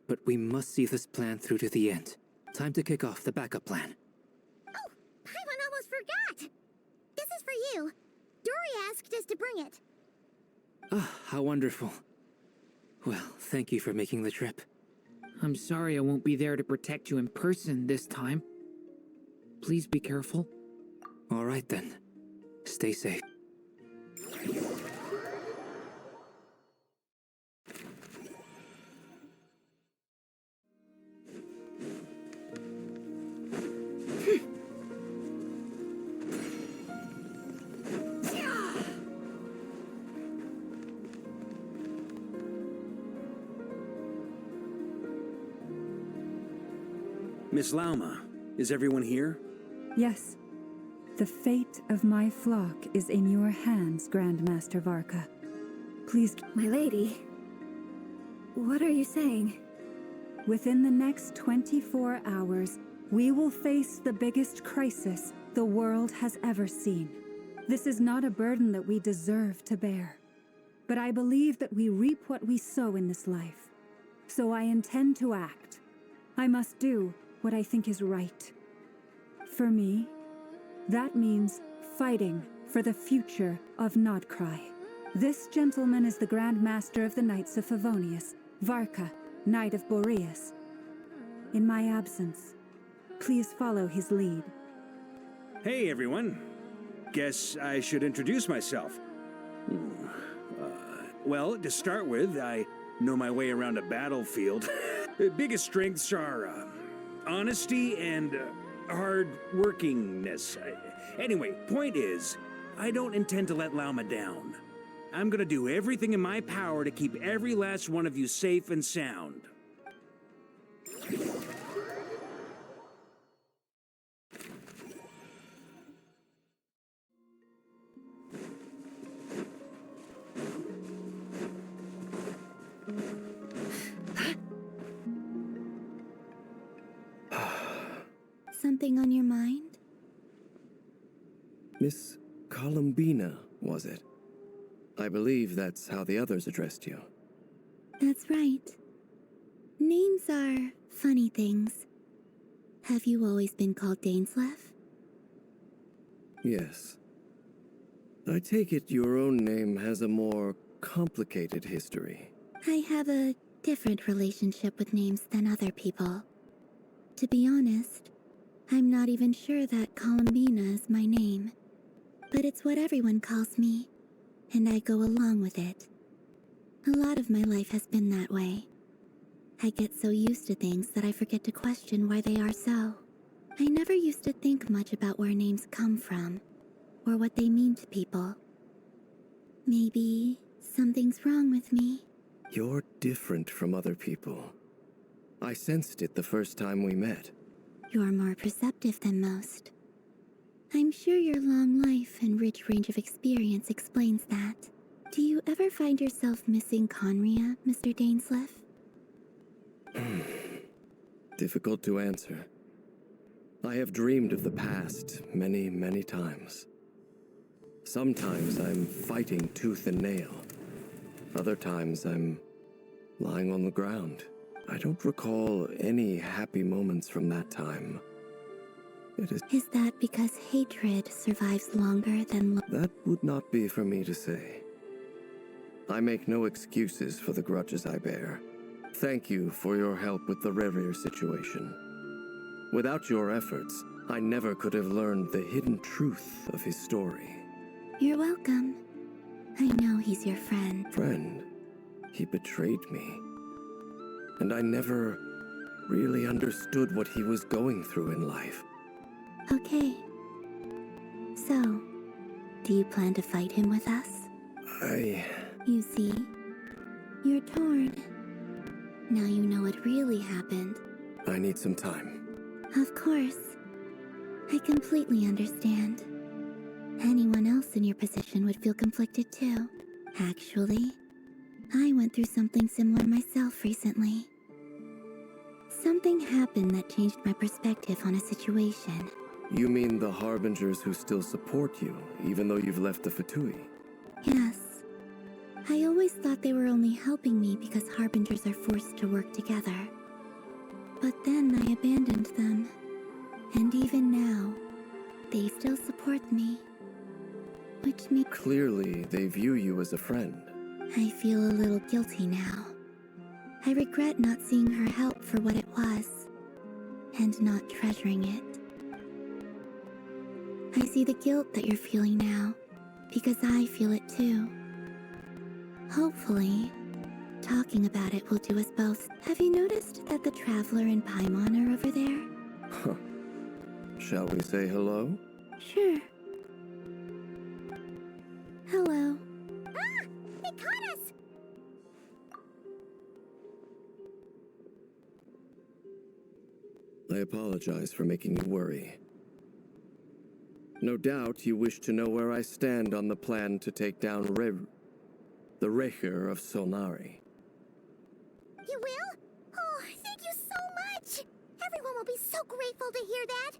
But we must see this plan through to the end. Time to kick off the backup plan. Oh, Paimon almost forgot! This is for you. Dory asked us to bring it. Ah, how wonderful. Well, thank you for making the trip. I'm sorry I won't be there to protect you in person this time. Please be careful. All right then. Stay safe. Miss Lauma, is everyone here? Yes. The fate of my flock is in your hands, Grandmaster Varka. Please... My lady, what are you saying? Within the next 24 hours, we will face the biggest crisis the world has ever seen. This is not a burden that we deserve to bear. But I believe that we reap what we sow in this life. So I intend to act. I must do what I think is right. For me, that means fighting for the future of Nodcry. This gentleman is the Grand Master of the Knights of Favonius, Varka, Knight of Boreas. In my absence, please follow his lead. Hey, everyone. Guess I should introduce myself. Well, to start with, I know my way around a battlefield. The biggest strengths are honesty and hard-workingness. Anyway, point is, I don't intend to let Lauma down. I'm gonna do everything in my power to keep every last one of you safe and sound. Something on your mind? Miss Columbina, was it? I believe that's how the others addressed you. That's right. Names are funny things. Have you always been called Dainsleif? Yes. I take it your own name has a more complicated history. I have a different relationship with names than other people. To be honest, I'm not even sure that Columbina is my name. But it's what everyone calls me, and I go along with it. A lot of my life has been that way. I get so used to things that I forget to question why they are so. I never used to think much about where names come from, or what they mean to people. Maybe something's wrong with me. You're different from other people. I sensed it the first time we met. You're more perceptive than most. I'm sure your long life and rich range of experience explains that. Do you ever find yourself missing Conria, Mr. Dainsleif? Difficult to answer. I have dreamed of the past many, many times. Sometimes I'm fighting tooth and nail. Other times I'm lying on the ground. I don't recall any happy moments from that time. Is that because hatred survives longer than That would not be for me to say. I make no excuses for the grudges I bear. Thank you for your help with the Rerir situation. Without your efforts, I never could have learned the hidden truth of his story. You're welcome. I know he's your friend. Friend? He betrayed me. And I never really understood what he was going through in life. Okay. So, do you plan to fight him with us? You see, you're torn. Now you know what really happened. I need some time. Of course. I completely understand. Anyone else in your position would feel conflicted too. Actually, I went through something similar myself recently. Something happened that changed my perspective on a situation. You mean the Harbingers who still support you, even though you've left the Fatui? Yes. I always thought they were only helping me because Harbingers are forced to work together. But then I abandoned them. And even now, they still support me. Which means... Clearly, they view you as a friend. I feel a little guilty now. I regret not seeing her help for what it was, and not treasuring it. I see the guilt that you're feeling now, because I feel it too. Hopefully, talking about it will do us both. Have you noticed that the Traveler and Paimon are over there? Huh. Shall we say hello? Sure. Hello. Ah! They caught us! I apologize for making you worry. No doubt you wish to know where I stand on the plan to take down the Recher of Solnari. You will? Oh, thank you so much! Everyone will be so grateful to hear that!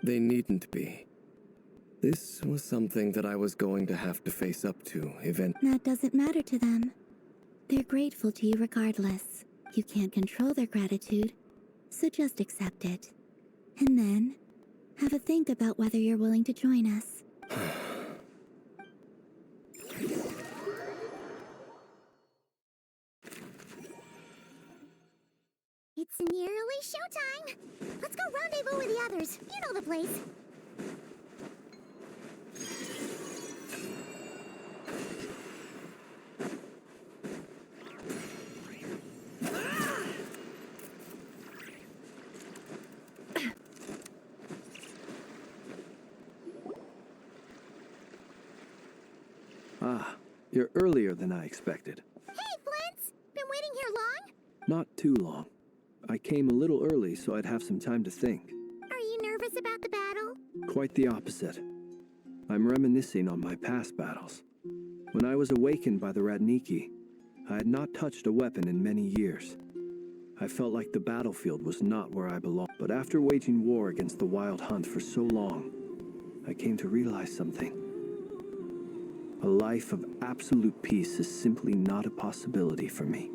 They needn't be. This was something that I was going to have to face up to eventually. That doesn't matter to them. They're grateful to you regardless. You can't control their gratitude, so just accept it. And then, have a think about whether you're willing to join us. It's nearly showtime! Let's go rendezvous with the others. You know the place. Ah, You're earlier than I expected. Hey, Flint's! Been waiting here long? Not too long. I came a little early so I'd have some time to think. Are you nervous about the battle? Quite the opposite. I'm reminiscing on my past battles. When I was awakened by the Radniki, I had not touched a weapon in many years. I felt like the battlefield was not where I belonged. But after waging war against the Wild Hunt for so long, I came to realize something. A life of absolute peace is simply not a possibility for me.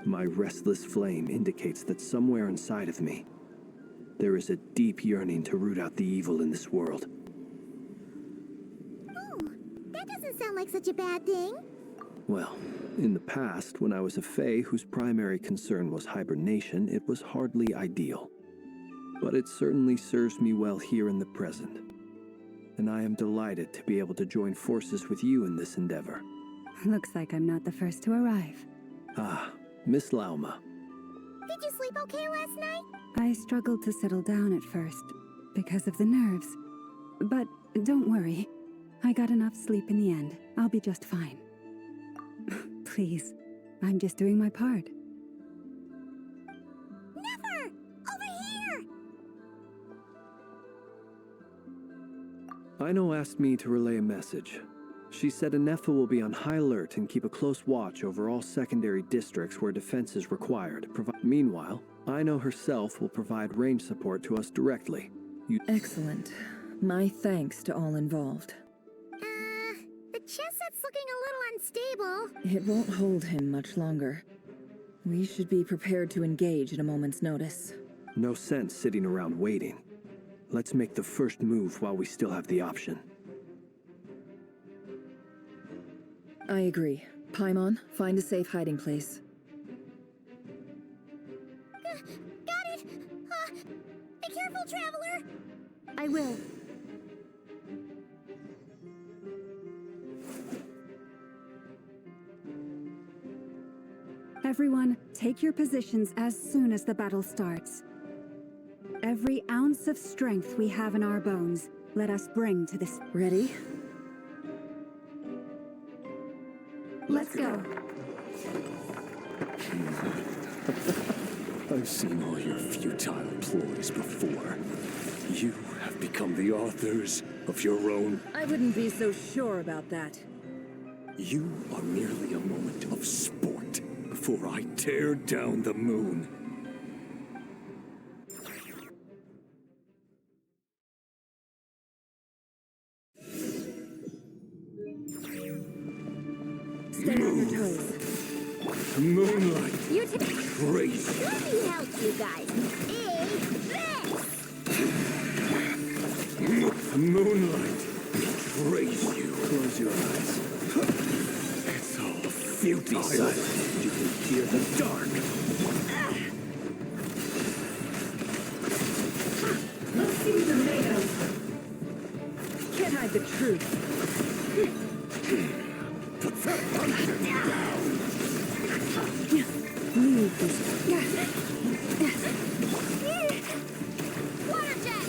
My restless flame indicates that somewhere inside of me, there is a deep yearning to root out the evil in this world. Oh, that doesn't sound like such a bad thing. Well, in the past, when I was a Fae whose primary concern was hibernation, it was hardly ideal. But it certainly serves me well here in the present. And I am delighted to be able to join forces with you in this endeavor. Looks like I'm not the first to arrive. Ah, Miss Lauma. Did you sleep okay last night? I struggled to settle down at first, because of the nerves. But don't worry. I got enough sleep in the end. I'll be just fine. Please, I'm just doing my part. Never! Over here! Aino asked me to relay a message. She said Anefa will be on high alert and keep a close watch over all secondary districts where defense is required. Meanwhile, Aino herself will provide range support to us directly. Excellent. My thanks to all involved. The chest set's looking a little unstable. It won't hold him much longer. We should be prepared to engage at a moment's notice. No sense sitting around waiting. Let's make the first move while we still have the option. I agree. Paimon, find a safe hiding place. Got it! Be careful, traveler! I will. Everyone, take your positions as soon as the battle starts. Every ounce of strength we have in our bones, let us bring to this. Ready? Let's go. I've seen all your futile ploys before. You have become the authors of your own. I wouldn't be so sure about that. You are merely a moment of sport before I tear down the moon. Stay on your toes. Moonlight. You Crazy. Let me help you guys. Moonlight. Betrays you. Close your eyes. It's all futile. Be silent. You can hear the dark. Let's see what you're made of. Can't hide the truth. Put that pumpkin down. Leave this. Water jet!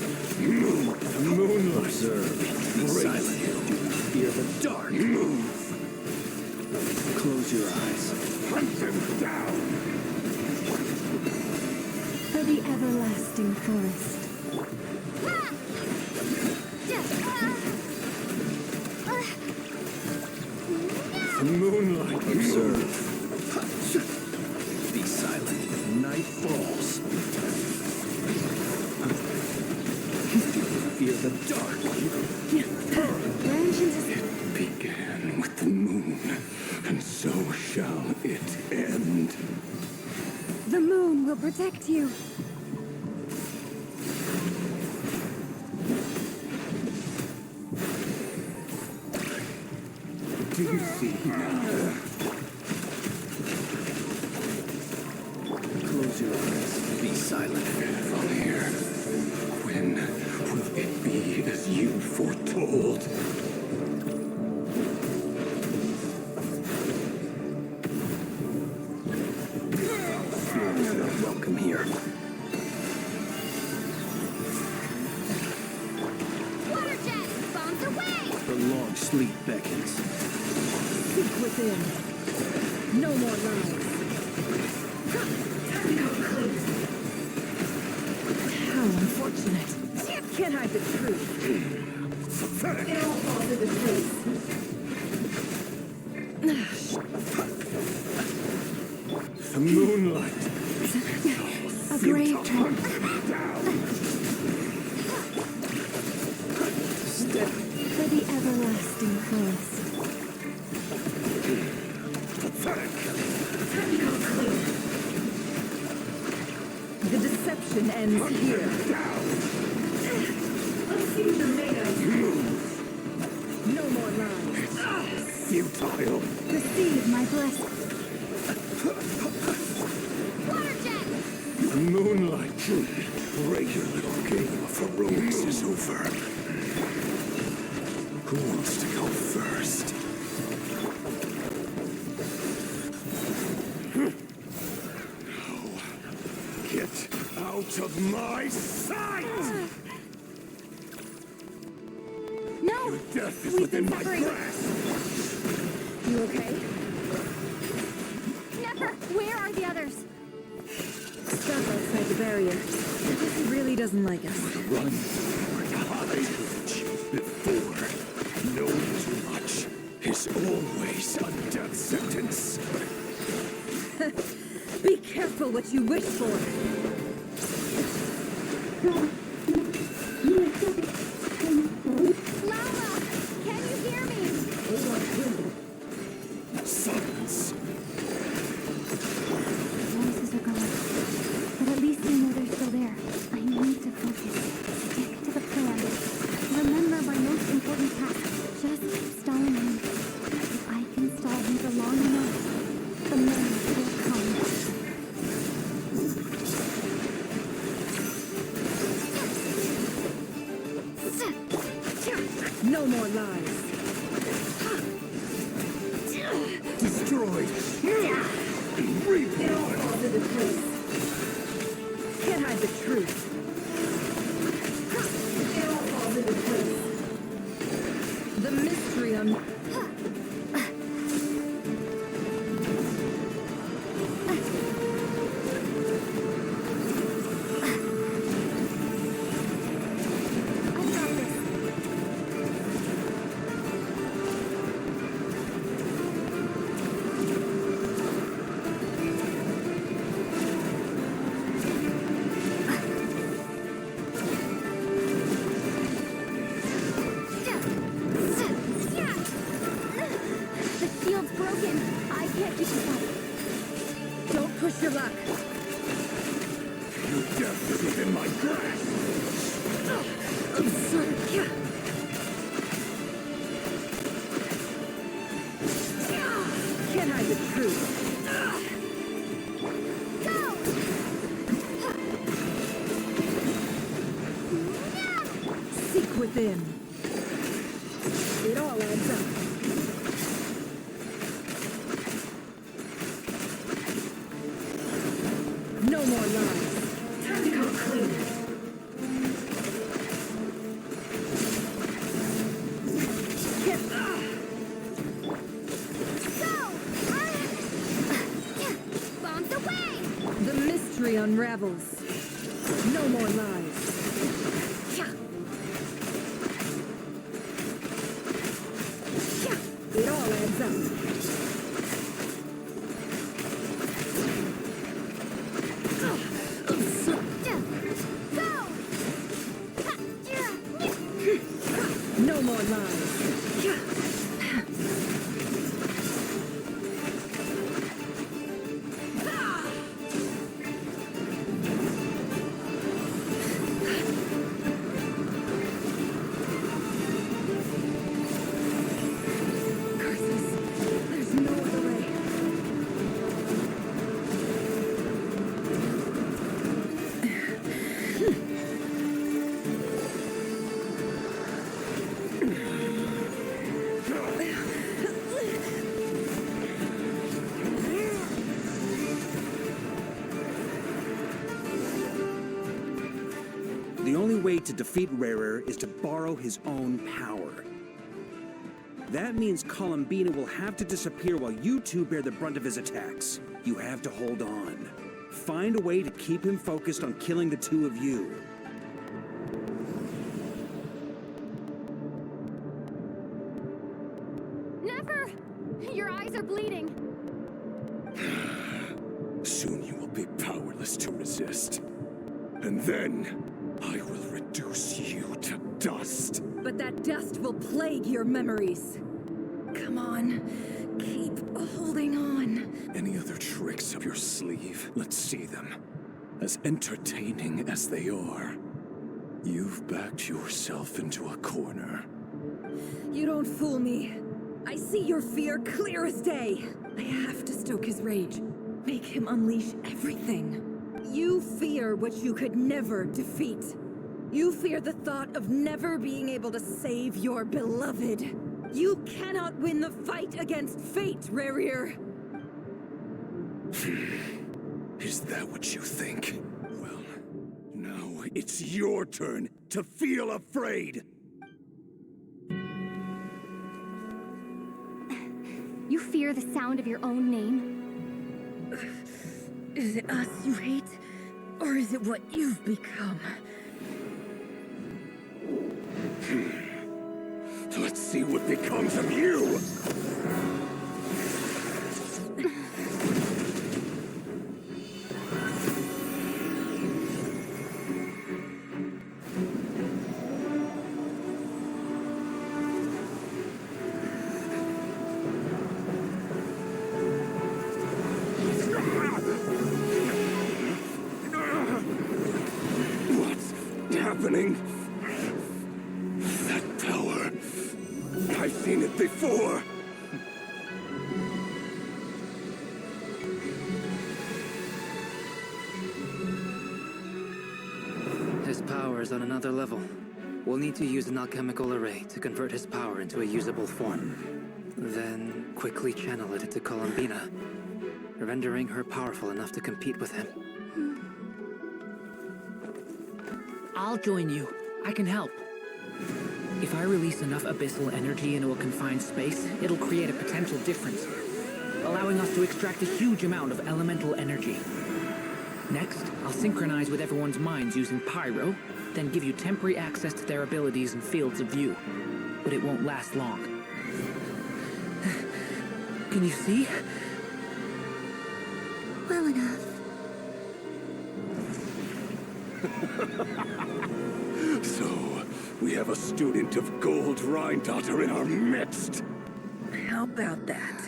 Moonlight. Observe. Be silent. You can hear the dark. Close your eyes. Hunt them down. For the everlasting forest. Moonlight. Observe. Be silent. Night falls. You can hear the dark. It began with the moon, and so shall it end. The moon will protect you. Do you see now? Close your eyes. Be silent. From here, when will it be as you foretold? You're not welcome here. Water jet! Bombs away! The within. No more lies. How unfortunate. Can't hide the truth. It all falls to the truth. The moonlight. A grave trap. For the everlasting forest. The deception ends here. No more lies. Futile. Receive my blessing. The moonlight. Break your little game of heroics is over. Who wants to go first? Get out of my sight! No! Your death is within my grasp! You okay? Never! Where are the others? Stuck outside the barrier. This really doesn't like us. Run or die. Before, knowing too much is always a death sentence. Be careful what you wish for. Lala! Can you hear me? Silence. Voices are gone. But at least I know they're still there. I need to focus. Stick to the plan. Remember my most important task. Just stalling him. If I can stall him for long enough, the moment will come. No more lies. Destroyed. Reborn. Can't hide the truth. It all falls into place. The mystery on... Push your luck. Your death is within my grasp. Absurd. Can't hide the truth. Seek within. It all adds up. No more lies. Time to go clean. Bombs away! The mystery unravels. No more lies. It all adds up. No more lies. Curses. There's no other way. The only way to defeat Rarer is to borrow his own power. That means Columbina will have to disappear while you two bear the brunt of his attacks. You have to hold on. Find a way to keep him focused on killing the two of you. Never! Your eyes are bleeding. Soon you will be powerless to resist. And then, I will reduce you to dust. But that dust will plague your memories. Come on, keep holding on. Any other tricks up your sleeve? Let's see them. As entertaining as they are. You've backed yourself into a corner. You don't fool me. I see your fear clear as day. I have to stoke his rage. Make him unleash everything. You fear what you could never defeat. You fear the thought of never being able to save your beloved. You cannot win the fight against fate, Rarier. Is that what you think? Well, now it's your turn to feel afraid! You fear the sound of your own name? Is it us you hate? Or is it what you've become? Let's see what becomes of you! What's happening? That power. I've seen it before. His power is on another level. We'll need to use an alchemical array to convert his power into a usable form. Then quickly channel it into Columbina, rendering her powerful enough to compete with him. I'll join you. I can help. If I release enough abyssal energy into a confined space, it'll create a potential difference, allowing us to extract a huge amount of elemental energy. Next, I'll synchronize with everyone's minds using pyro, then give you temporary access to their abilities and fields of view. But it won't last long. Can you see? Well enough. So, we have a student of Gold Rheindotter in our midst. How about that?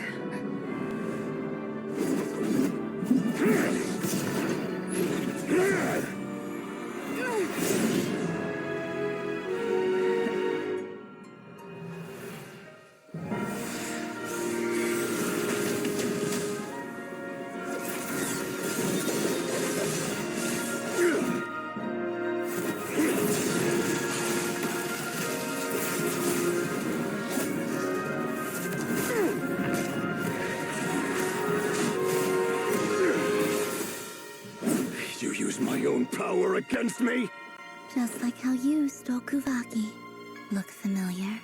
You use my own power against me? Just like how you stole Kuvaki. Look familiar?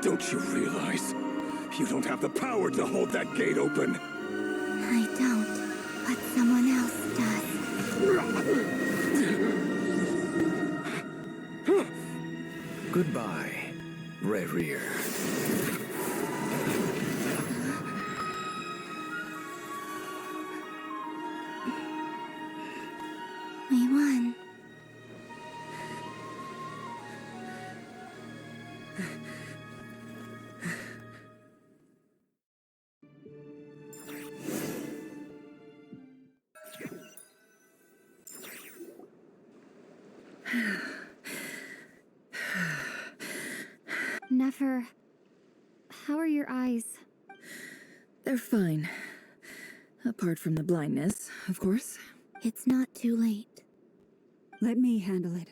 Don't you realize? You don't have the power to hold that gate open. I don't, but someone else does. Goodbye, Rarier. We won. Never. How are your eyes? They're fine. Apart from the blindness, of course. It's not too late. Let me handle it.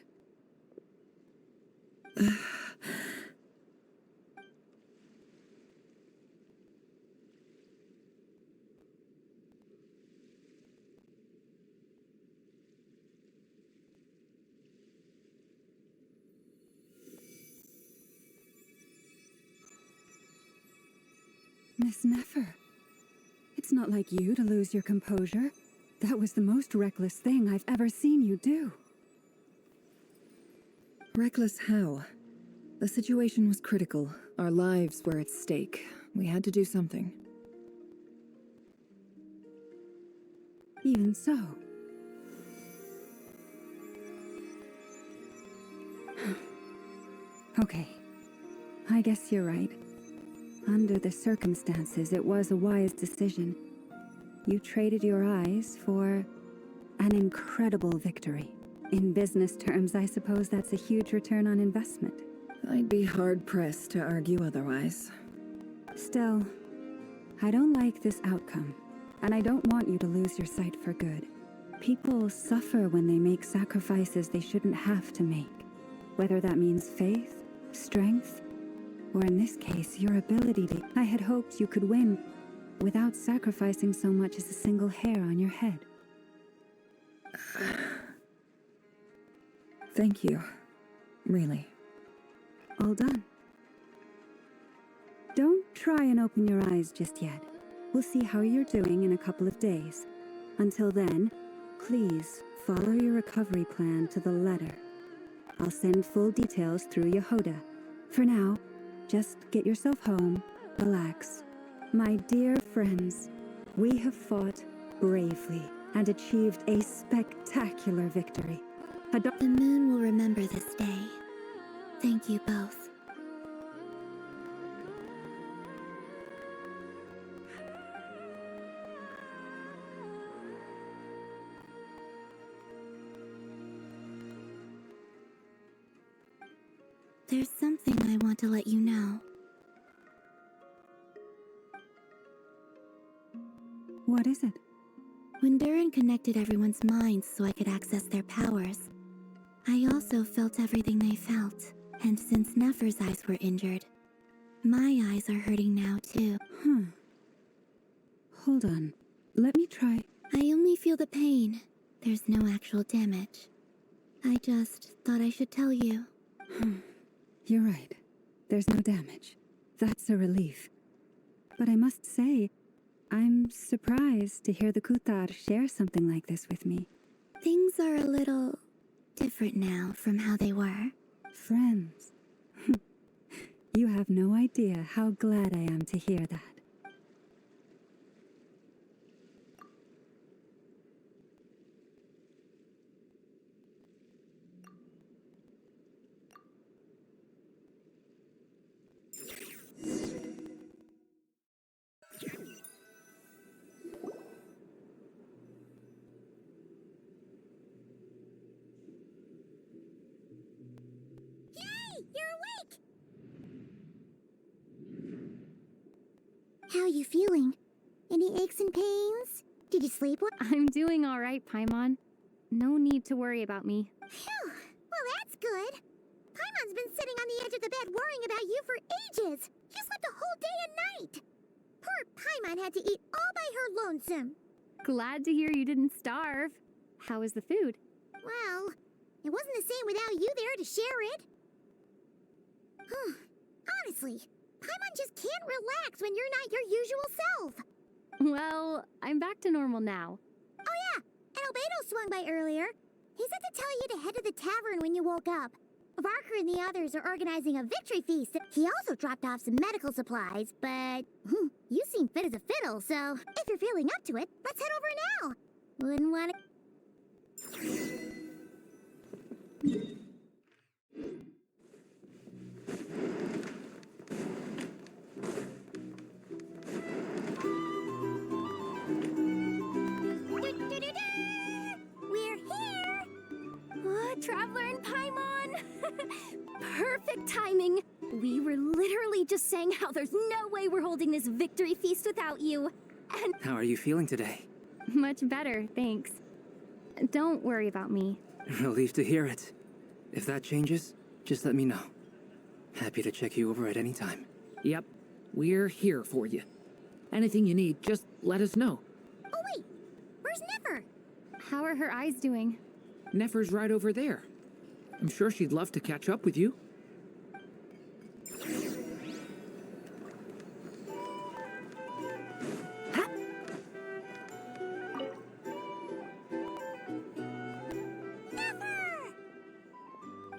Miss Nefer, it's not like you to lose your composure. That was the most reckless thing I've ever seen you do. Reckless how? The situation was critical. Our lives were at stake. We had to do something. Even so. Okay. I guess you're right. Under the circumstances, it was a wise decision. You traded your eyes for an incredible victory. In business terms, I suppose that's a huge return on investment. I'd be hard-pressed to argue otherwise. Still, I don't like this outcome, and I don't want you to lose your sight for good. People suffer when they make sacrifices they shouldn't have to make, whether that means faith, strength, or in this case, your ability to... I had hoped you could win without sacrificing so much as a single hair on your head. Thank you. Really. All done. Don't try and open your eyes just yet. We'll see how you're doing in a couple of days. Until then, please follow your recovery plan to the letter. I'll send full details through Yehoda. For now, just get yourself home, relax. My dear friends, we have fought bravely and achieved a spectacular victory. The moon will remember this day. Thank you both. There's something I want to let you know. What is it? When Durin connected everyone's minds so I could access their powers, I also felt everything they felt. And since Nefer's eyes were injured, my eyes are hurting now too. Hold on. Let me try. I only feel the pain. There's no actual damage. I just thought I should tell you. You're right. There's no damage. That's a relief. But I must say, I'm surprised to hear the Kutar share something like this with me. Things are a little different now from how they were. Friends. You have no idea how glad I am to hear that. How are you feeling? Any aches and pains? Did you sleep well? I'm doing all right, Paimon. No need to worry about me. Phew! Well, that's good. Paimon's been sitting on the edge of the bed worrying about you for ages. He slept a whole day and night. Poor Paimon had to eat all by her lonesome. Glad to hear you didn't starve. How was the food? Well, it wasn't the same without you there to share it. Honestly, Paimon just can't relax when you're not your usual self. Well, I'm back to normal now. Oh yeah, and Albedo swung by earlier. He said to tell you to head to the tavern when you woke up. Varker and the others are organizing a victory feast. He also dropped off some medical supplies, but you seem fit as a fiddle, so if you're feeling up to it, let's head over now. Wouldn't want to... We're here! What, Traveler and Paimon? Perfect timing! We were literally just saying how there's no way we're holding this victory feast without you. And How are you feeling today? much better, thanks. Don't worry about me. Relieved to hear it. If that changes, just let me know. Happy to check you over at any time. Yep, we're here for you. Anything you need, just let us know. Oh wait, where's Nefer? How are her eyes doing? Nefer's right over there. I'm sure she'd love to catch up with you.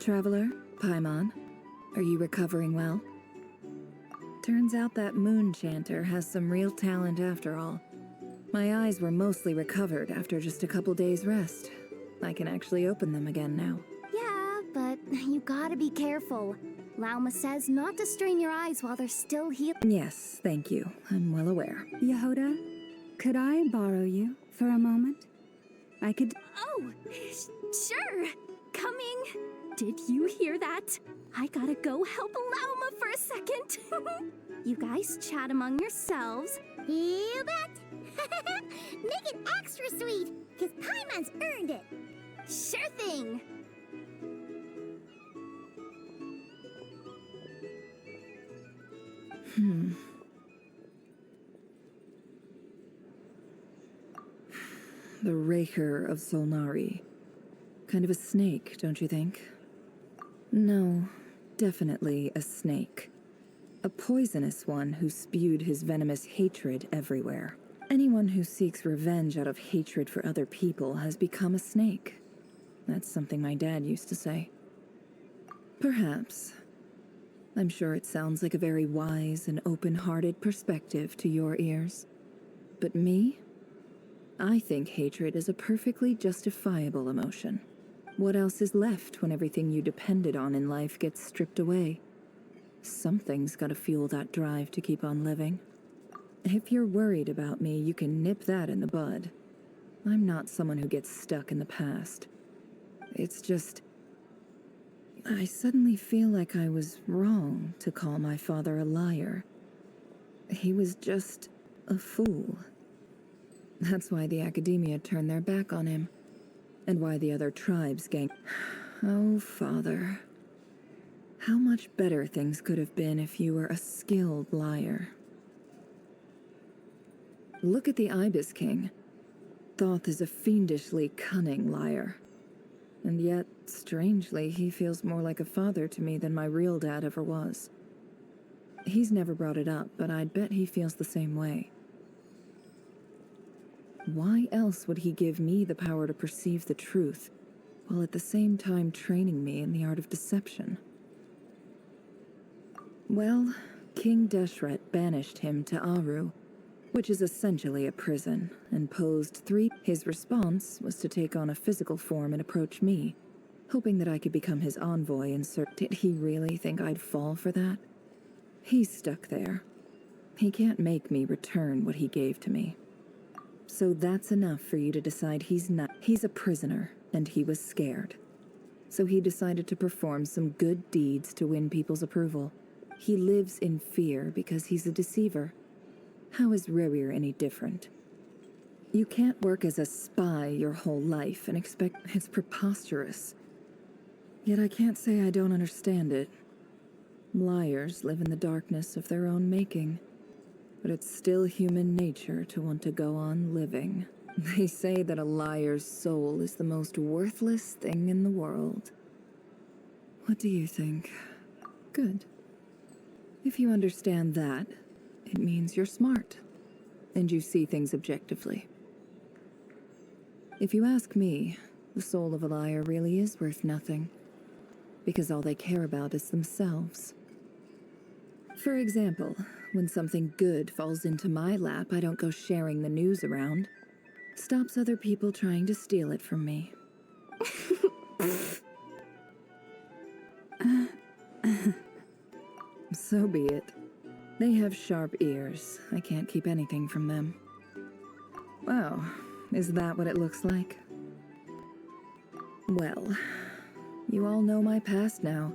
Traveler, Paimon, are you recovering well? Turns out that moon chanter has some real talent after all. My eyes were mostly recovered after just a couple days' rest. I can actually open them again now. Yeah, but you gotta be careful. Lauma says not to strain your eyes while they're still healing. Yes, thank you. I'm well aware. Yehoda, could I borrow you for a moment? I could... Oh, sure. Coming. Did you hear that? I gotta go help Lauma for a second. You guys chat among yourselves. You bet. Make it extra sweet, because Paimon's earned it. Sure thing. The Raker of Solnari. Kind of a snake, don't you think? No, definitely a snake. A poisonous one who spewed his venomous hatred everywhere. Anyone who seeks revenge out of hatred for other people has become a snake. That's something my dad used to say. Perhaps. I'm sure it sounds like a very wise and open-hearted perspective to your ears. But me? I think hatred is a perfectly justifiable emotion. What else is left when everything you depended on in life gets stripped away? Something's gotta fuel that drive to keep on living. If you're worried about me, you can nip that in the bud. I'm not someone who gets stuck in the past. It's just... I suddenly feel like I was wrong to call my father a liar. He was just a fool. That's why the academia turned their back on him. And why the other tribes gang... Oh, Father. How much better things could have been if you were a skilled liar. Look at the Ibis King. Thoth is a fiendishly cunning liar. And yet, strangely, he feels more like a father to me than my real dad ever was. He's never brought it up, but I'd bet he feels the same way. Why else would he give me the power to perceive the truth, while at the same time training me in the art of deception? Well, King Deshret banished him to Aru, which is essentially a prison, and posed 3. His response was to take on a physical form and approach me, hoping that I could become his envoy and Did he really think I'd fall for that? He's stuck there. He can't make me return what he gave to me. So that's enough for you to decide he's not. He's a prisoner, and he was scared. So he decided to perform some good deeds to win people's approval. He lives in fear because he's a deceiver. How is Rerir any different? You can't work as a spy your whole life and expect... It's preposterous. Yet I can't say I don't understand it. Liars live in the darkness of their own making. But it's still human nature to want to go on living. They say that a liar's soul is the most worthless thing in the world. What do you think? Good. If you understand that, it means you're smart, and you see things objectively. If you ask me, the soul of a liar really is worth nothing, because all they care about is themselves. For example, when something good falls into my lap, I don't go sharing the news around. Stops other people trying to steal it from me. So be it. They have sharp ears. I can't keep anything from them. Wow, is that what it looks like? Well, you all know my past now.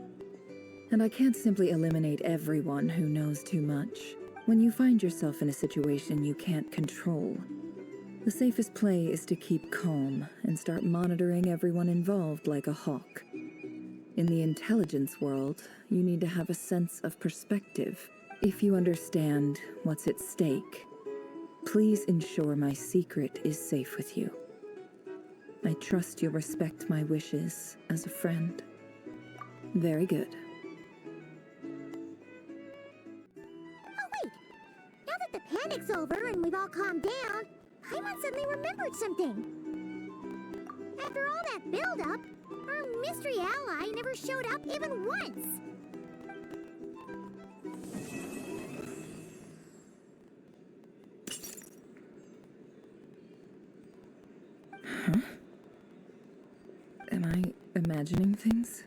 And I can't simply eliminate everyone who knows too much. When you find yourself in a situation you can't control, the safest play is to keep calm and start monitoring everyone involved like a hawk. In the intelligence world, you need to have a sense of perspective. If you understand what's at stake, please ensure my secret is safe with you. I trust you'll respect my wishes as a friend. Very good. Oh, wait! Now that the panic's over and we've all calmed down, Paimon suddenly remembered something. After all that build-up, our mystery ally never showed up even once. Huh? Am I imagining things?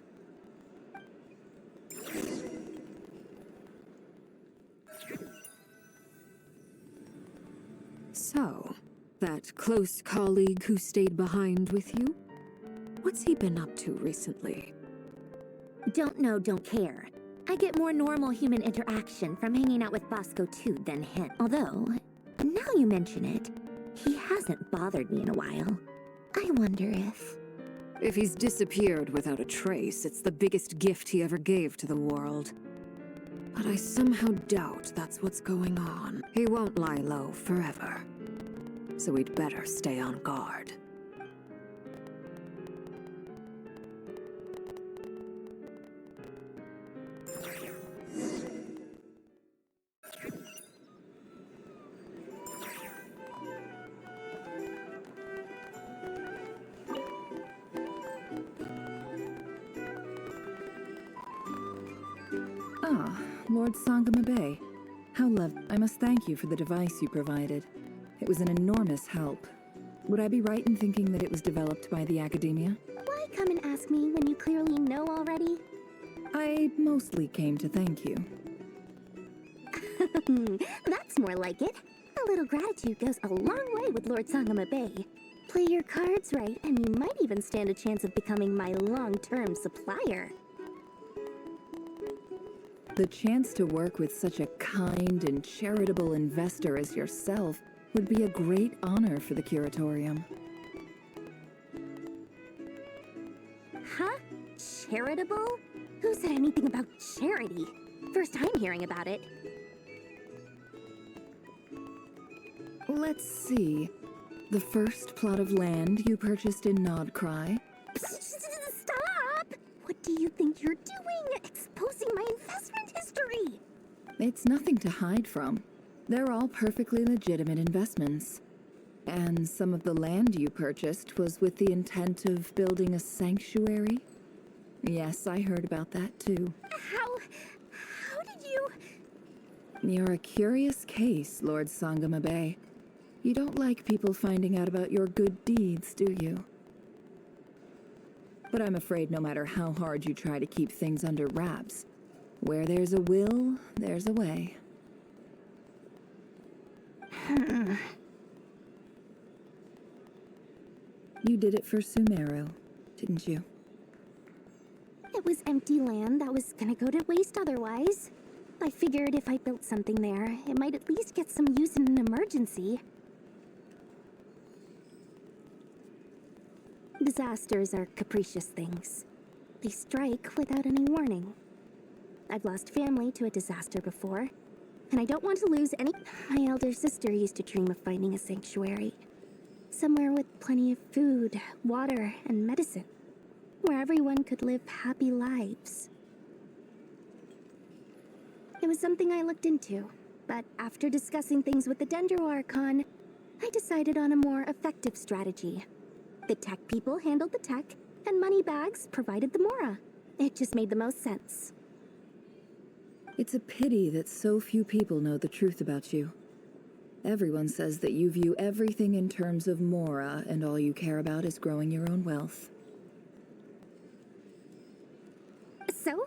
So, that close colleague who stayed behind with you? What's he been up to recently? Don't know, don't care. I get more normal human interaction from hanging out with Bosco too than him. Although, now you mention it, he hasn't bothered me in a while. I wonder if... If he's disappeared without a trace, it's the biggest gift he ever gave to the world. But I somehow doubt that's what's going on. He won't lie low forever. So we'd better stay on guard. Ah, Lord Sangama Bay. How I must thank you for the device you provided. It was an enormous help. Would I be right in thinking that it was developed by the Academia? Why come and ask me when you clearly know already? I mostly came to thank you. That's more like it. A little gratitude goes a long way with Lord Sangama Bay. Play your cards right, and you might even stand a chance of becoming my long-term supplier. The chance to work with such a kind and charitable investor as yourself would be a great honor for the Curatorium. Huh? Charitable? Who said anything about charity? First time hearing about it. Let's see. The first plot of land you purchased in Nodcry. Stop! What do you think you're doing? Exposing my investment history! It's nothing to hide from. They're all perfectly legitimate investments. And some of the land you purchased was with the intent of building a sanctuary? Yes, I heard about that too. How did you... You're a curious case, Lord Sangama Bay. You don't like people finding out about your good deeds, do you? But I'm afraid no matter how hard you try to keep things under wraps, where there's a will, there's a way. You did it for Sumeru, didn't you? It was empty land that was gonna go to waste otherwise. I figured if I built something there, it might at least get some use in an emergency. Disasters are capricious things. They strike without any warning. I've lost family to a disaster before, and I don't want to lose any... My elder sister used to dream of finding a sanctuary. Somewhere with plenty of food, water, and medicine. Where everyone could live happy lives. It was something I looked into, but after discussing things with the Dendro Archon, I decided on a more effective strategy. The tech people handled the tech, and Moneybags provided the Mora. It just made the most sense. It's a pity that so few people know the truth about you. Everyone says that you view everything in terms of Mora, and all you care about is growing your own wealth. So,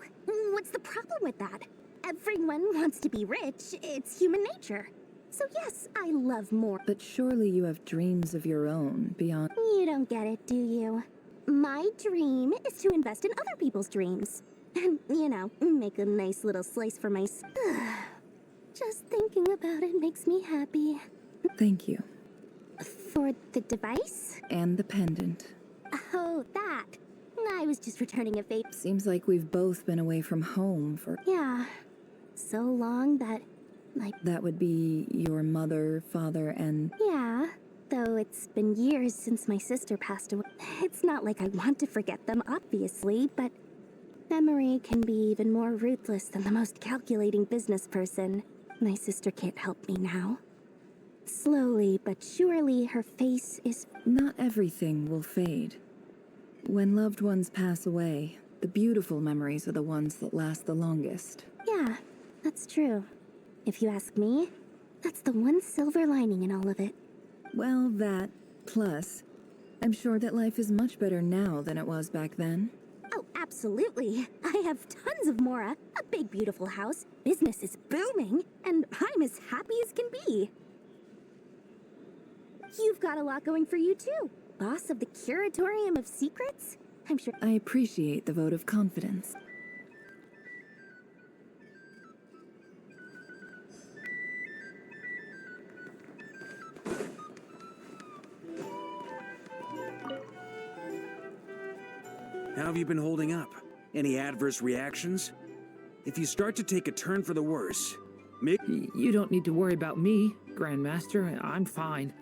what's the problem with that? Everyone wants to be rich. It's human nature. So yes, I love more. But surely you have dreams of your own beyond... You don't get it, do you? My dream is to invest in other people's dreams. And, you know, make a nice little slice for my... Just thinking about it makes me happy. Thank you. For the device? And the pendant. Oh, that. I was just returning a favor. Seems like we've both been away from home for... Yeah. So long that... That would be your mother, father, and... Yeah. Though it's been years since my sister passed away. It's not like I want to forget them, obviously, but... Memory can be even more ruthless than the most calculating business person. My sister can't help me now. Slowly but surely, her face is... Not everything will fade. When loved ones pass away, the beautiful memories are the ones that last the longest. Yeah, that's true. If you ask me, that's the one silver lining in all of it. Well, that, plus, I'm sure that life is much better now than it was back then. Oh, absolutely. I have tons of Mora, a big beautiful house, business is booming, and I'm as happy as can be. You've got a lot going for you too. Boss of the Curatorium of Secrets? I'm sure... I appreciate the vote of confidence. How have you been holding up? Any adverse reactions? If you start to take a turn for the worse, You don't need to worry about me, Grandmaster. I'm fine.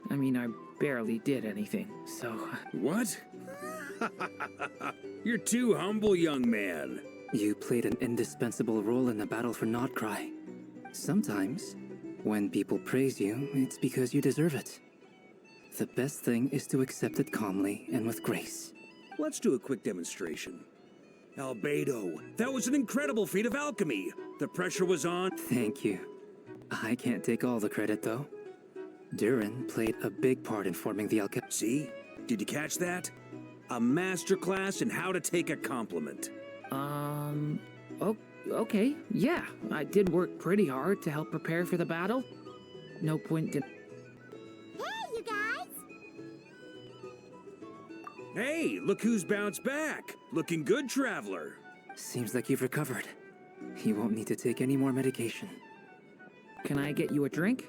I mean, I barely did anything, so... What? You're too humble, young man. You played an indispensable role in the battle for Nodcry. Sometimes, when people praise you, it's because you deserve it. The best thing is to accept it calmly and with grace. Let's do a quick demonstration. Albedo, that was an incredible feat of alchemy. The pressure was on. Thank you. I can't take all the credit, though. Durin played a big part in forming the alchemy. See? Did you catch that? A masterclass in how to take a compliment. Okay, yeah. I did work pretty hard to help prepare for the battle. No point in... Hey, you guys! Hey, look who's bounced back. Looking good, traveler. Seems like you've recovered. You won't need to take any more medication. Can I get you a drink?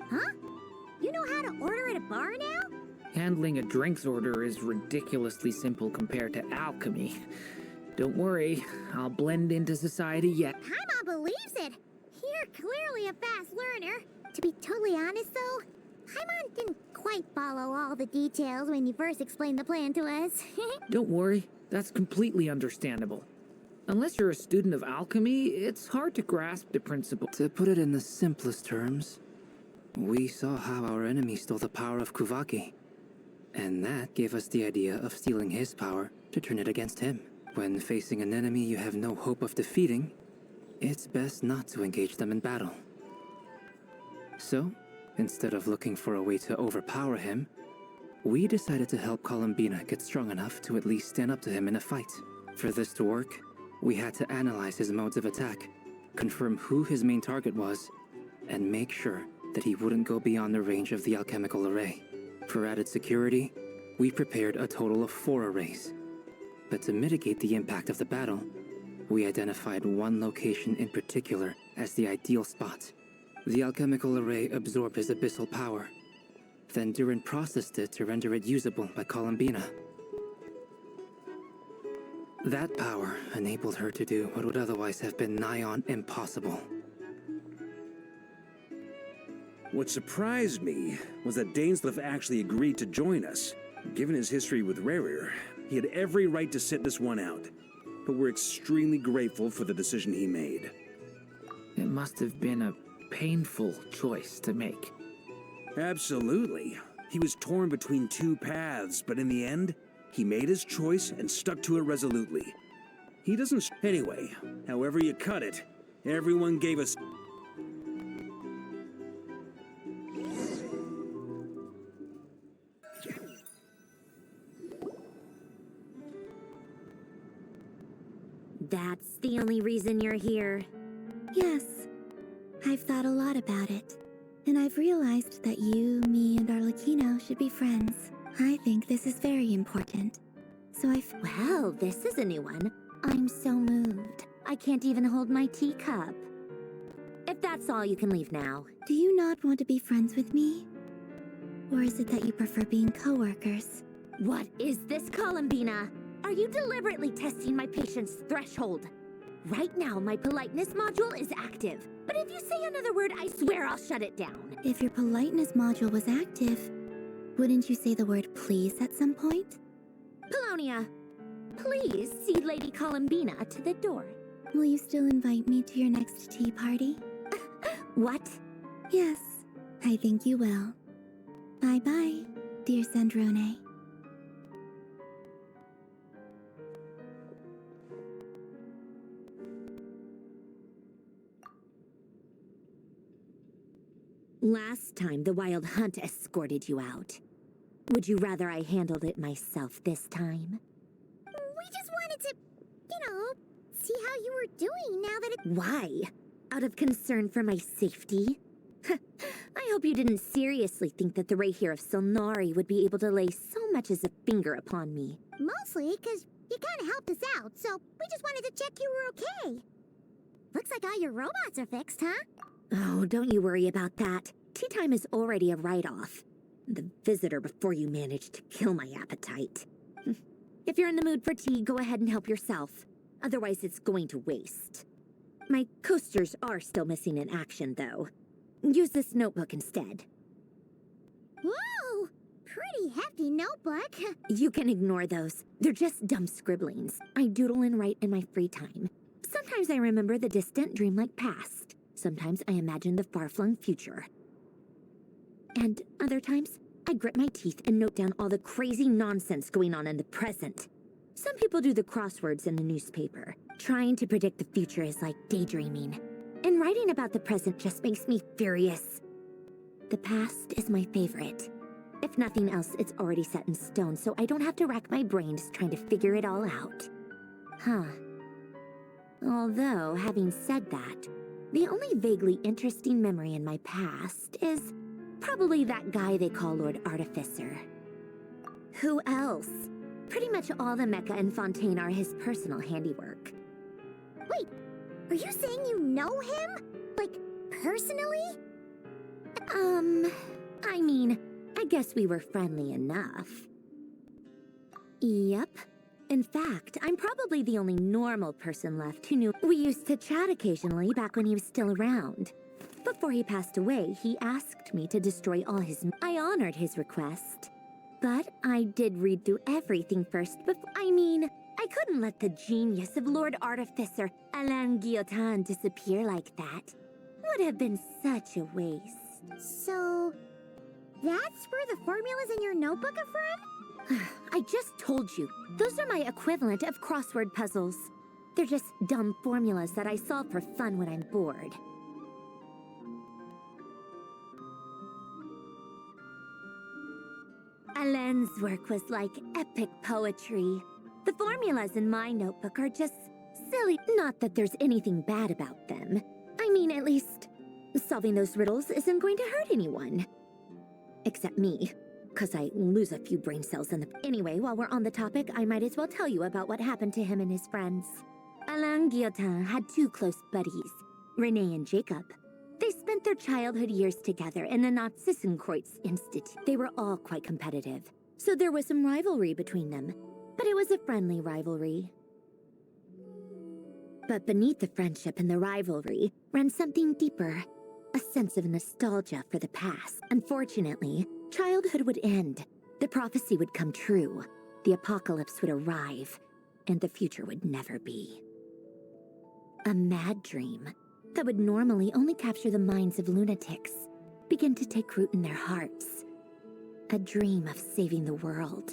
Huh? You know how to order at a bar now? Handling a drinks order is ridiculously simple compared to alchemy. Don't worry, I'll blend into society yet. Paimon believes it! You're clearly a fast learner. To be totally honest, though, Paimon didn't quite follow all the details when you first explained the plan to us. Don't worry, that's completely understandable. Unless you're a student of alchemy, it's hard to grasp the principle. To put it in the simplest terms, we saw how our enemy stole the power of Kuvaki. And that gave us the idea of stealing his power to turn it against him. When facing an enemy you have no hope of defeating, it's best not to engage them in battle. So, instead of looking for a way to overpower him, we decided to help Columbina get strong enough to at least stand up to him in a fight. For this to work, we had to analyze his modes of attack, confirm who his main target was, and make sure that he wouldn't go beyond the range of the alchemical array. For added security, we prepared a total of 4 arrays. But to mitigate the impact of the battle, we identified one location in particular as the ideal spot. The alchemical array absorbed his abyssal power. Then Durin processed it to render it usable by Columbina. That power enabled her to do what would otherwise have been nigh on impossible. What surprised me was that Dainsleif actually agreed to join us. Given his history with Rerir, he had every right to sit this one out. But we're extremely grateful for the decision he made. It must have been a painful choice to make. Absolutely. He was torn between 2 paths, but in the end, he made his choice and stuck to it resolutely. He doesn't... Anyway, however you cut it, everyone gave us... That's the only reason you're here. Yes. I've thought a lot about it. And I've realized that you, me, and Arlecchino should be friends. I think this is very important. Well, this is a new one. I'm so moved. I can't even hold my teacup. If that's all, you can leave now. Do you not want to be friends with me? Or is it that you prefer being co-workers? What is this, Columbina? Are you deliberately testing my patience threshold? Right now, my politeness module is active. But if you say another word, I swear I'll shut it down. If your politeness module was active, wouldn't you say the word please at some point? Polonia, please see Lady Columbina to the door. Will you still invite me to your next tea party? What? Yes, I think you will. Bye-bye, dear Sandrone. Last time, the Wild Hunt escorted you out. Would you rather I handled it myself this time? We just wanted to, see how you were doing now that it... Why? Out of concern for my safety? I hope you didn't seriously think that the Rahier of Solnari would be able to lay so much as a finger upon me. Mostly because you kind of helped us out, so we just wanted to check you were okay. Looks like all your robots are fixed, huh? Oh, don't you worry about that. Tea time is already a write-off. The visitor before you managed to kill my appetite. If you're in the mood for tea, go ahead and help yourself. Otherwise, it's going to waste. My coasters are still missing in action, though. Use this notebook instead. Whoa! Pretty hefty notebook. You can ignore those. They're just dumb scribblings. I doodle and write in my free time. Sometimes I remember the distant, dreamlike past. Sometimes I imagine the far-flung future. And other times, I grit my teeth and note down all the crazy nonsense going on in the present. Some people do the crosswords in the newspaper. Trying to predict the future is like daydreaming. And writing about the present just makes me furious. The past is my favorite. If nothing else, it's already set in stone, so I don't have to rack my brains trying to figure it all out. Huh. Although, having said that, the only vaguely interesting memory in my past is probably that guy they call Lord Artificer. Who else? Pretty much all the mecha in Fontaine are his personal handiwork. Wait, are you saying you know him? Like, personally? I mean, I guess we were friendly enough. Yep. In fact, I'm probably the only normal person left who knew. We used to chat occasionally back when he was still around. Before he passed away, he asked me to destroy all his... I honored his request. But I did read through everything first before... I couldn't let the genius of Lord Artificer Alain Guillotin disappear like that. Would have been such a waste. So... that's where the formulas in your notebook are from? I just told you. Those are my equivalent of crossword puzzles. They're just dumb formulas that I solve for fun when I'm bored. Alain's work was like epic poetry. The formulas in my notebook are just silly. Not that there's anything bad about them. At least, solving those riddles isn't going to hurt anyone. Except me, because I lose a few brain cells in the... Anyway, while we're on the topic, I might as well tell you about what happened to him and his friends. Alain Guillotin had two close buddies, Renee and Jacob. They spent their childhood years together in the Narzissenkreuz Institute. They were all quite competitive, so there was some rivalry between them. But it was a friendly rivalry. But beneath the friendship and the rivalry ran something deeper. A sense of nostalgia for the past. Unfortunately, childhood would end. The prophecy would come true. The apocalypse would arrive. And the future would never be. A mad dream that would normally only capture the minds of lunatics begin to take root in their hearts. A dream of saving the world.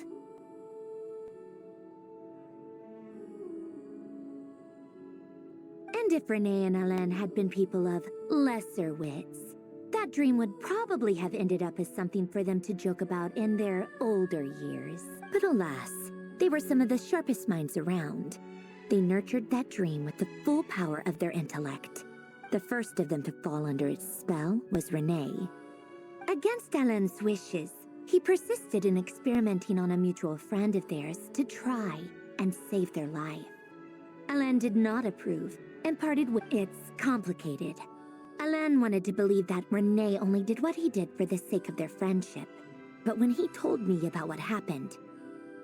And if Renee and Alain had been people of lesser wits, that dream would probably have ended up as something for them to joke about in their older years. But alas, they were some of the sharpest minds around. They nurtured that dream with the full power of their intellect. The first of them to fall under its spell was Renee. Against Alain's wishes, He persisted in experimenting on a mutual friend of theirs to try and save their life. Alain did not approve and parted with. It's complicated. Alain wanted to believe that Renee only did what he did for the sake of their friendship. But when he told me about what happened,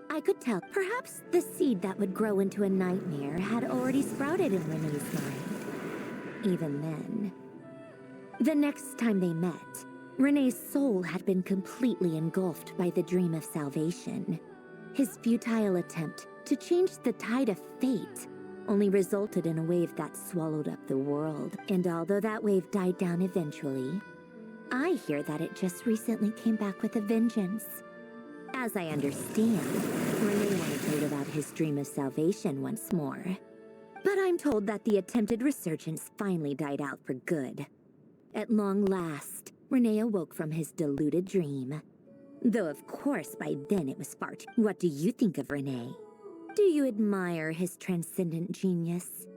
I could tell perhaps the seed that would grow into a nightmare had already sprouted in Renee's mind. Even then. The next time they met, Renee's soul had been completely engulfed by the dream of salvation. His futile attempt to change the tide of fate only resulted in a wave that swallowed up the world. And although that wave died down eventually, I hear that it just recently came back with a vengeance. As I understand, Renee wanted to live out his dream of salvation once more. But I'm told that the attempted resurgence finally died out for good. At long last, Renee awoke from his deluded dream. Though of course by then it was far too. What do you think of Renee? Do you admire his transcendent genius?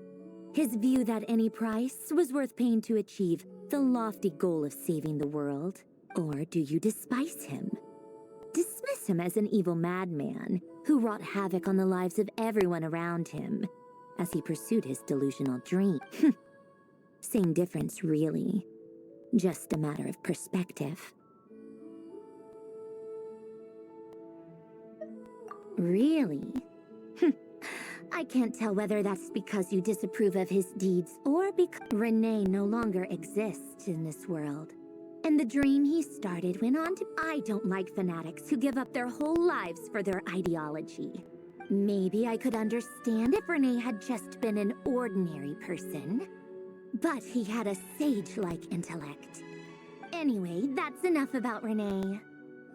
His view that any price was worth paying to achieve the lofty goal of saving the world? Or do you despise him? Dismiss him as an evil madman who wrought havoc on the lives of everyone around him as he pursued his delusional dream? Same difference, really. Just a matter of perspective. Really? I can't tell whether that's because you disapprove of his deeds or because Renee no longer exists in this world. And the dream he started went on to... I don't like fanatics who give up their whole lives for their ideology. Maybe I could understand if Renee had just been an ordinary person. But he had a sage-like intellect. Anyway, that's enough about Renee.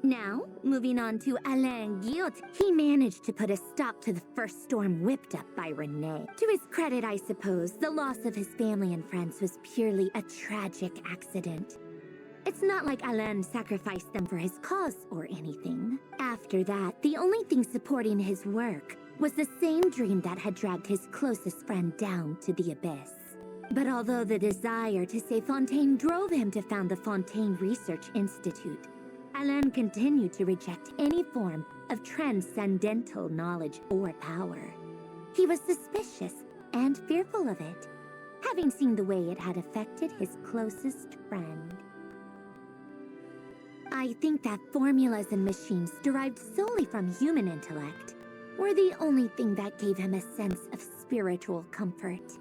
Now, moving on to Alain Guillot, he managed to put a stop to the first storm whipped up by Renee. To his credit, I suppose, the loss of his family and friends was purely a tragic accident. It's not like Alain sacrificed them for his cause or anything. After that, the only thing supporting his work was the same dream that had dragged his closest friend down to the abyss. But although the desire to save Fontaine drove him to found the Fontaine Research Institute, Alain continued to reject any form of transcendental knowledge or power. He was suspicious and fearful of it, having seen the way it had affected his closest friend. I think that formulas and machines derived solely from human intellect were the only thing that gave him a sense of spiritual comfort.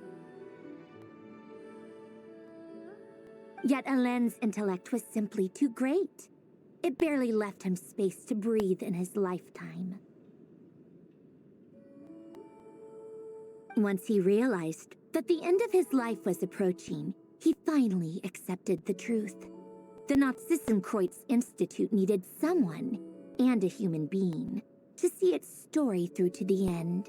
Yet Alain's intellect was simply too great. It barely left him space to breathe in his lifetime. Once he realized that the end of his life was approaching, he finally accepted the truth. The Nazissenkreuz Institute needed someone, and a human being, to see its story through to the end.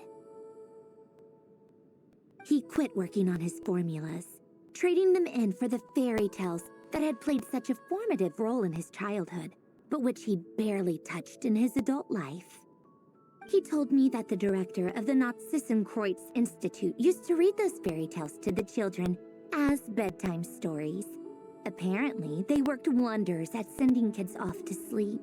He quit working on his formulas, trading them in for the fairy tales that had played such a formative role in his childhood, but which he barely touched in his adult life. He told me that the director of the Nazissenkreuz Institute used to read those fairy tales to the children as bedtime stories. Apparently, they worked wonders at sending kids off to sleep.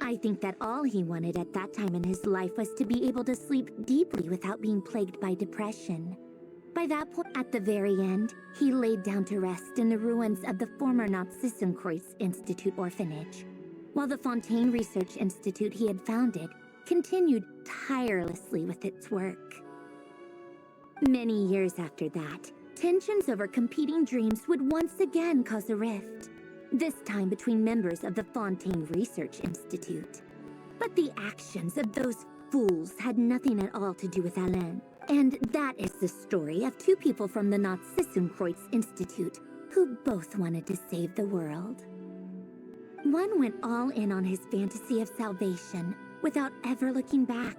I think that all he wanted at that time in his life was to be able to sleep deeply without being plagued by depression. By that point, at the very end, he laid down to rest in the ruins of the former Nazissenkreuz Institute orphanage, while the Fontaine Research Institute he had founded continued tirelessly with its work. Many years after that, tensions over competing dreams would once again cause a rift, this time between members of the Fontaine Research Institute. But the actions of those fools had nothing at all to do with Alain. And that is the story of two people from the Nazissenkreuz Institute who both wanted to save the world. One went all in on his fantasy of salvation without ever looking back,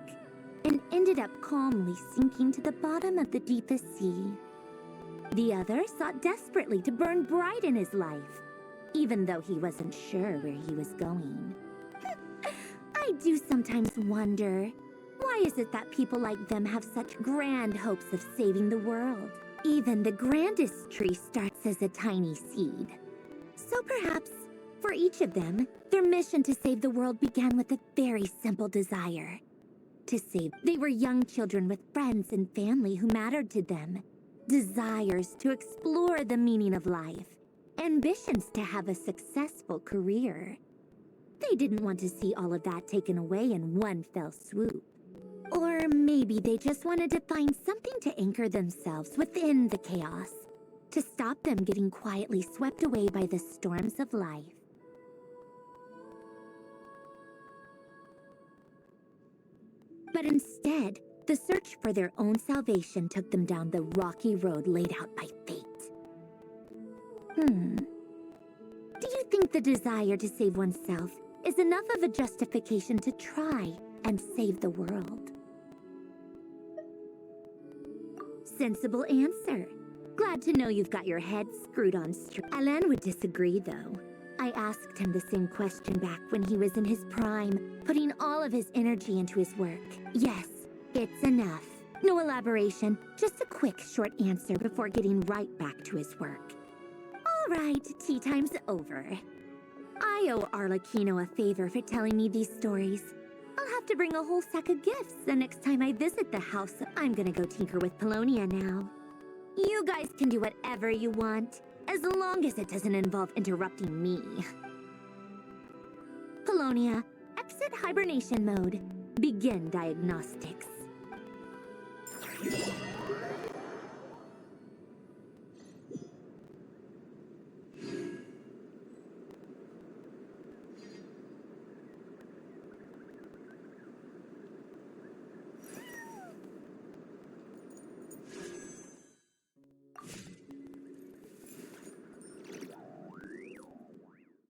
and ended up calmly sinking to the bottom of the deepest sea. The other sought desperately to burn bright in his life, even though he wasn't sure where he was going. I do sometimes wonder, why is it that people like them have such grand hopes of saving the world? Even the grandest tree starts as a tiny seed. So perhaps For each of them, their mission to save the world began with a very simple desire. To save. They were young children with friends and family who mattered to them. Desires to explore the meaning of life. Ambitions to have a successful career. They didn't want to see all of that taken away in one fell swoop. Or maybe they just wanted to find something to anchor themselves within the chaos, to stop them getting quietly swept away by the storms of life. But instead, the search for their own salvation took them down the rocky road laid out by fate. Do you think the desire to save oneself is enough of a justification to try and save the world? Sensible answer. Glad to know you've got your head screwed on straight. Alain would disagree, though. I asked him the same question back when he was in his prime, putting all of his energy into his work. Yes, it's enough. No elaboration, just a quick, short answer before getting right back to his work. All right, tea time's over. I owe Arlecchino a favor for telling me these stories. I'll have to bring a whole sack of gifts the next time I visit the house. I'm gonna go tinker with Polonia now. You guys can do whatever you want, as long as it doesn't involve interrupting me. Polonia, exit hibernation mode. Begin diagnostics.